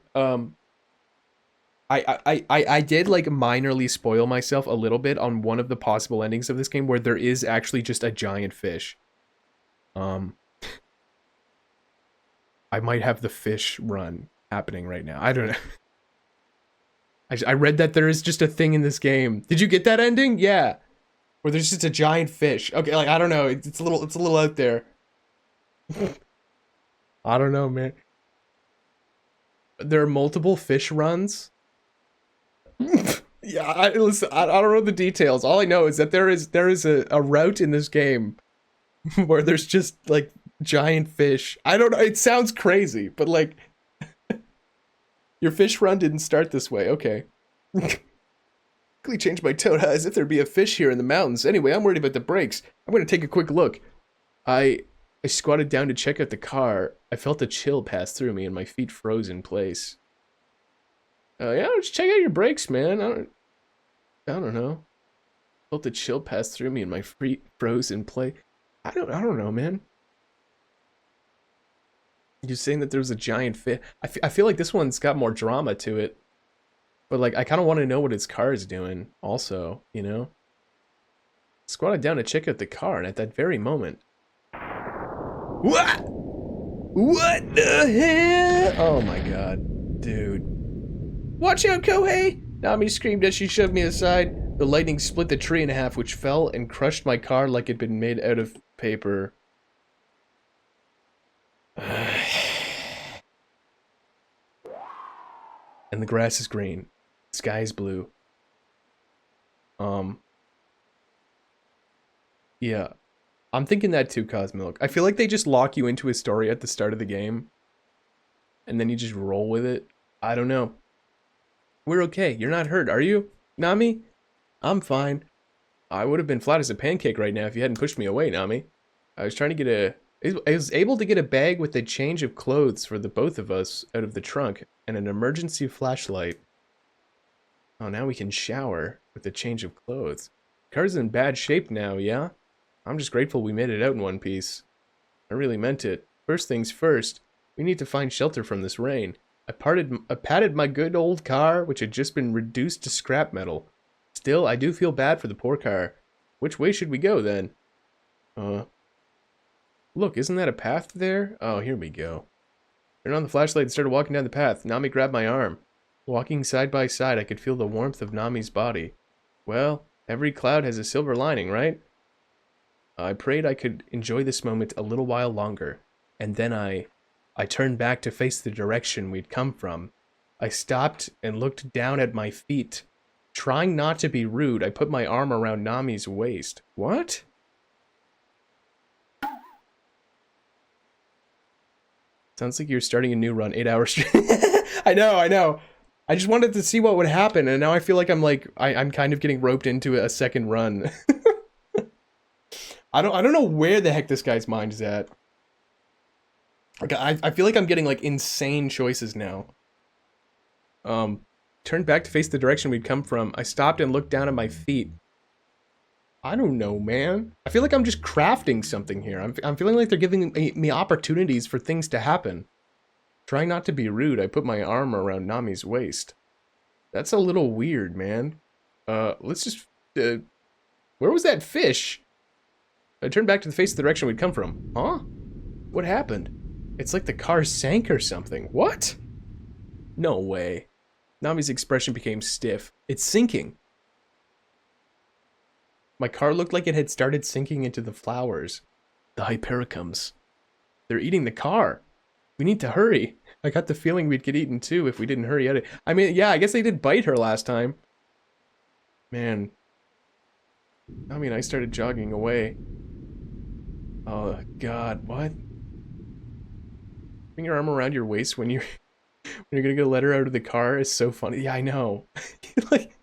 I did like minorly spoil myself a little bit on one of the possible endings of this game where there is actually just a giant fish. I might have the fish run happening right now. I don't know. I read that there is just a thing in this game. Did you get that ending? Yeah. Where there's just a giant fish. Okay, like I don't know. It's a little out there. I don't know, man. There are multiple fish runs. Yeah, listen, I don't know the details. All I know is that there is a route in this game where there's just like giant fish. I don't know. It sounds crazy, but like your fish run didn't start this way. Okay. Quickly changed my tone as if there'd be a fish here in the mountains. Anyway, I'm worried about the brakes. I'm gonna take a quick look. I squatted down to check out the car. I felt a chill pass through me and my feet froze in place. Yeah, just check out your brakes, man. I don't know. Felt a chill pass through me and my feet froze in place. I don't know, man. You're saying that there's a giant fish. I feel like this one's got more drama to it. But like, I kind of want to know what his car is doing also, you know? Squatted down to check out the car, and at that very moment... What? What the hell? Oh my god. Dude. Watch out, Kohei! Nami screamed as she shoved me aside. The lightning split the tree in half, which fell and crushed my car like it'd been made out of paper. And the grass is green. The sky is blue. Yeah. I'm thinking that too, Cosmilk. I feel like they just lock you into a story at the start of the game. And then you just roll with it. I don't know. We're okay. You're not hurt, are you, Nami? I'm fine. I would have been flat as a pancake right now if you hadn't pushed me away, Nami. I was trying to get I was able to get a bag with a change of clothes for the both of us out of the trunk and an emergency flashlight. Oh, now we can shower with a change of clothes. Car's in bad shape now, yeah? I'm just grateful we made it out in one piece. I really meant it. First things first, we need to find shelter from this rain. I patted my good old car, which had just been reduced to scrap metal. Still, I do feel bad for the poor car. Which way should we go, then? Look, isn't that a path there? Oh, here we go. Turned on the flashlight and started walking down the path. Nami grabbed my arm. Walking side by side, I could feel the warmth of Nami's body. Well, every cloud has a silver lining, right? I prayed I could enjoy this moment a little while longer, and then I turned back to face the direction we'd come from. I stopped and looked down at my feet. Trying not to be rude, I put my arm around Nami's waist. What? Sounds like you're starting a new run, 8 hours straight. I know. I just wanted to see what would happen, and now I feel like I'm kind of getting roped into a second run. I don't know where the heck this guy's mind is at. Like I feel like I'm getting like insane choices now. turned back to face the direction we'd come from. I stopped and looked down at my feet. I don't know, man. I feel like I'm just crafting something here. I'm feeling like they're giving me opportunities for things to happen. Trying not to be rude, I put my arm around Nami's waist. That's a little weird, man. Let's just... where was that fish? I turned back to face the direction we'd come from. Huh? What happened? It's like the car sank or something. What? No way. Nami's expression became stiff. It's sinking. My car looked like it had started sinking into the flowers. The Hypericums. They're eating the car. We need to hurry. I got the feeling we'd get eaten too if we didn't hurry at it. I mean, yeah, I guess they did bite her last time. Man. Nami and I started jogging away. Oh, God, what? Putting your arm around your waist when you're gonna go let her out of the car is so funny. Yeah, I know. Like,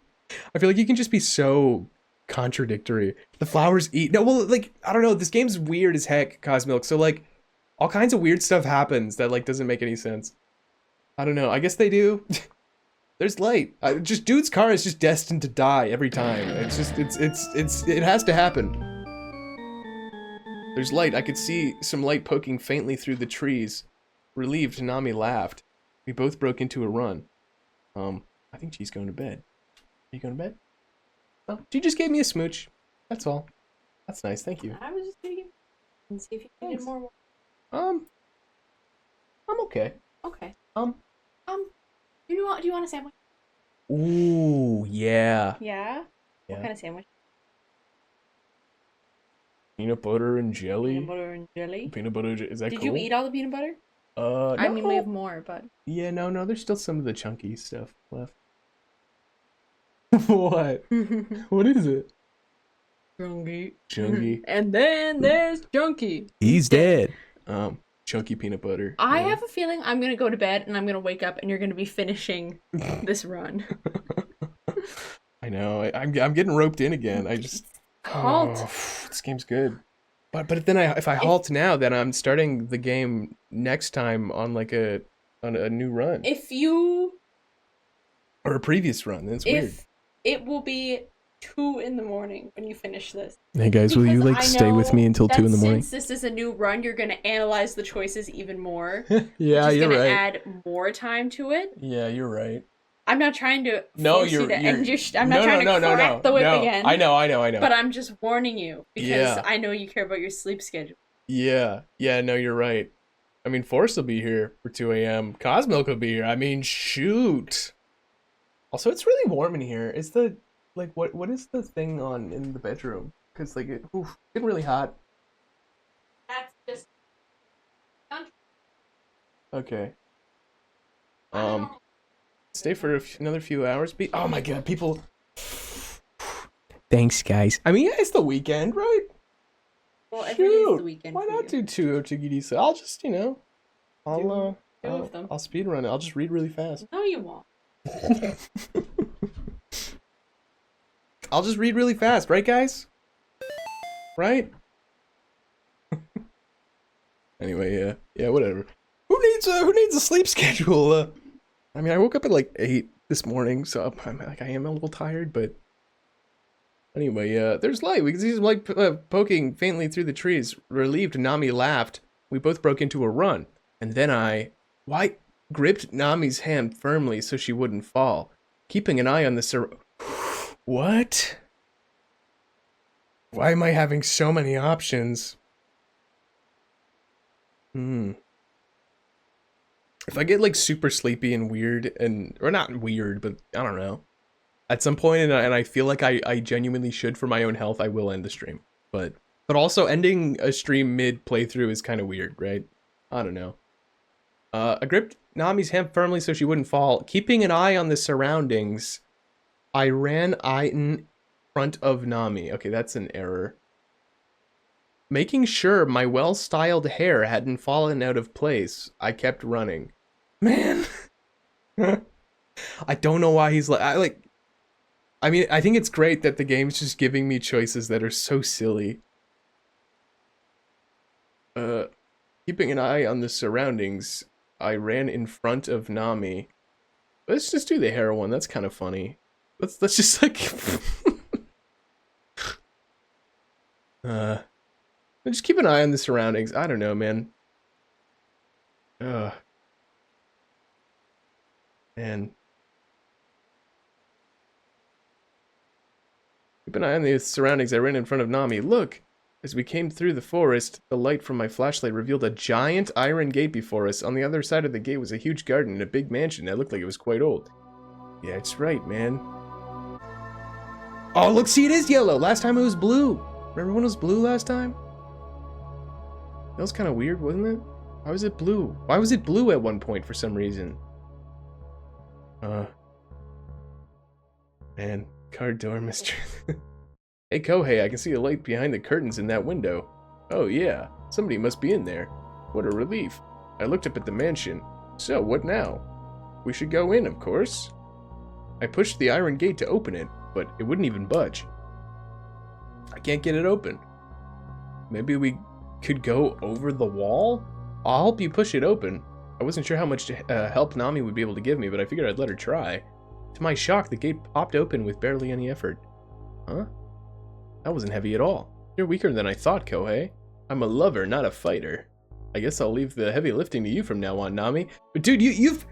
I feel like you can just be so contradictory. The flowers eat. No, well, like, I don't know. This game's weird as heck, Cosmilk. So, like, all kinds of weird stuff happens that, like, doesn't make any sense. I don't know. I guess they do. There's light. Just dude's car is just destined to die every time. It's just, it has to happen. There's light. I could see some light poking faintly through the trees. Relieved, Nami laughed. We both broke into a run. I think she's going to bed. Are you going to bed? Oh, she just gave me a smooch. That's all. That's nice. Thank you. I was just thinking and see if you needed more. I'm okay. Okay. You know what? Do you want a sandwich? Ooh, yeah. Yeah? What kind of sandwich? Peanut butter and jelly. Peanut butter and jelly. Peanut butter. Is that Did cool? you eat all the peanut butter? No. I mean, we have more, but Yeah, no. There's still some of the chunky stuff left. What? What is it? Chunky. Chunky. And then there's Chunky. He's dead. Chunky peanut butter. I have a feeling I'm gonna go to bed and I'm gonna wake up and you're gonna be finishing this run. I know. I'm getting roped in again. I just Halt. This game's good. But then if I halt now, then I'm starting the game next time on like a new run. If you Or a previous run. That's weird. It will be 2 in the morning when you finish this. Hey guys, will you like stay with me until 2 in the morning? Since this is a new run, you're gonna analyze the choices even more. Yeah, which is you're gonna right. add more time to it. Yeah, you're right. I'm not trying to No, force you to end your I'm not no, trying no, to crack the whip again. I know. But I'm just warning you because Yeah. I know you care about your sleep schedule. Yeah, no, you're right. I mean, Force will be here for 2 a.m. Cosmilk will be here. I mean, shoot. Also, it's really warm in here. Is the like what is the thing on in the bedroom? Because like it's getting really hot. That's just Okay. Stay for another few hours. Oh my god, people. Thanks, guys. I mean, yeah, it's the weekend, right? well, every day is the weekend. Why for not you. do 2 Otogirisou? I'll just, I'll two of them. I'll speed run it. I'll just read really fast. No, you won't. I'll just read really fast, right, guys? Right? Anyway, yeah, whatever. Who needs a sleep schedule? I mean, I woke up at like 8 this morning, so I am a little tired, but anyway, there's light. We can see some light poking faintly through the trees. Relieved, Nami laughed. We both broke into a run, and then I gripped Nami's hand firmly so she wouldn't fall, keeping an eye on the What? Why am I having so many options? If I get like super sleepy and weird or not weird, but I don't know. At some point and I feel like I genuinely should for my own health, I will end the stream. But also ending a stream mid playthrough is kind of weird, right? I don't know. I gripped Nami's hand firmly so she wouldn't fall, keeping an eye on the surroundings. I ran in front of Nami. Okay, that's an error. Making sure my well-styled hair hadn't fallen out of place, I kept running. Man. I don't know why he's like... I mean, I think it's great that the game's just giving me choices that are so silly. Keeping an eye on the surroundings, I ran in front of Nami. Let's just do the heroin. That's kind of funny. Let's just like just keep an eye on the surroundings. I don't know, man. Man. Keep an eye on the surroundings. I ran in front of Nami. Look! As we came through the forest, the light from my flashlight revealed a giant iron gate before us. On the other side of the gate was a huge garden and a big mansion that looked like it was quite old. Yeah, it's right, man. Oh, look, see, it is yellow. Last time it was blue. Remember when it was blue last time? That was kind of weird, wasn't it? Why was it blue? Why was it blue at one point for some reason? Man, card door mystery. Hey, Kohei, I can see a light behind the curtains in that window. Oh, yeah. Somebody must be in there. What a relief. I looked up at the mansion. So, what now? We should go in, of course. I pushed the iron gate to open it, but it wouldn't even budge. I can't get it open. Maybe we could go over the wall? I'll help you push it open. I wasn't sure how much help Nami would be able to give me, but I figured I'd let her try. To my shock, the gate popped open with barely any effort. Huh? That wasn't heavy at all. You're weaker than I thought, Kohei. I'm a lover, not a fighter. I guess I'll leave the heavy lifting to you from now on, Nami. But dude, you've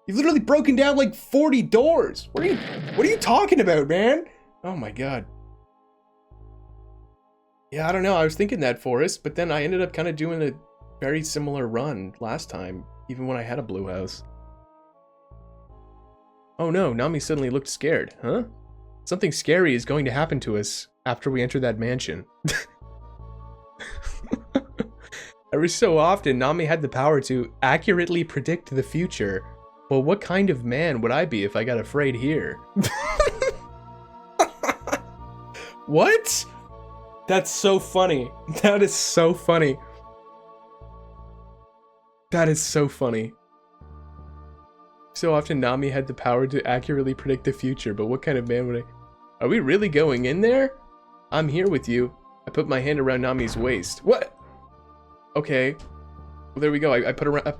literally broken down like 40 doors. What are you talking about, man? Oh my god. Yeah, I don't know. I was thinking that, Forrest, but then I ended up kind of doing a very similar run last time, even when I had a blue house. Oh no, Nami suddenly looked scared, huh? Something scary is going to happen to us after we enter that mansion. Every so often, Nami had the power to accurately predict the future. Well, what kind of man would I be if I got afraid here? What? That's so funny. That is so funny. That is so funny. So often Nami had the power to accurately predict the future, but what kind of man would I... Are we really going in there? I'm here with you. I put my hand around Nami's waist. What? Okay. Well, there we go. I put around...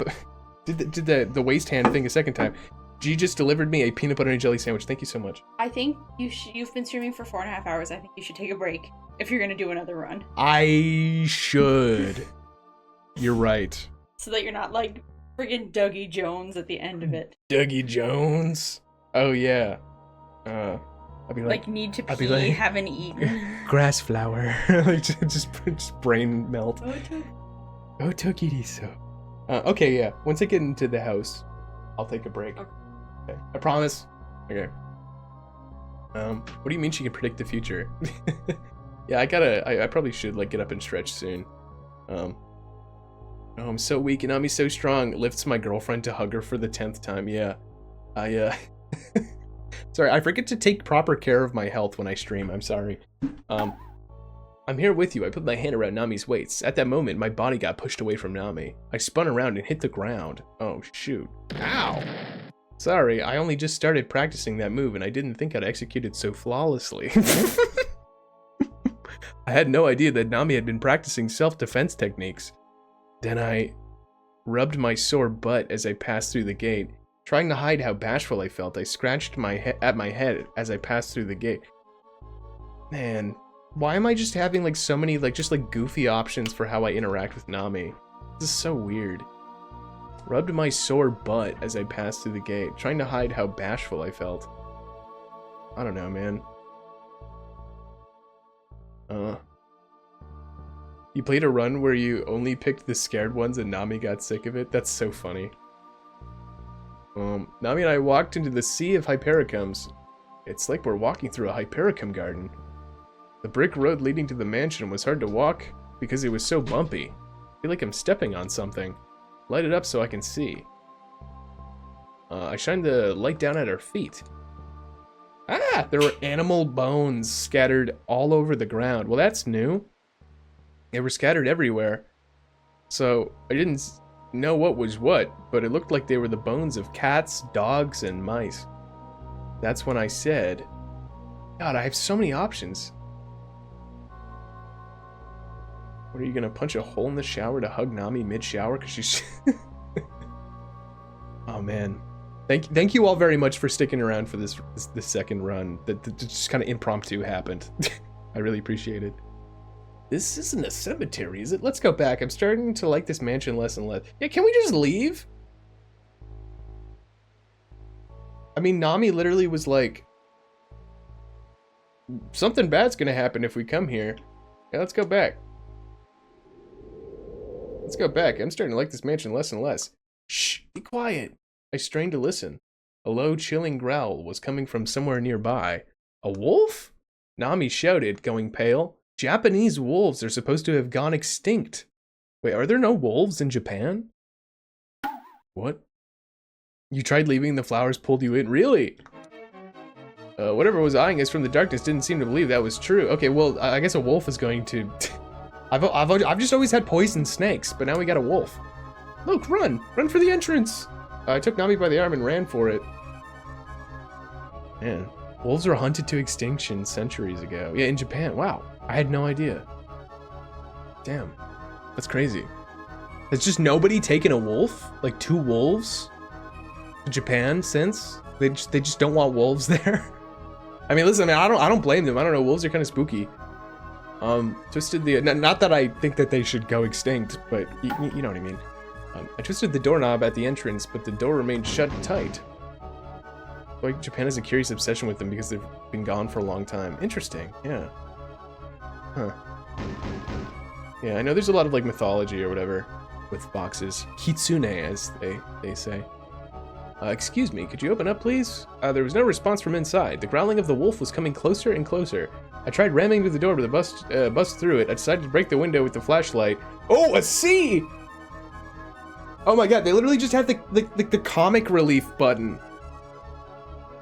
did the waist hand thing a second time. G just delivered me a peanut butter and jelly sandwich. Thank you so much. I think you've been streaming for 4.5 hours. I think you should take a break if you're gonna do another run. I should. You're right. So that you're not like friggin' Dougie Jones at the end of it. Dougie Jones? Oh yeah. I'll be like need to pee, haven't eaten. Grass flower. Like just brain melt. Otogirisou. Okay, yeah. Once I get into the house, I'll take a break. Okay. I promise. Okay. What do you mean she can predict the future? Yeah, I probably should like get up and stretch soon. Oh, I'm so weak and Nami's so strong. Lifts my girlfriend to hug her for the 10th time. Yeah. Sorry, I forget to take proper care of my health when I stream. I'm sorry. I'm here with you. I put my hand around Nami's waist. At that moment, my body got pushed away from Nami. I spun around and hit the ground. Oh, shoot. Ow! Sorry, I only just started practicing that move and I didn't think I'd execute it so flawlessly. I had no idea that Nami had been practicing self-defense techniques. Then I rubbed my sore butt as I passed through the gate. Trying to hide how bashful I felt, I scratched at my head as I passed through the gate. Man, why am I just having like so many just goofy options for how I interact with Nami? This is so weird. Rubbed my sore butt as I passed through the gate, trying to hide how bashful I felt. I don't know, man. You played a run where you only picked the scared ones and Nami got sick of it? That's so funny. Nami and I walked into the sea of Hypericums. It's like we're walking through a Hypericum garden. The brick road leading to the mansion was hard to walk because it was so bumpy. I feel like I'm stepping on something. Light it up so I can see. I shined the light down at our feet. Ah! There were animal bones scattered all over the ground. Well, that's new. They were scattered everywhere. So, I didn't know what was what, but it looked like they were the bones of cats, dogs, and mice. That's when I said, God, I have so many options. What, are you gonna punch a hole in the shower to hug Nami mid-shower? Because she's... Oh, man. Thank you all very much for sticking around for this second run. That just kind of impromptu happened. I really appreciate it. This isn't a cemetery, is it? Let's go back. I'm starting to like this mansion less and less. Yeah, can we just leave? I mean, Nami literally was like, something bad's gonna happen if we come here. Yeah, let's go back. Let's go back. I'm starting to like this mansion less and less. Shh, be quiet. I strained to listen. A low, chilling growl was coming from somewhere nearby. A wolf? Nami shouted, going pale. Japanese wolves are supposed to have gone extinct. Wait, are there no wolves in Japan? What? You tried leaving, the flowers pulled you in? Really? Whatever was eyeing us from the darkness didn't seem to believe that was true. Okay, well, I guess a wolf is going to... I've just always had poison snakes, but now we got a wolf. Look, run! Run for the entrance! I took Nami by the arm and ran for it. Man, wolves were hunted to extinction centuries ago. Yeah, in Japan. Wow, I had no idea. Damn, that's crazy. Has just nobody taken a wolf? Like 2 wolves to Japan since? They just don't want wolves there. I mean, listen, I don't blame them. I don't know, wolves are kind of spooky. Twisted the not that I think that they should go extinct, but you know what I mean. I twisted the doorknob at the entrance, but the door remained shut tight. Like Japan has a curious obsession with them because they've been gone for a long time. Interesting, yeah. Huh. Yeah, I know there's a lot of like mythology or whatever with boxes. Kitsune, as they say. Excuse me, could you open up, please? There was no response from inside. The growling of the wolf was coming closer and closer. I tried ramming to the door, but the bust through it. I decided to break the window with the flashlight. Oh, a C! Oh my god, they literally just have the comic relief button.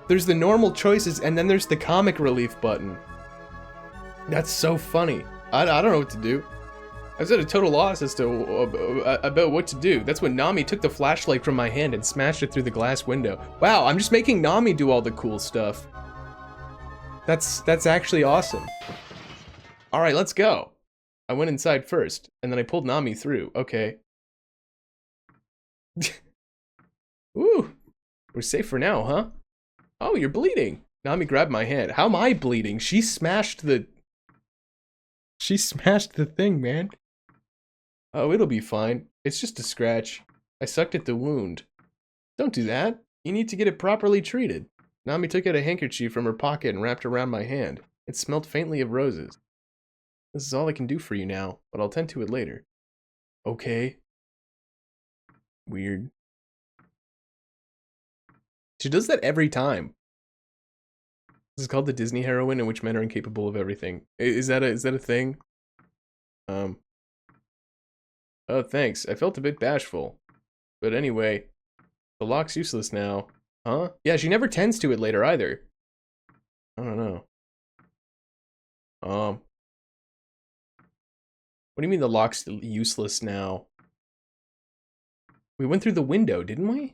There's the normal choices, and then there's the comic relief button. That's so funny. I don't know what to do. I was at a total loss as to about what to do. That's when Nami took the flashlight from my hand and smashed it through the glass window. Wow, I'm just making Nami do all the cool stuff. That's actually awesome. All right, let's go. I went inside first, and then I pulled Nami through. Okay. Ooh, we're safe for now, huh? Oh, you're bleeding. Nami grabbed my hand. How am I bleeding? She smashed the thing, man. Oh, it'll be fine. It's just a scratch. I sucked at the wound. Don't do that. You need to get it properly treated. Nami took out a handkerchief from her pocket and wrapped around my hand. It smelled faintly of roses. This is all I can do for you now, but I'll tend to it later. Okay. Weird. She does that every time. This is called the Disney heroine, in which men are incapable of everything. Is that a thing? Oh, thanks. I felt a bit bashful. But anyway, the lock's useless now. Huh? Yeah, she never tends to it later either. I don't know. What do you mean the lock's useless now? We went through the window, didn't we?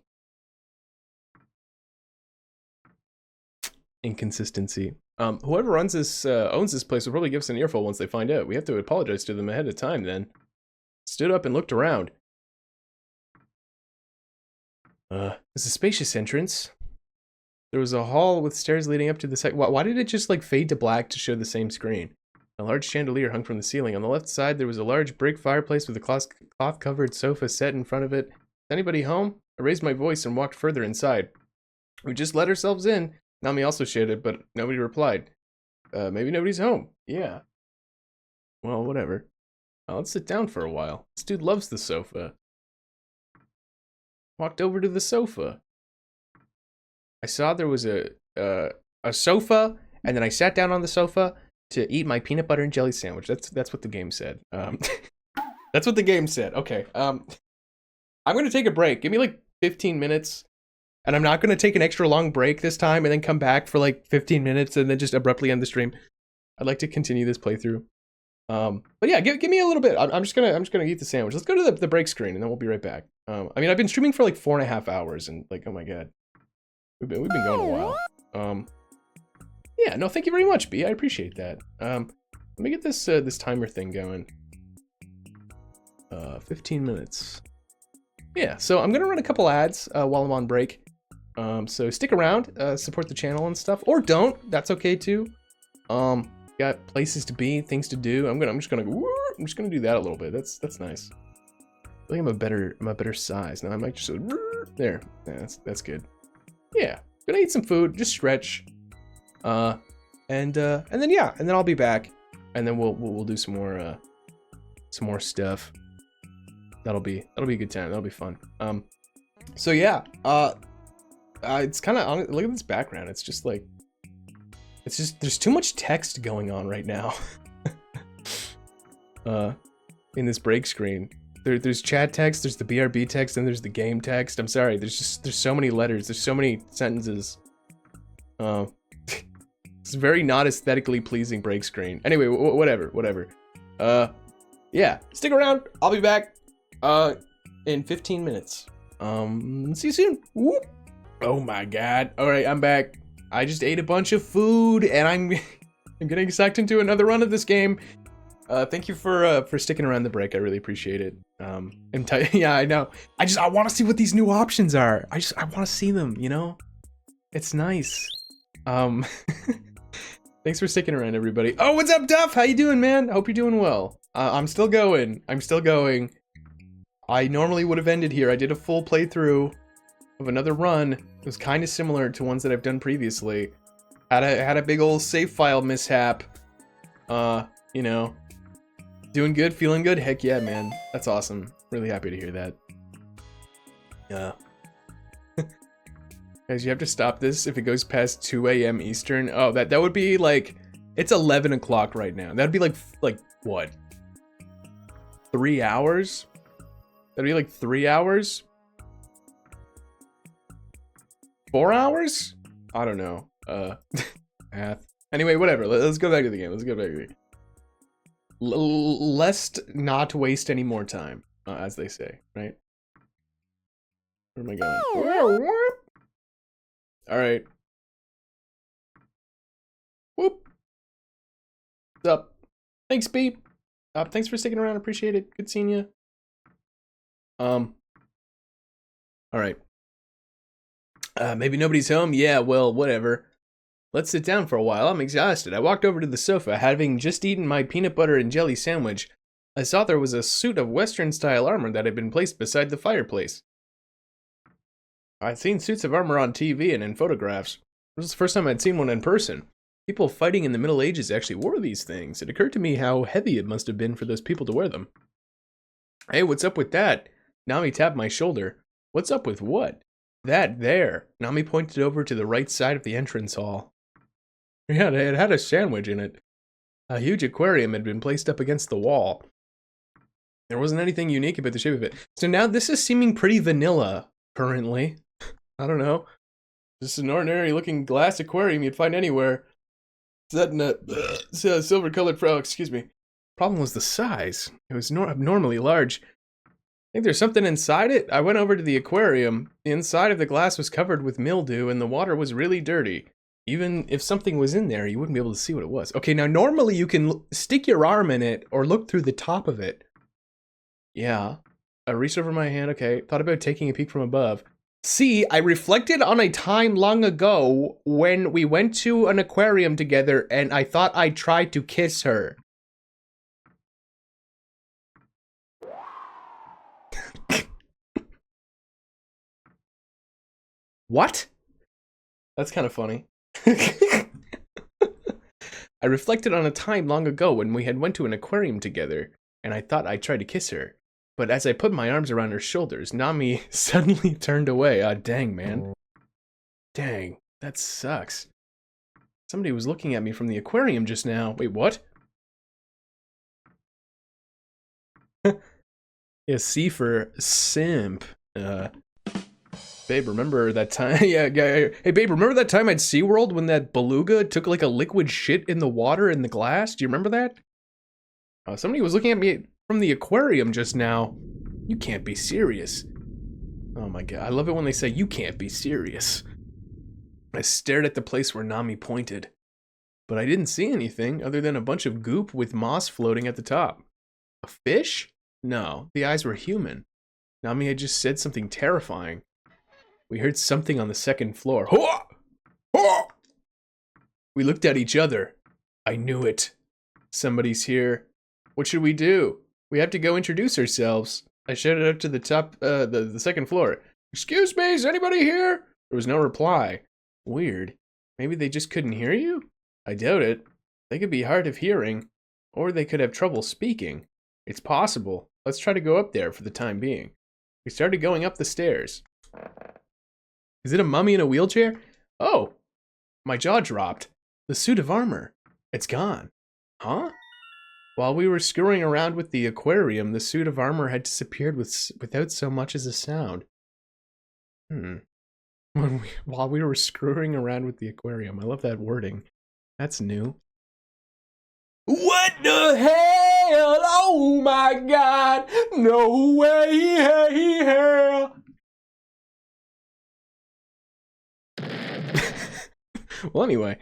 Inconsistency. Whoever owns this place will probably give us an earful once they find out. We have to apologize to them ahead of time then. Stood up and looked around. It's a spacious entrance. There was a hall with stairs leading up to the second. Why did it just like fade to black to show the same screen? A large chandelier hung from the ceiling. On the left side, there was a large brick fireplace with a cloth-covered sofa set in front of it. Is anybody home? I raised my voice and walked further inside. We just let ourselves in. Nami also shouted, but nobody replied. Maybe nobody's home. Yeah. Well, whatever. Let's sit down for a while. This dude loves the sofa. Walked over to the sofa. I saw there was a sofa, and then I sat down on the sofa to eat my peanut butter and jelly sandwich. That's what the game said. That's what the game said. Okay. I'm gonna take a break. Give me like 15 minutes. And I'm not going to take an extra long break this time and then come back for like 15 minutes and then just abruptly end the stream. I'd like to continue this playthrough. But yeah, give me a little bit. I'm just gonna eat the sandwich. Let's go to the break screen and then we'll be right back. I mean, I've been streaming for like 4.5 hours and like, oh my god, we've been going a while. Yeah, no, thank you very much, B. I appreciate that. Let me get this this timer thing going. 15 minutes. Yeah, so I'm gonna run a couple ads while I'm on break. So stick around, support the channel and stuff, or don't. That's okay too. Got places to be, things to do. I'm just gonna do that a little bit. That's nice. I think I'm a better size now. I might just there. Yeah, that's good. Yeah, gonna eat some food, just stretch, and then I'll be back, and then we'll do some more stuff. That'll be a good time. That'll be fun. So yeah, it's kind of, look at this background. It's just like, there's too much text going on right now. In this break screen. There's chat text, there's the BRB text, and there's the game text. I'm sorry, there's so many letters, there's so many sentences. It's very not aesthetically pleasing break screen. Anyway, whatever. Yeah, stick around. I'll be back in 15 minutes. See you soon. Whoop. Oh my god. All right, I'm back. I just ate a bunch of food, and I'm getting sucked into another run of this game. Thank you for sticking around the break. I really appreciate it. Yeah, I know. I want to see what these new options are. I want to see them, you know? It's nice. Thanks for sticking around, everybody. Oh, what's up, Duff? How you doing, man? I hope you're doing well. I'm still going. I normally would have ended here. I did a full playthrough of another run. It was kind of similar to ones that I've done previously. Had a big old save file mishap. You know, doing good, feeling good. Heck yeah, man. That's awesome. Really happy to hear that. Yeah. Guys, you have to stop this if it goes past 2 a.m. Eastern. Oh, that would be like, it's 11 o'clock right now. That'd be like what? 3 hours? That'd be like 3 hours? 4 hours? I don't know. Math. Anyway, whatever. Let's go back to the game. Lest not waste any more time, as they say, right? Where am I going? All right. Whoop. What's up? Thanks, Beep. Thanks for sticking around. Appreciate it. Good seeing you. All right. Maybe nobody's home. Yeah, well, whatever. Let's sit down for a while. I'm exhausted. I walked over to the sofa, having just eaten my peanut butter and jelly sandwich. I saw there was a suit of Western-style armor that had been placed beside the fireplace. I'd seen suits of armor on TV and in photographs. This was the first time I'd seen one in person. People fighting in the Middle Ages actually wore these things. It occurred to me how heavy it must have been for those people to wear them. Hey, what's up with that? Nami tapped my shoulder. What's up with what? That there. Nami pointed over to the right side of the entrance hall. Yeah, it had a sandwich in it. A huge aquarium had been placed up against the wall. There wasn't anything unique about the shape of it. So now this is seeming pretty vanilla, currently. I don't know. Just an ordinary looking glass aquarium you'd find anywhere. Set in a silver colored excuse me. Problem was the size. It was abnormally large. I think there's something inside it. I went over to the aquarium. The inside of the glass was covered with mildew and the water was really dirty. Even if something was in there, you wouldn't be able to see what it was. Okay, now normally you can stick your arm in it or look through the top of it. Yeah. I reached over my hand. Okay, thought about taking a peek from above. See, I reflected on a time long ago when we went to an aquarium together and I thought I tried to kiss her. What? That's kind of funny. I reflected on a time long ago when we had went to an aquarium together, and I thought I tried to kiss her. But as I put my arms around her shoulders, Nami suddenly turned away. Ah, dang, man. Dang, that sucks. Somebody was looking at me from the aquarium just now. Wait, what? Yeah, C for simp. Babe, remember that time? Yeah, hey, babe, remember that time at SeaWorld when that beluga took like a liquid shit in the water in the glass? Do you remember that? Somebody was looking at me from the aquarium just now. You can't be serious. Oh my god, I love it when they say, you can't be serious. I stared at the place where Nami pointed, but I didn't see anything other than a bunch of goop with moss floating at the top. A fish? No, the eyes were human. Nami had just said something terrifying. We heard something on the second floor. Hoa! Hoa! We looked at each other. I knew it. Somebody's here. What should we do? We have to go introduce ourselves. I shouted out to the top, the second floor. Excuse me, is anybody here? There was no reply. Weird. Maybe they just couldn't hear you? I doubt it. They could be hard of hearing, or they could have trouble speaking. It's possible. Let's try to go up there for the time being. We started going up the stairs. Is it a mummy in a wheelchair? Oh, my jaw dropped. The suit of armor. It's gone. Huh? While we were screwing around with the aquarium, the suit of armor had disappeared without so much as a sound. While we were screwing around with the aquarium. I love that wording. That's new. What the hell? Oh my god! No way! Hell! Well, anyway,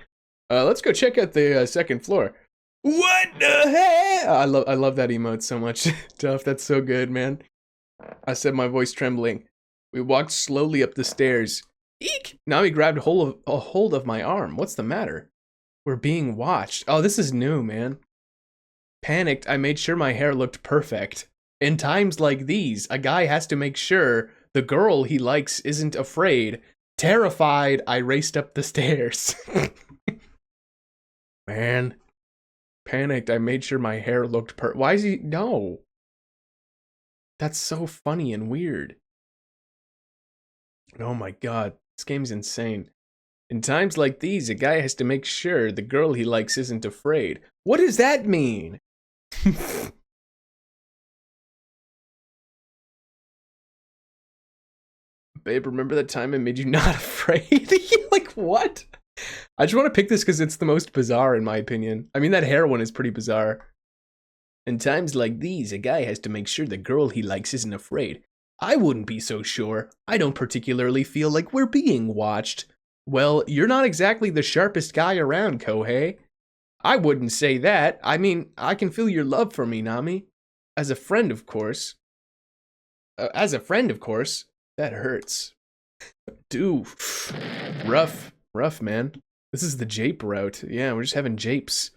let's go check out the second floor. What the hell? I love that emote so much. Duff, that's so good, man. I said, my voice trembling. We walked slowly up the stairs. Eek! Nami grabbed a hold of my arm. What's the matter? We're being watched. Oh, this is new, man. Panicked, I made sure my hair looked perfect. In times like these, a guy has to make sure the girl he likes isn't afraid. Terrified, I raced up the stairs. Man. Panicked, I made sure my hair looked Why is he... No. That's so funny and weird. Oh my god, this game's insane. In times like these, a guy has to make sure the girl he likes isn't afraid. What does that mean? Babe, remember that time I made you not afraid? Like, what? I just want to pick this because it's the most bizarre, in my opinion. I mean, that hair one is pretty bizarre. In times like these, a guy has to make sure the girl he likes isn't afraid. I wouldn't be so sure. I don't particularly feel like we're being watched. Well, you're not exactly the sharpest guy around, Kohei. I wouldn't say that. I mean, I can feel your love for me, Nami. As a friend, of course. That hurts. Dude. Rough, man. This is the jape route. Yeah, we're just having japes.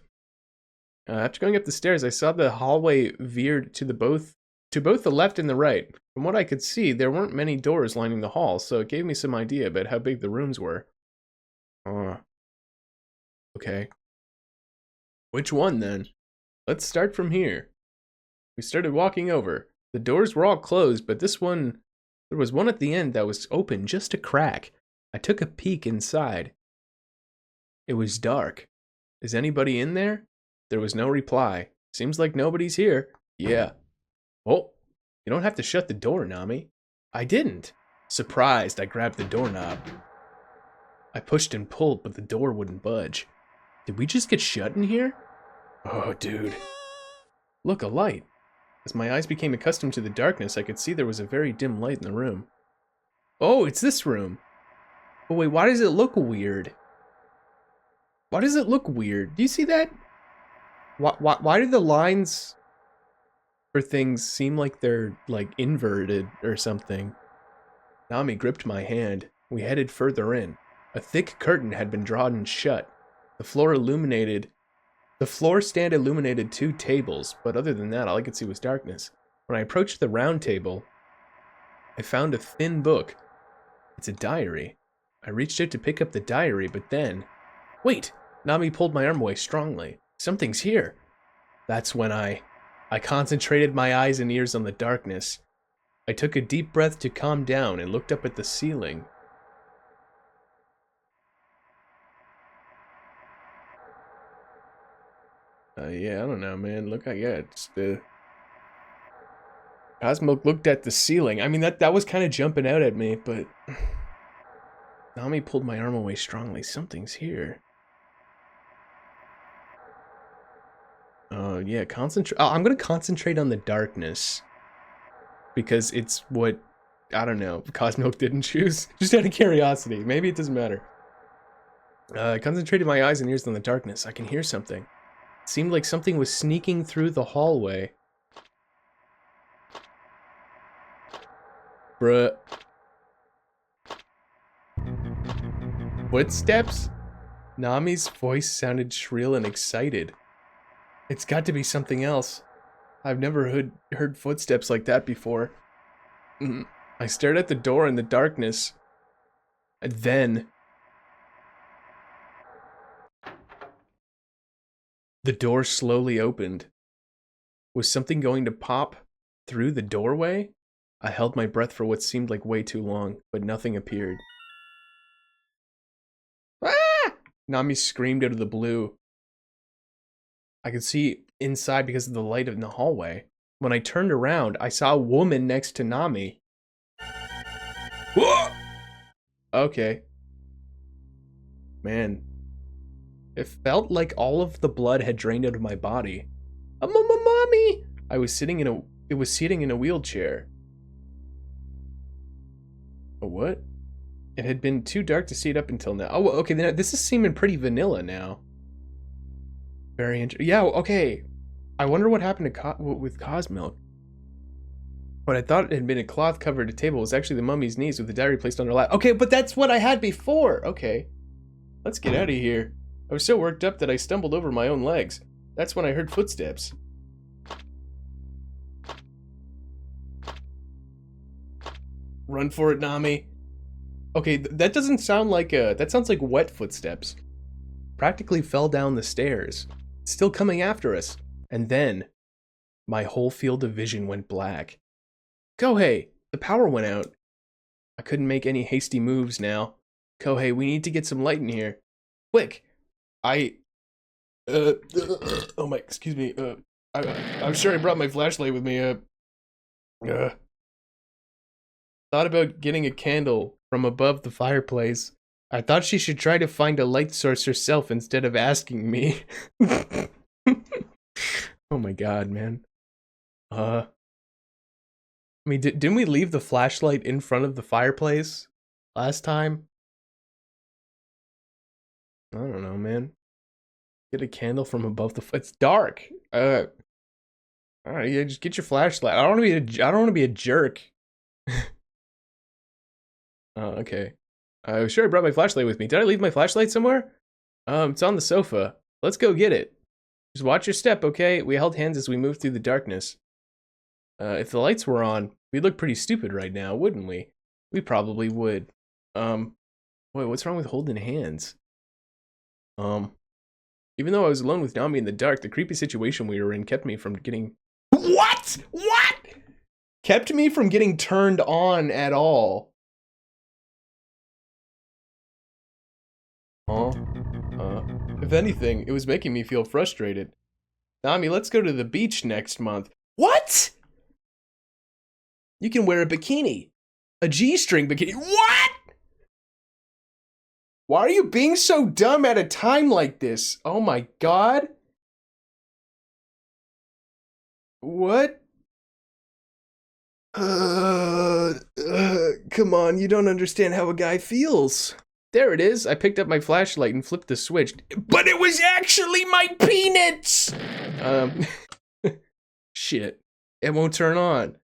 After going up the stairs, I saw the hallway veered to both the left and the right. From what I could see, there weren't many doors lining the hall, so it gave me some idea about how big the rooms were. Okay. Which one, then? Let's start from here. We started walking over. The doors were all closed, but there was one at the end that was open just a crack. I took a peek inside. It was dark. Is anybody in there? There was no reply. Seems like nobody's here. Yeah. Oh, you don't have to shut the door, Nami. I didn't. Surprised, I grabbed the doorknob. I pushed and pulled, but the door wouldn't budge. Did we just get shut in here? Oh, dude. Look, a light. As my eyes became accustomed to the darkness, I could see there was a very dim light in the room. Oh, it's this room. But wait, why does it look weird? Why does it look weird? Do you see that? Why do the lines for things seem like they're, like, inverted or something? Nami gripped my hand. We headed further in. A thick curtain had been drawn shut. The floor stand illuminated 2 tables, but other than that, all I could see was darkness. When I approached the round table, I found a thin book. It's a diary. I reached out to pick up the diary, but then... Wait! Nami pulled my arm away strongly. Something's here. That's when I concentrated my eyes and ears on the darkness. I took a deep breath to calm down and looked up at the ceiling. Yeah, I don't know, man. Look, it's the... Cosmo looked at the ceiling. I mean, that was kind of jumping out at me, but... Nami pulled my arm away strongly. Something's here. Yeah, concentrate. I'm gonna concentrate on the darkness. Because it's what... I don't know. Cosmo didn't choose. Just out of curiosity. Maybe it doesn't matter. I concentrated my eyes and ears on the darkness. I can hear something. It seemed like something was sneaking through the hallway. Bruh. Footsteps? Nami's voice sounded shrill and excited. It's got to be something else. I've never heard footsteps like that before. I stared at the door in the darkness. And then... the door slowly opened. Was something going to pop through the doorway? I held my breath for what seemed like way too long, but nothing appeared. Ah! Nami screamed out of the blue. I could see inside because of the light in the hallway. When I turned around, I saw a woman next to Nami. Whoa! Okay. Man. It felt like all of the blood had drained out of my body. Mommy! It was sitting in a wheelchair. A what? It had been too dark to see it up until now. Oh, okay, this is seeming pretty vanilla now. Very interesting. Yeah, okay. I wonder what happened to with Cosmilk. What I thought had been a cloth-covered table was actually the mummy's niece with the diary placed on her lap. Okay, but that's what I had before. Okay. Let's get out of here. I was so worked up that I stumbled over my own legs. That's when I heard footsteps. Run for it, Nami. Okay, that doesn't sound like that sounds like wet footsteps. Practically fell down the stairs. Still coming after us. And then, my whole field of vision went black. Kohei, the power went out. I couldn't make any hasty moves now. Kohei, we need to get some light in here. Quick! Oh my, excuse me, I'm sure I brought my flashlight with me, thought about getting a candle from above the fireplace. I thought she should try to find a light source herself instead of asking me. Oh my god, man. I mean, didn't we leave the flashlight in front of the fireplace last time? I don't know, man. Get a candle from above the. It's dark. All right, yeah, just get your flashlight. I don't want to be a jerk. Oh, okay. I was sure I brought my flashlight with me. Did I leave my flashlight somewhere? It's on the sofa. Let's go get it. Just watch your step, okay? We held hands as we moved through the darkness. If the lights were on, we'd look pretty stupid right now, wouldn't we? We probably would. Wait, what's wrong with holding hands? Even though I was alone with Nami in the dark, the creepy situation we were in kept me from getting... What? What? Kept me from getting turned on at all. If anything, it was making me feel frustrated. Nami, let's go to the beach next month. What? You can wear a bikini. A G-string bikini. What? Why are you being so dumb at a time like this? Oh my god. What? Come on, you don't understand how a guy feels. There it is. I picked up my flashlight and flipped the switch. But it was actually my peanuts! Shit. It won't turn on.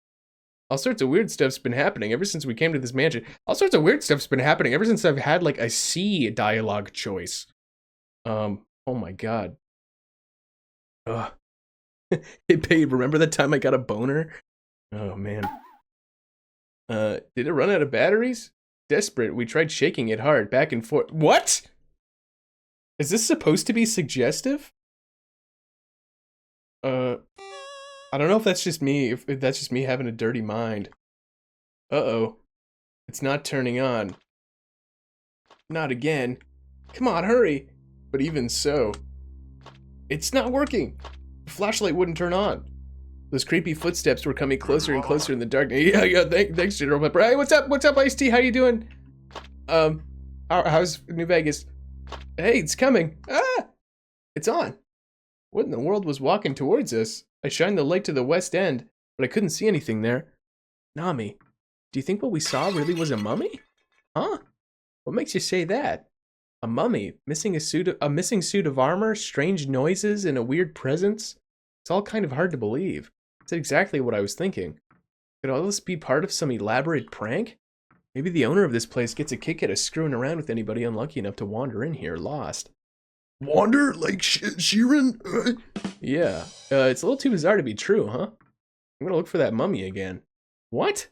All sorts of weird stuff's been happening ever since we came to this mansion. All sorts of weird stuff's been happening ever since I've had, like, a C dialogue choice. Oh my god. Ugh. Hey, babe, remember that time I got a boner? Oh, man. Did it run out of batteries? Desperate, we tried shaking it hard, back and forth. What? Is this supposed to be suggestive? I don't know if that's just me, if that's just me having a dirty mind. Uh-oh. It's not turning on. Not again. Come on, hurry. But even so, it's not working. The flashlight wouldn't turn on. Those creepy footsteps were coming closer and closer in the darkness. Yeah, thanks, General Pepper. Hey, what's up? What's up, Ice-T? How you doing? How's New Vegas? Hey, it's coming. Ah! It's on. What in the world was walking towards us? I shined the light to the west end, but I couldn't see anything there. Nami, do you think what we saw really was a mummy? Huh? What makes you say that? A mummy, missing missing suit of armor, strange noises, and a weird presence? It's all kind of hard to believe. It's exactly what I was thinking. Could all this be part of some elaborate prank? Maybe the owner of this place gets a kick out of screwing around with anybody unlucky enough to wander in here lost. Wander like Sheeran? Yeah, it's a little too bizarre to be true, huh? I'm gonna look for that mummy again. What?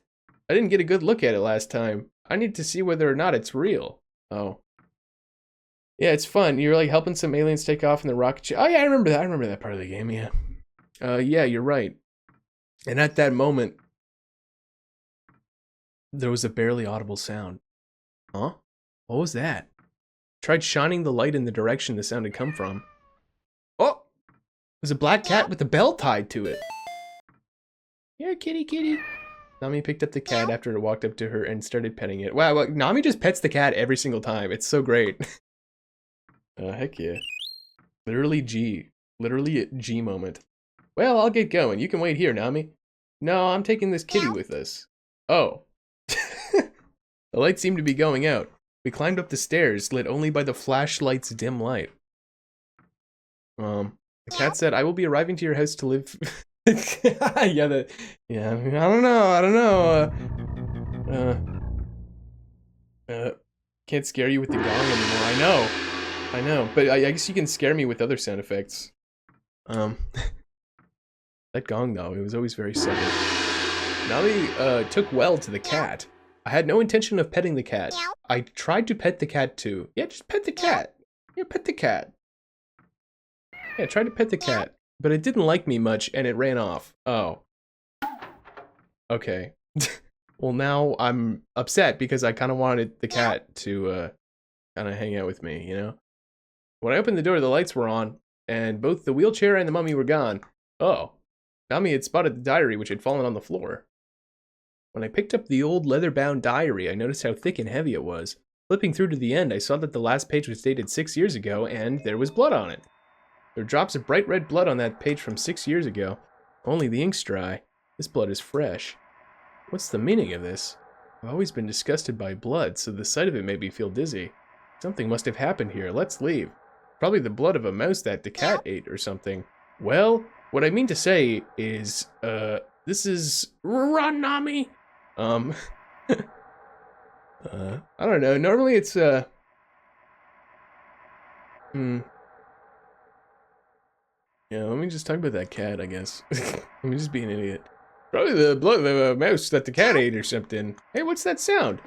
I didn't get a good look at it last time. I need to see whether or not it's real. Oh. Yeah, it's fun. You're like helping some aliens take off in the rocket ship. Oh yeah, I remember that. I remember that part of the game, yeah. Yeah, you're right. And at that moment, there was a barely audible sound. Huh? What was that? Tried shining the light in the direction the sound had come from. Oh! It was a black cat with a bell tied to it. Here, kitty, kitty. Nami picked up the cat after it walked up to her and started petting it. Wow, Nami just pets the cat every single time. It's so great. Heck yeah. Literally a G moment. Well, I'll get going. You can wait here, Nami. No, I'm taking this kitty with us. Oh. The lights seemed to be going out. We climbed up the stairs, lit only by the flashlight's dim light. The cat said, I will be arriving to your house to live... I don't know. Can't scare you with the gong anymore. I know. But I guess you can scare me with other sound effects. That gong, though, it was always very subtle. Nami, took well to the cat. I had no intention of petting the cat. I tried to pet the cat, too. Yeah, just pet the cat. Yeah, pet the cat. Yeah, try to pet the cat. But it didn't like me much, and it ran off. Oh. Okay. Well, now I'm upset because I kind of wanted the cat to, kind of hang out with me, you know? When I opened the door, the lights were on, and both the wheelchair and the mummy were gone. Oh. Nami had spotted the diary, which had fallen on the floor. When I picked up the old leather-bound diary, I noticed how thick and heavy it was. Flipping through to the end, I saw that the last page was dated 6 years ago, and there was blood on it. There are drops of bright red blood on that page from 6 years ago. Only the ink's dry. This blood is fresh. What's the meaning of this? I've always been disgusted by blood, so the sight of it made me feel dizzy. Something must have happened here. Let's leave. Probably the blood of a mouse that the cat ate or something. Well, what I mean to say is, this is... Run, Nami! I don't know. Normally it's, Yeah, let me just talk about that cat, I guess. Let me just be an idiot. Probably the blood of a mouse that the cat ate or something. Hey, what's that sound?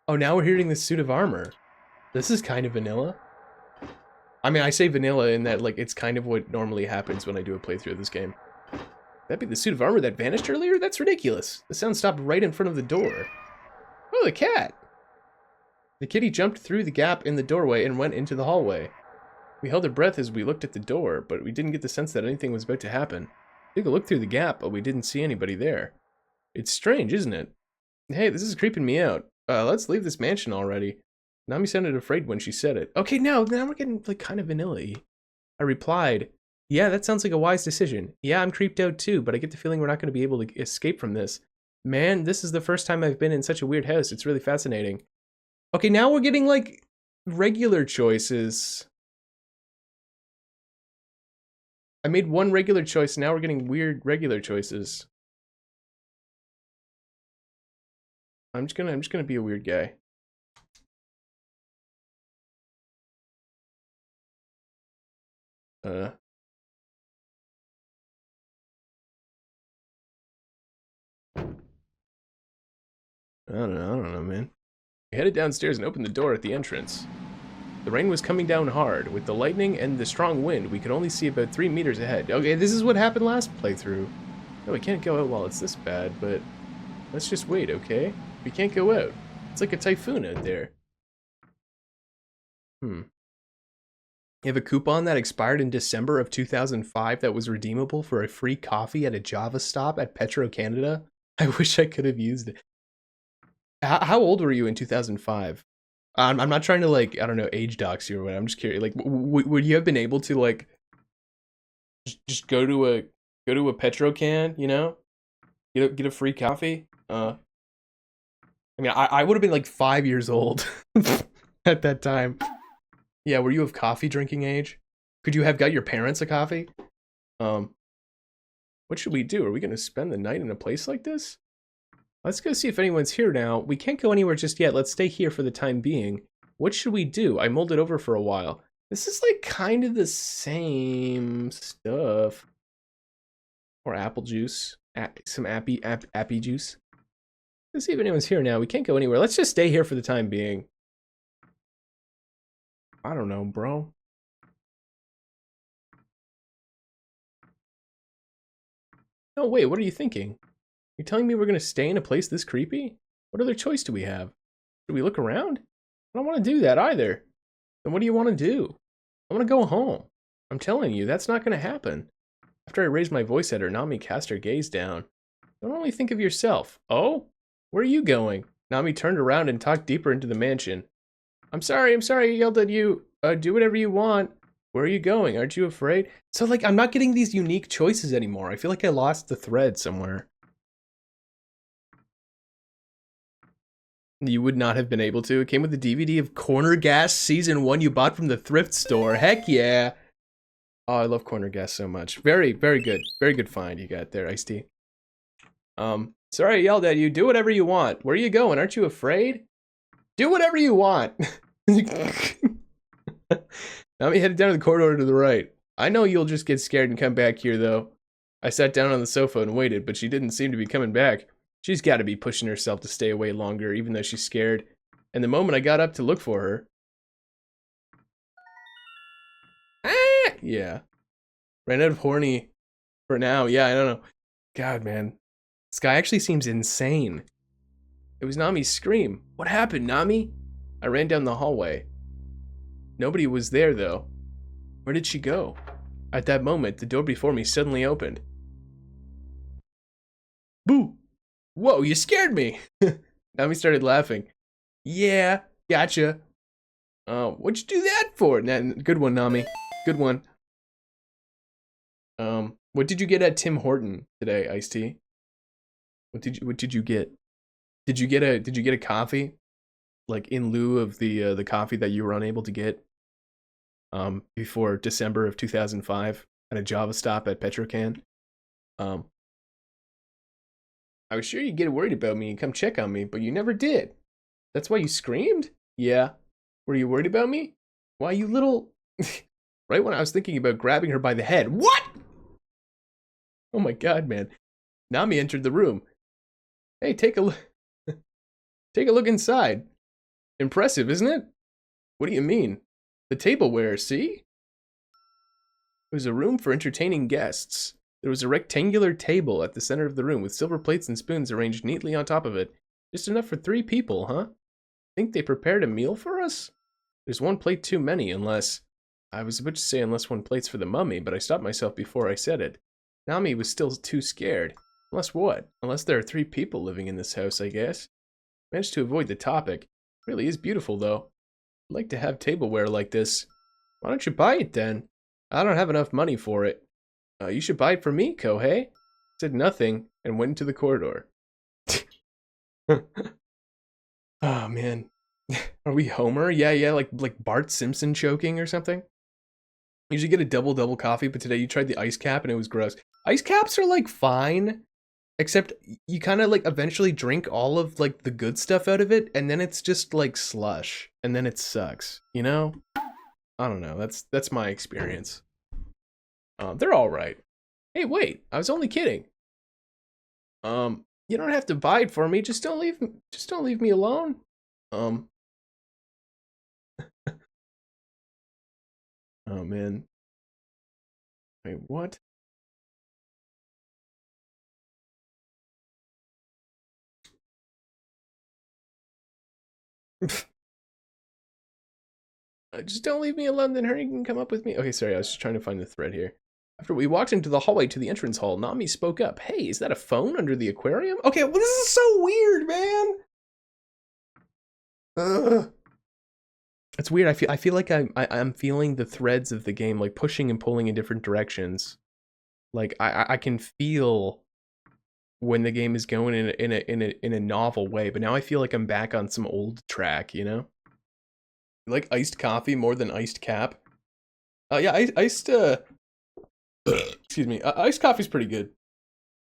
Oh, now we're hearing this suit of armor. This is kind of vanilla. I mean, I say vanilla in that, like, it's kind of what normally happens when I do a playthrough of this game. That'd be the suit of armor that vanished earlier? That's ridiculous. The sound stopped right in front of the door. Oh, the cat! The kitty jumped through the gap in the doorway and went into the hallway. We held our breath as we looked at the door, but we didn't get the sense that anything was about to happen. We took a look through the gap, but we didn't see anybody there. It's strange, isn't it? Hey, this is creeping me out. Let's leave this mansion already. Nami sounded afraid when she said it. Okay, now we're getting, like, kind of vanilla-y. I replied, yeah, that sounds like a wise decision. Yeah, I'm creeped out too, but I get the feeling we're not going to be able to escape from this. Man, this is the first time I've been in such a weird house. It's really fascinating. Okay, now we're getting, like, regular choices. I made one regular choice, now we're getting weird regular choices. I'm just gonna be a weird guy. I don't know, man. We headed downstairs and opened the door at the entrance. The rain was coming down hard. With the lightning and the strong wind, we could only see about 3 meters ahead. Okay, this is what happened last playthrough. No, we can't go out while it's this bad, but let's just wait, okay? We can't go out. It's like a typhoon out there. You have a coupon that expired in December of 2005 that was redeemable for a free coffee at a Java stop at Petro Canada? I wish I could have used it. How old were you in 2005? I'm not trying to, like, I don't know, age dox you or whatever. I'm just curious. Like, would you have been able to, like, just go to a Petro can, you know? Get a free coffee? I mean, I would have been like 5 years old at that time. Yeah, were you of coffee drinking age? Could you have got your parents a coffee? What should we do? Are we gonna spend the night in a place like this? Let's go see if anyone's here now. We can't go anywhere just yet. Let's stay here for the time being. What should we do? I mulled it over for a while. This is like kind of the same stuff. Or apple juice. Some appy juice. Let's see if anyone's here now. We can't go anywhere. Let's just stay here for the time being. I don't know, bro. No, wait, what are you thinking? You're telling me we're gonna stay in a place this creepy? What other choice do we have? Do we look around? I don't want to do that either. Then what do you want to do? I want to go home. I'm telling you, that's not gonna happen. After I raised my voice at her, Nami cast her gaze down. Don't only think of yourself. Oh? Where are you going? Nami turned around and talked deeper into the mansion. I'm sorry, I yelled at you. Do whatever you want. Where are you going? Aren't you afraid? So, like, I'm not getting these unique choices anymore. I feel like I lost the thread somewhere. You would not have been able to. It came with the DVD of Corner Gas Season 1 you bought from the thrift store. Heck yeah. Oh, I love Corner Gas so much. Very, very good. Very good find you got there, Ice-T. Sorry I yelled at you. Do whatever you want. Where are you going? Aren't you afraid? Do whatever you want. Now we headed down the corridor to the right. I know you'll just get scared and come back here, though. I sat down on the sofa and waited, but she didn't seem to be coming back. She's got to be pushing herself to stay away longer, even though she's scared. And the moment I got up to look for her... Ah! Yeah. Ran out of horny for now. Yeah, I don't know. God, man. This guy actually seems insane. It was Nami's scream. What happened, Nami? I ran down the hallway. Nobody was there, though. Where did she go? At that moment, the door before me suddenly opened. Boo! Whoa, you scared me! Nami started laughing. Yeah, gotcha. What'd you do that for? Good one, Nami. Good one. What did you get at Tim Horton today, Ice-T? What did you get? Did you get a coffee? Like in lieu of the coffee that you were unable to get before December of 2005 at a Java stop at Petrocan. I was sure you'd get worried about me and come check on me, but you never did. That's why you screamed? Yeah. Were you worried about me? Why, you little... Right when I was thinking about grabbing her by the head. What? Oh my god, man. Nami entered the room. Hey, take a look. Take a look inside. Impressive, isn't it? What do you mean? The tableware, see? It was a room for entertaining guests. There was a rectangular table at the center of the room with silver plates and spoons arranged neatly on top of it. Just enough for 3 people, huh? Think they prepared a meal for us? There's 1 plate too many, unless... I was about to say unless 1 plate's for the mummy, but I stopped myself before I said it. Nami was still too scared. Unless what? Unless there are 3 people living in this house, I guess. Managed to avoid the topic. Really is beautiful, though. I'd like to have tableware like this. Why don't you buy it, then? I don't have enough money for it. You should buy it for me, Kohei. Said nothing, and went into the corridor. Oh, man. Are we Homer? Yeah, like Bart Simpson choking or something? You should get a double coffee, but today you tried the ice cap and it was gross. Ice caps are, like, fine. Except you kind of, like, eventually drink all of, like, the good stuff out of it, and then it's just, like, slush. And then it sucks, you know? I don't know. That's my experience. They're all right. Hey, wait. I was only kidding. You don't have to buy it for me. Just don't leave me alone. Oh, man. Wait, what? Just don't leave me alone, then hurry, you can come up with me. Okay, sorry, I was just trying to find the thread here. After we walked into the hallway to the entrance hall, Nami spoke up. Hey, is that a phone under the aquarium? Okay, well, this is so weird, man. It's weird. I feel like I'm feeling the threads of the game, like pushing and pulling in different directions. Like I can feel when the game is going in a novel way, but now I feel like I'm back on some old track, you know? You like iced coffee more than iced cap? Yeah, iced excuse me, iced coffee's pretty good.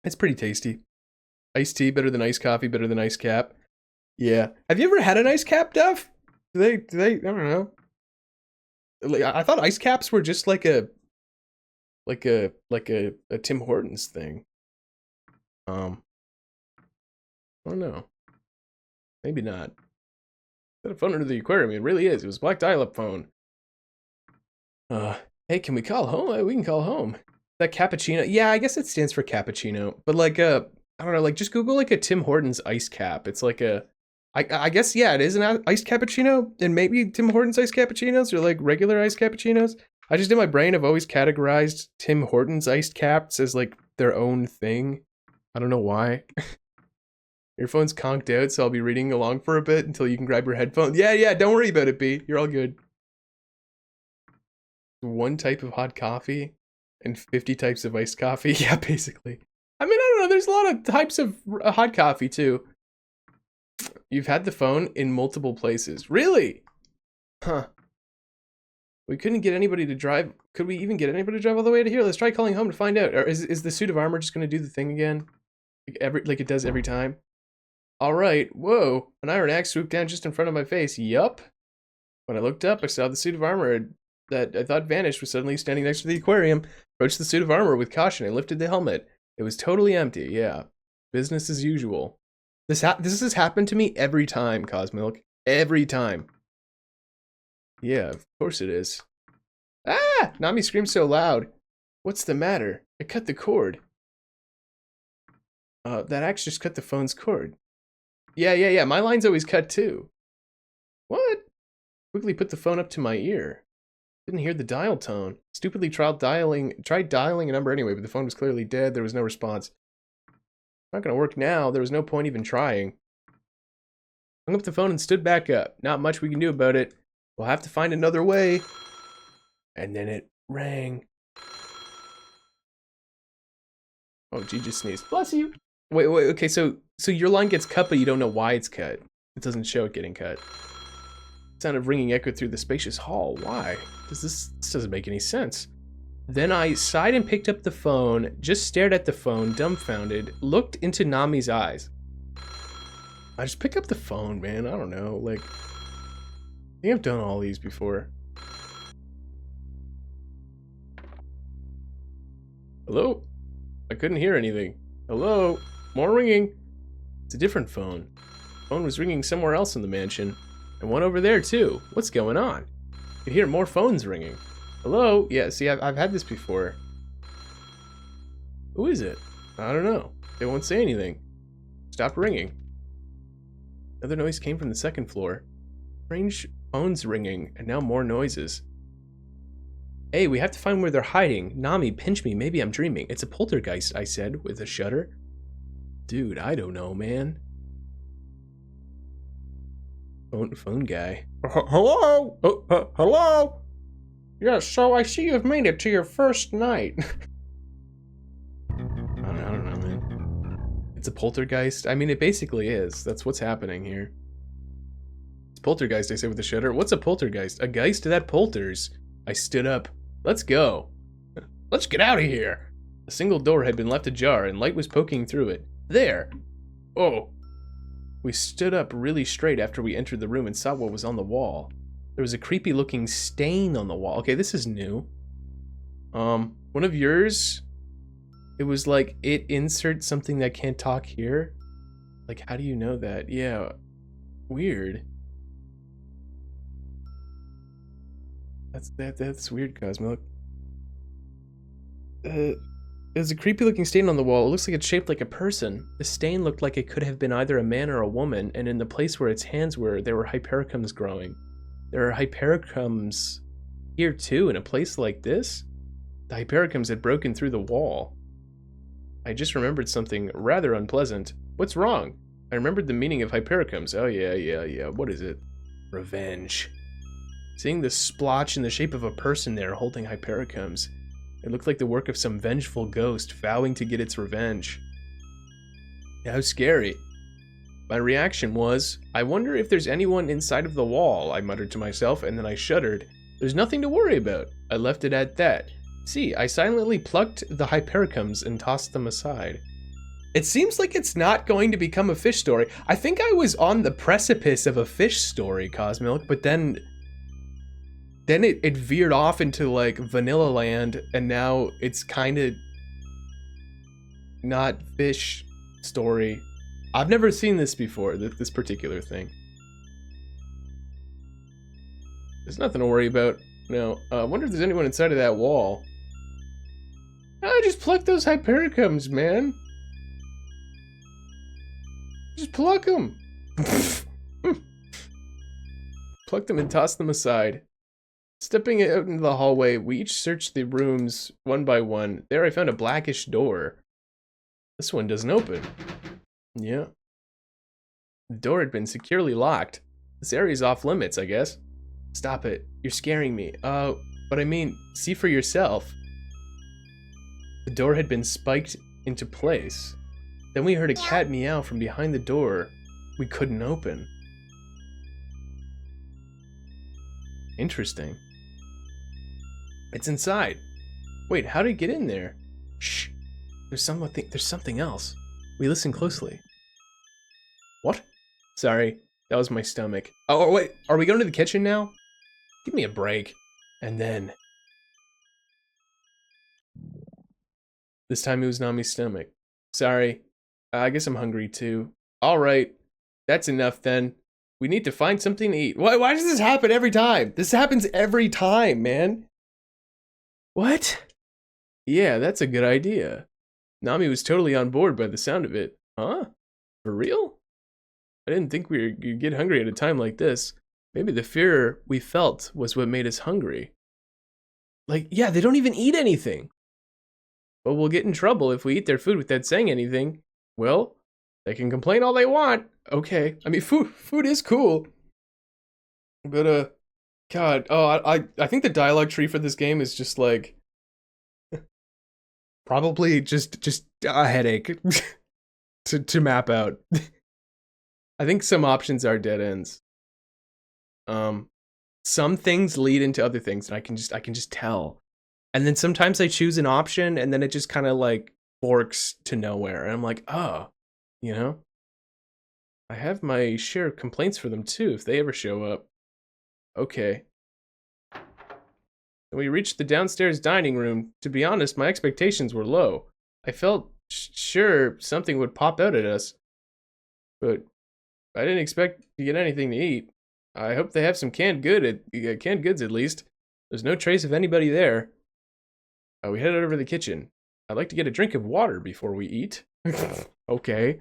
It's pretty tasty. Iced tea better than iced coffee, better than iced cap. Yeah. Have you ever had an iced cap, Duff? Do they, I don't know. Like, I thought ice caps were just like a Tim Hortons thing. I don't know. Maybe not. Got a phone under the aquarium. It really is. It was a black dial-up phone. Hey, can we call home? We can call home. That cappuccino. Yeah, I guess it stands for cappuccino. But like I don't know, like just Google like a Tim Hortons ice cap. It's like I guess, yeah, it is an iced cappuccino. And maybe Tim Hortons iced cappuccinos are like regular iced cappuccinos. I just in my brain have always categorized Tim Hortons iced caps as like their own thing. I don't know why. Your phone's conked out, so I'll be reading along for a bit until you can grab your headphones. Yeah, don't worry about it, B. You're all good. One type of hot coffee and 50 types of iced coffee. Yeah, basically. I mean, I don't know. There's a lot of types of hot coffee, too. You've had the phone in multiple places. Really? Huh. We couldn't get anybody to drive. Could we even get anybody to drive all the way to here? Let's try calling home to find out. Or is the suit of armor just going to do the thing again? Like it does every time? All right. Whoa. An iron axe swooped down just in front of my face. Yup. When I looked up, I saw the suit of armor that I thought vanished was suddenly standing next to the aquarium. Approached the suit of armor with caution and lifted the helmet. It was totally empty. Yeah. Business as usual. This has happened to me every time, Cosmilk. Every time. Yeah, of course it is. Ah! Nami screams so loud. What's the matter? I cut the cord. That axe just cut the phone's cord. Yeah. My line's always cut too. What? Quickly put the phone up to my ear. Didn't hear the dial tone. Stupidly tried dialing a number anyway, but the phone was clearly dead. There was no response. Not gonna work now. There was no point even trying. Hung up the phone and stood back up. Not much we can do about it. We'll have to find another way. And then it rang. Oh, G just sneezed. Bless you. Wait, okay, so your line gets cut, but you don't know why it's cut. It doesn't show it getting cut. Sound of ringing echoed through the spacious hall. Why? This doesn't make any sense. Then I sighed and picked up the phone, just stared at the phone, dumbfounded, looked into Nami's eyes. I just pick up the phone, man. I don't know, like, I think I've done all these before. Hello? I couldn't hear anything. Hello? More ringing. It's a different phone. The phone was ringing somewhere else in the mansion. And one over there, too. What's going on? I could hear more phones ringing. Hello? Yeah, see, I've had this before. Who is it? I don't know. They won't say anything. Stop ringing. Another noise came from the second floor. Strange phones ringing, and now more noises. Hey, we have to find where they're hiding. Nami, pinch me. Maybe I'm dreaming. It's a poltergeist, I said, with a shudder. Dude, I don't know, man. Phone guy. Hello? Hello? Yes, so I see you've made it to your first night. I don't know, man. It's a poltergeist? I mean, it basically is. That's what's happening here. It's poltergeist, I say with a shudder. What's a poltergeist? A geist that polters. I stood up. Let's go. Let's get out of here. A single door had been left ajar and light was poking through it. There. Oh. We stood up really straight after we entered the room and saw what was on the wall. There was a creepy looking stain on the wall. Okay, this is new. One of yours, it was like, it inserts something that can't talk here. Like, how do you know that? Yeah, weird. That's weird, Cosmo. There's a creepy looking stain on the wall. It looks like it's shaped like a person. The stain looked like it could have been either a man or a woman, and in the place where its hands were, there were hypericums growing. There are hypericums here too, in a place like this? The hypericums had broken through the wall. I just remembered something rather unpleasant. What's wrong? I remembered the meaning of hypericums. Oh yeah. What is it? Revenge. Seeing the splotch in the shape of a person there holding hypericums. It looked like the work of some vengeful ghost vowing to get its revenge. How scary. My reaction was, I wonder if there's anyone inside of the wall, I muttered to myself, and then I shuddered. There's nothing to worry about. I left it at that. See, I silently plucked the hypericums and tossed them aside. It seems like it's not going to become a fish story. I think I was on the precipice of a fish story, Cosmilk, but then it veered off into like Vanilla Land, and now it's kind of not fish story. I've never seen this before, this particular thing. There's nothing to worry about. No, I wonder if there's anyone inside of that wall. I just pluck those Hypericums, man. Just pluck them. Pluck them and toss them aside. Stepping out into the hallway, we each searched the rooms one by one. There I found a blackish door. This one doesn't open. Yeah. The door had been securely locked. This area's off limits, I guess. Stop it. You're scaring me. But I mean, see for yourself. The door had been spiked into place. Then we heard a cat meow from behind the door we couldn't open. Interesting. It's inside. Wait, how did it get in there? Shh. There's something else. We listen closely. What? Sorry, that was my stomach. Oh, wait, are we going to the kitchen now? Give me a break. And then... This time it was Nami's stomach. Sorry. I guess I'm hungry too. Alright. That's enough then. We need to find something to eat. Why does this happen every time? This happens every time, man. What? Yeah, that's a good idea. Nami was totally on board by the sound of it. Huh? For real? I didn't think we'd get hungry at a time like this. Maybe the fear we felt was what made us hungry. Like, yeah, they don't even eat anything. But we'll get in trouble if we eat their food without saying anything. Well, they can complain all they want. Okay, I mean, food is cool. But, God, I think the dialogue tree for this game is just like... probably just a headache to map out. I think some options are dead ends. Some things lead into other things, and I can just tell. And then sometimes I choose an option, and then it just kind of like forks to nowhere, and I'm like, oh, you know. I have my share of complaints for them too if they ever show up. Okay. When we reached the downstairs dining room, to be honest, my expectations were low. I felt sure something would pop out at us, but I didn't expect to get anything to eat. I hope they have some canned goods at least. There's no trace of anybody there. We headed over to the kitchen. I'd like to get a drink of water before we eat. Okay.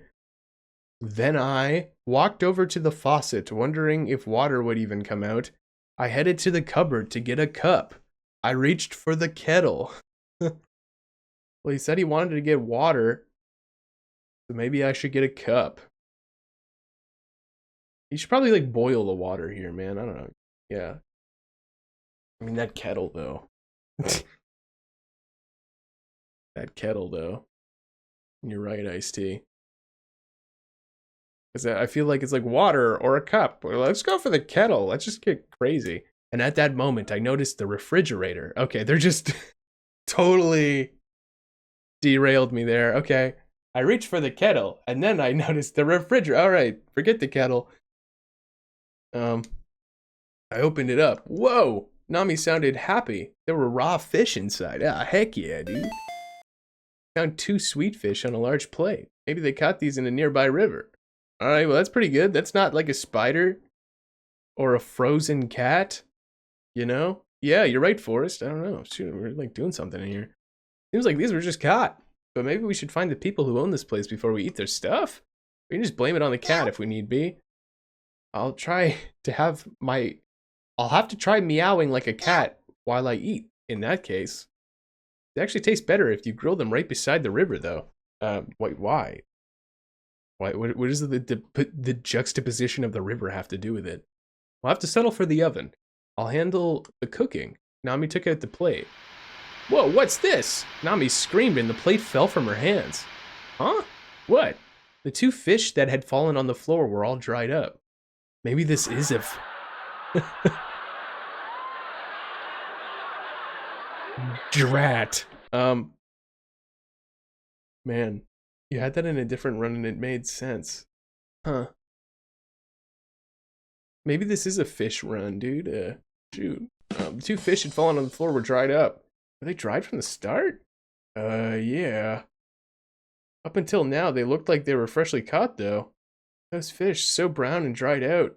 Then I walked over to the faucet, wondering if water would even come out. I headed to the cupboard to get a cup. I reached for the kettle. Well, he said he wanted to get water, so maybe I should get a cup. You should probably like boil the water here, man. I don't know. Yeah. I mean, that kettle though. That kettle though. You're right, Iced Tea. Because I feel like it's like water or a cup. Or let's go for the kettle. Let's just get crazy. And at that moment, I noticed the refrigerator. Okay, they're just totally derailed me there. Okay, I reached for the kettle, and then I noticed the refrigerator. All right, forget the kettle. I opened it up. Whoa, Nami sounded happy. There were raw fish inside. Ah, heck yeah, dude. Found 2 sweet fish on a large plate. Maybe they caught these in a nearby river. All right, well, that's pretty good. That's not like a spider or a frozen cat, you know? Yeah, you're right, Forrest. I don't know. Shoot, we're like doing something in here. Seems like these were just caught. But maybe we should find the people who own this place before we eat their stuff. We can just blame it on the cat if we need be. I'll have to try meowing like a cat while I eat, in that case. They actually taste better if you grill them right beside the river, though. Wait, why? What does the juxtaposition of the river have to do with it? We'll have to settle for the oven. I'll handle the cooking. Nami took out the plate. Whoa, what's this? Nami screamed and the plate fell from her hands. Huh? What? The 2 fish that had fallen on the floor were all dried up. Maybe this is a... Drat. Man. You had that in a different run and it made sense. Huh. Maybe this is a fish run, dude. Shoot. The two fish had fallen on the floor were dried up. Were they dried from the start? Yeah. Up until now, they looked like they were freshly caught, though. Those fish, so brown and dried out.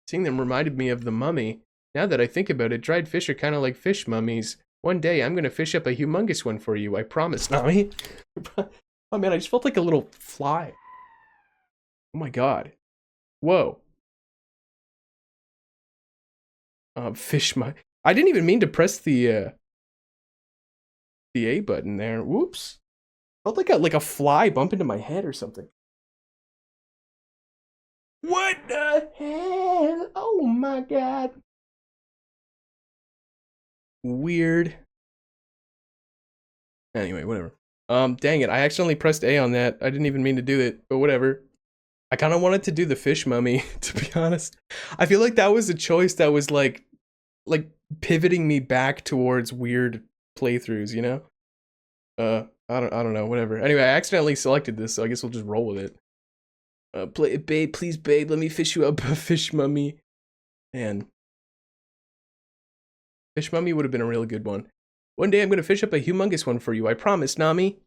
Seeing them reminded me of the mummy. Now that I think about it, dried fish are kind of like fish mummies. One day, I'm gonna fish up a humongous one for you, I promise, Nami. Oh man, I just felt like a little fly. Oh my god. Whoa. Fish mummy. I didn't even mean to press the A button there. Whoops. Felt like a fly bump into my head or something. What the hell? Oh my god. Weird. Anyway, whatever. Dang it, I accidentally pressed A on that. I didn't even mean to do it, but whatever. I kind of wanted to do the fish mummy, to be honest. I feel like that was a choice that was like pivoting me back towards weird playthroughs, you know? I don't know, whatever. Anyway, I accidentally selected this, so I guess we'll just roll with it. Babe, please, babe, let me fish you up a fish mummy. Man. Fish mummy would have been a really good one. One day I'm gonna fish up a humongous one for you, I promise, Nami.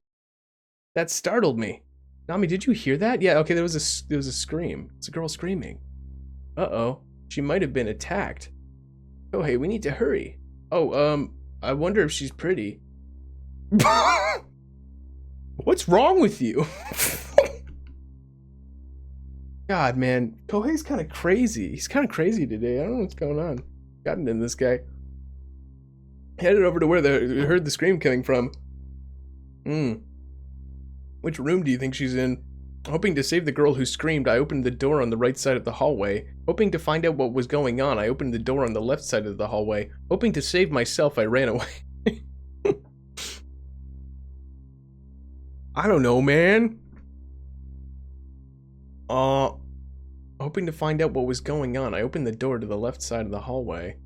That startled me. Nami, did you hear that? Yeah, okay, there was a scream. It's a girl screaming. Uh-oh, she might have been attacked. Oh, hey, we need to hurry. Oh, I wonder if she's pretty. What's wrong with you? God, man, Kohei's kind of crazy. He's kind of crazy today. I don't know what's going on. Gotten in this guy. Headed over to where they heard the scream coming from. Which room do you think she's in? Hoping to save the girl who screamed, I opened the door on the right side of the hallway. Hoping to find out what was going on, I opened the door on the left side of the hallway. Hoping to save myself, I ran away. I don't know, man. Hoping to find out what was going on, I opened the door to the left side of the hallway.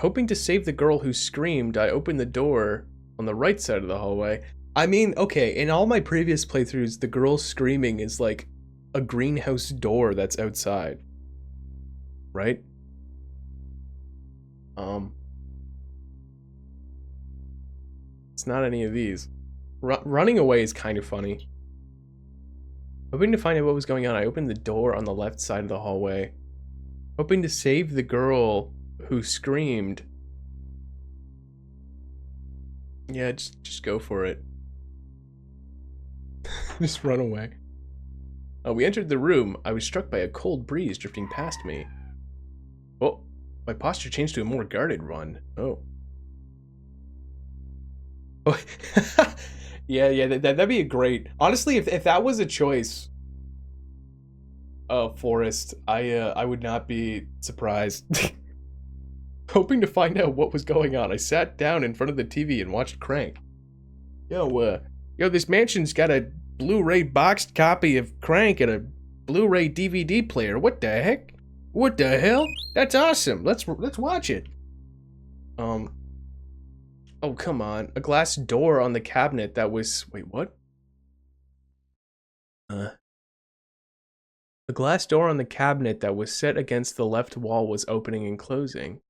Hoping to save the girl who screamed, I opened the door on the right side of the hallway. I mean, okay, in all my previous playthroughs, the girl screaming is like a greenhouse door that's outside. Right? It's not any of these. Running away is kind of funny. Hoping to find out what was going on, I opened the door on the left side of the hallway. Hoping to save the girl who screamed. Yeah, just go for it. Just run away. We entered the room. I was struck by a cold breeze drifting past me. Oh, my posture changed to a more guarded one. Oh. Oh. Yeah, that'd be a great. Honestly, if that was a choice, Forrest, I would not be surprised. Hoping to find out what was going on, I sat down in front of the TV and watched Crank. Yo, this mansion's got a Blu-ray boxed copy of Crank and a Blu-ray DVD player. What the heck? What the hell? That's awesome. Let's watch it. Oh, come on. A glass door on the cabinet that was... Wait, what? A glass door on the cabinet that was set against the left wall was opening and closing.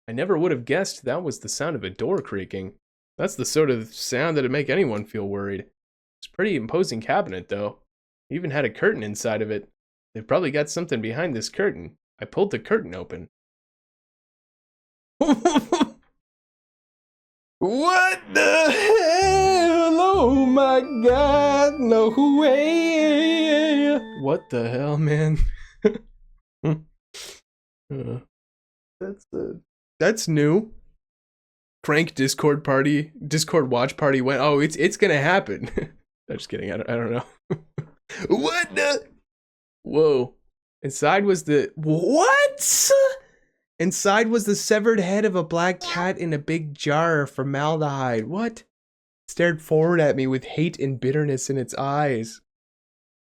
I never would have guessed that was the sound of a door creaking. That's the sort of sound that'd make anyone feel worried. It's a pretty imposing cabinet, though. It even had a curtain inside of it. They've probably got something behind this curtain. I pulled the curtain open. What the hell? Oh my god, no way. What the hell, man? That's new. Crank Discord watch party went. Oh, it's gonna happen. I'm just kidding. I don't know. What the? Whoa. Inside was the what? Inside was the severed head of a black cat in a big jar of formaldehyde. What? It stared forward at me with hate and bitterness in its eyes.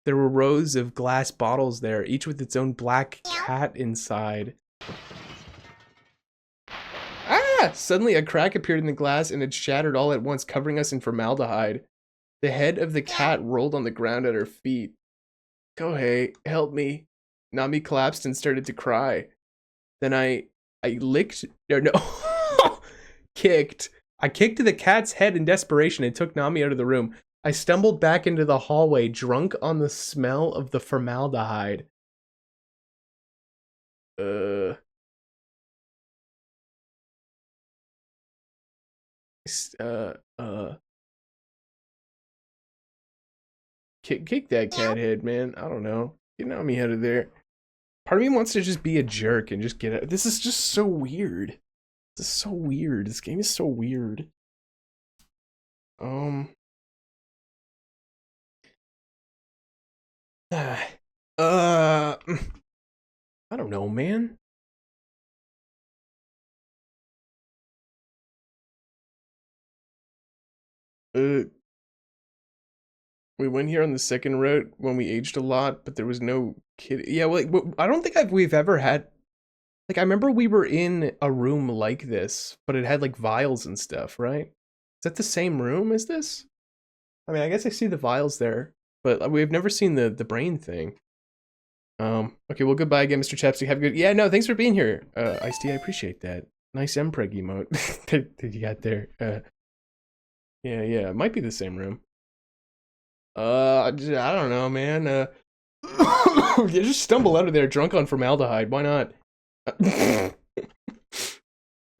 There were rows of glass bottles there, each with its own black cat inside. Ah! Suddenly a crack appeared in the glass and it shattered all at once, covering us in formaldehyde. The head of the cat rolled on the ground at her feet. Kohei, help me. Nami collapsed and started to cry. Then I licked, or no, kicked. I kicked the cat's head in desperation and took Nami out of the room. I stumbled back into the hallway, drunk on the smell of the formaldehyde. Kick that cat head, man. I don't know. Get Nami out of there. Part of me wants to just be a jerk and just get out. This is just so weird. This is so weird. This game is so weird. I don't know, man. We went here on the second route when we aged a lot, but there was no kid. Yeah, well, like, I don't think we've ever had. Like, I remember we were in a room like this, but it had like vials and stuff, right? Is that the same room as this? I mean, I guess I see the vials there, but we've never seen the brain thing. Okay, well, goodbye again, Mr. Chapstick. Have a good. Yeah, no, thanks for being here, Ice-T. I appreciate that. Nice Mpreg emote that you got there. Yeah, it might be the same room. I don't know, man. You just stumble out of there drunk on formaldehyde. Why not? I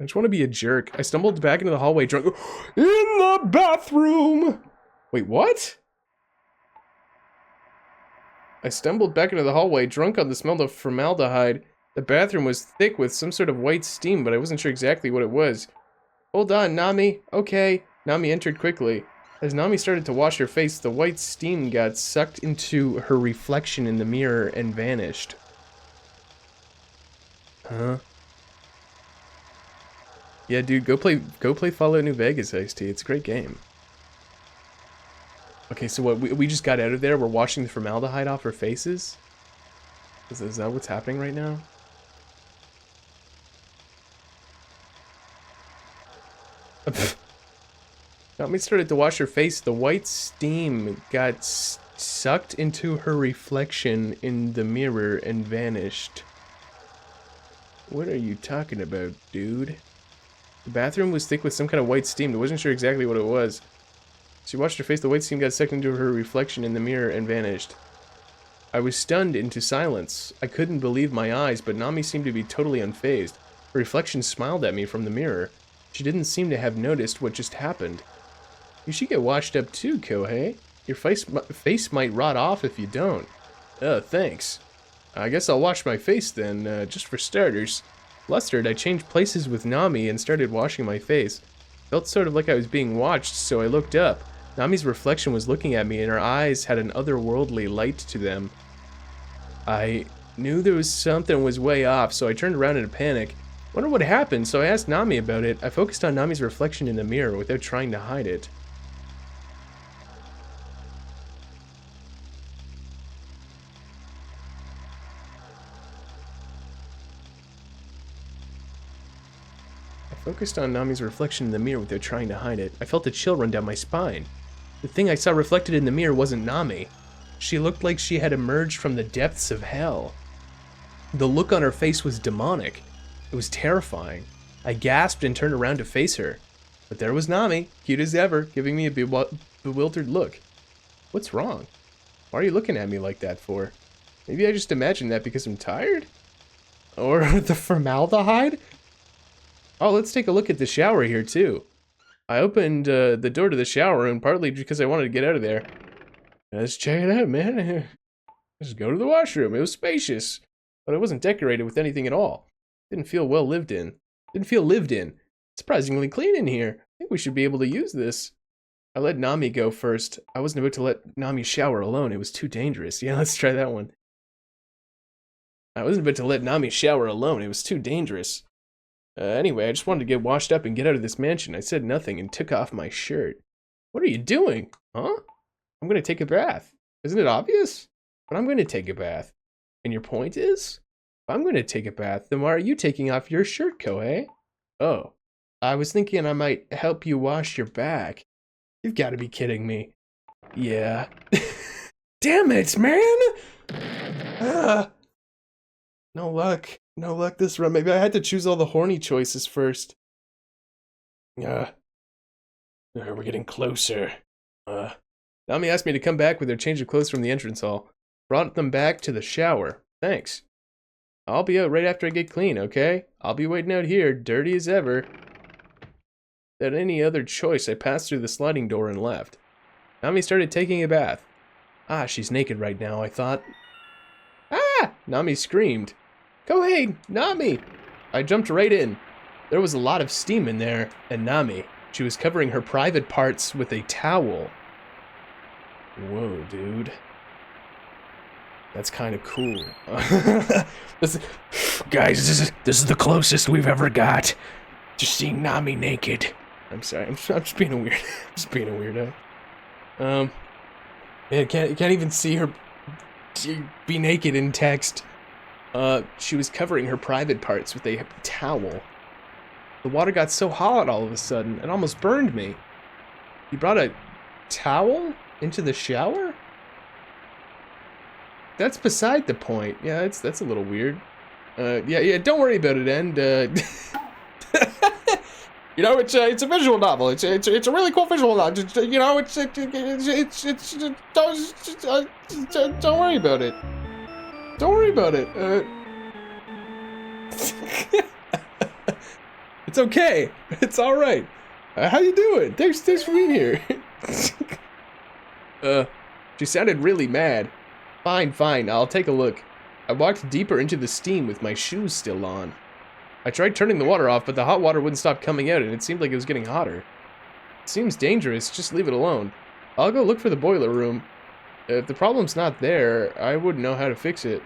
just want to be a jerk. I stumbled back into the hallway drunk. In the bathroom! Wait, what? I stumbled back into the hallway drunk on the smell of formaldehyde. The bathroom was thick with some sort of white steam, but I wasn't sure exactly what it was. Hold on, Nami. Okay. Nami entered quickly. As Nami started to wash her face, the white steam got sucked into her reflection in the mirror and vanished. Huh? Yeah, dude, go play Fallout New Vegas, Ice-T. It's a great game. Okay, so what, we just got out of there? We're washing the formaldehyde off our faces? Is that what's happening right now? Nami started to wash her face. The white steam got sucked into her reflection in the mirror and vanished. What are you talking about, dude? The bathroom was thick with some kind of white steam. I wasn't sure exactly what it was. She washed her face. The white steam got sucked into her reflection in the mirror and vanished. I was stunned into silence. I couldn't believe my eyes, but Nami seemed to be totally unfazed. Her reflection smiled at me from the mirror. She didn't seem to have noticed what just happened. You should get washed up too, Kohei. Your face might rot off if you don't. Thanks. I guess I'll wash my face then, just for starters. Flustered, I changed places with Nami and started washing my face. Felt sort of like I was being watched, so I looked up. Nami's reflection was looking at me, and her eyes had an otherworldly light to them. I knew there was something was way off, so I turned around in a panic. Wonder what happened, so I asked Nami about it. I focused on Nami's reflection in the mirror without trying to hide it. Focused on Nami's reflection in the mirror without trying to hide it. I felt a chill run down my spine. The thing I saw reflected in the mirror wasn't Nami. She looked like she had emerged from the depths of hell. The look on her face was demonic. It was terrifying. I gasped and turned around to face her. But there was Nami, cute as ever, giving me a bewildered look. What's wrong? Why are you looking at me like that for? Maybe I just imagined that because I'm tired? Or the formaldehyde? Oh, let's take a look at the shower here, too. I opened the door to the shower room partly because I wanted to get out of there. Let's check it out, man. Let's go to the washroom. It was spacious, but it wasn't decorated with anything at all. Didn't feel well lived in. Didn't feel lived in. Surprisingly clean in here. I think we should be able to use this. I let Nami go first. I wasn't about to let Nami shower alone. It was too dangerous. Yeah, let's try that one. I wasn't about to let Nami shower alone. It was too dangerous. Anyway, I just wanted to get washed up and get out of this mansion. I said nothing and took off my shirt. What are you doing? Huh? I'm going to take a bath. Isn't it obvious? But I'm going to take a bath. And your point is? If I'm going to take a bath, then why are you taking off your shirt, Kohei? Oh. I was thinking I might help you wash your back. You've got to be kidding me. Yeah. Damn it, man! No luck. No luck this run. Maybe I had to choose all the horny choices first. We're getting closer. Nami asked me to come back with her change of clothes from the entrance hall. Brought them back to the shower. Thanks. I'll be out right after I get clean, okay? I'll be waiting out here, dirty as ever. Without any other choice, I passed through the sliding door and left. Nami started taking a bath. Ah, she's naked right now, I thought. Ah! Nami screamed. Go ahead, Nami! I jumped right in. There was a lot of steam in there, and Nami, she was covering her private parts with a towel. Whoa, dude. That's kind of cool. Guys, this is the closest we've ever got to seeing Nami naked. I'm sorry, I'm just being a weird, just being a weirdo. Yeah, can't even see her be naked in text. She was covering her private parts with a towel. The water got so hot all of a sudden, it almost burned me. You brought a towel into the shower? That's beside the point. Yeah, that's a little weird. Yeah, don't worry about it, and you know, it's a visual novel. It's a really cool visual novel. You know, don't worry about it. Don't worry about it. It's okay. It's all right. How you doing? Thanks for being here. She sounded really mad. Fine, I'll take a look. I walked deeper into the steam with my shoes still on. I tried turning the water off, but the hot water wouldn't stop coming out, and it seemed like it was getting hotter. It seems dangerous, just leave it alone. I'll go look for the boiler room. If the problem's not there, I wouldn't know how to fix it.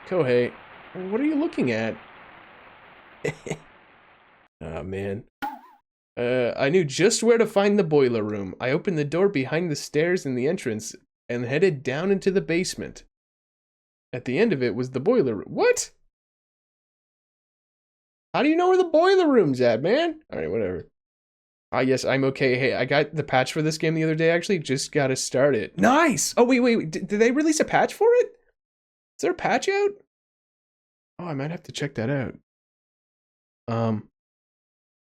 Kohei, what are you looking at? Oh, man. I knew just where to find the boiler room. I opened the door behind the stairs in the entrance and headed down into the basement. At the end of it was the boiler room. What? How do you know where the boiler room's at, man? Alright, whatever. Yes, I'm okay. Hey, I got the patch for this game the other day, actually. Just gotta start it. Nice! Oh, wait. Did they release a patch for it? Is there a patch out? Oh, I might have to check that out.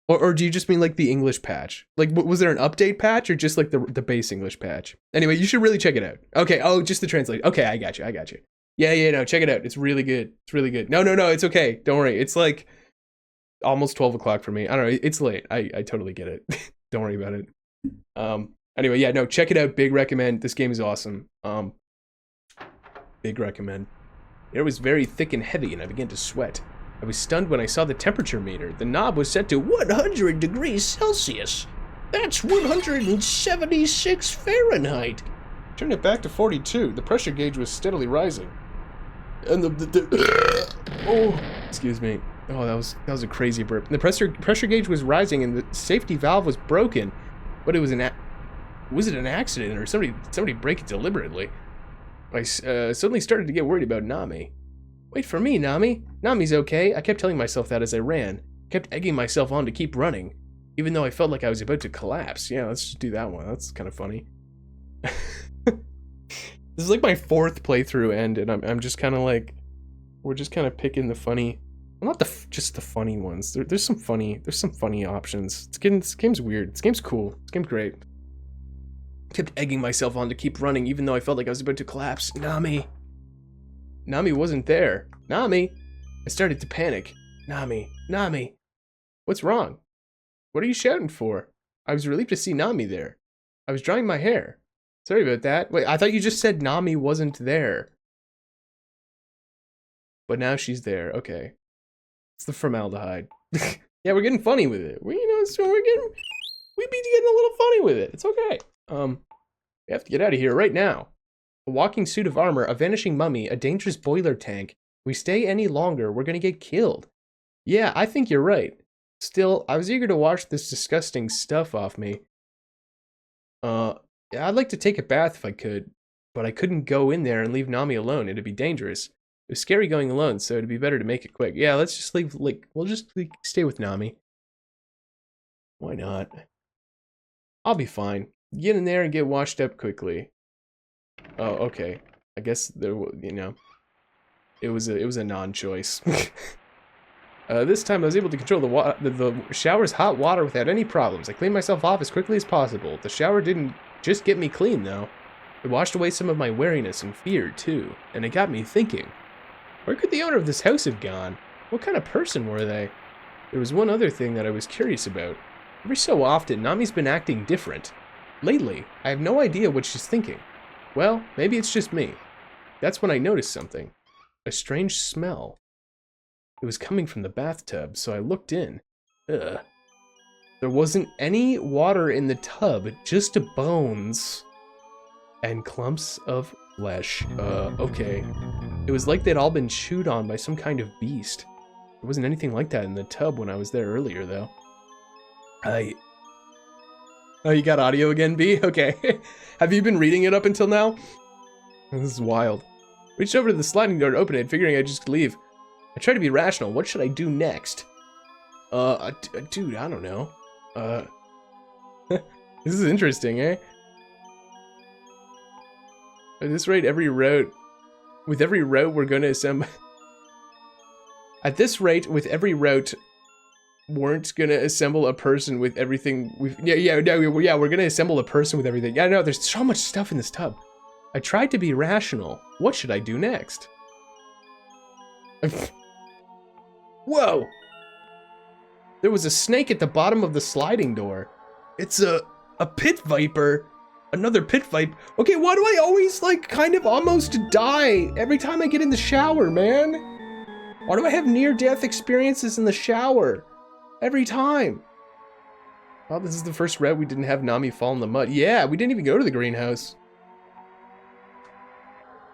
Or do you just mean like the English patch? Like, was there an update patch or just like the base English patch? Anyway, you should really check it out. Okay, oh, just the translate. Okay, I got you. Yeah, no, check it out. It's really good. No, it's okay. Don't worry. It's like almost 12 o'clock for me. I don't know. It's late. I totally get it. Don't worry about it. Anyway, yeah, no, check it out. Big recommend. This game is awesome. Big recommend. It was very thick and heavy, and I began to sweat. I was stunned when I saw the temperature meter. The knob was set to 100 degrees Celsius. That's 176 Fahrenheit. Turned it back to 42. The pressure gauge was steadily rising. And oh, excuse me. Oh, that was a crazy burp. The pressure gauge was rising, and the safety valve was broken. But it was was it an accident, or somebody break it deliberately? I suddenly started to get worried about Nami. Wait for me, Nami. Nami's okay. I kept telling myself that as I ran. Kept egging myself on to keep running, even though I felt like I was about to collapse. Yeah, let's just do that one. That's kind of funny. This is like my 4th playthrough end, and I'm just kind of like, we're just kind of picking the funny, well, not just the funny ones. There's some funny options. This game's weird. This game's cool. This game's great. Kept egging myself on to keep running, even though I felt like I was about to collapse. Nami wasn't there. Nami! I started to panic. Nami! What's wrong? What are you shouting for? I was relieved to see Nami there. I was drying my hair. Sorry about that. Wait, I thought you just said Nami wasn't there. But now she's there. Okay. It's the formaldehyde. Yeah, we're getting funny with it. We be getting a little funny with it. It's okay. We have to get out of here right now. A walking suit of armor, a vanishing mummy, a dangerous boiler tank. If we stay any longer, we're gonna get killed. Yeah, I think you're right. Still, I was eager to wash this disgusting stuff off me. Yeah, I'd like to take a bath if I could, but I couldn't go in there and leave Nami alone. It'd be dangerous. It was scary going alone, so it'd be better to make it quick. Yeah, let's just leave, we'll just stay with Nami. Why not? I'll be fine. Get in there and get washed up quickly. Oh, okay. I guess there, you know, it was a non-choice. This time I was able to control the shower's hot water without any problems. I cleaned myself off as quickly as possible. The shower didn't just get me clean, though. It washed away some of my wariness and fear, too. And it got me thinking. Where could the owner of this house have gone? What kind of person were they? There was one other thing that I was curious about. Every so often, Nami's been acting different. Lately, I have no idea what she's thinking. Well, maybe it's just me. That's when I noticed something. A strange smell. It was coming from the bathtub, so I looked in. Ugh. There wasn't any water in the tub, just bones and clumps of flesh. Okay. It was like they'd all been chewed on by some kind of beast. There wasn't anything like that in the tub when I was there earlier, though. Oh, you got audio again, B? Okay. Have you been reading it up until now? This is wild. Reached over to the sliding door to open it, figuring I'd just leave. I tried to be rational. What should I do next? Dude, I don't know. This is interesting, eh? At this rate, with every route, we're gonna assemble. At this rate, with every route, weren't gonna assemble a person with everything. We're gonna assemble a person with everything. Yeah, no, there's so much stuff in this tub. I tried to be rational. What should I do next? Whoa! There was a snake at the bottom of the sliding door. It's a pit viper. Another pit viper. Okay, why do I always, like, kind of almost die every time I get in the shower, man? Why do I have near-death experiences in the shower? Every time. Well, this is the first route we didn't have Nami fall in the mud. Yeah, we didn't even go to the greenhouse.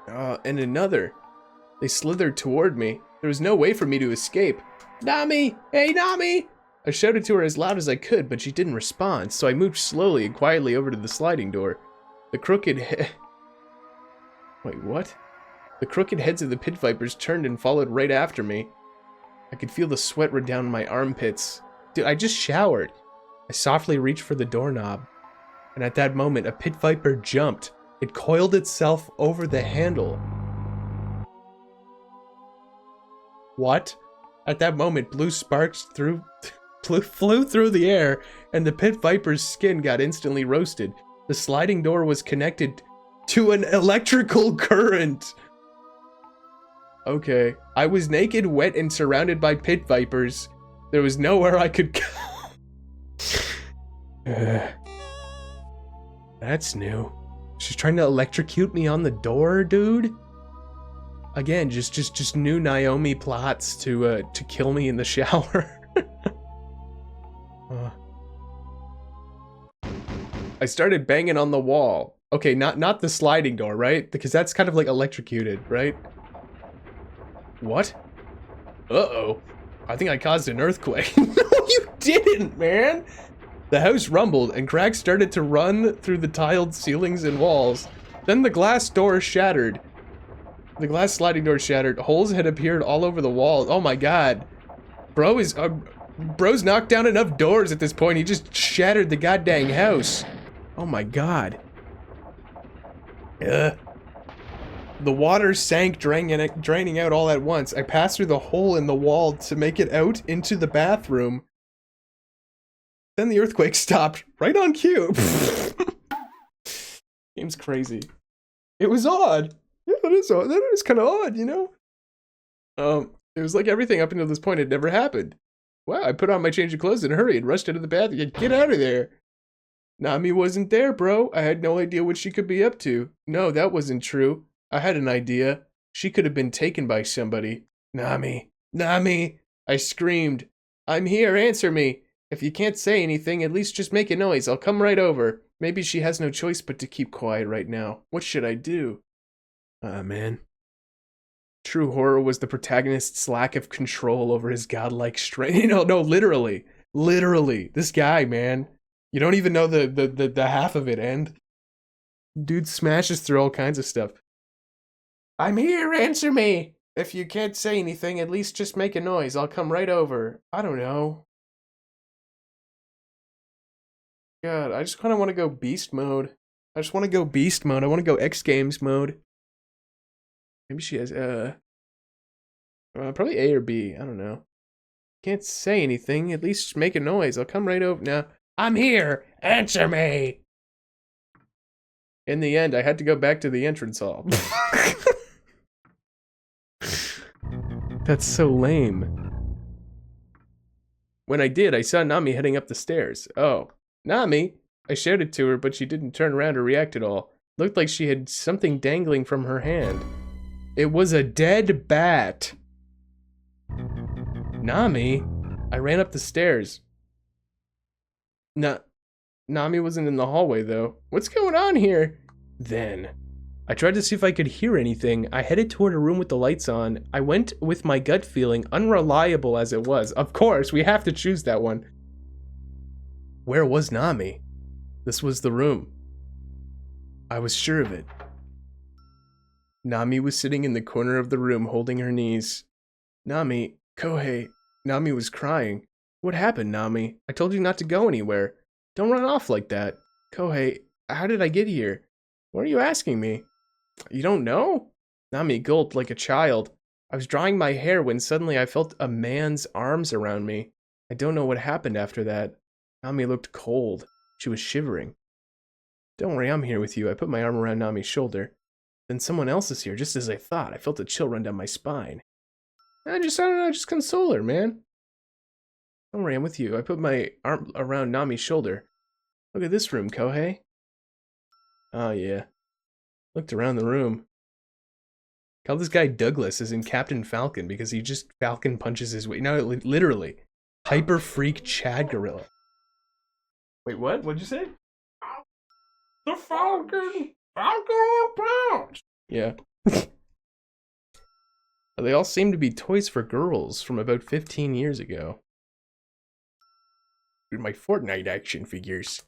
And another. They slithered toward me. There was no way for me to escape. Nami! Hey, Nami! I shouted to her as loud as I could, but she didn't respond, so I moved slowly and quietly over to the sliding door. The crooked Wait, what? The crooked heads of the pit vipers turned and followed right after me. I could feel the sweat run down my armpits. Dude, I just showered. I softly reached for the doorknob, and at that moment, a pit viper jumped. It coiled itself over the handle. What? At that moment, blue sparks flew through the air, and the pit viper's skin got instantly roasted. The sliding door was connected to an electrical current. Okay. I was naked, wet, and surrounded by pit vipers. There was nowhere I could go. That's new. She's trying to electrocute me on the door, dude? Again, just new Naomi plots to kill me in the shower. I started banging on the wall. Okay, not the sliding door, right? Because that's kind of like electrocuted, right? What? Uh-oh. I think I caused an earthquake. No, you didn't, man! The house rumbled, and cracks started to run through the tiled ceilings and walls. Then the glass door shattered. The glass sliding door shattered. Holes had appeared all over the wall. Oh my god. Bro's knocked down enough doors at this point. He just shattered the goddamn house. Oh my god. The water sank, draining out all at once. I passed through the hole in the wall to make it out into the bathroom. Then the earthquake stopped, right on cue. Game's crazy. It was odd. Yeah, that is odd. That is kind of odd, you know? It was like everything up until this point had never happened. Wow, I put on my change of clothes in a hurry and rushed into the bathroom. Get out of there. Nami wasn't there, bro. I had no idea what she could be up to. No, that wasn't true. I had an idea. She could have been taken by somebody. Nami. Nami! I screamed. I'm here, answer me. If you can't say anything, at least just make a noise. I'll come right over. Maybe she has no choice but to keep quiet right now. What should I do? Man. True horror was the protagonist's lack of control over his godlike strength. No, literally. Literally. This guy, man. You don't even know the half of it end. Dude smashes through all kinds of stuff. I'm here, answer me! If you can't say anything, at least just make a noise. I'll come right over. I don't know. God, I just kind of want to go beast mode. I just want to go beast mode. I want to go X Games mode. Maybe she has, probably A or B. I don't know. Can't say anything. At least just make a noise. I'll come right over. Now, I'm here. Answer me. In the end, I had to go back to the entrance hall. That's so lame. When I did, I saw Nami heading up the stairs. Oh, Nami? I shouted to her, but she didn't turn around or react at all. Looked like she had something dangling from her hand. It was a dead bat. Nami? I ran up the stairs. Nami wasn't in the hallway, though. What's going on here? Then, I tried to see if I could hear anything. I headed toward a room with the lights on. I went with my gut feeling, unreliable as it was. Of course, we have to choose that one. Where was Nami? This was the room. I was sure of it. Nami was sitting in the corner of the room holding her knees. Nami, Kohei, Nami was crying. What happened, Nami? I told you not to go anywhere. Don't run off like that. Kohei, how did I get here? What are you asking me? You don't know? Nami gulped like a child. I was drying my hair when suddenly I felt a man's arms around me. I don't know what happened after that. Nami looked cold. She was shivering. Don't worry, I'm here with you. I put my arm around Nami's shoulder. Then someone else is here, just as I thought. I felt a chill run down my spine. I don't know, just console her, man. Don't worry, I'm with you. I put my arm around Nami's shoulder. Look at this room, Kohei. Oh, yeah. Looked around the room. Call this guy Douglas as in Captain Falcon because he just Falcon punches his way. No, literally. Hyper Freak Chad Gorilla. Wait, what? What'd you say? The Falcon! Falcon Punch! Yeah. They all seem to be toys for girls from about 15 years ago. My Fortnite action figures.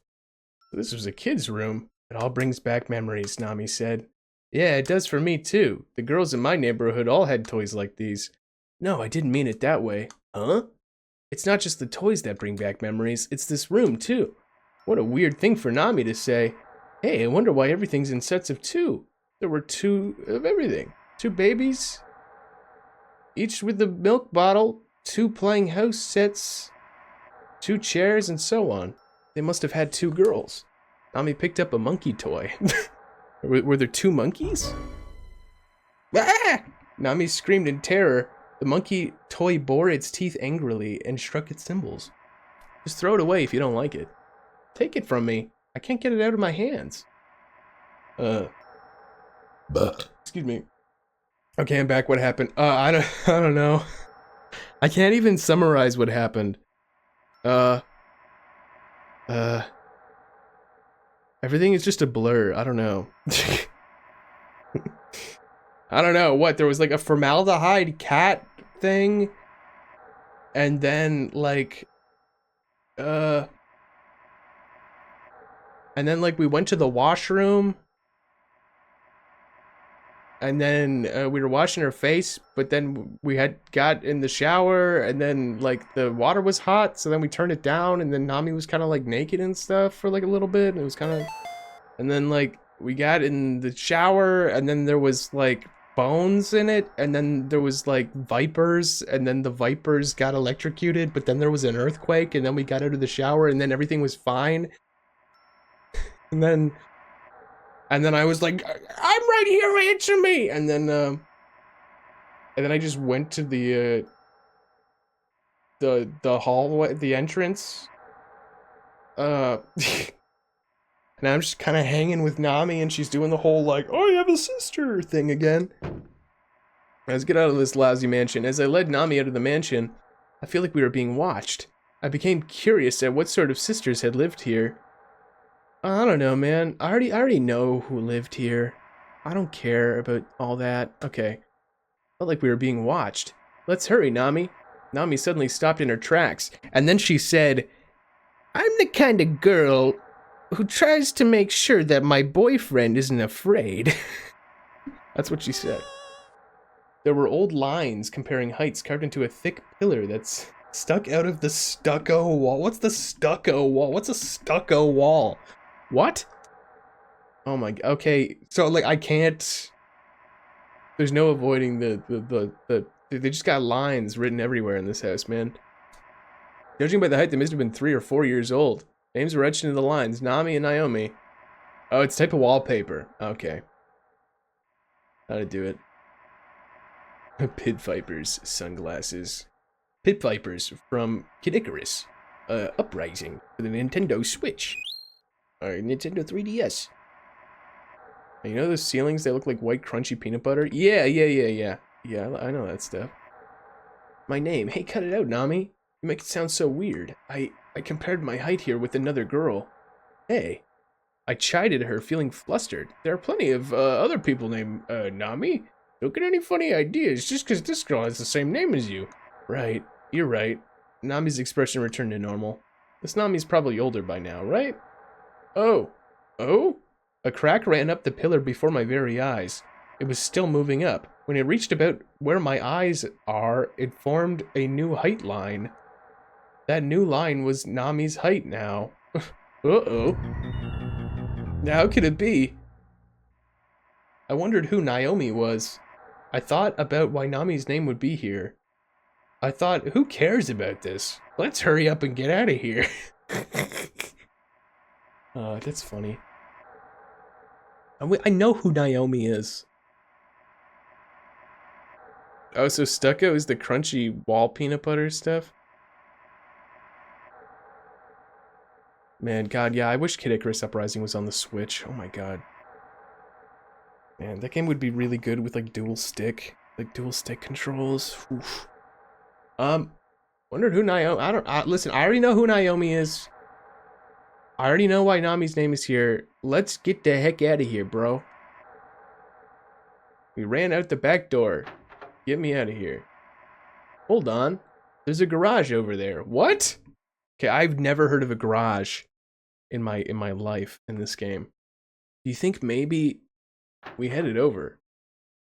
This was a kid's room. It all brings back memories, Nami said. Yeah, it does for me too. The girls in my neighborhood all had toys like these. No, I didn't mean it that way. Huh? It's not just the toys that bring back memories, it's this room too. What a weird thing for Nami to say. Hey, I wonder why everything's in sets of 2. There were 2 of everything. 2 babies, each with the milk bottle, 2 playing house sets, 2 chairs, and so on. They must have had 2 girls. Nami picked up a monkey toy. Were there 2 monkeys? Ah! Nami screamed in terror. The monkey toy bore its teeth angrily and struck its cymbals. Just throw it away if you don't like it. Take it from me. I can't get it out of my hands. Excuse me. Okay, I'm back. What happened? I don't know. I can't even summarize what happened. Everything is just a blur. I don't know. I don't know. What? There was like a formaldehyde cat thing. And then like, and then like we went to the washroom. And then we were washing her face, but then we got in the shower, and then like the water was hot, so then we turned it down, and then Nami was kind of like naked and stuff for like a little bit, and it was kind of, and then like we got in the shower, and then there was like bones in it, and then there was like vipers, and then the vipers got electrocuted, but then there was an earthquake, and then we got out of the shower, and then everything was fine, and then I was like, I'm right here, answer me! And then I just went to the hallway, the entrance. And I'm just kind of hanging with Nami, and she's doing the whole, like, oh, you have a sister thing again. Let's get out of this lousy mansion. As I led Nami out of the mansion, I feel like we were being watched. I became curious at what sort of sisters had lived here. I don't know, man. I already know who lived here. I don't care about all that. Okay. Felt like we were being watched. Let's hurry, Nami. Nami suddenly stopped in her tracks, and then she said, I'm the kind of girl who tries to make sure that my boyfriend isn't afraid. That's what she said. There were old lines comparing heights carved into a thick pillar that's stuck out of the stucco wall. What's the stucco wall? What's a stucco wall? What? Oh my, okay. So like I can't, there's no avoiding they just got lines written everywhere in this house, man. Judging by the height, they must have been 3 or 4 years old. Names were etched into the lines, Nami and Naomi. Oh, it's type of wallpaper. Okay. How to do it. Pit Vipers sunglasses. Pit Vipers from Kid Icarus. Uprising for the Nintendo Switch. Or Nintendo 3DS. And you know those ceilings that look like white crunchy peanut butter? Yeah. Yeah, I know that stuff. My name. Hey, cut it out, Nami. You make it sound so weird. I compared my height here with another girl. Hey. I chided her, feeling flustered. There are plenty of other people named Nami. Don't get any funny ideas just because this girl has the same name as you. Right, you're right. Nami's expression returned to normal. This Nami's probably older by now, right? Oh. Oh? A crack ran up the pillar before my very eyes. It was still moving up. When it reached about where my eyes are, it formed a new height line. That new line was Nami's height now. Uh-oh. Now, how could it be? I wondered who Naomi was. I thought about why Nami's name would be here. I thought, who cares about this? Let's hurry up and get out of here. That's funny. I know who Naomi is. Oh, so stucco is the crunchy wall peanut butter stuff? Man, God, yeah, I wish Kid Icarus Uprising was on the Switch. Oh my God. Man, that game would be really good with like dual stick controls. Oof. Wondered who Naomi. Listen, I already know who Naomi is. I already know why Nami's name is here. Let's get the heck out of here, bro. We ran out the back door. Get me out of here. Hold on. There's a garage over there. What? Okay, I've never heard of a garage in my life in this game. Do you think maybe we headed over?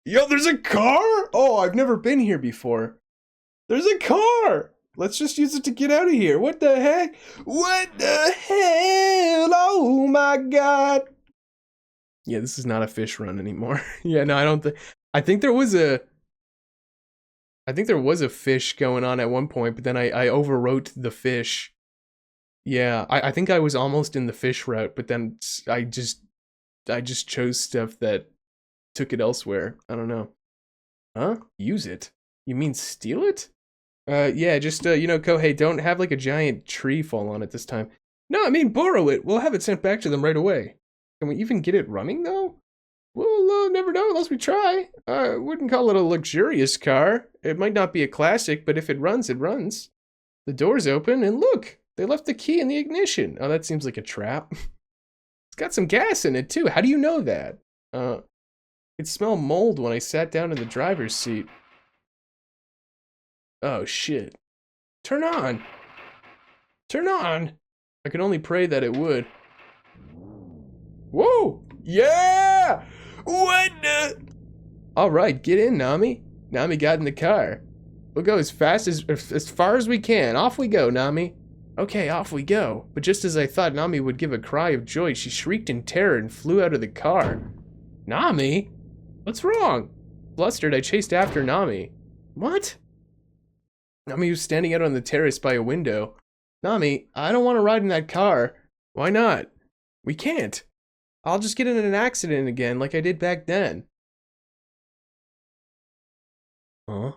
Yo, there's a car? Oh, I've never been here before. There's a car! Let's just use it to get out of here. What the heck? What the hell? Oh my God. Yeah, this is not a fish run anymore. Yeah, no, I don't think. I think there was a fish going on at one point, but then I overwrote the fish. Yeah, I think I was almost in the fish route, but then I just chose stuff that took it elsewhere. I don't know. Huh? Use it? You mean steal it? Yeah, just, you know, Kohei, don't have like a giant tree fall on it this time. No, I mean borrow it. We'll have it sent back to them right away. Can we even get it running though? We'll never know unless we try. I wouldn't call it a luxurious car. It might not be a classic, but if it runs, it runs. The door's open, and look, they left the key in the ignition. Oh, that seems like a trap. It's got some gas in it, too. How do you know that? It smelled mold when I sat down in the driver's seat. Oh, shit. Turn on! Turn on! I could only pray that it would. Whoa! Yeah! What the? Alright, get in, Nami. Nami got in the car. We'll go as far as we can. Off we go, Nami. Okay, off we go. But just as I thought Nami would give a cry of joy, she shrieked in terror and flew out of the car. Nami? What's wrong? Flustered, I chased after Nami. What? Nami was standing out on the terrace by a window. Nami, I don't want to ride in that car. Why not? We can't. I'll just get in an accident again like I did back then. Huh?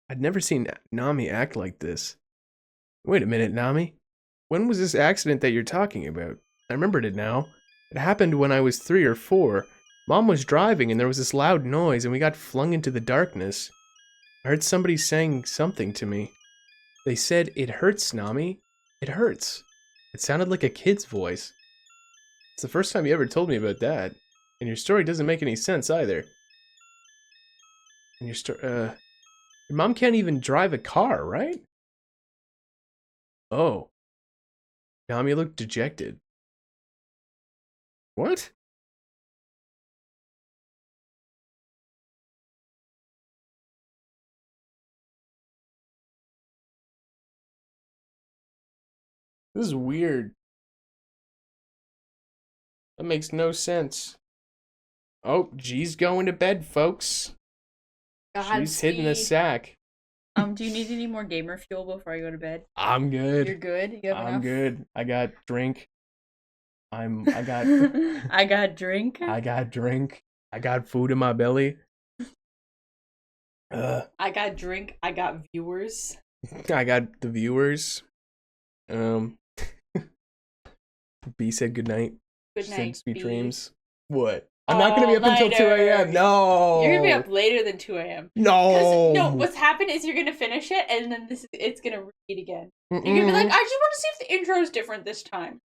I'd never seen Nami act like this. Wait a minute, Nami. When was this accident that you're talking about? I remembered it now. It happened when I was 3 or 4. Mom was driving and there was this loud noise and we got flung into the darkness. I heard somebody saying something to me. They said, "It hurts, Nami. It hurts." It sounded like a kid's voice. It's the first time you ever told me about that. And your story doesn't make any sense either. And your mom can't even drive a car, right? Oh. Nami looked dejected. What? This is weird. That makes no sense. Oh, G's going to bed, folks. She's hitting the sack. Do you need any more gamer fuel before I go to bed? I'm good. You're good? You have enough? I'm good. I got drink. I got I got drink. I got drink. I got food in my belly. I got drink. I got viewers. I got the viewers. B said good night. Good She night, said sweet B. dreams. What? I'm not gonna be up until 2 a.m. No. You're gonna be up later than 2 a.m. No. No, what's happened is you're gonna finish it and then it's gonna repeat again. You're gonna be like, I just want to see if the intro is different this time.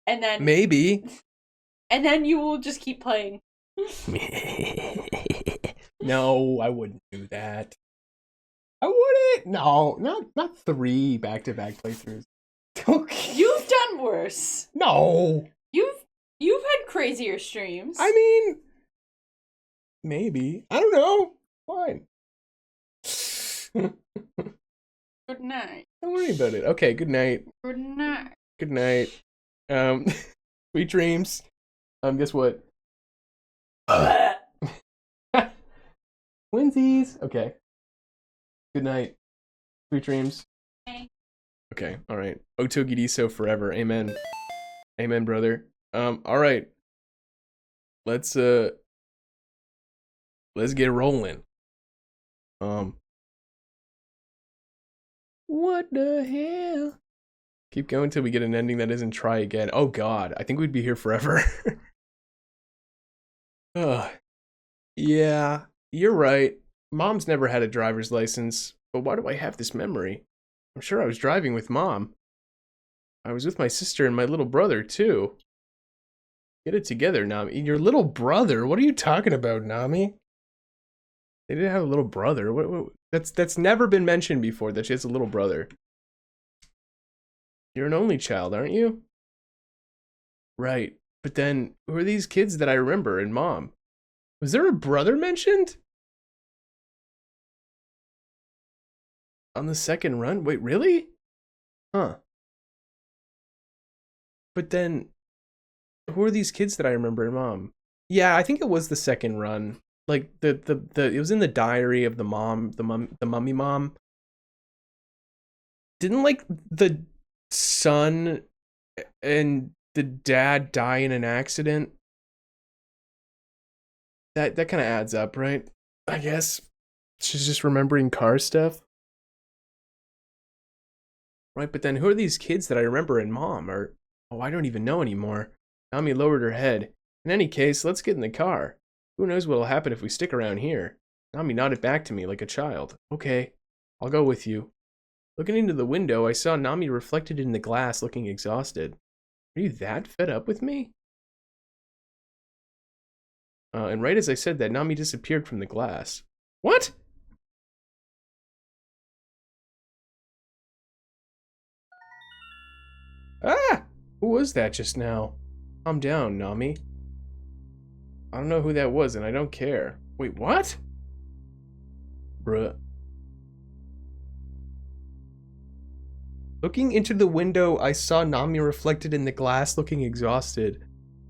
And then Maybe. And then you will just keep playing. No, I wouldn't do that. I wouldn't. No, not 3 back-to-back playthroughs. You've done worse. No. You've had crazier streams. I mean, maybe. I don't know. Fine. Good night. Don't worry about it. Okay, good night. Good night. Good night. Sweet dreams. Guess what? Twinsies. Okay. Good night. Sweet dreams. Okay, alright. Otogirisou forever. Amen. Amen, brother. Alright. Let's get rolling. What the hell? Keep going till we get an ending that isn't try again. Oh god, I think we'd be here forever. Yeah, you're right. Mom's never had a driver's license, but why do I have this memory? I'm sure I was driving with Mom. I was with my sister and my little brother, too. Get it together, Nami. Your little brother? What are you talking about, Nami? They didn't have a little brother. What? That's never been mentioned before, that she has a little brother. You're an only child, aren't you? Right. But then, who are these kids that I remember and Mom? Was there a brother mentioned? On the second run? Wait, really? Huh. But then, who are these kids that I remember and Mom? Yeah, I think it was the second run. Like, it was in the diary of the mummy mom. Didn't, like, the son and the dad die in an accident? That kind of adds up, right? I guess. She's just remembering car stuff. Right, but then who are these kids that I remember and Mom? Or, oh, I don't even know anymore. Nami lowered her head. In any case, let's get in the car. Who knows what'll happen if we stick around here? Nami nodded back to me like a child. Okay, I'll go with you. Looking into the window, I saw Nami reflected in the glass looking exhausted. Are you that fed up with me? And right as I said that, Nami disappeared from the glass. What? Ah! Who was that just now? Calm down, Nami. I don't know who that was, and I don't care. Wait, what? Bruh. Looking into the window, I saw Nami reflected in the glass looking exhausted.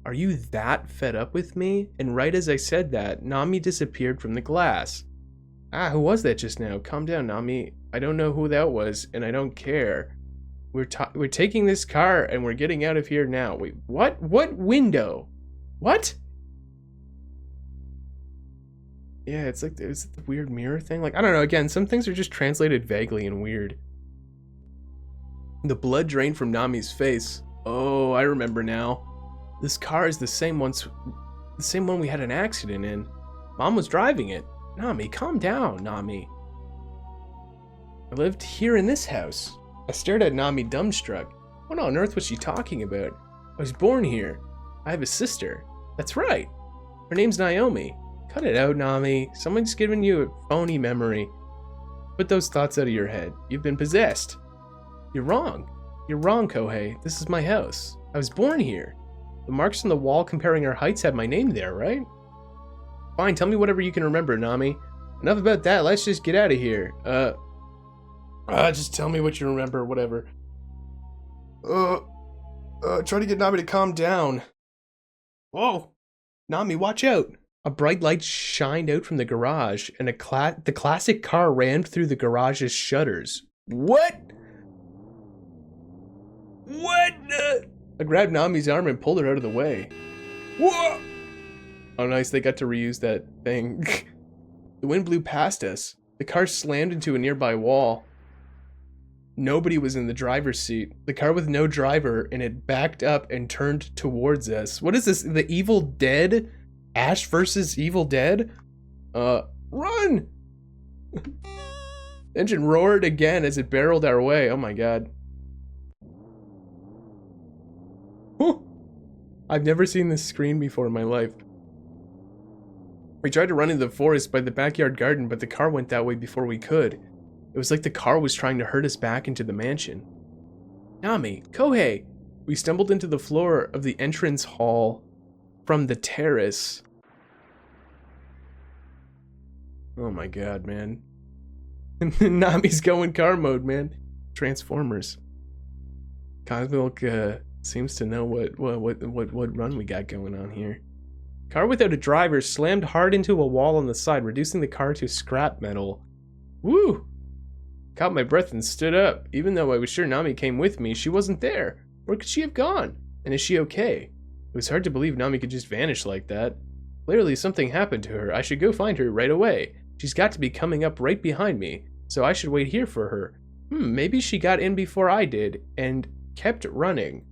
Are you that fed up with me? And right as I said that, Nami disappeared from the glass. Ah, who was that just now? Calm down, Nami. I don't know who that was, and I don't care. We're taking this car, and we're getting out of here now. Wait, what? What window? What? Yeah, it's like, is it the weird mirror thing? Like, I don't know, again, some things are just translated vaguely and weird. The blood drained from Nami's face. Oh, I remember now. This car is the same one we had an accident in. Mom was driving it. Nami, calm down, Nami. I lived here in this house. I stared at Nami dumbstruck. What on earth was she talking about? I was born here. I have a sister. That's right. Her name's Naomi. Cut it out, Nami. Someone's given you a phony memory. Put those thoughts out of your head. You've been possessed. You're wrong. You're wrong, Kohei. This is my house. I was born here. The marks on the wall comparing our heights have my name there, right? Fine, tell me whatever you can remember, Nami. Enough about that, let's just get out of here. Just tell me what you remember, whatever. Try to get Nami to calm down. Whoa. Nami, watch out. A bright light shined out from the garage, and the classic car rammed through the garage's shutters. What? What? I grabbed Nami's arm and pulled her out of the way. Whoa! Oh, nice. They got to reuse that thing. The wind blew past us. The car slammed into a nearby wall. Nobody was in the driver's seat. The car with no driver, and it backed up and turned towards us. What is this? The Evil Dead? Ash versus Evil Dead? Run! Engine roared again as it barreled our way. Oh my god. Whew. I've never seen this screen before in my life. We tried to run into the forest by the backyard garden, but the car went that way before we could. It was like the car was trying to herd us back into the mansion. Nami, Kohei! We stumbled into the floor of the entrance hall from the terrace. Oh my god, man. Nami's going car mode, man. Transformers. Cosmilk seems to know what run we got going on here. Car without a driver slammed hard into a wall on the side, reducing the car to scrap metal. Woo! Caught my breath and stood up. Even though I was sure Nami came with me, she wasn't there. Where could she have gone? And is she okay? It was hard to believe Nami could just vanish like that. Clearly something happened to her. I should go find her right away. She's got to be coming up right behind me, so I should wait here for her. Maybe she got in before I did and kept running.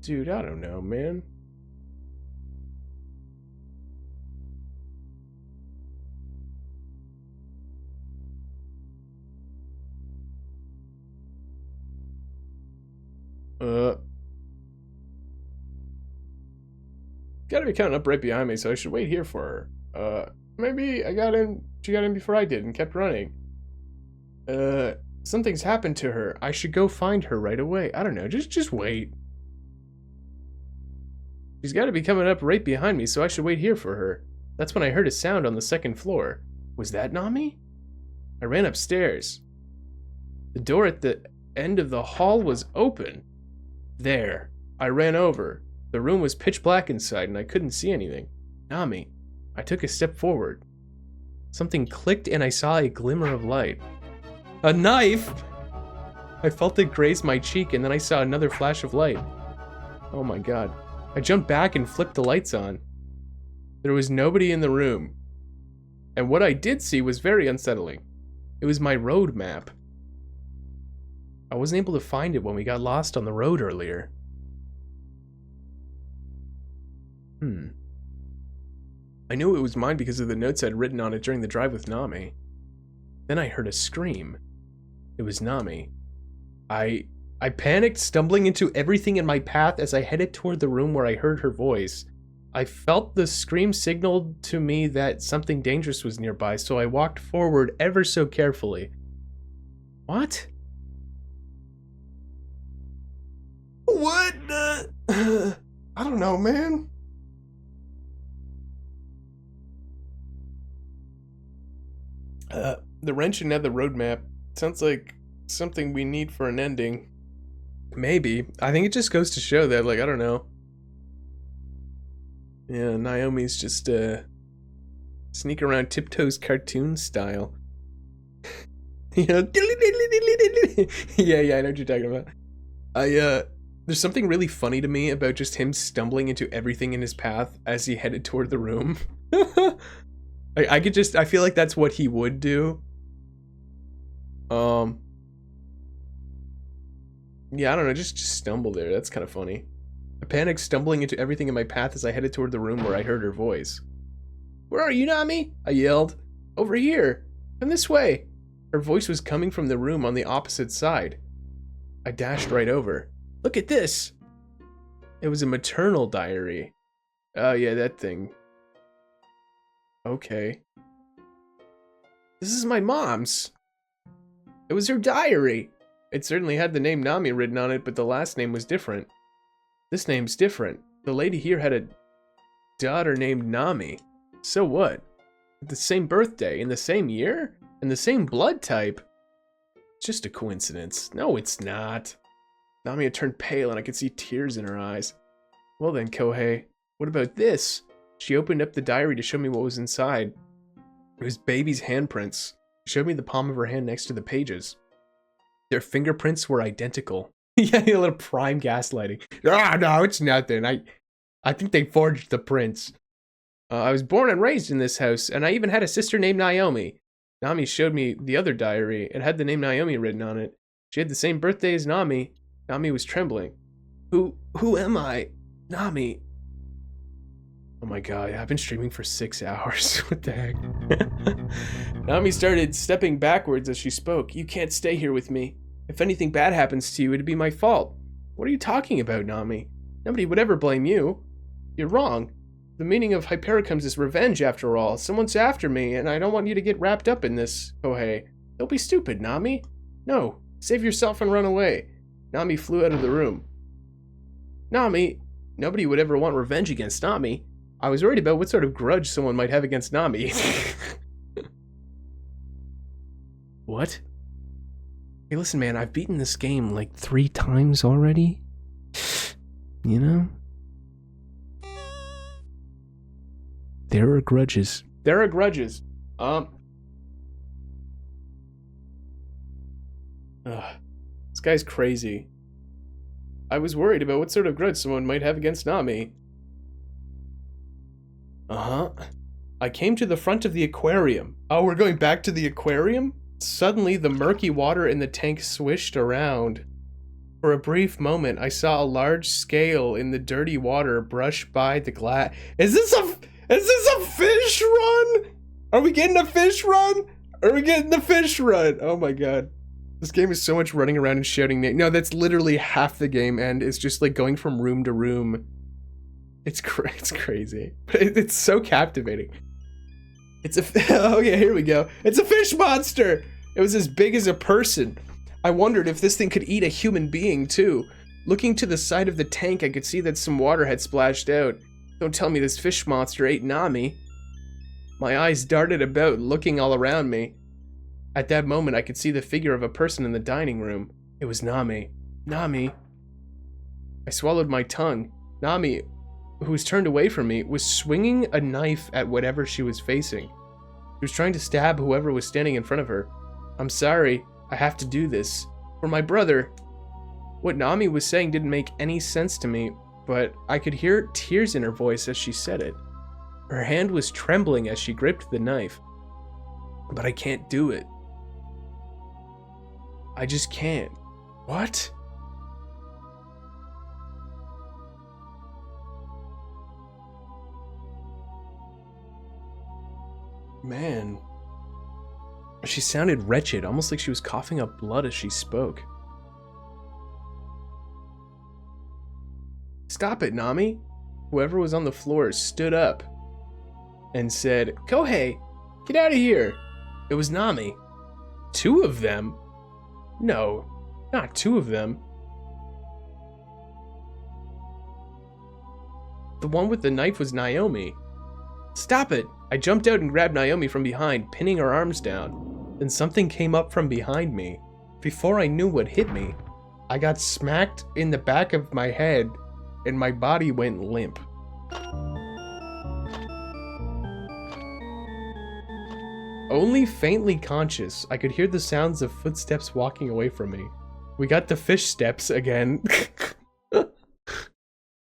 Dude, I don't know, man. Gotta be coming up right behind me, so I should wait here for her. Maybe she got in before I did and kept running. Something's happened to her. I should go find her right away. I don't know, just wait. She's gotta be coming up right behind me, so I should wait here for her. That's when I heard a sound on the second floor. Was that Nami? I ran upstairs. The door at the end of the hall was open. There. I ran over. The room was pitch black inside and I couldn't see anything. Nami. I took a step forward. Something clicked and I saw a glimmer of light. A knife! I felt it graze my cheek and then I saw another flash of light. Oh my god. I jumped back and flipped the lights on. There was nobody in the room. And what I did see was very unsettling. It was my road map. I wasn't able to find it when we got lost on the road earlier. I knew it was mine because of the notes I'd written on it during the drive with Nami. Then I heard a scream. It was Nami. I panicked, stumbling into everything in my path as I headed toward the room where I heard her voice. I felt the scream signaled to me that something dangerous was nearby, so I walked forward ever so carefully. What? What? I don't know, man. The wrench and the roadmap sounds like something we need for an ending. Maybe. I think it just goes to show that, like, I don't know. Yeah, Naomi's just, sneak around Tiptoes cartoon style. You know? Yeah, I know what you're talking about. There's something really funny to me about just him stumbling into everything in his path as he headed toward the room. I feel like that's what he would do. Yeah, I don't know, just stumble there. That's kind of funny. I panicked, stumbling into everything in my path as I headed toward the room where I heard her voice. Where are you, Nami? I yelled. Over here. Come this way. Her voice was coming from the room on the opposite side. I dashed right over. Look at this. It was a maternal diary. Oh yeah, that thing. Okay. This is my mom's. It was her diary. It certainly had the name Nami written on it, but the last name was different. This name's different. The lady here had a daughter named Nami. So what? At the same birthday, in the same year? And the same blood type. It's just a coincidence. No, it's not. Nami had turned pale and I could see tears in her eyes. Well then, Kohei, what about this? She opened up the diary to show me what was inside. It was baby's handprints. She showed me the palm of her hand next to the pages. Their fingerprints were identical. Yeah, a little prime gaslighting. Ah, no, it's nothing. I think they forged the prints. I was born and raised in this house, and I even had a sister named Naomi. Nami showed me the other diary. It had the name Naomi written on it. She had the same birthday as Nami. Nami was trembling. Who am I? Nami. Oh my god, I've been streaming for 6 hours. What the heck? Nami started stepping backwards as she spoke. You can't stay here with me. If anything bad happens to you, it'd be my fault. What are you talking about, Nami? Nobody would ever blame you. You're wrong. The meaning of Hypericums is revenge, after all. Someone's after me, and I don't want you to get wrapped up in this, Kohei. Don't be stupid, Nami. No, save yourself and run away. Nami flew out of the room. Nami? Nobody would ever want revenge against Nami. I was worried about what sort of grudge someone might have against Nami. What? Hey, listen, man, I've beaten this game like 3 times already. You know? There are grudges. There are grudges. This guy's crazy. I was worried about what sort of grudge someone might have against Nami. I came to the front of the aquarium. Oh, we're going back to the aquarium? Suddenly, the murky water in the tank swished around. For a brief moment, I saw a large scale in the dirty water brush by the glass. Is this a fish run? Are we getting a fish run? Are we getting the fish run? Oh my god. This game is so much running around and shouting. No, that's literally half the game, and it's just like going from room to room. It's crazy. But it's so captivating. Oh yeah, here we go. It's a fish monster! It was as big as a person. I wondered if this thing could eat a human being, too. Looking to the side of the tank, I could see that some water had splashed out. Don't tell me this fish monster ate Nami. My eyes darted about, looking all around me. At that moment, I could see the figure of a person in the dining room. It was Nami. Nami. I swallowed my tongue. Nami, who was turned away from me, was swinging a knife at whatever she was facing. She was trying to stab whoever was standing in front of her. I'm sorry, I have to do this. For my brother. What Nami was saying didn't make any sense to me, but I could hear tears in her voice as she said it. Her hand was trembling as she gripped the knife. But I can't do it. I just can't. What? Man. She sounded wretched, almost like she was coughing up blood as she spoke. Stop it, Nami. Whoever was on the floor stood up and said, Kohei, get out of here. It was Nami. 2 of them? No, not 2 of them. The one with the knife was Naomi. Stop it! I jumped out and grabbed Naomi from behind, pinning her arms down. Then something came up from behind me. Before I knew what hit me, I got smacked in the back of my head and my body went limp. Only faintly conscious, I could hear the sounds of footsteps walking away from me. We got the fish steps again. Did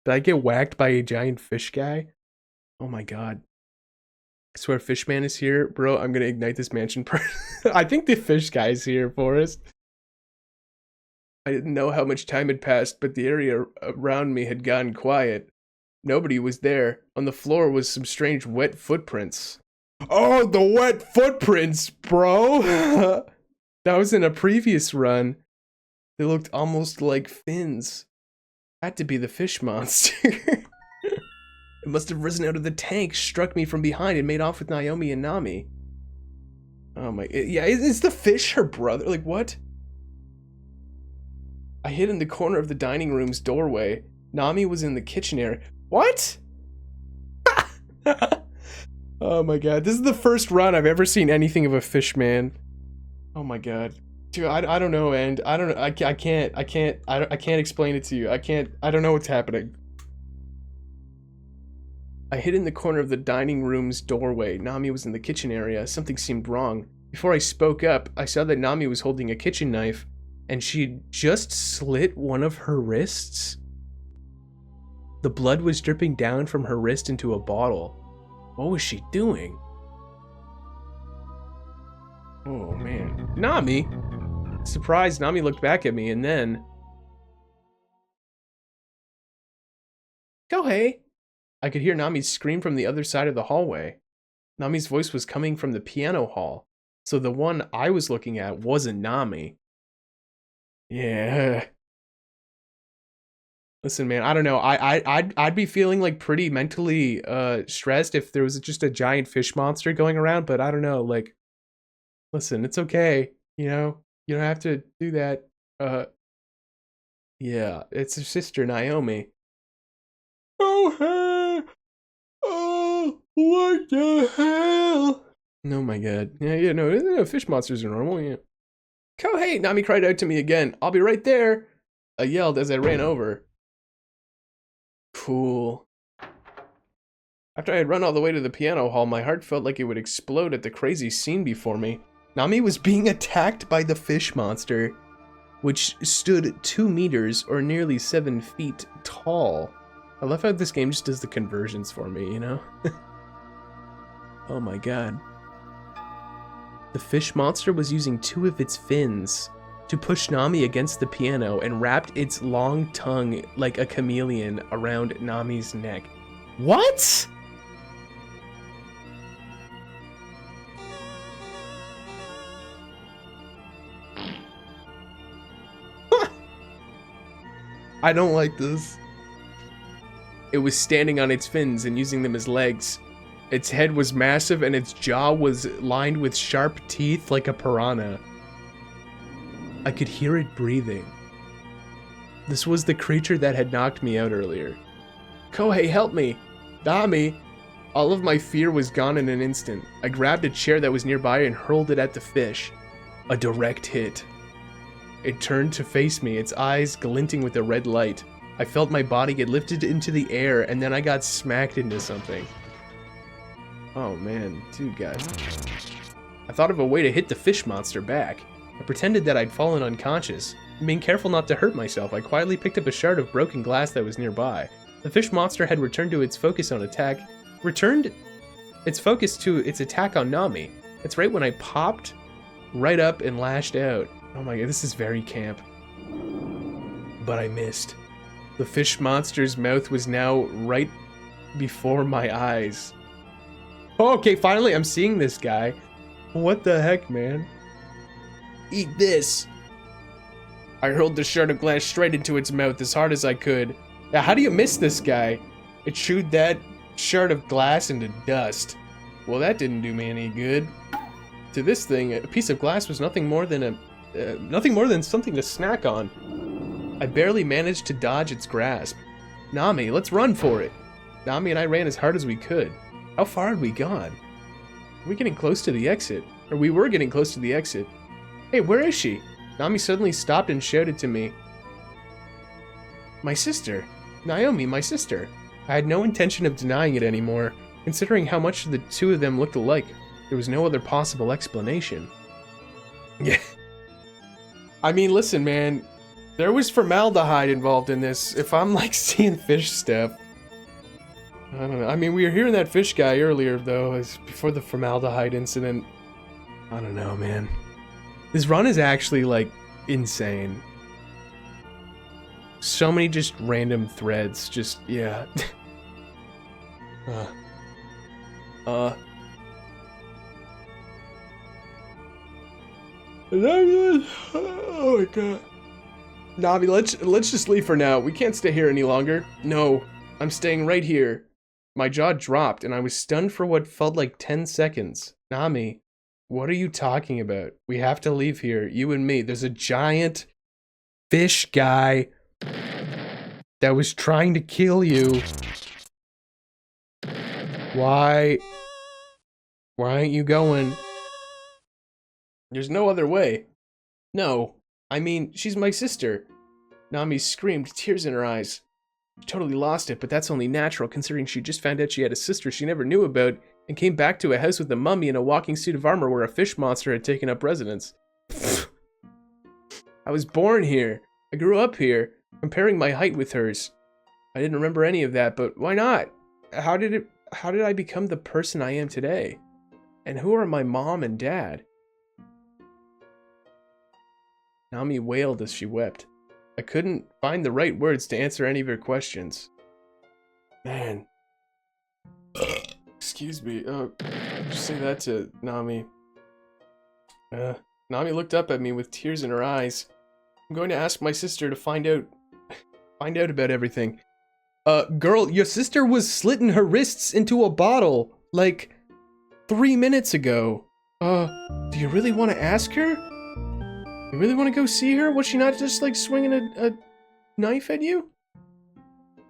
I get whacked by a giant fish guy? Oh my god. I swear Fishman is here. Bro, I'm gonna ignite this mansion. I think the fish guy's here, Forrest. I didn't know how much time had passed, but the area around me had gone quiet. Nobody was there. On the floor was some strange wet footprints. Oh, the wet footprints, bro! That was in a previous run. They looked almost like fins. Had to be the fish monster. It must have risen out of the tank, struck me from behind, and made off with Naomi and Nami. Oh my... Yeah, is the fish her brother? Like, what? I hid in the corner of the dining room's doorway. Nami was in the kitchen area. What? Oh my god, this is the first run I've ever seen anything of a fish man. Oh my god. Dude, I don't know, and I don't know. I can't explain it to you. I don't know what's happening. I hid in the corner of the dining room's doorway. Nami was in the kitchen area. Something seemed wrong. Before I spoke up, I saw that Nami was holding a kitchen knife, and she'd just slit one of her wrists. The blood was dripping down from her wrist into a bottle. What was she doing? Oh man. Nami? Surprised, Nami looked back at me, and then... Kohei! I could hear Nami's scream from the other side of the hallway. Nami's voice was coming from the piano hall, so the one I was looking at wasn't Nami. Yeah. Listen, man, I don't know. I'd be feeling like pretty mentally stressed if there was just a giant fish monster going around, but I don't know, like, listen, it's okay, you know? You don't have to do that. Yeah, it's her sister, Naomi. Oh, hey! Oh, what the hell? Oh my god. Yeah, no, fish monsters are normal, yeah. Kohei! Nami cried out to me again. I'll be right there! I yelled as I ran over. Cool. After I had run all the way to the piano hall, my heart felt like it would explode at the crazy scene before me. Nami was being attacked by the fish monster, which stood 2 meters or nearly 7 feet tall. I love how this game just does the conversions for me, you know? Oh my god. The fish monster was using 2 of its fins to push Nami against the piano and wrapped its long tongue like a chameleon around Nami's neck. What?! I don't like this. It was standing on its fins and using them as legs. Its head was massive and its jaw was lined with sharp teeth like a piranha. I could hear it breathing. This was the creature that had knocked me out earlier. Kohei, help me! Nami! All of my fear was gone in an instant. I grabbed a chair that was nearby and hurled it at the fish. A direct hit. It turned to face me, its eyes glinting with a red light. I felt my body get lifted into the air, and then I got smacked into something. Oh man, dude, guys. I thought of a way to hit the fish monster back. I pretended that I'd fallen unconscious. Being careful not to hurt myself, I quietly picked up a shard of broken glass that was nearby. The fish monster had returned to its focus on attack. Returned its focus to its attack on Nami. That's right when I popped right up and lashed out. Oh my god, this is very camp. But I missed. The fish monster's mouth was now right before my eyes. Okay, finally I'm seeing this guy. What the heck, man? Eat this. I hurled the shard of glass straight into its mouth as hard as I could. Now, how do you miss this guy? It chewed that shard of glass into dust. Well, that didn't do me any good. To this thing, a piece of glass was nothing more than something to snack on. I barely managed to dodge its grasp. Nami, let's run for it. Nami and I ran as hard as we could. How far had we gone? Are we getting close to the exit? Or we were getting close to the exit. Hey, where is she? Nami suddenly stopped and shouted to me. My sister. Naomi, my sister. I had no intention of denying it anymore. Considering how much the two of them looked alike, there was no other possible explanation. Yeah. I mean, listen, man. There was formaldehyde involved in this. If I'm, like, seeing fish stuff. I don't know. I mean, we were hearing that fish guy earlier, though, as before the formaldehyde incident. I don't know, man. This run is actually, like, insane. So many just random threads. Just, yeah. Oh my god. Navi, let's just leave for now. We can't stay here any longer. No, I'm staying right here. My jaw dropped and I was stunned for what felt like 10 seconds. Nami, what are you talking about? We have to leave here, you and me. There's a giant fish guy that was trying to kill you. Why aren't you going? There's no other way. No. I mean, she's my sister. Nami screamed, tears in her eyes. She totally lost it, but that's only natural considering she just found out she had a sister she never knew about and came back to a house with a mummy and a walking suit of armor where a fish monster had taken up residence. I was born here. I grew up here, comparing my height with hers. I didn't remember any of that, but why not? How did I become the person I am today? And who are my mom and dad? Nami wailed as she wept. I couldn't find the right words to answer any of her questions. Man. Excuse me. Just say that to Nami. Nami looked up at me with tears in her eyes. I'm going to ask my sister to find out about everything. Girl, your sister was slitting her wrists into a bottle, like, 3 minutes ago. Do you really want to ask her? You really want to go see her? Was she not just, like, swinging a knife at you?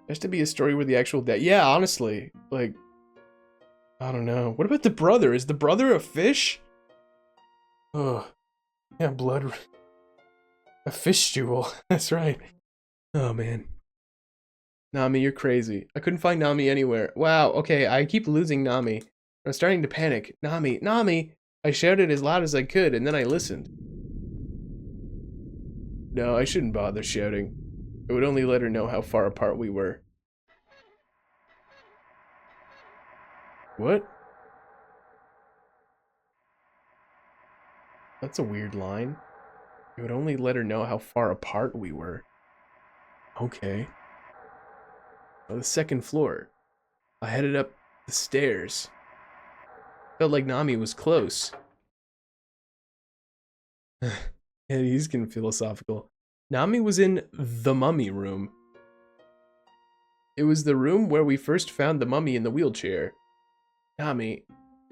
Has to be a story where the actual dad... Yeah, honestly. Like, I don't know. What about the brother? Is the brother a fish? Oh, yeah, blood... A fish jewel. That's right. Oh, man. Nami, you're crazy. I couldn't find Nami anywhere. Wow, okay, I keep losing Nami. I'm starting to panic. Nami, Nami! I shouted as loud as I could, and then I listened. No, I shouldn't bother shouting. It would only let her know how far apart we were. What? That's a weird line. It would only let her know how far apart we were. Okay. On the second floor. I headed up the stairs. Felt like Nami was close. Yeah, he's getting philosophical. Nami was in the mummy room. It was the room where we first found the mummy in the wheelchair. Nami,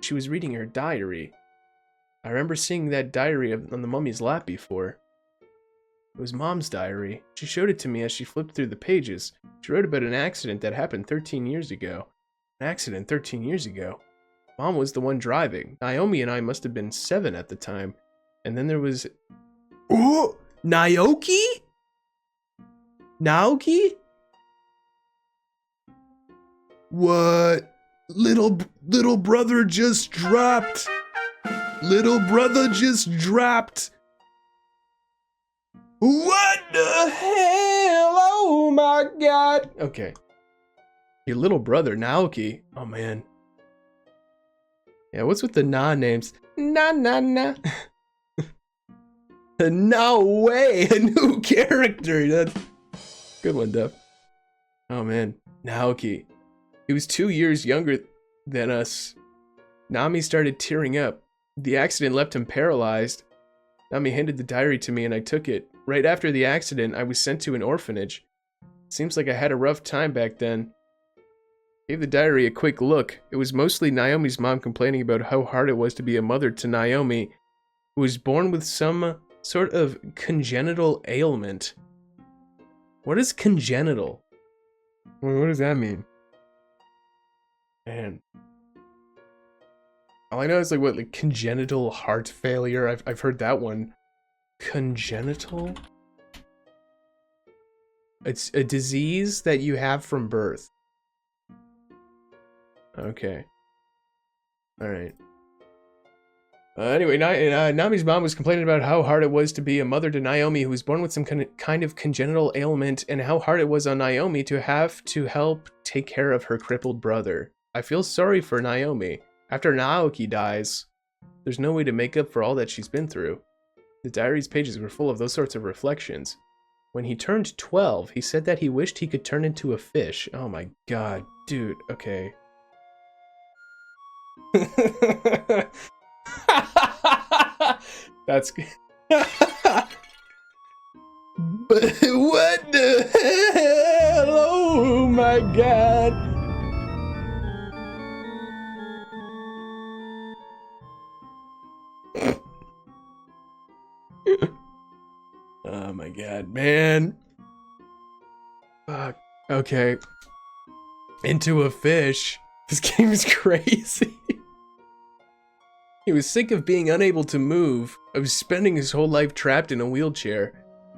she was reading her diary. I remember seeing that diary on the mummy's lap before. It was Mom's diary. She showed it to me as she flipped through the pages. She wrote about an accident that happened 13 years ago. An accident 13 years ago. Mom was the one driving. Naomi and I must have been 7 at the time. And then there was... Oh! Naoki? Naoki? What? Little brother just dropped. Little brother just dropped. What the hell? Oh my god. Okay. Your little brother, Naoki. Oh man. Yeah, what's with the names? Na. No way! A new character! That's... Good one, Duff. Oh man. Naoki. He was 2 years younger than us. Nami started tearing up. The accident left him paralyzed. Nami handed the diary to me and I took it. Right after the accident, I was sent to an orphanage. Seems like I had a rough time back then. Gave the diary a quick look. It was mostly Naomi's mom complaining about how hard it was to be a mother to Naomi, who was born with some sort of congenital ailment. What is congenital? What does that mean? Man. All I know is like congenital heart failure. I've heard that one. Congenital? It's a disease that you have from birth. Okay. Alright. Anyway, Nami's mom was complaining about how hard it was to be a mother to Naomi who was born with some kind of congenital ailment and how hard it was on Naomi to have to help take care of her crippled brother. I feel sorry for Naomi. After Naoki dies, there's no way to make up for all that she's been through. The diary's pages were full of those sorts of reflections. When he turned 12, he said that he wished he could turn into a fish. Oh my god, dude, okay. That's good. But what the hell? Oh my god. Oh my god, man. Fuck. Okay. Into a fish. This game is crazy. He was sick of being unable to move, of spending his whole life trapped in a wheelchair.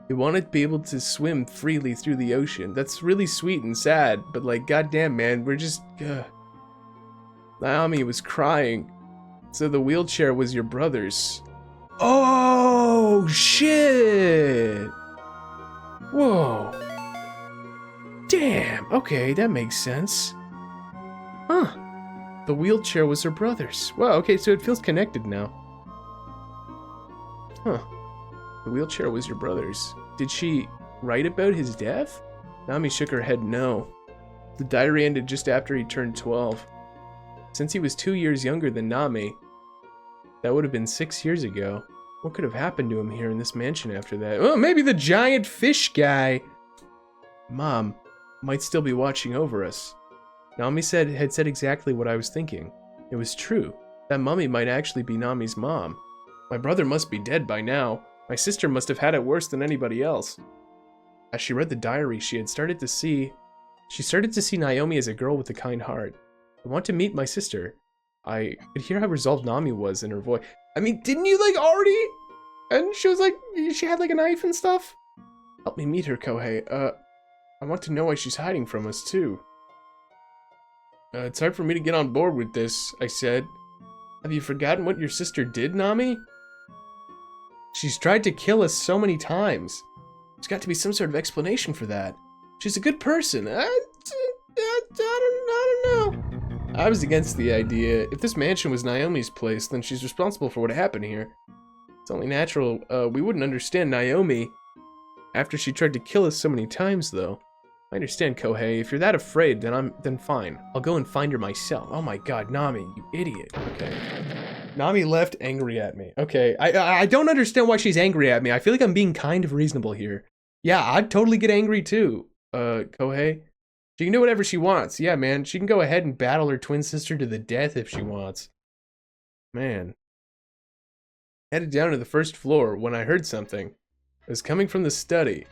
He wanted to be able to swim freely through the ocean. That's really sweet and sad, but like, goddamn, man, we're just... Naomi was crying. So the wheelchair was your brother's. Oh, shit! Whoa. Damn, okay, that makes sense. Huh. The wheelchair was her brother's. Well, okay, so it feels connected now. Huh. The wheelchair was your brother's. Did she write about his death? Nami shook her head no. The diary ended just after he turned 12. Since he was 2 years younger than Nami, that would have been 6 years ago. What could have happened to him here in this mansion after that? Oh, maybe the giant fish guy. Mom might still be watching over us. Nami had said exactly what I was thinking. It was true. That mummy might actually be Nami's mom. My brother must be dead by now. My sister must have had it worse than anybody else. As she read the diary, she started to see Naomi as a girl with a kind heart. I want to meet my sister. I could hear how resolved Nami was in her voice. I mean, didn't you like already? And she was like, she had like a knife and stuff? Help me meet her, Kohei. I want to know why she's hiding from us too. It's hard for me to get on board with this, I said. Have you forgotten what your sister did, Nami? She's tried to kill us so many times. There's got to be some sort of explanation for that. She's a good person. I don't know. I was against the idea. If this mansion was Naomi's place, then she's responsible for what happened here. It's only natural we wouldn't understand Naomi after she tried to kill us so many times, though. I understand, Kohei. If you're that afraid, then fine. I'll go and find her myself. Oh my god, Nami, you idiot. Okay. Nami left angry at me. Okay, I don't understand why she's angry at me. I feel like I'm being kind of reasonable here. Yeah, I'd totally get angry too, Kohei. She can do whatever she wants. Yeah, man, she can go ahead and battle her twin sister to the death if she wants. Man. Headed down to the first floor when I heard something. It was coming from the study.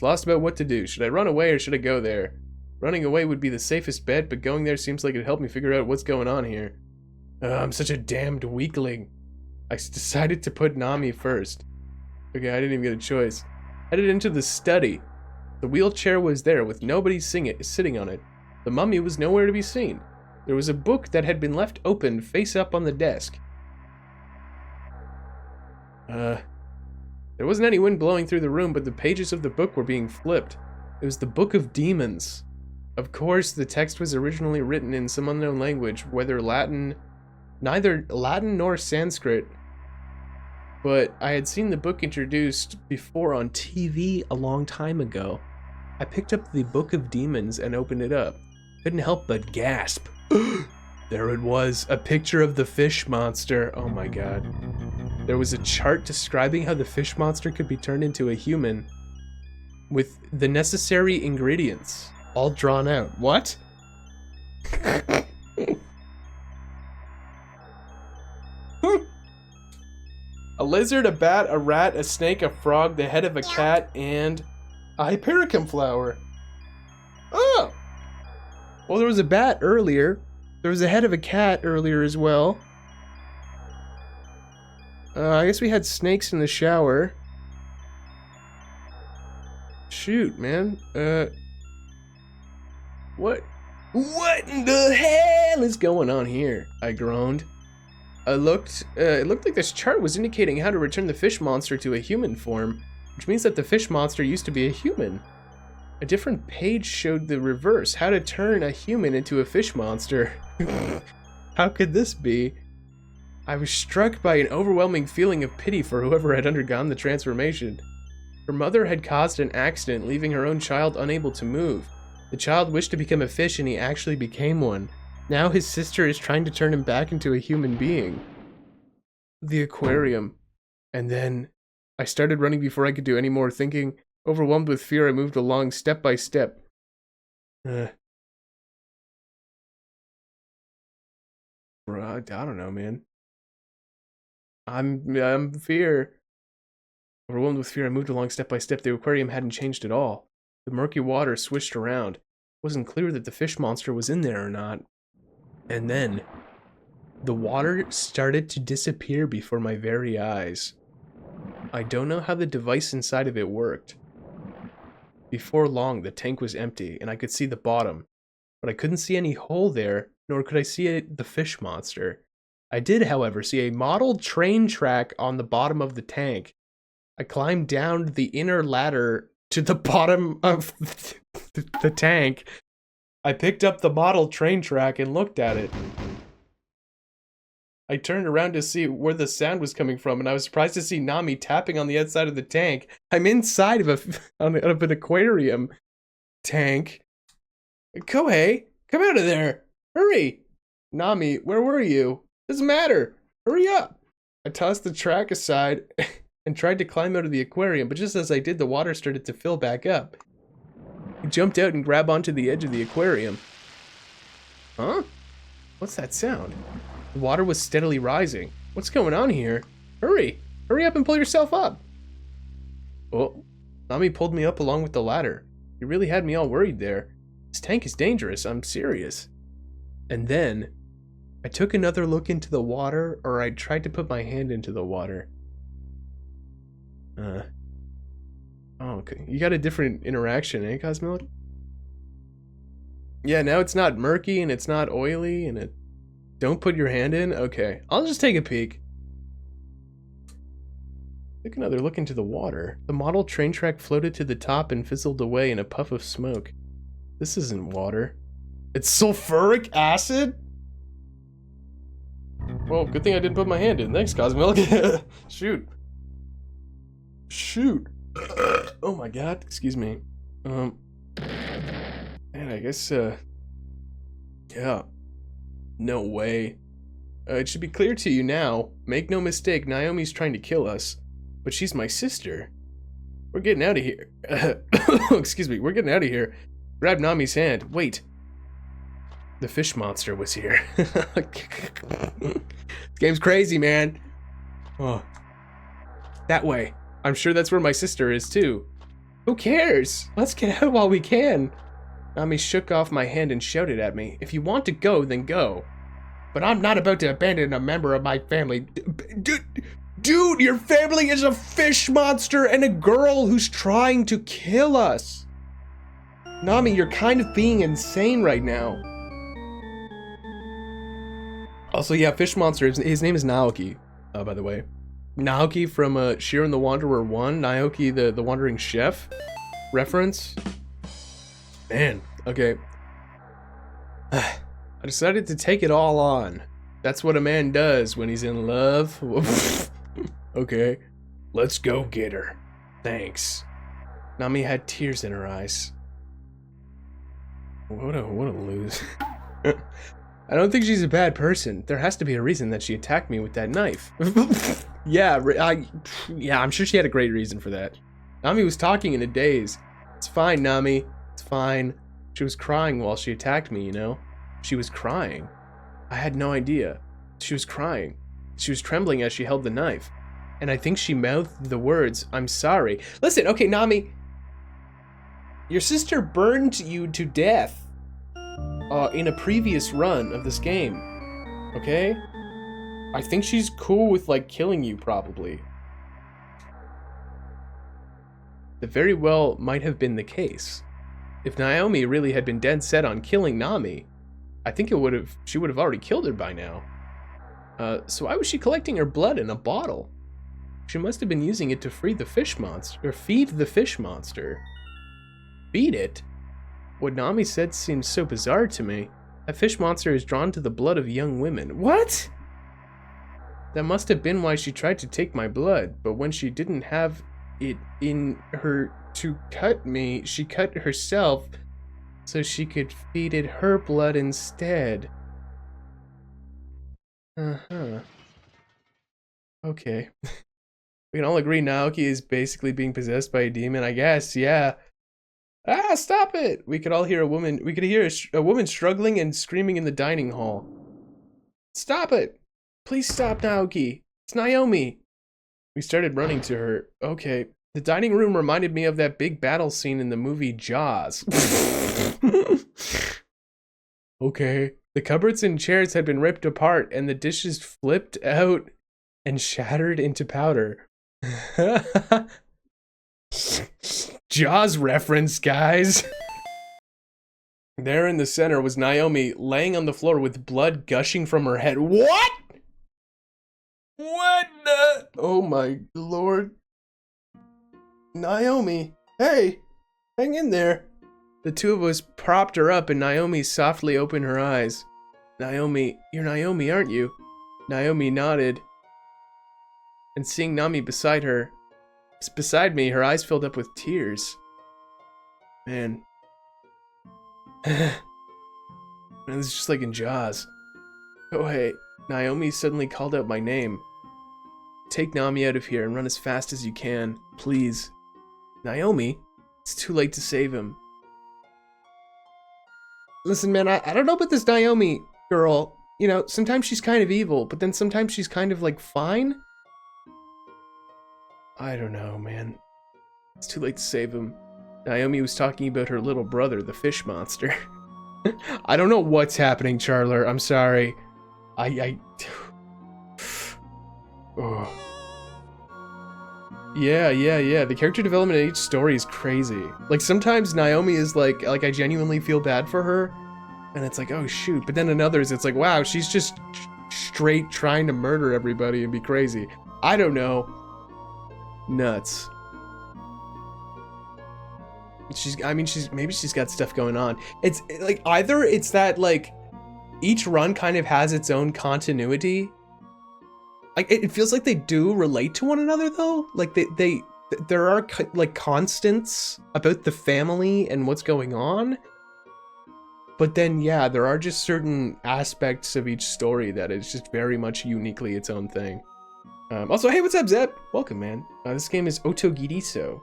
Lost about what to do. Should I run away or should I go there? Running away would be the safest bet, but going there seems like it'd help me figure out what's going on here. I'm such a damned weakling. I decided to put Nami first. Okay, I didn't even get a choice. Headed into the study. The wheelchair was there with nobody sitting on it. The mummy was nowhere to be seen. There was a book that had been left open face up on the desk. There wasn't any wind blowing through the room, but the pages of the book were being flipped. It was the Book of Demons. Of course, the text was originally written in some unknown language, neither Latin nor Sanskrit. But I had seen the book introduced before on TV a long time ago. I picked up the Book of Demons and opened it up. Couldn't help but gasp. There it was, a picture of the fish monster. Oh my god. There was a chart describing how the fish monster could be turned into a human with the necessary ingredients all drawn out. What? A lizard, a bat, a rat, a snake, a frog, the head of a cat, and a Hypericum flower. Oh! Well, there was a bat earlier. There was a head of a cat earlier as well. I guess we had snakes in the shower. Shoot, man. What in the hell is going on here? I groaned. It looked like this chart was indicating how to return the fish monster to a human form, which means that the fish monster used to be a human. A different page showed the reverse, how to turn a human into a fish monster. How could this be? I was struck by an overwhelming feeling of pity for whoever had undergone the transformation. Her mother had caused an accident, leaving her own child unable to move. The child wished to become a fish and he actually became one. Now his sister is trying to turn him back into a human being. The aquarium. And then I started running before I could do any more thinking. Overwhelmed with fear, I moved along step by step. Bro, I don't know, man. I'm fear. Overwhelmed with fear, I moved along step by step. The aquarium hadn't changed at all. The murky water swished around. It wasn't clear that the fish monster was in there or not. And then The water started to disappear before my very eyes. I don't know how the device inside of it worked. Before long, the tank was empty, and I could see the bottom. But I couldn't see any hole there, nor could I see the fish monster. I did, however, see a model train track on the bottom of the tank. I climbed down the inner ladder to the bottom of the tank. I picked up the model train track and looked at it. I turned around to see where the sound was coming from, and I was surprised to see Nami tapping on the outside of the tank. I'm inside of an aquarium tank. Kohei, come out of there! Hurry! Nami, where were you? Doesn't matter. Hurry up! I tossed the track aside and tried to climb out of the aquarium, but just as I did, the water started to fill back up. I jumped out and grabbed onto the edge of the aquarium. Huh? What's that sound? The water was steadily rising. What's going on here? Hurry! Hurry up and pull yourself up! Oh, Nami pulled me up along with the ladder. You really had me all worried there. This tank is dangerous, I'm serious. And then, I took another look into the water, or I tried to put my hand into the water. Oh, okay. You got a different interaction, eh, Cosmilk? Yeah, now it's not murky, and it's not oily, and it... Don't put your hand in? Okay, I'll just take a peek. Took another look into the water. The model train track floated to the top and fizzled away in a puff of smoke. This isn't water. It's sulfuric acid? Well, good thing I didn't put my hand in. Thanks, Cosmilk. Shoot. Shoot. Oh my god, excuse me. Man, I guess, yeah. No way. It should be clear to you now. Make no mistake, Naomi's trying to kill us. But she's my sister. We're getting out of here. Excuse me, we're getting out of here. Grab Nami's hand. Wait. The fish monster was here. This game's crazy, man. Oh. That way. I'm sure that's where my sister is, too. Who cares? Let's get out while we can. Nami shook off my hand and shouted at me. If you want to go, then go. But I'm not about to abandon a member of my family. Dude, your family is a fish monster and a girl who's trying to kill us. Nami, you're kind of being insane right now. Also, yeah, fish monster, his name is Naoki, by the way. Naoki from Shiren the Wanderer 1, Naoki the Wandering Chef reference. Man, okay. I decided to take it all on. That's what a man does when he's in love. Okay, let's go get her. Thanks. Nami had tears in her eyes. What a lose. I don't think she's a bad person. There has to be a reason that she attacked me with that knife. Yeah, I'm sure she had a great reason for that. Nami was talking in a daze. It's fine, Nami. It's fine. She was crying while she attacked me, you know? She was crying. I had no idea. She was crying. She was trembling as she held the knife. And I think she mouthed the words, I'm sorry. Listen, okay, Nami. Your sister burned you to death in a previous run of this game. Okay? I think she's cool with, like, killing you, probably. That very well might have been the case. If Naomi really had been dead set on killing Nami, I think she would have already killed her by now. So why was she collecting her blood in a bottle? She must have been using it to feed the fish monster. Feed it? What Nami said seems so bizarre to me. A fish monster is drawn to the blood of young women. What? That must have been why she tried to take my blood, but when she didn't have it in her to cut me, she cut herself so she could feed it her blood instead. Uh-huh. Okay. We can all agree Naoki is basically being possessed by a demon, I guess, yeah. Ah, stop it! We could hear a woman struggling and screaming in the dining hall. Stop it! Please stop, Naoki. It's Naomi. We started running to her. Okay. The dining room reminded me of that big battle scene in the movie Jaws. Okay. The cupboards and chairs had been ripped apart, and the dishes flipped out and shattered into powder. Jaws reference, guys. There in the center was Naomi, laying on the floor with blood gushing from her head. What? What the? Oh my lord. Naomi, hey, hang in there. The two of us propped her up, and Naomi softly opened her eyes. Naomi, you're Naomi, aren't you? Naomi nodded. And seeing Nami beside me, her eyes filled up with tears. Man. Man, this is just like in Jaws. Oh hey, Naomi suddenly called out my name. Take Nami out of here and run as fast as you can, please. Naomi? It's too late to save him. Listen, man, I don't know about this Naomi girl. You know, sometimes she's kind of evil, but then sometimes she's kind of, like, fine? I don't know, man. It's too late to save him. Naomi was talking about her little brother, the fish monster. I don't know what's happening, Charler. I'm sorry. Oh. Yeah. The character development in each story is crazy. Like, sometimes Naomi is like I genuinely feel bad for her. And it's like, oh shoot. But then in others, it's like, wow, she's just straight trying to murder everybody and be crazy. I don't know. Nuts. Maybe she's got stuff going on. It's like, either it's that, like, each run kind of has its own continuity. Like, it feels like they do relate to one another, though. Like, there are, like, constants about the family and what's going on. But then, yeah, there are just certain aspects of each story that is just very much uniquely its own thing. Also, hey, what's up, Zeb? Welcome, man. This game is Otogirisou,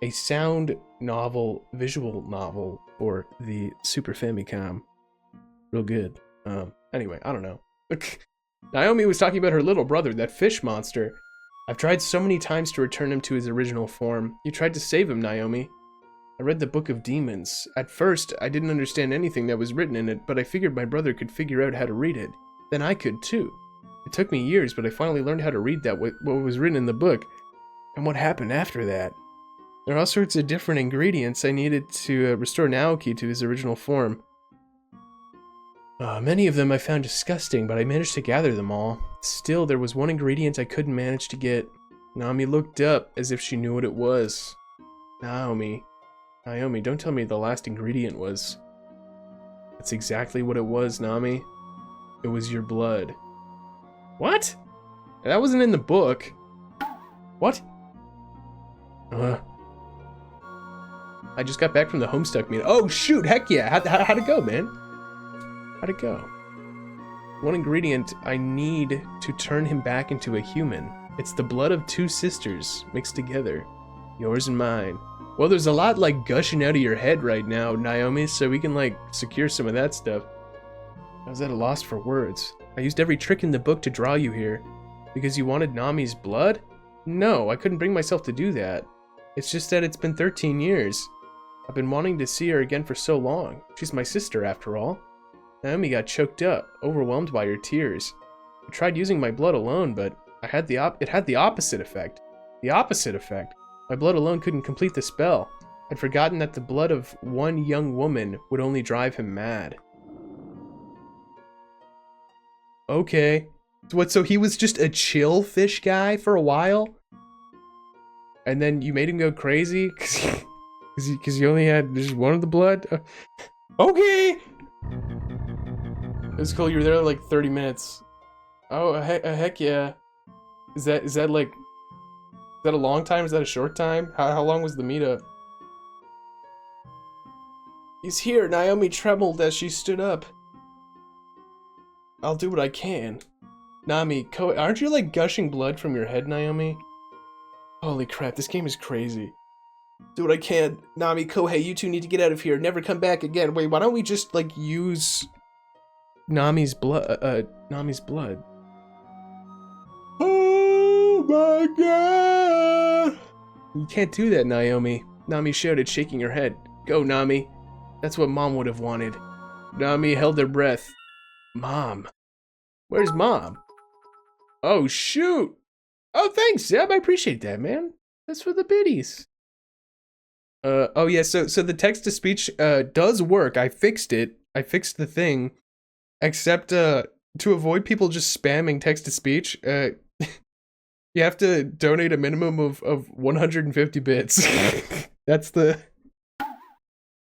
a sound novel, visual novel for the Super Famicom. Real good. Anyway, I don't know. Naomi was talking about her little brother, that fish monster. I've tried so many times to return him to his original form. You tried to save him, Naomi. I read the Book of Demons. At first, I didn't understand anything that was written in it, but I figured my brother could figure out how to read it. Then I could too. It took me years, but I finally learned how to read that what was written in the book. And what happened after that? There are all sorts of different ingredients I needed to restore Naoki to his original form. Many of them I found disgusting, but I managed to gather them all. Still, there was one ingredient I couldn't manage to get. Naomi looked up as if she knew what it was. Naomi, don't tell me the last ingredient was... That's exactly what it was, Nami. It was your blood. What? That wasn't in the book. What? I just got back from the Homestuck meeting. Oh shoot, heck yeah. How'd it go, man? How'd it go? One ingredient I need to turn him back into a human. It's the blood of two sisters mixed together. Yours and mine. Well, there's a lot, like, gushing out of your head right now, Naomi, so we can, like, secure some of that stuff. I was at a loss for words. I used every trick in the book to draw you here. Because you wanted Nami's blood? No, I couldn't bring myself to do that. It's just that it's been 13 years. I've been wanting to see her again for so long. She's my sister, after all. Naomi got choked up, overwhelmed by her tears. I tried using my blood alone, but it had the opposite effect. The opposite effect. My blood alone couldn't complete the spell. I'd forgotten that the blood of one young woman would only drive him mad. Okay. What, so he was just a chill fish guy for a while? And then you made him go crazy? Because you only had just one of the blood? Okay! It was cool, you were there like 30 minutes. Oh, heck yeah. Is that like... Is that a long time? Is that a short time? How long was the meetup? He's here. Naomi trembled as she stood up. I'll do what I can. Nami, aren't you like gushing blood from your head, Naomi? Holy crap, this game is crazy. Do what I can. Nami, Kohei, you two need to get out of here. Never come back again. Wait, why don't we just like use Nami's blood? Nami's blood. Oh my god! You can't do that, Naomi. Nami shouted, shaking her head. Go, Nami. That's what Mom would have wanted. Nami held her breath. Mom. Where's Mom? Oh, shoot. Oh, thanks, Zeb. I appreciate that, man. That's for the biddies. Oh yeah, so the text-to-speech does work. I fixed it. I fixed the thing. Except to avoid people just spamming text-to-speech, you have to donate a minimum of 150 bits. That's the...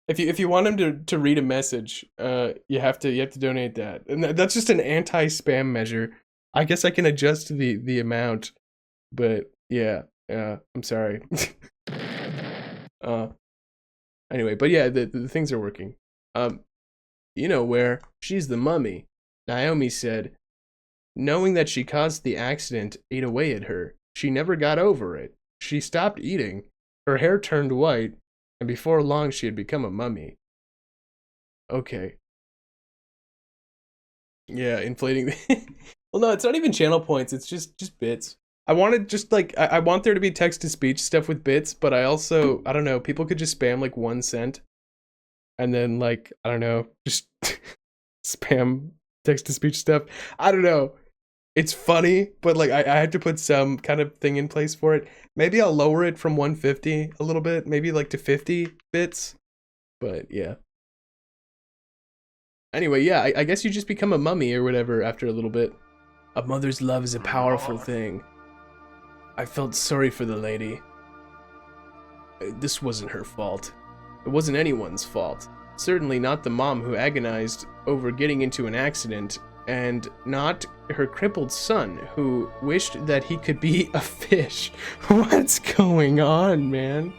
If you want him to read a message, you have to donate that. And that's just an anti-spam measure. I guess I can adjust the amount, but yeah, I'm sorry. Anyway, but yeah, the things are working. You know where she's the mummy. Naomi said, knowing that she caused the accident ate away at her. She never got over it. She stopped eating. Her hair turned white, and before long she had become a mummy. Okay. Yeah, inflating. Well, no, it's not even channel points. It's just bits. I wanted just like I want there to be text-to-speech stuff with bits, but I also I don't know. People could just spam like 1 cent, and then like I don't know, just spam text-to-speech stuff. I don't know. It's funny, but like I had to put some kind of thing in place for it. Maybe I'll lower it from 150 a little bit, maybe like to 50 bits. But yeah. Anyway, yeah, I guess you just become a mummy or whatever after a little bit. A mother's love is a powerful thing. I felt sorry for the lady. This wasn't her fault. It wasn't anyone's fault. Certainly not the mom who agonized over getting into an accident, and not her crippled son who wished that he could be a fish. What's going on, man?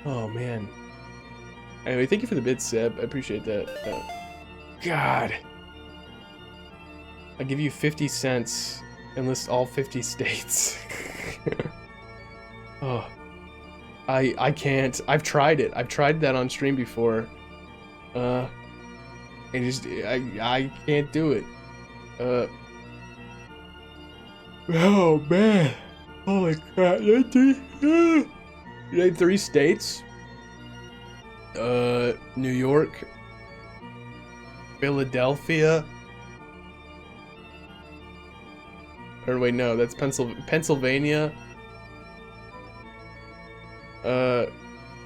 Oh, man. Anyway, thank you for the bid, Seb. I appreciate that. God. I'll give you 50 cents and list all 50 states. Oh. I can't. I've tried it. I've tried that on stream before. And just I can't do it. Oh man. Holy crap. You had 3 states? New York, Philadelphia. Or wait, no, that's Pennsylvania.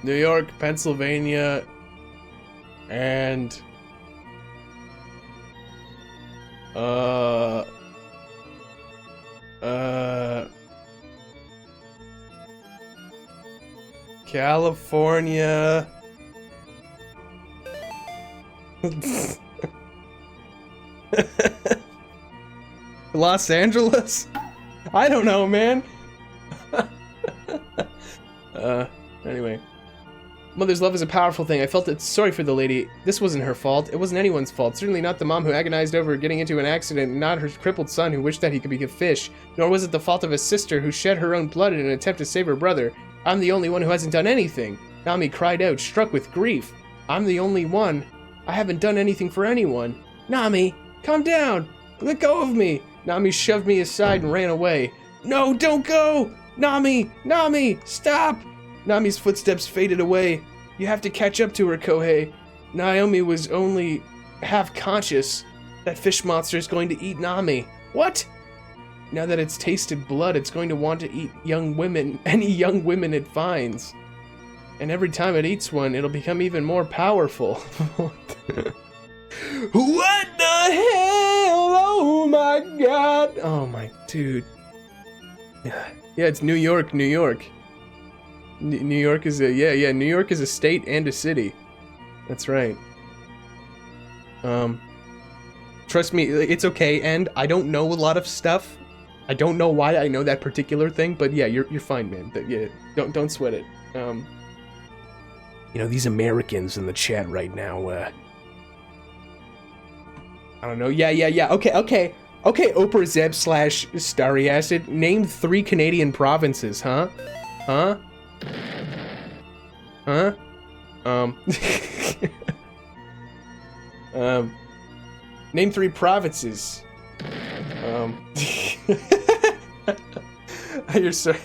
New York, Pennsylvania, and California. Los Angeles? I don't know, man. Anyway. Mother's love is a powerful thing. I felt sorry for the lady. This wasn't her fault. It wasn't anyone's fault. Certainly not the mom who agonized over getting into an accident, not her crippled son who wished that he could be a fish, nor was it the fault of a sister who shed her own blood in an attempt to save her brother. I'm the only one who hasn't done anything. Nami cried out, struck with grief. I'm the only one. I haven't done anything for anyone. Nami, calm down. Let go of me. Nami shoved me aside and ran away. No, don't go! Nami! Nami! Stop! Nami's footsteps faded away. You have to catch up to her, Kohei. Naomi was only half conscious. That fish monster is going to eat Nami. What? Now that it's tasted blood, it's going to want to eat young women, any young women it finds. And every time it eats one, it'll become even more powerful. What the hell? Oh my god! Oh my dude. Yeah, it's New York, New York. New York is a New York is a state and a city. That's right. Trust me, it's okay. And I don't know a lot of stuff. I don't know why I know that particular thing, but yeah, you're fine, man. Yeah, don't sweat it. You know, these Americans in the chat right now. I don't know. Yeah. Okay. Oprah Zeb / Starry Acid. Name 3 Canadian provinces, huh? Name 3 provinces. You're sorry.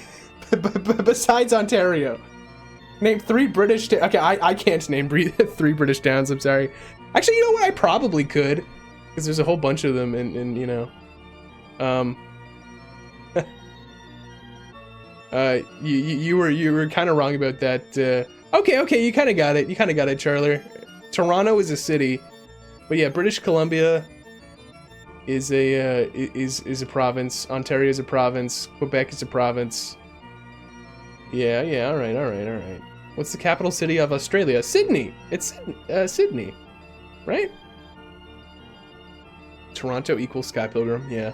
Besides Ontario. Name 3 British. Okay, I can't name 3 British towns. I'm sorry. Actually, you know what? I probably could, because there's a whole bunch of them, and you know, you were kind of wrong about that. Okay, you kind of got it. You kind of got it, Charler. Toronto is a city, but yeah, British Columbia is a province. Ontario is a province. Quebec is a province. Yeah. All right. What's the capital city of Australia? Sydney. It's Sydney, right? Toronto equals Sky Pilgrim. Yeah.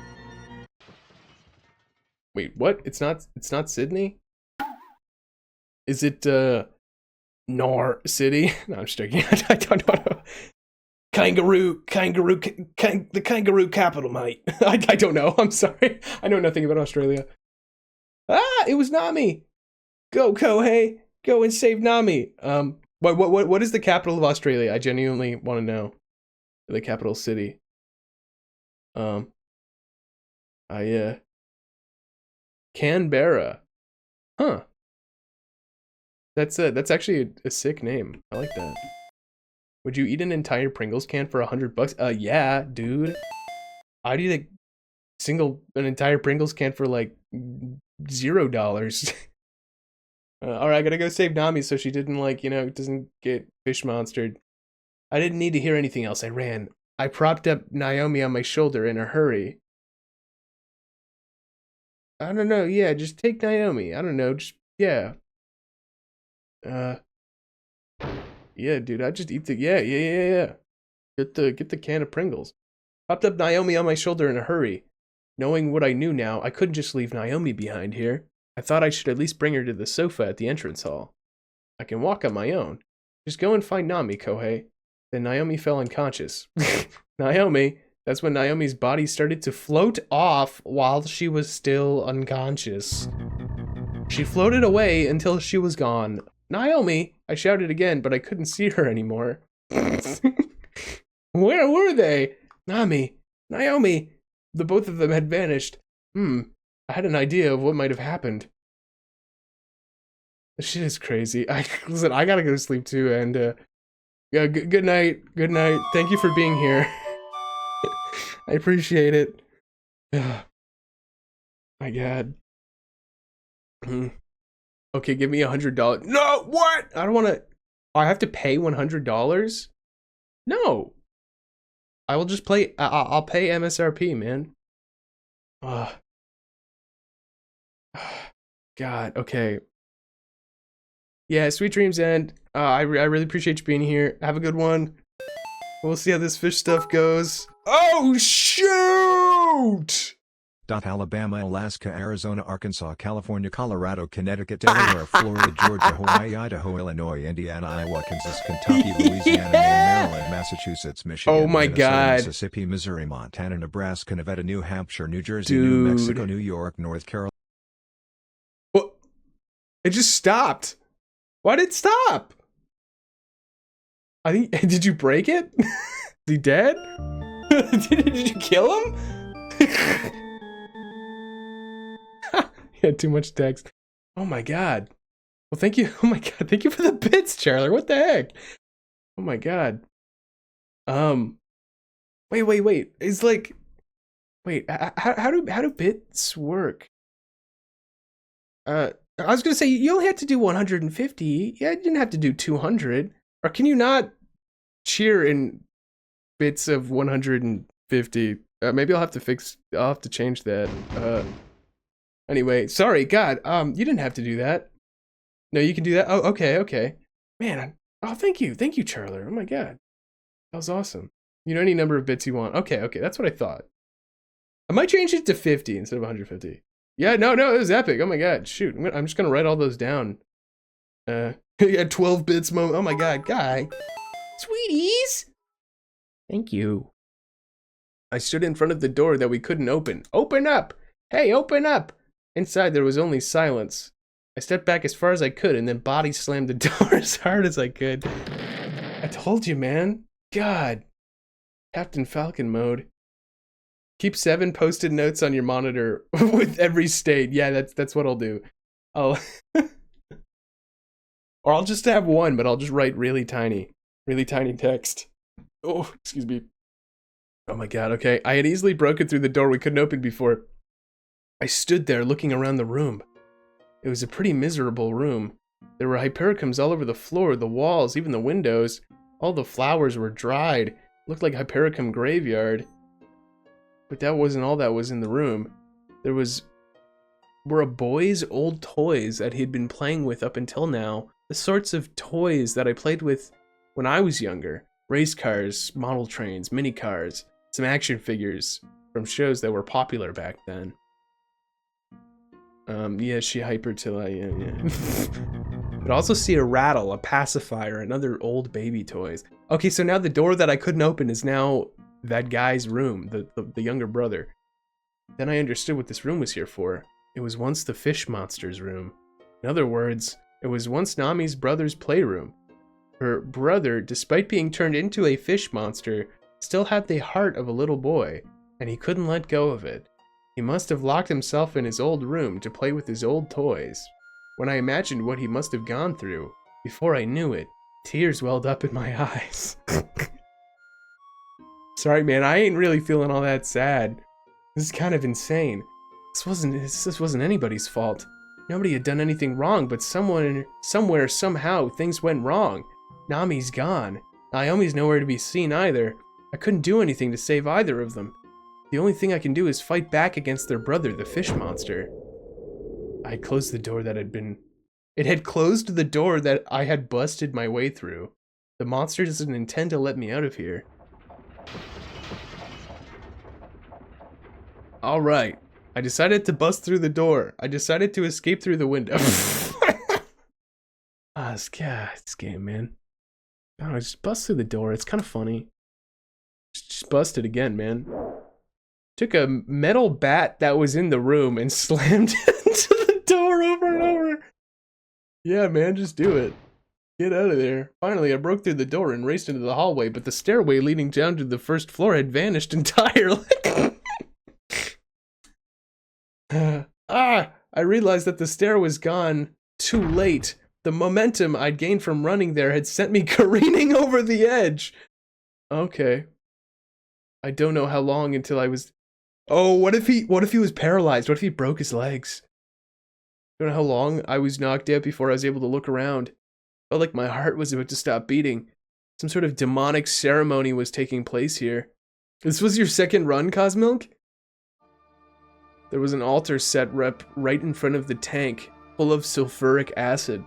Wait, what? It's not Sydney? Is it Nor City? No, I'm just joking. I don't know. The kangaroo capital, mate. I don't know. I'm sorry. I know nothing about Australia. Ah, it was Nami. Go Kohei. Go and save Nami. What is the capital of Australia? I genuinely want to know. The capital city. Canberra. Huh. That's actually a sick name. I like that. Would you eat an entire Pringles can for $100? Yeah, dude. I'd eat an entire Pringles can for like $0. All right, I gotta go save Nami so she didn't doesn't get fish monstered. I didn't need to hear anything else. I ran. I propped up Naomi on my shoulder in a hurry. I don't know. Yeah, just take Naomi. I don't know. Just yeah. Yeah, dude. I just eat the yeah. Get the can of Pringles. Propped up Naomi on my shoulder in a hurry. Knowing what I knew now, I couldn't just leave Naomi behind here. I thought I should at least bring her to the sofa at the entrance hall. I can walk on my own. Just go and find Nami, Kohei. Then Naomi fell unconscious. Naomi. That's when Naomi's body started to float off while she was still unconscious. She floated away until she was gone. Naomi! I shouted again, but I couldn't see her anymore. Where were they? Naomi! The both of them had vanished. I had an idea of what might have happened. This shit is crazy. Listen, I gotta go to sleep too, and yeah, good night. Good night. Thank you for being here. I appreciate it. My God. Okay, give me $100. No, what? I don't want to. I have to pay $100? No. I will just play. I'll pay MSRP, man. God. Okay. Yeah. Sweet dreams, and I really appreciate you being here. Have a good one. We'll see how this fish stuff goes. Oh shoot! Alabama, Alaska, Arizona, Arkansas, California, Colorado, Connecticut, Delaware, Florida, Georgia, Hawaii, Idaho, Illinois, Indiana, Iowa, Kansas, Kentucky, Louisiana, Maine, Maryland, Massachusetts, Michigan, oh my Minnesota, God. Mississippi, Missouri, Montana, Nebraska, Nevada, New Hampshire, New Jersey, Dude. New Mexico, New York, North Carolina. What? It just stopped. Why did it stop? I think. Did you break it? Is he dead? Did you kill him? He had too much text. Oh my God. Well, thank you. Oh my God. Thank you for the bits, Charlie. What the heck? Oh my God. Wait. It's like, wait. How do bits work? I was gonna say you only had to do 150. Yeah, you didn't have to do 200. Or can you not cheer in bits of 150? Maybe I'll have to change that. Anyway, sorry, God, you didn't have to do that. No, you can do that. Oh, okay. Man, thank you, Charler. Oh my God, that was awesome. You know, any number of bits you want. Okay, that's what I thought. I might change it to 50 instead of 150. Yeah, no, it was epic. Oh my God, shoot, I'm just gonna write all those down. Yeah, 12 bits moment. Oh my God, guy, sweeties. Thank you. I stood in front of the door that we couldn't open. Open up! Hey, open up! Inside there was only silence. I stepped back as far as I could and then body slammed the door as hard as I could. I told you, man. God. Captain Falcon mode. Keep 7 post-it notes on your monitor with every state. Yeah, that's what I'll do. Or I'll just have one, but I'll just write really tiny text. Oh, excuse me. Oh my god, okay. I had easily broken through the door we couldn't open before. I stood there looking around the room. It was a pretty miserable room. There were hypericums all over the floor, the walls, even the windows. All the flowers were dried. It looked like Hypericum graveyard. But that wasn't all that was in the room. There were a boy's old toys that he'd been playing with up until now. The sorts of toys that I played with when I was younger. Race cars, model trains, mini cars, some action figures from shows that were popular back then. Yeah, she hyper till yeah. But also see a rattle, a pacifier, and other old baby toys. Okay, so now the door that I couldn't open is now that guy's room, the younger brother. Then I understood what this room was here for. It was once the fish monster's room. In other words, it was once Nami's brother's playroom. Her brother, despite being turned into a fish monster, still had the heart of a little boy, and he couldn't let go of it. He must have locked himself in his old room to play with his old toys. When I imagined what he must have gone through, before I knew it, tears welled up in my eyes. Sorry, man, I ain't really feeling all that sad. This is kind of insane. This wasn't anybody's fault. Nobody had done anything wrong, but somewhere, somehow, things went wrong. Nami's gone. Naomi's nowhere to be seen either. I couldn't do anything to save either of them. The only thing I can do is fight back against their brother, the fish monster. I closed the door that had been... It had closed the door that I had busted my way through. The monster doesn't intend to let me out of here. Alright. I decided to bust through the door. I decided to escape through the window. This game, man. Oh, I just bust through the door. It's kind of funny. Just bust it again, man. Took a metal bat that was in the room and slammed it into the door over and over. Yeah, man, just do it. Get out of there. Finally, I broke through the door and raced into the hallway, but the stairway leading down to the first floor had vanished entirely. I realized that the stair was gone too late. The momentum I'd gained from running there had sent me careening over the edge. Okay. I don't know how long until I was... Oh, what if he was paralyzed? What if he broke his legs? I don't know how long I was knocked out before I was able to look around. Felt like my heart was about to stop beating. Some sort of demonic ceremony was taking place here. This was your second run, Cosmilk? There was an altar set right in front of the tank, full of sulfuric acid.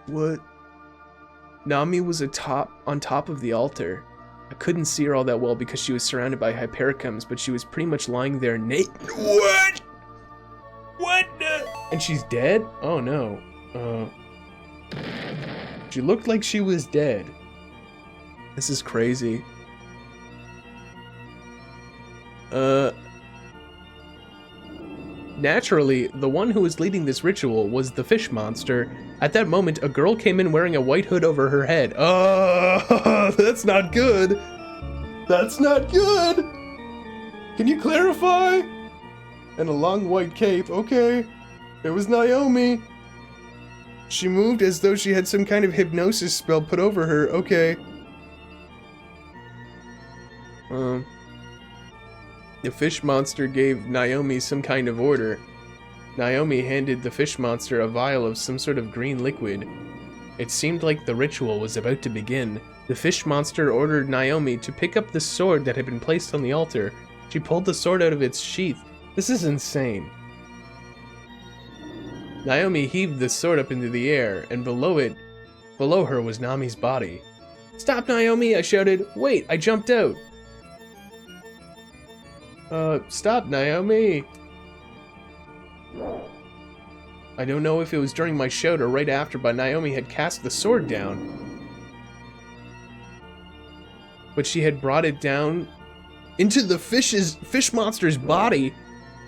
What? Nami was on top of the altar. I couldn't see her all that well because she was surrounded by hypericums, but she was pretty much lying there naked. What? What the? And she's dead? Oh no. She looked like she was dead. This is crazy. Naturally, the one who was leading this ritual was the fish monster. At that moment, a girl came in wearing a white hood over her head. Oh, that's not good. That's not good. Can you clarify? And a long white cape, okay. It was Naomi. She moved as though she had some kind of hypnosis spell put over her, okay. The fish monster gave Naomi some kind of order. Naomi handed the fish monster a vial of some sort of green liquid. It seemed like the ritual was about to begin. The fish monster ordered Naomi to pick up the sword that had been placed on the altar. She pulled the sword out of its sheath. This is insane. Naomi heaved the sword up into the air, and below her was Nami's body. "Stop, Naomi!" I shouted. "Wait, I jumped out." Stop, Naomi. I don't know if it was during my shout or right after, but Naomi had cast the sword down. But she had brought it down into the fish monster's body.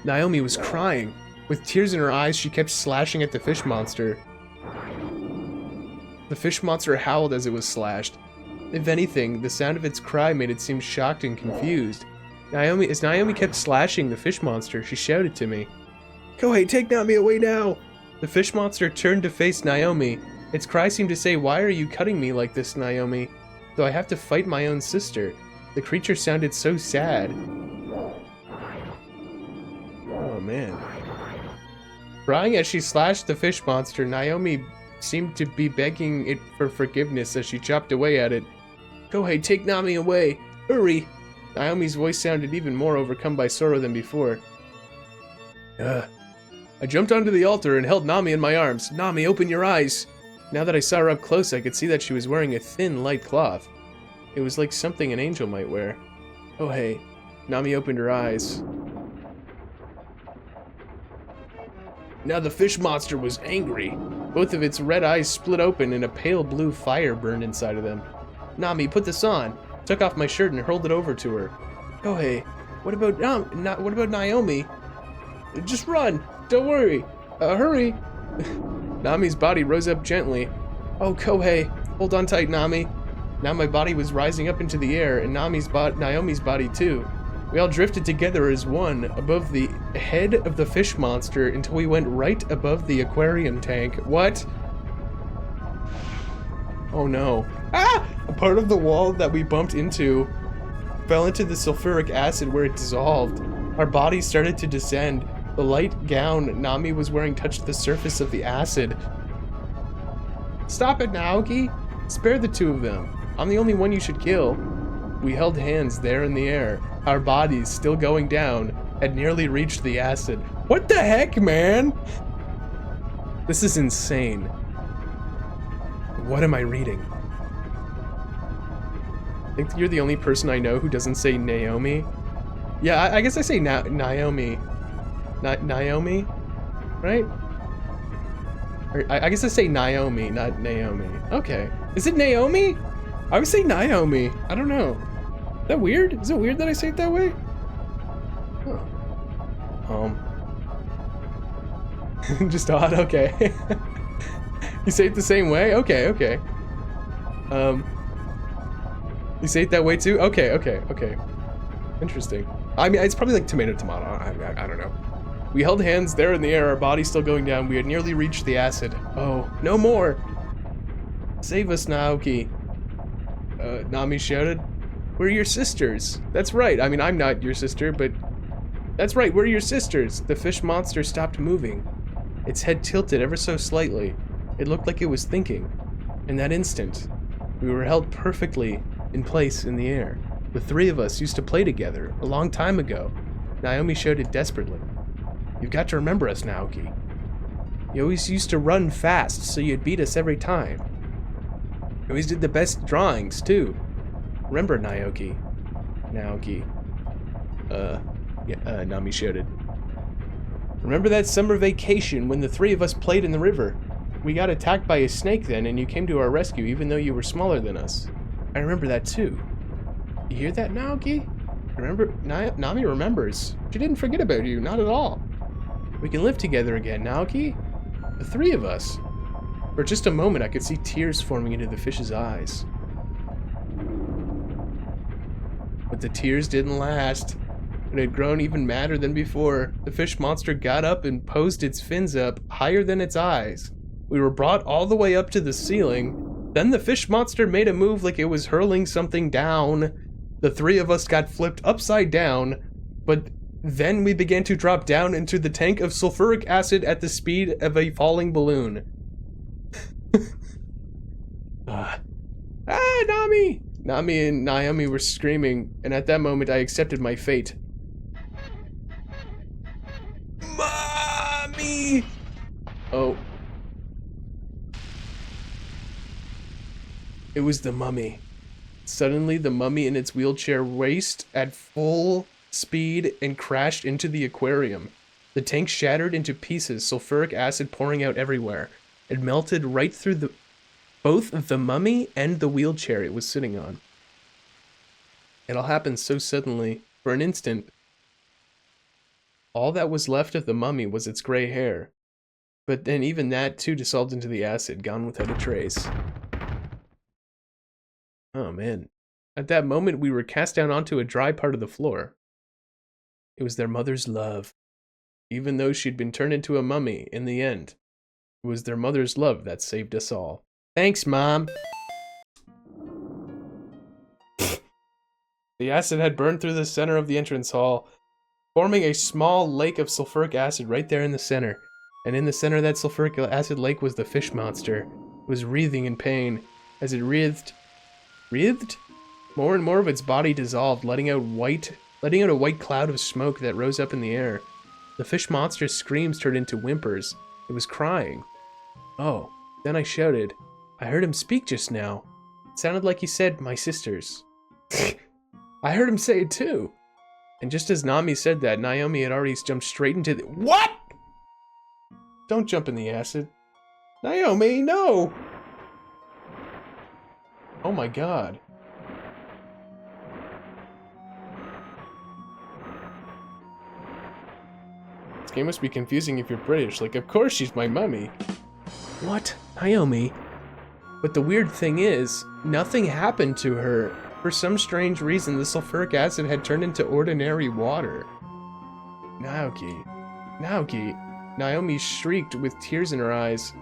Naomi was crying. With tears in her eyes, she kept slashing at the fish monster. The fish monster howled as it was slashed. If anything, the sound of its cry made it seem shocked and confused. As Naomi kept slashing the fish monster, she shouted to me, "Kohei, take Nami away now! The fish monster turned to face Naomi. Its cry seemed to say, "Why are you cutting me like this, Naomi? Though I have to fight my own sister." The creature sounded so sad. Oh man. Crying as she slashed the fish monster, Naomi seemed to be begging it for forgiveness as she chopped away at it. "Go ahead, take Nami away. Hurry!" Naomi's voice sounded even more overcome by sorrow than before. I jumped onto the altar and held Nami in my arms. "Nami, open your eyes." Now that I saw her up close, I could see that she was wearing a thin, light cloth. It was like something an angel might wear. Oh hey. Nami opened her eyes. Now the fish monster was angry. Both of its red eyes split open and a pale blue fire burned inside of them. "Nami, put this on." Took off my shirt and hurled it over to her. "Oh hey, what about Naomi?" "Just run, don't worry, hurry." Nami's body rose up gently. "Oh, Kohei, hold on tight, Nami." Now my body was rising up into the air, and Naomi's body too. We all drifted together as one, above the head of the fish monster until we went right above the aquarium tank. What? Oh no. Ah! A part of the wall that we bumped into fell into the sulfuric acid where it dissolved. Our bodies started to descend. The light gown Nami was wearing touched the surface of the acid. "Stop it, Naoki! Spare the two of them. I'm the only one you should kill." We held hands there in the air. Our bodies, still going down, had nearly reached the acid. What the heck, man? This is insane. What am I reading? I think you're the only person I know who doesn't say Naomi. Yeah, I guess I say Naomi. Naomi? Right? Or, I guess I say Naomi, not Naomi. Okay. Is it Naomi? I would say Naomi. I don't know. Is that weird? Is it weird that I say it that way? Huh. Just odd, okay. You say it the same way? Okay. You say it that way too? Okay. Interesting. I mean, it's probably like tomato. I don't know. We held hands there in the air, our bodies still going down. We had nearly reached the acid. Oh, no more! Save us, Naoki. Nami shouted. "We're your sisters." That's right. I mean, I'm not your sister, but... That's right, we're your sisters. The fish monster stopped moving. Its head tilted ever so slightly. It looked like it was thinking. In that instant, we were held perfectly in place in the air. The three of us used to play together a long time ago. Naomi shouted desperately. "You've got to remember us, Naoki. You always used to run fast, so you'd beat us every time. You always did the best drawings, too. Remember, Naoki." Nami shouted. "Remember that summer vacation when the three of us played in the river? We got attacked by a snake then, and you came to our rescue even though you were smaller than us. I remember that too. You hear that, Naoki? Remember, Nami remembers. She didn't forget about you, not at all. We can live together again, Naoki. The three of us." For just a moment, I could see tears forming into the fish's eyes. But the tears didn't last. It had grown even madder than before. The fish monster got up and posed its fins up higher than its eyes. We were brought all the way up to the ceiling. Then the fish monster made a move like it was hurling something down. The three of us got flipped upside down, but then we began to drop down into the tank of sulfuric acid at the speed of a falling balloon. Nami! Nami and Naomi were screaming, and at that moment I accepted my fate. Mommy! Oh. It was the mummy. Suddenly, the mummy in its wheelchair raced at full speed and crashed into the aquarium. The tank shattered into pieces, sulfuric acid pouring out everywhere. It melted right through both the mummy and the wheelchair it was sitting on. It all happened so suddenly. For an instant, all that was left of the mummy was its gray hair. But then even that too dissolved into the acid, gone without a trace. Oh man. At that moment, we were cast down onto a dry part of the floor. It was their mother's love. Even though she'd been turned into a mummy in the end, It was their mother's love that saved us all. Thanks, Mom. The acid had burned through the center of the entrance hall, forming a small lake of sulfuric acid right there in the center. And in the center of that sulfuric acid lake was the fish monster. It was wreathing in pain. As it wreathed? More and more of its body dissolved, letting out a white cloud of smoke that rose up in the air. The fish monster's screams turned into whimpers. It was crying. Oh, then I shouted. I heard him speak just now. It sounded like he said, "My sisters." I heard him say it too. And just as Nami said that, Naomi had already jumped straight into the— What? Don't jump in the acid. Naomi, no! Oh my god. This game must be confusing if you're British. Like, of course she's my mummy. What? Naomi? But the weird thing is, nothing happened to her. For some strange reason, the sulfuric acid had turned into ordinary water. Naoki. Naomi shrieked with tears in her eyes.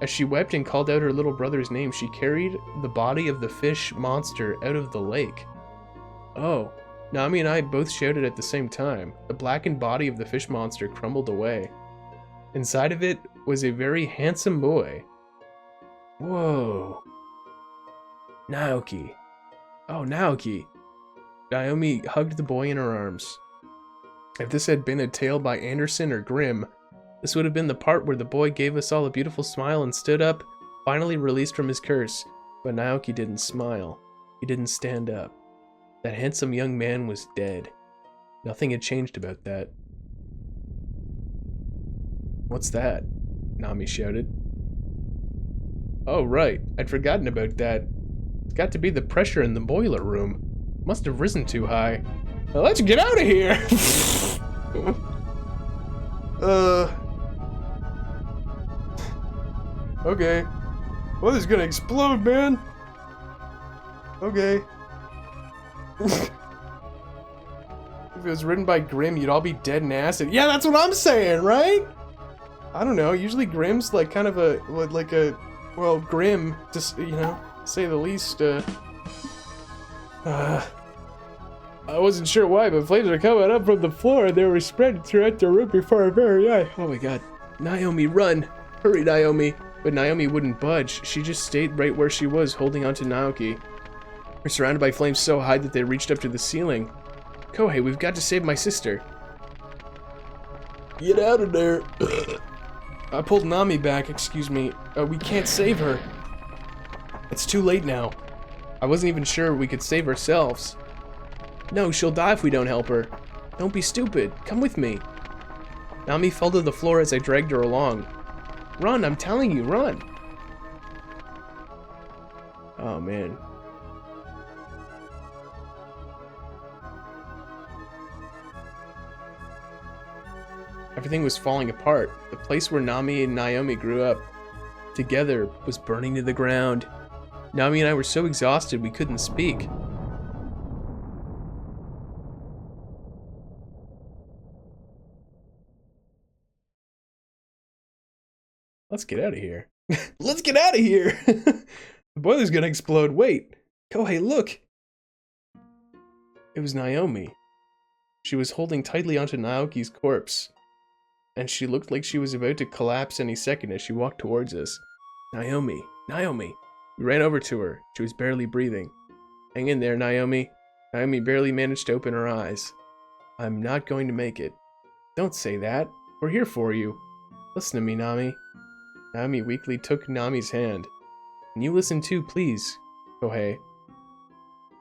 As she wept and called out her little brother's name, she carried the body of the fish monster out of the lake. Oh, Nami and I both shouted at the same time. The blackened body of the fish monster crumbled away. Inside of it was a very handsome boy. Whoa. Naoki. Oh, Naoki. Naomi hugged the boy in her arms. If this had been a tale by Anderson or Grimm, this would have been the part where the boy gave us all a beautiful smile and stood up, finally released from his curse. But Naoki didn't smile. He didn't stand up. That handsome young man was dead. Nothing had changed about that. What's that? Nami shouted. Oh, right. I'd forgotten about that. It's got to be the pressure in the boiler room. Must have risen too high. Well, let's get out of here! Okay. Well, this is gonna explode, man. Okay. If it was written by Grimm, you'd all be dead in acid. Yeah, that's what I'm saying, right? I don't know. Usually Grimm's like kind of well, Grimm, just, you know, say the least, I wasn't sure why, but flames were coming up from the floor and they were spread throughout the room before our very eye. Oh my god. Naomi, run! Hurry, Naomi! But Naomi wouldn't budge. She just stayed right where she was, holding onto Naoki. We're surrounded by flames so high that they reached up to the ceiling. Kohei, we've got to save my sister. Get out of there. I pulled Nami back, excuse me. We can't save her. It's too late now. I wasn't even sure we could save ourselves. No, she'll die if we don't help her. Don't be stupid. Come with me. Nami fell to the floor as I dragged her along. Run, I'm telling you, run. Oh, man. Everything was falling apart. The place where Nami and Naomi grew up together was burning to the ground. Nami and I were so exhausted we couldn't speak. Let's get out of here. Let's get out of here! The boiler's gonna explode. Wait. Kohei, look! It was Naomi. She was holding tightly onto Naoki's corpse, and she looked like she was about to collapse any second as she walked towards us. Naomi. Naomi. We ran over to her. She was barely breathing. Hang in there, Naomi. Naomi barely managed to open her eyes. I'm not going to make it. Don't say that. We're here for you. Listen to me, Nami. Naomi weakly took Nami's hand. Can you listen too, please, Kohei?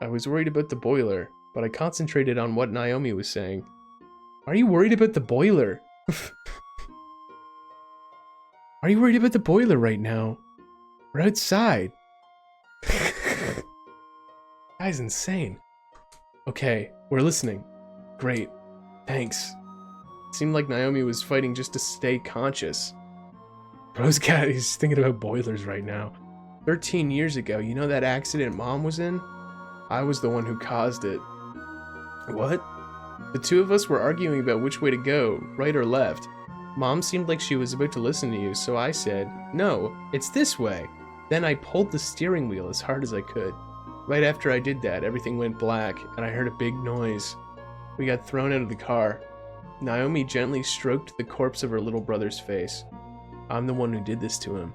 I was worried about the boiler, but I concentrated on what Naomi was saying. Are you worried about the boiler? Are you worried about the boiler right now? We're outside. Guy's insane. Okay, we're listening. Great. Thanks. It seemed like Naomi was fighting just to stay conscious. Bro's got, he's thinking about boilers right now. 13 years ago, you know that accident Mom was in? I was the one who caused it. What? The two of us were arguing about which way to go, right or left. Mom seemed like she was about to listen to you, so I said, "No, it's this way." Then I pulled the steering wheel as hard as I could. Right after I did that, everything went black, and I heard a big noise. We got thrown out of the car. Naomi gently stroked the corpse of her little brother's face. I'm the one who did this to him.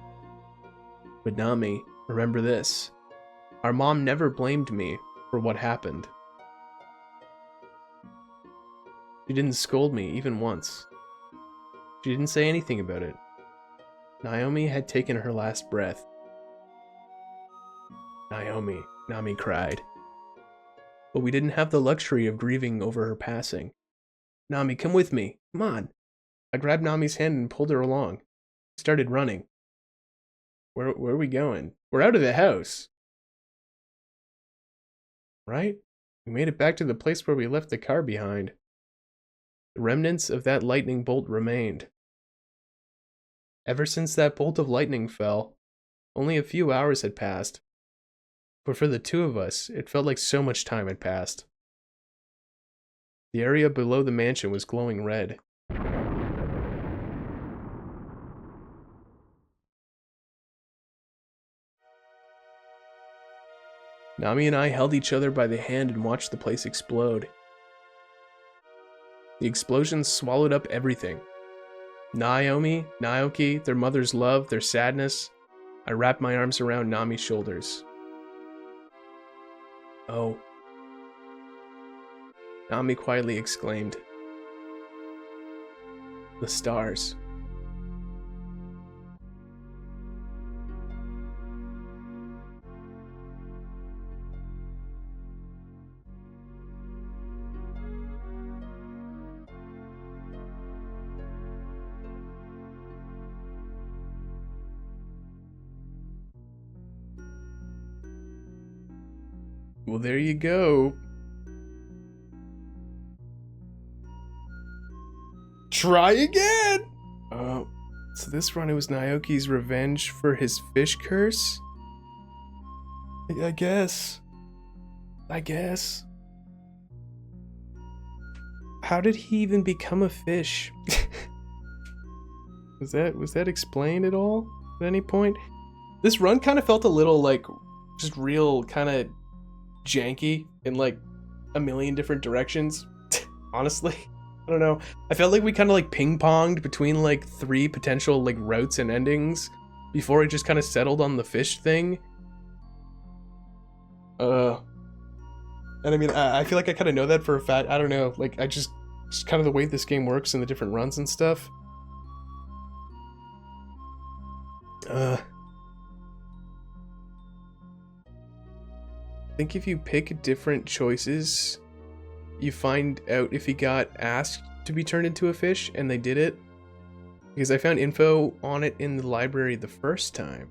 But not me. Remember this. Our mom never blamed me for what happened. She didn't scold me even once. She didn't say anything about it. Naomi had taken her last breath. Naomi, Nami cried. But we didn't have the luxury of grieving over her passing. Nami, come with me. Come on. I grabbed Nami's hand and pulled her along. We started running. Where are we going? We're out of the house. Right? We made it back to the place where we left the car behind. The remnants of that lightning bolt remained. Ever since that bolt of lightning fell, only a few hours had passed. But for the two of us, it felt like so much time had passed. The area below the mansion was glowing red. Nami and I held each other by the hand and watched the place explode. The explosion swallowed up everything. Naomi, Naoki, their mother's love, their sadness. I wrapped my arms around Nami's shoulders. Oh. Nami quietly exclaimed. The stars. Well, there you go. Try again! So this run, it was Naoki's revenge for his fish curse? I guess. How did he even become a fish? Was that explained at all at any point? This run kind of felt a little like just real kind of janky in like a million different directions. Honestly, I don't know. I felt like we kind of like ping-ponged between like 3 potential like routes and endings before it just kind of settled on the fish thing. And I mean, I feel like I kind of know that for a fact. I don't know, like I just kind of the way this game works and the different runs and stuff. I think if you pick different choices, you find out if he got asked to be turned into a fish, and they did it. Because I found info on it in the library the first time.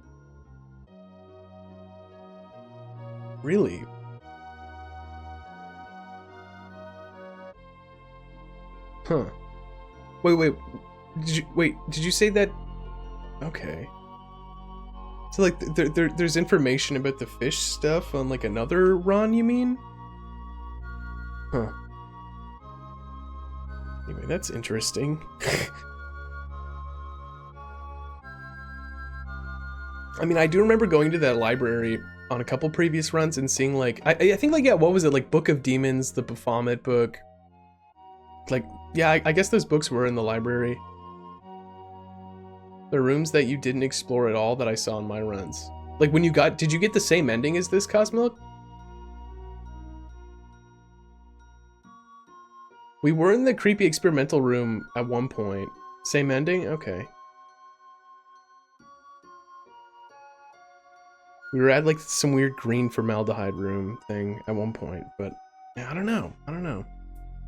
Really? Huh. Wait. Did you say that? Okay. So like there's information about the fish stuff on like another run, you mean? Huh. Anyway, that's interesting. I mean, I do remember going to that library on a couple previous runs and seeing like I think like, yeah, what was it, like Book of Demons, the Baphomet book. Like, yeah, I guess those books were in the library. The rooms that you didn't explore at all that I saw in my runs. Like when you did you get the same ending as this, Cosmilk? We were in the creepy experimental room at one point. Same ending? Okay. We were at like some weird green formaldehyde room thing at one point, but I don't know.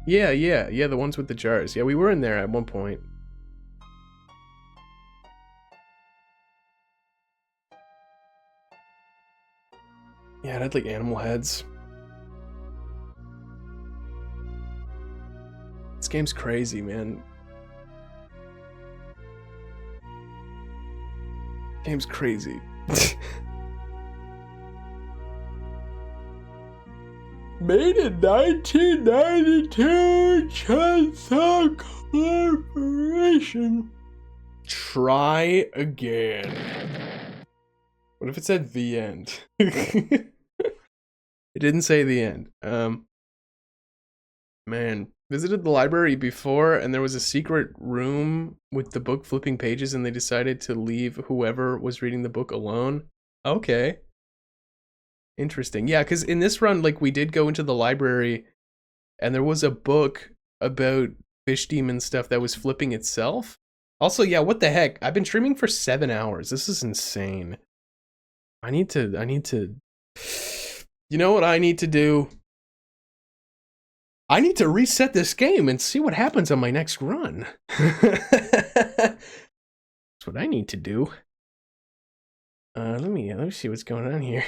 Yeah, the ones with the jars. Yeah, we were in there at one point. Yeah, it had like animal heads. This game's crazy, man. Game's crazy. Made in 1992, Chainsaw Corporation. Try again. What if it said the end? It didn't say the end. Man, visited the library before and there was a secret room with the book flipping pages and they decided to leave whoever was reading the book alone. Okay. Interesting. Yeah, because in this run, like, we did go into the library and there was a book about fish demon stuff that was flipping itself. Also, yeah, what the heck? I've been streaming for 7 hours. This is insane. I need to, you know what I need to do? I need to reset this game and see what happens on my next run. That's what I need to do. Let me see what's going on here.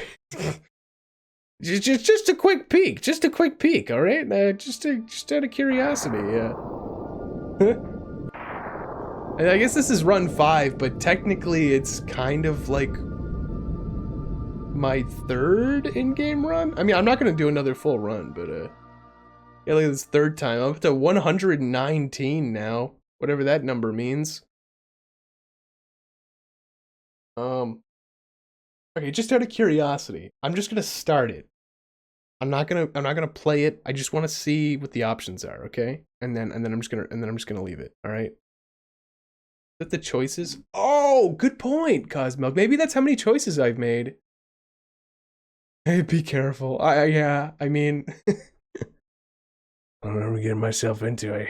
just a quick peek. Just a quick peek, all right? Just out of curiosity. I guess this is run 5, but technically it's kind of like my 3rd in-game run. I mean, I'm not gonna do another full run, but yeah, look at this 3rd time. I'm up to 119 now, whatever that number means. Okay, just out of curiosity, I'm just gonna start it. I'm not gonna play it. I just want to see what the options are, okay? And then I'm just gonna leave it. All right. Is that the choices? Oh, good point, Cosmo. Maybe that's how many choices I've made. Hey, be careful. Yeah, I mean, I don't know what I'm getting myself into.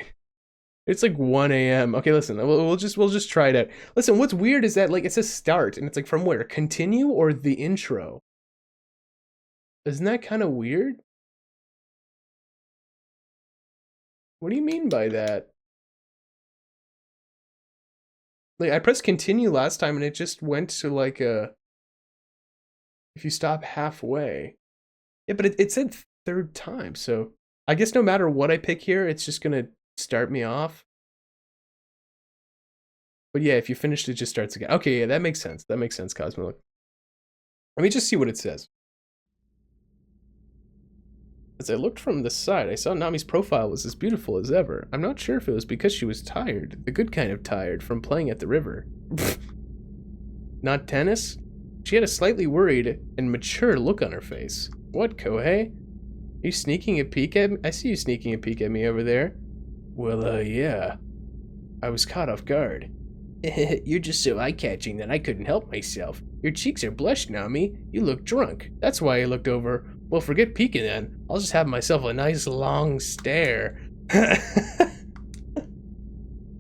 It's like 1 a.m. Okay, listen, we'll just try it out. Listen, what's weird is that, like, it says start, and it's like from where? Continue or the intro? Isn't that kind of weird? What do you mean by that? Like, I pressed continue last time, and it just went to, like, if you stop halfway. Yeah, but it said 3rd time, so I guess no matter what I pick here, it's just gonna start me off. But yeah, if you finish it just starts again. Okay, yeah, that makes sense. That makes sense, Cosmo. Let me just see what it says. As I looked from the side, I saw Nami's profile was as beautiful as ever. I'm not sure if it was because she was tired, the good kind of tired, from playing at the river. Not tennis? She had a slightly worried and mature look on her face. What, Kohei? Are you sneaking a peek at me? I see you sneaking a peek at me over there. Well, yeah. I was caught off guard. You're just so eye-catching that I couldn't help myself. Your cheeks are blushed, Nami. You look drunk. That's why I looked over. Well, forget peeking then. I'll just have myself a nice long stare. Sorry,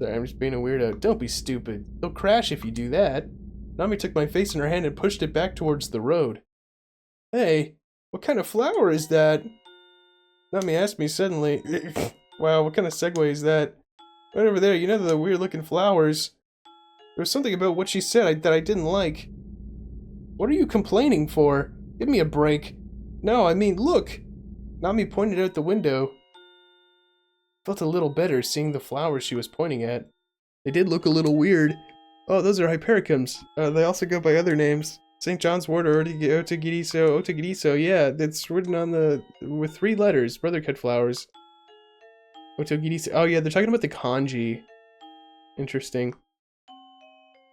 I'm just being a weirdo. Don't be stupid. They'll crash if you do that. Nami took my face in her hand and pushed it back towards the road. Hey, what kind of flower is that? Nami asked me suddenly. Wow, what kind of segue is that? Right over there, you know the weird-looking flowers. There was something about what she said that I didn't like. What are you complaining for? Give me a break. No, I mean, look! Nami pointed out the window. Felt a little better seeing the flowers she was pointing at. They did look a little weird. Oh, those are Hypericums. They also go by other names. St. John's Wort or Otogirisou, yeah, that's written on with 3 letters. Brother cut flowers. Otogirisou, oh yeah, they're talking about the kanji. Interesting.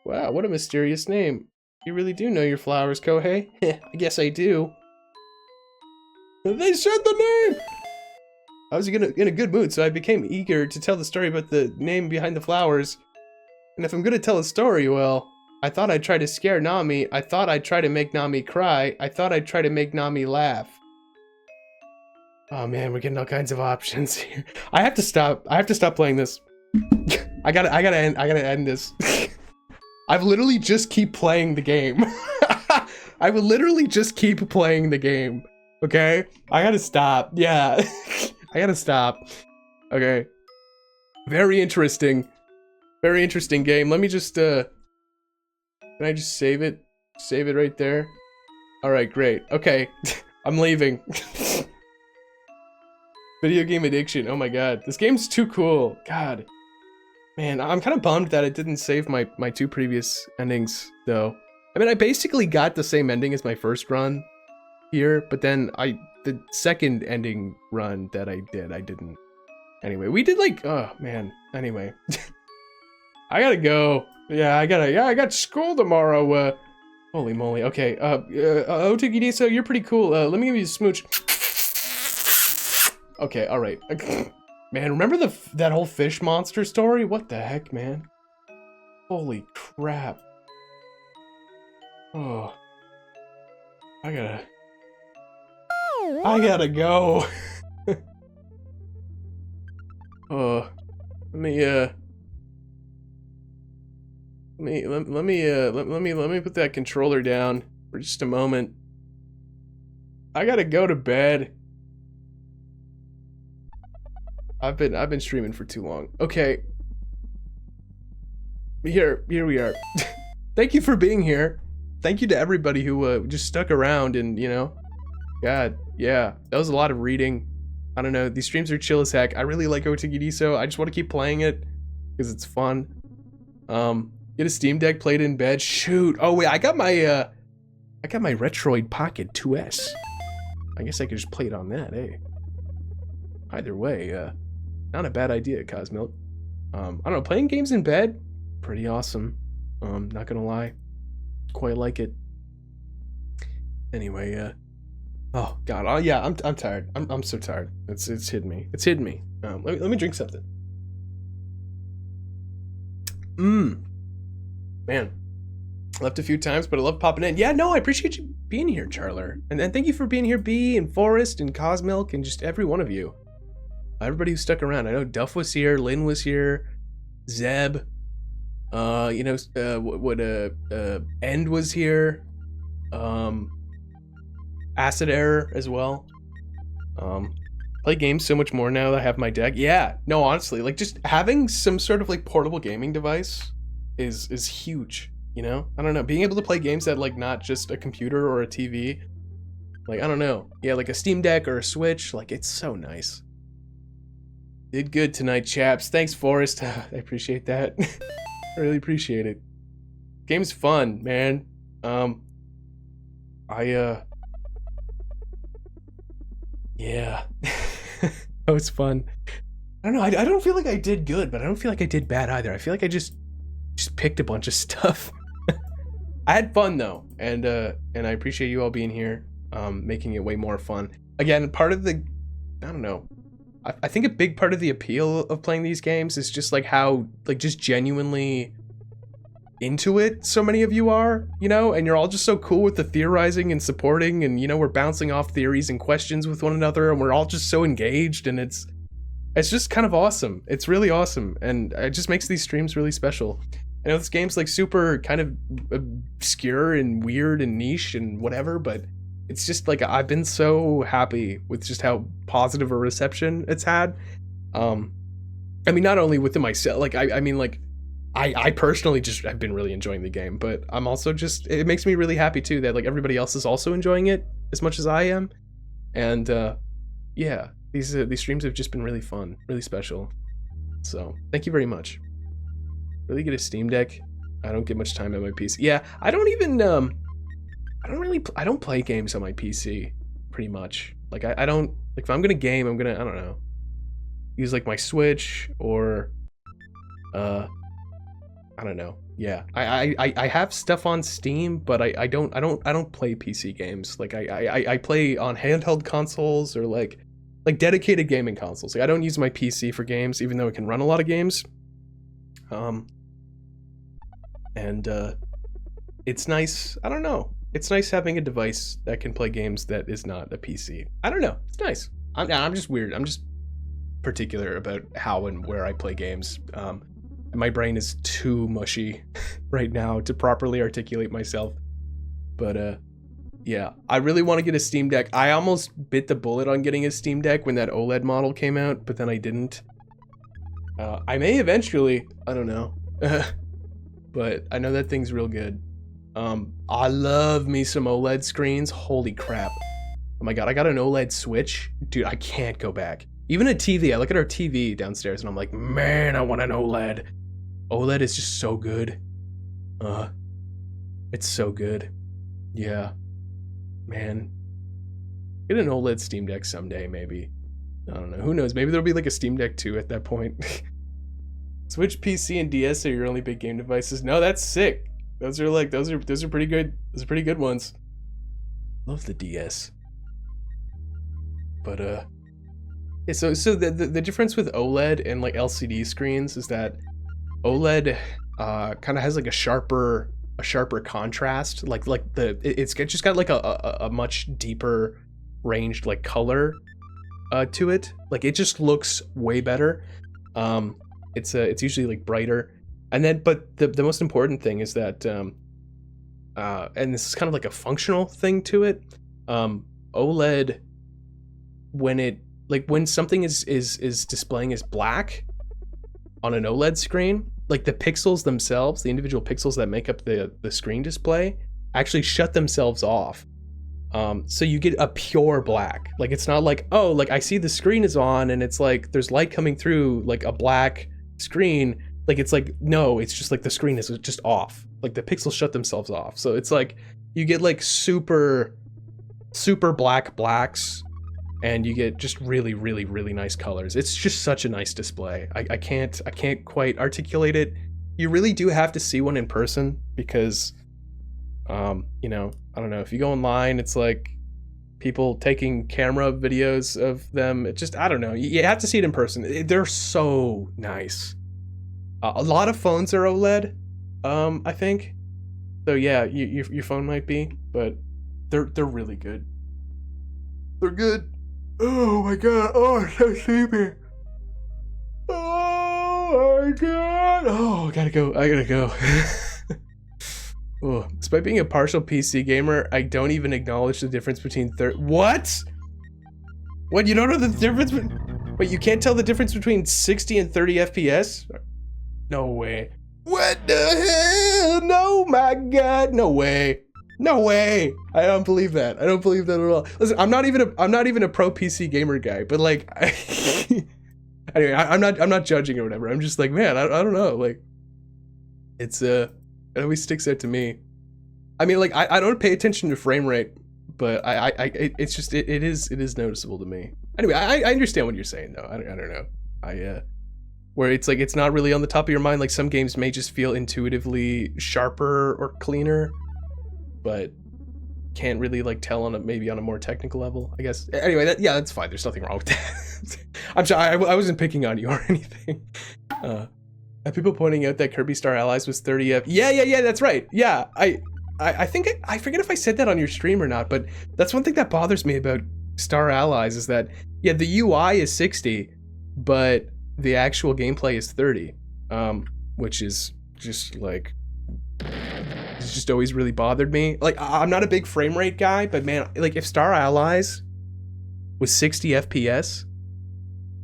Wow, what a mysterious name. You really do know your flowers, Kohei? I guess I do. They said the name! I was in a good mood, so I became eager to tell the story about the name behind the flowers. And if I'm gonna tell a story, well, I thought I'd try to scare Nami, I thought I'd try to make Nami cry, I thought I'd try to make Nami laugh. Oh man, we're getting all kinds of options here. I have to stop playing this. I gotta end this. I've literally just keep playing the game. I will literally just keep playing the game. Okay? I gotta stop. Yeah. I gotta stop. Okay. Very interesting. Very interesting game. Let me just, can I just save it? Save it right there. Alright, great. Okay. I'm leaving. Video game addiction. Oh my god. This game's too cool. God. Man, I'm kind of bummed that it didn't save my 2 previous endings, though. I mean, I basically got the same ending as my first run here, but then the second ending run that I didn't. Anyway, we did like, oh man, anyway. I gotta go. Yeah, I got school tomorrow. Holy moly. Okay. Otogirisou, you're pretty cool. Let me give you a smooch. Okay. All right. Man, remember that whole fish monster story? What the heck, man? Holy crap. Oh. I gotta go. Oh. Let me put that controller down for just a moment. I gotta go to bed. I've been streaming for too long. Okay. Here we are. Thank you for being here. Thank you to everybody who just stuck around and, you know, God, yeah, that was a lot of reading. I don't know, these streams are chill as heck. I really like Otogirisou. I just want to keep playing it because it's fun. Get a Steam Deck, play it in bed. Shoot. Oh wait, I got my Retroid Pocket 2S. I guess I could just play it on that, eh? Either way, not a bad idea, Cosmilk. I don't know, playing games in bed, pretty awesome. Not gonna lie, quite like it. Anyway, oh god, oh yeah, I'm tired. I'm so tired. It's hidden me. It's hidden me. Let me drink something. Man, left a few times, but I love popping in. Yeah, no, I appreciate you being here, Charler. And thank you for being here, B, and Forrest, and Cosmilk, and just every one of you. Everybody who stuck around. I know Duff was here, Lynn was here, Zeb, you know, End was here, Acid Error as well. Play games so much more now that I have my deck. Yeah, no, honestly, like just having some sort of like portable gaming device is huge, you know? I don't know, being able to play games that like not just a computer or a TV, like I don't know, yeah, like a Steam Deck or a Switch, like it's so nice. Did good tonight, chaps. Thanks, Forrest. I appreciate that. I really appreciate it. Game's fun, man. Yeah. That was fun. I don't know, I don't feel like I did good, but I don't feel like I did bad either. I feel like I just picked a bunch of stuff. I had fun though, and I appreciate you all being here, making it way more fun. Again, part of the, I don't know, I think a big part of the appeal of playing these games is just like how, like just genuinely into it so many of you are, you know, and you're all just so cool with the theorizing and supporting, and you know, we're bouncing off theories and questions with one another, and we're all just so engaged, and it's just kind of awesome. It's really awesome, and it just makes these streams really special. I know this game's like super kind of obscure and weird and niche and whatever, but it's just like I've been so happy with just how positive a reception it's had. I mean, not only within myself, like I mean, like I personally just have been really enjoying the game, but I'm also just, it makes me really happy too that like everybody else is also enjoying it as much as I am. And yeah, these streams have just been really fun, really special. So thank you very much. Really get a Steam Deck. I don't get much time on my PC. Yeah, I don't even I don't play games on my PC pretty much. Like I don't, like if I'm gonna game, I'm gonna, I don't know, use like my Switch or I don't know. Yeah, I have stuff on Steam, but I don't play PC games. Like I play on handheld consoles or like dedicated gaming consoles. Like I don't use my PC for games, even though it can run a lot of games. It's nice. I don't know. It's nice having a device that can play games that is not a PC. I don't know. It's nice. I'm just weird. I'm just particular about how and where I play games. My brain is too mushy right now to properly articulate myself. But yeah, I really want to get a Steam Deck. I almost bit the bullet on getting a Steam Deck when that OLED model came out, but then I didn't. I may eventually. I don't know. But I know that thing's real good. I love me some OLED screens. Holy crap. Oh my god, I got an OLED Switch. Dude, I can't go back. Even a TV, I look at our TV downstairs and I'm like, man, I want an OLED. OLED is just so good. It's so good. Yeah. Man. Get an OLED Steam Deck someday, maybe. I don't know. Who knows? Maybe there'll be like a Steam Deck 2 at that point. Switch, PC, and DS are your only big game devices. No, that's sick. Those are pretty good. Those are pretty good ones. Love the DS. But yeah, so the difference with OLED and like LCD screens is that OLED kind of has like a sharper contrast. It's just got like a much deeper ranged like color to it. Like it just looks way better. It's usually like brighter. And then, but the most important thing is that, and this is kind of like a functional thing to it. OLED, when something is displaying as black on an OLED screen, like the pixels themselves, the individual pixels that make up the screen display, actually shut themselves off. So you get a pure black. Like it's not like, oh, like I see the screen is on and it's like there's light coming through like a black screen. Like it's like, no, it's just like the screen is just off. Like the pixels shut themselves off. So it's like you get like super black blacks, and you get just really nice colors. It's just such a nice display. I can't quite articulate it. You really do have to see one in person because you know, I don't know, if you go online, it's like people taking camera videos of them. It just, I don't know, you have to see it in person. They're so nice. A lot of phones are OLED, I think. So yeah, your phone might be, but they're really good. They're good. Oh my god! Oh, I'm so sleepy. Oh my god! Oh, I gotta go. Oh, despite being a partial PC gamer, I don't even acknowledge the difference between What? What? You don't know the difference? Wait, you can't tell the difference between 60 and 30 FPS? No way. What the hell? No, my god. No way. No way. I don't believe that. I don't believe that at all. Listen, I'm not even a pro PC gamer guy, but like anyway, I'm not judging or whatever. I'm just like, man, I don't know. Like it's it always sticks out to me. I mean, like I don't pay attention to frame rate, but it's just it is noticeable to me. Anyway, I understand what you're saying though. I don't know. Where it's like it's not really on the top of your mind. Like some games may just feel intuitively sharper or cleaner, but can't really like tell on maybe on a more technical level, I guess. Anyway, that's fine. There's nothing wrong with that. I'm sorry, I wasn't picking on you or anything. People pointing out that Kirby Star Allies was 30 F. Yeah, that's right. Yeah, I think I forget if I said that on your stream or not, but that's one thing that bothers me about Star Allies is that yeah, the UI is 60, but the actual gameplay is 30, which is just like, it's just always really bothered me. Like I'm not a big frame rate guy, but man, like if Star Allies was 60 FPS,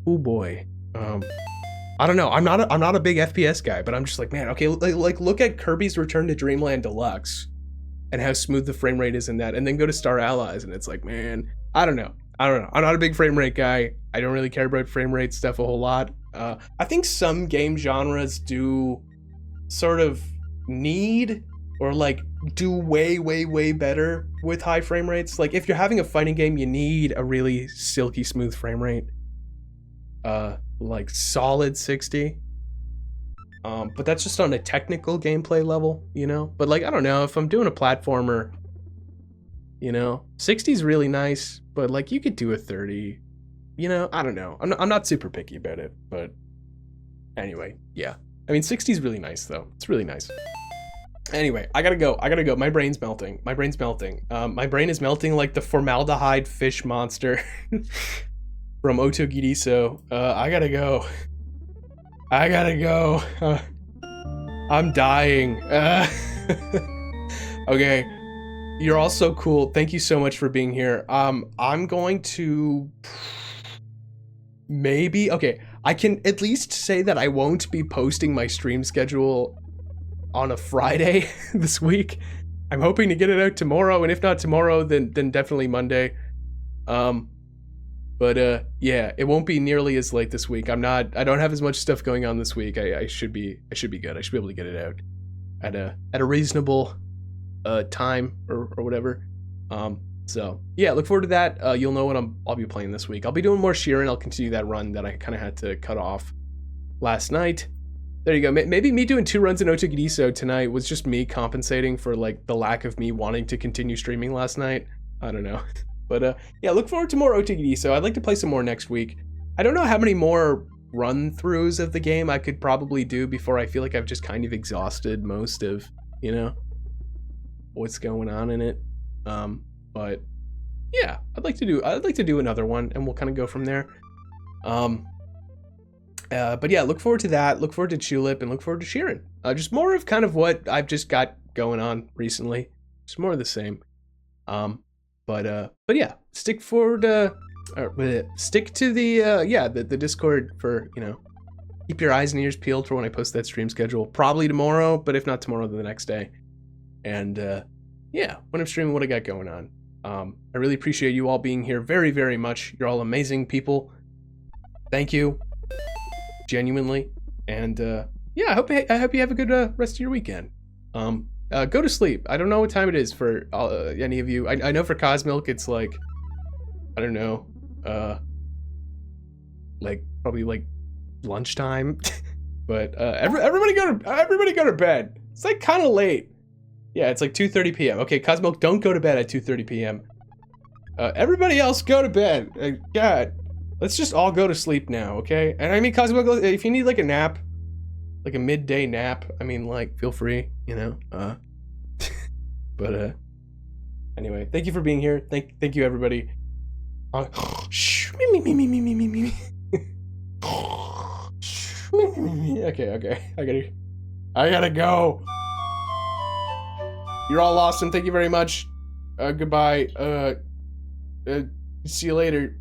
oh boy. I don't know. I'm not a big FPS guy, but I'm just like, man, okay, like look at Kirby's Return to Dreamland Deluxe and how smooth the frame rate is in that, and then go to Star Allies and it's like, man, I don't know. I'm not a big frame rate guy. I don't really care about frame rate stuff a whole lot. I think some game genres do sort of need or like do way better with high frame rates. Like if you're having a fighting game, you need a really silky smooth frame rate. Like solid 60. But that's just on a technical gameplay level, you know? But like, I don't know, if I'm doing a platformer, you know, 60 is really nice, but like you could do a 30, you know? I don't know. I'm not super picky about it, but anyway, yeah. I mean, 60 is really nice though. It's really nice. Anyway, I gotta go. My brain's melting. My brain is melting like the formaldehyde fish monster from Otogirisou. I gotta go. I'm dying. Okay. You're all so cool. Thank you so much for being here. I'm going to maybe, okay, I can at least say that I won't be posting my stream schedule on a Friday this week. I'm hoping to get it out tomorrow, and if not tomorrow, then definitely Monday. But yeah, it won't be nearly as late this week. I don't have as much stuff going on this week. I should be good. I should be able to get it out at a reasonable time or whatever. So yeah, look forward to that. You'll know what I'll be playing this week. I'll be doing more Sheeran. I'll continue that run that I kind of had to cut off last night. There you go. Maybe me doing 2 runs in Otogirisou tonight was just me compensating for like the lack of me wanting to continue streaming last night. I don't know. But yeah, look forward to more Otogirisou. I'd like to play some more next week. I don't know how many more run-throughs of the game I could probably do before I feel like I've just kind of exhausted most of, you know, what's going on in it. But yeah, I'd like to do another one, and we'll kind of go from there. But yeah, look forward to that. Look forward to Tulip, and look forward to Sheeran. Just more of kind of what I've just got going on recently. Just more of the same. But yeah, stick to the Discord for, you know, keep your eyes and ears peeled for when I post that stream schedule. Probably tomorrow, but if not tomorrow, then the next day. And yeah, when I'm streaming, what I got going on. I really appreciate you all being here very, very much. You're all amazing people. Thank you. Genuinely. And yeah, I hope you have a good rest of your weekend. Go to sleep. I don't know what time it is for any of you. I know for Cosmilk it's like, I don't know, like probably like lunchtime. But everybody go to bed. It's like kind of late. Yeah, it's like 2:30 p.m. Okay, Cosmilk, don't go to bed at 2:30 p.m. Everybody else go to bed. God, let's just all go to sleep now, okay? And I mean, Cosmilk, if you need like a nap, like a midday nap, I mean, like, feel free, you know. But anyway, thank you for being here. Thank you, everybody. Shh, me. Okay. I gotta go. You're all awesome. Thank you very much. Goodbye. See you later.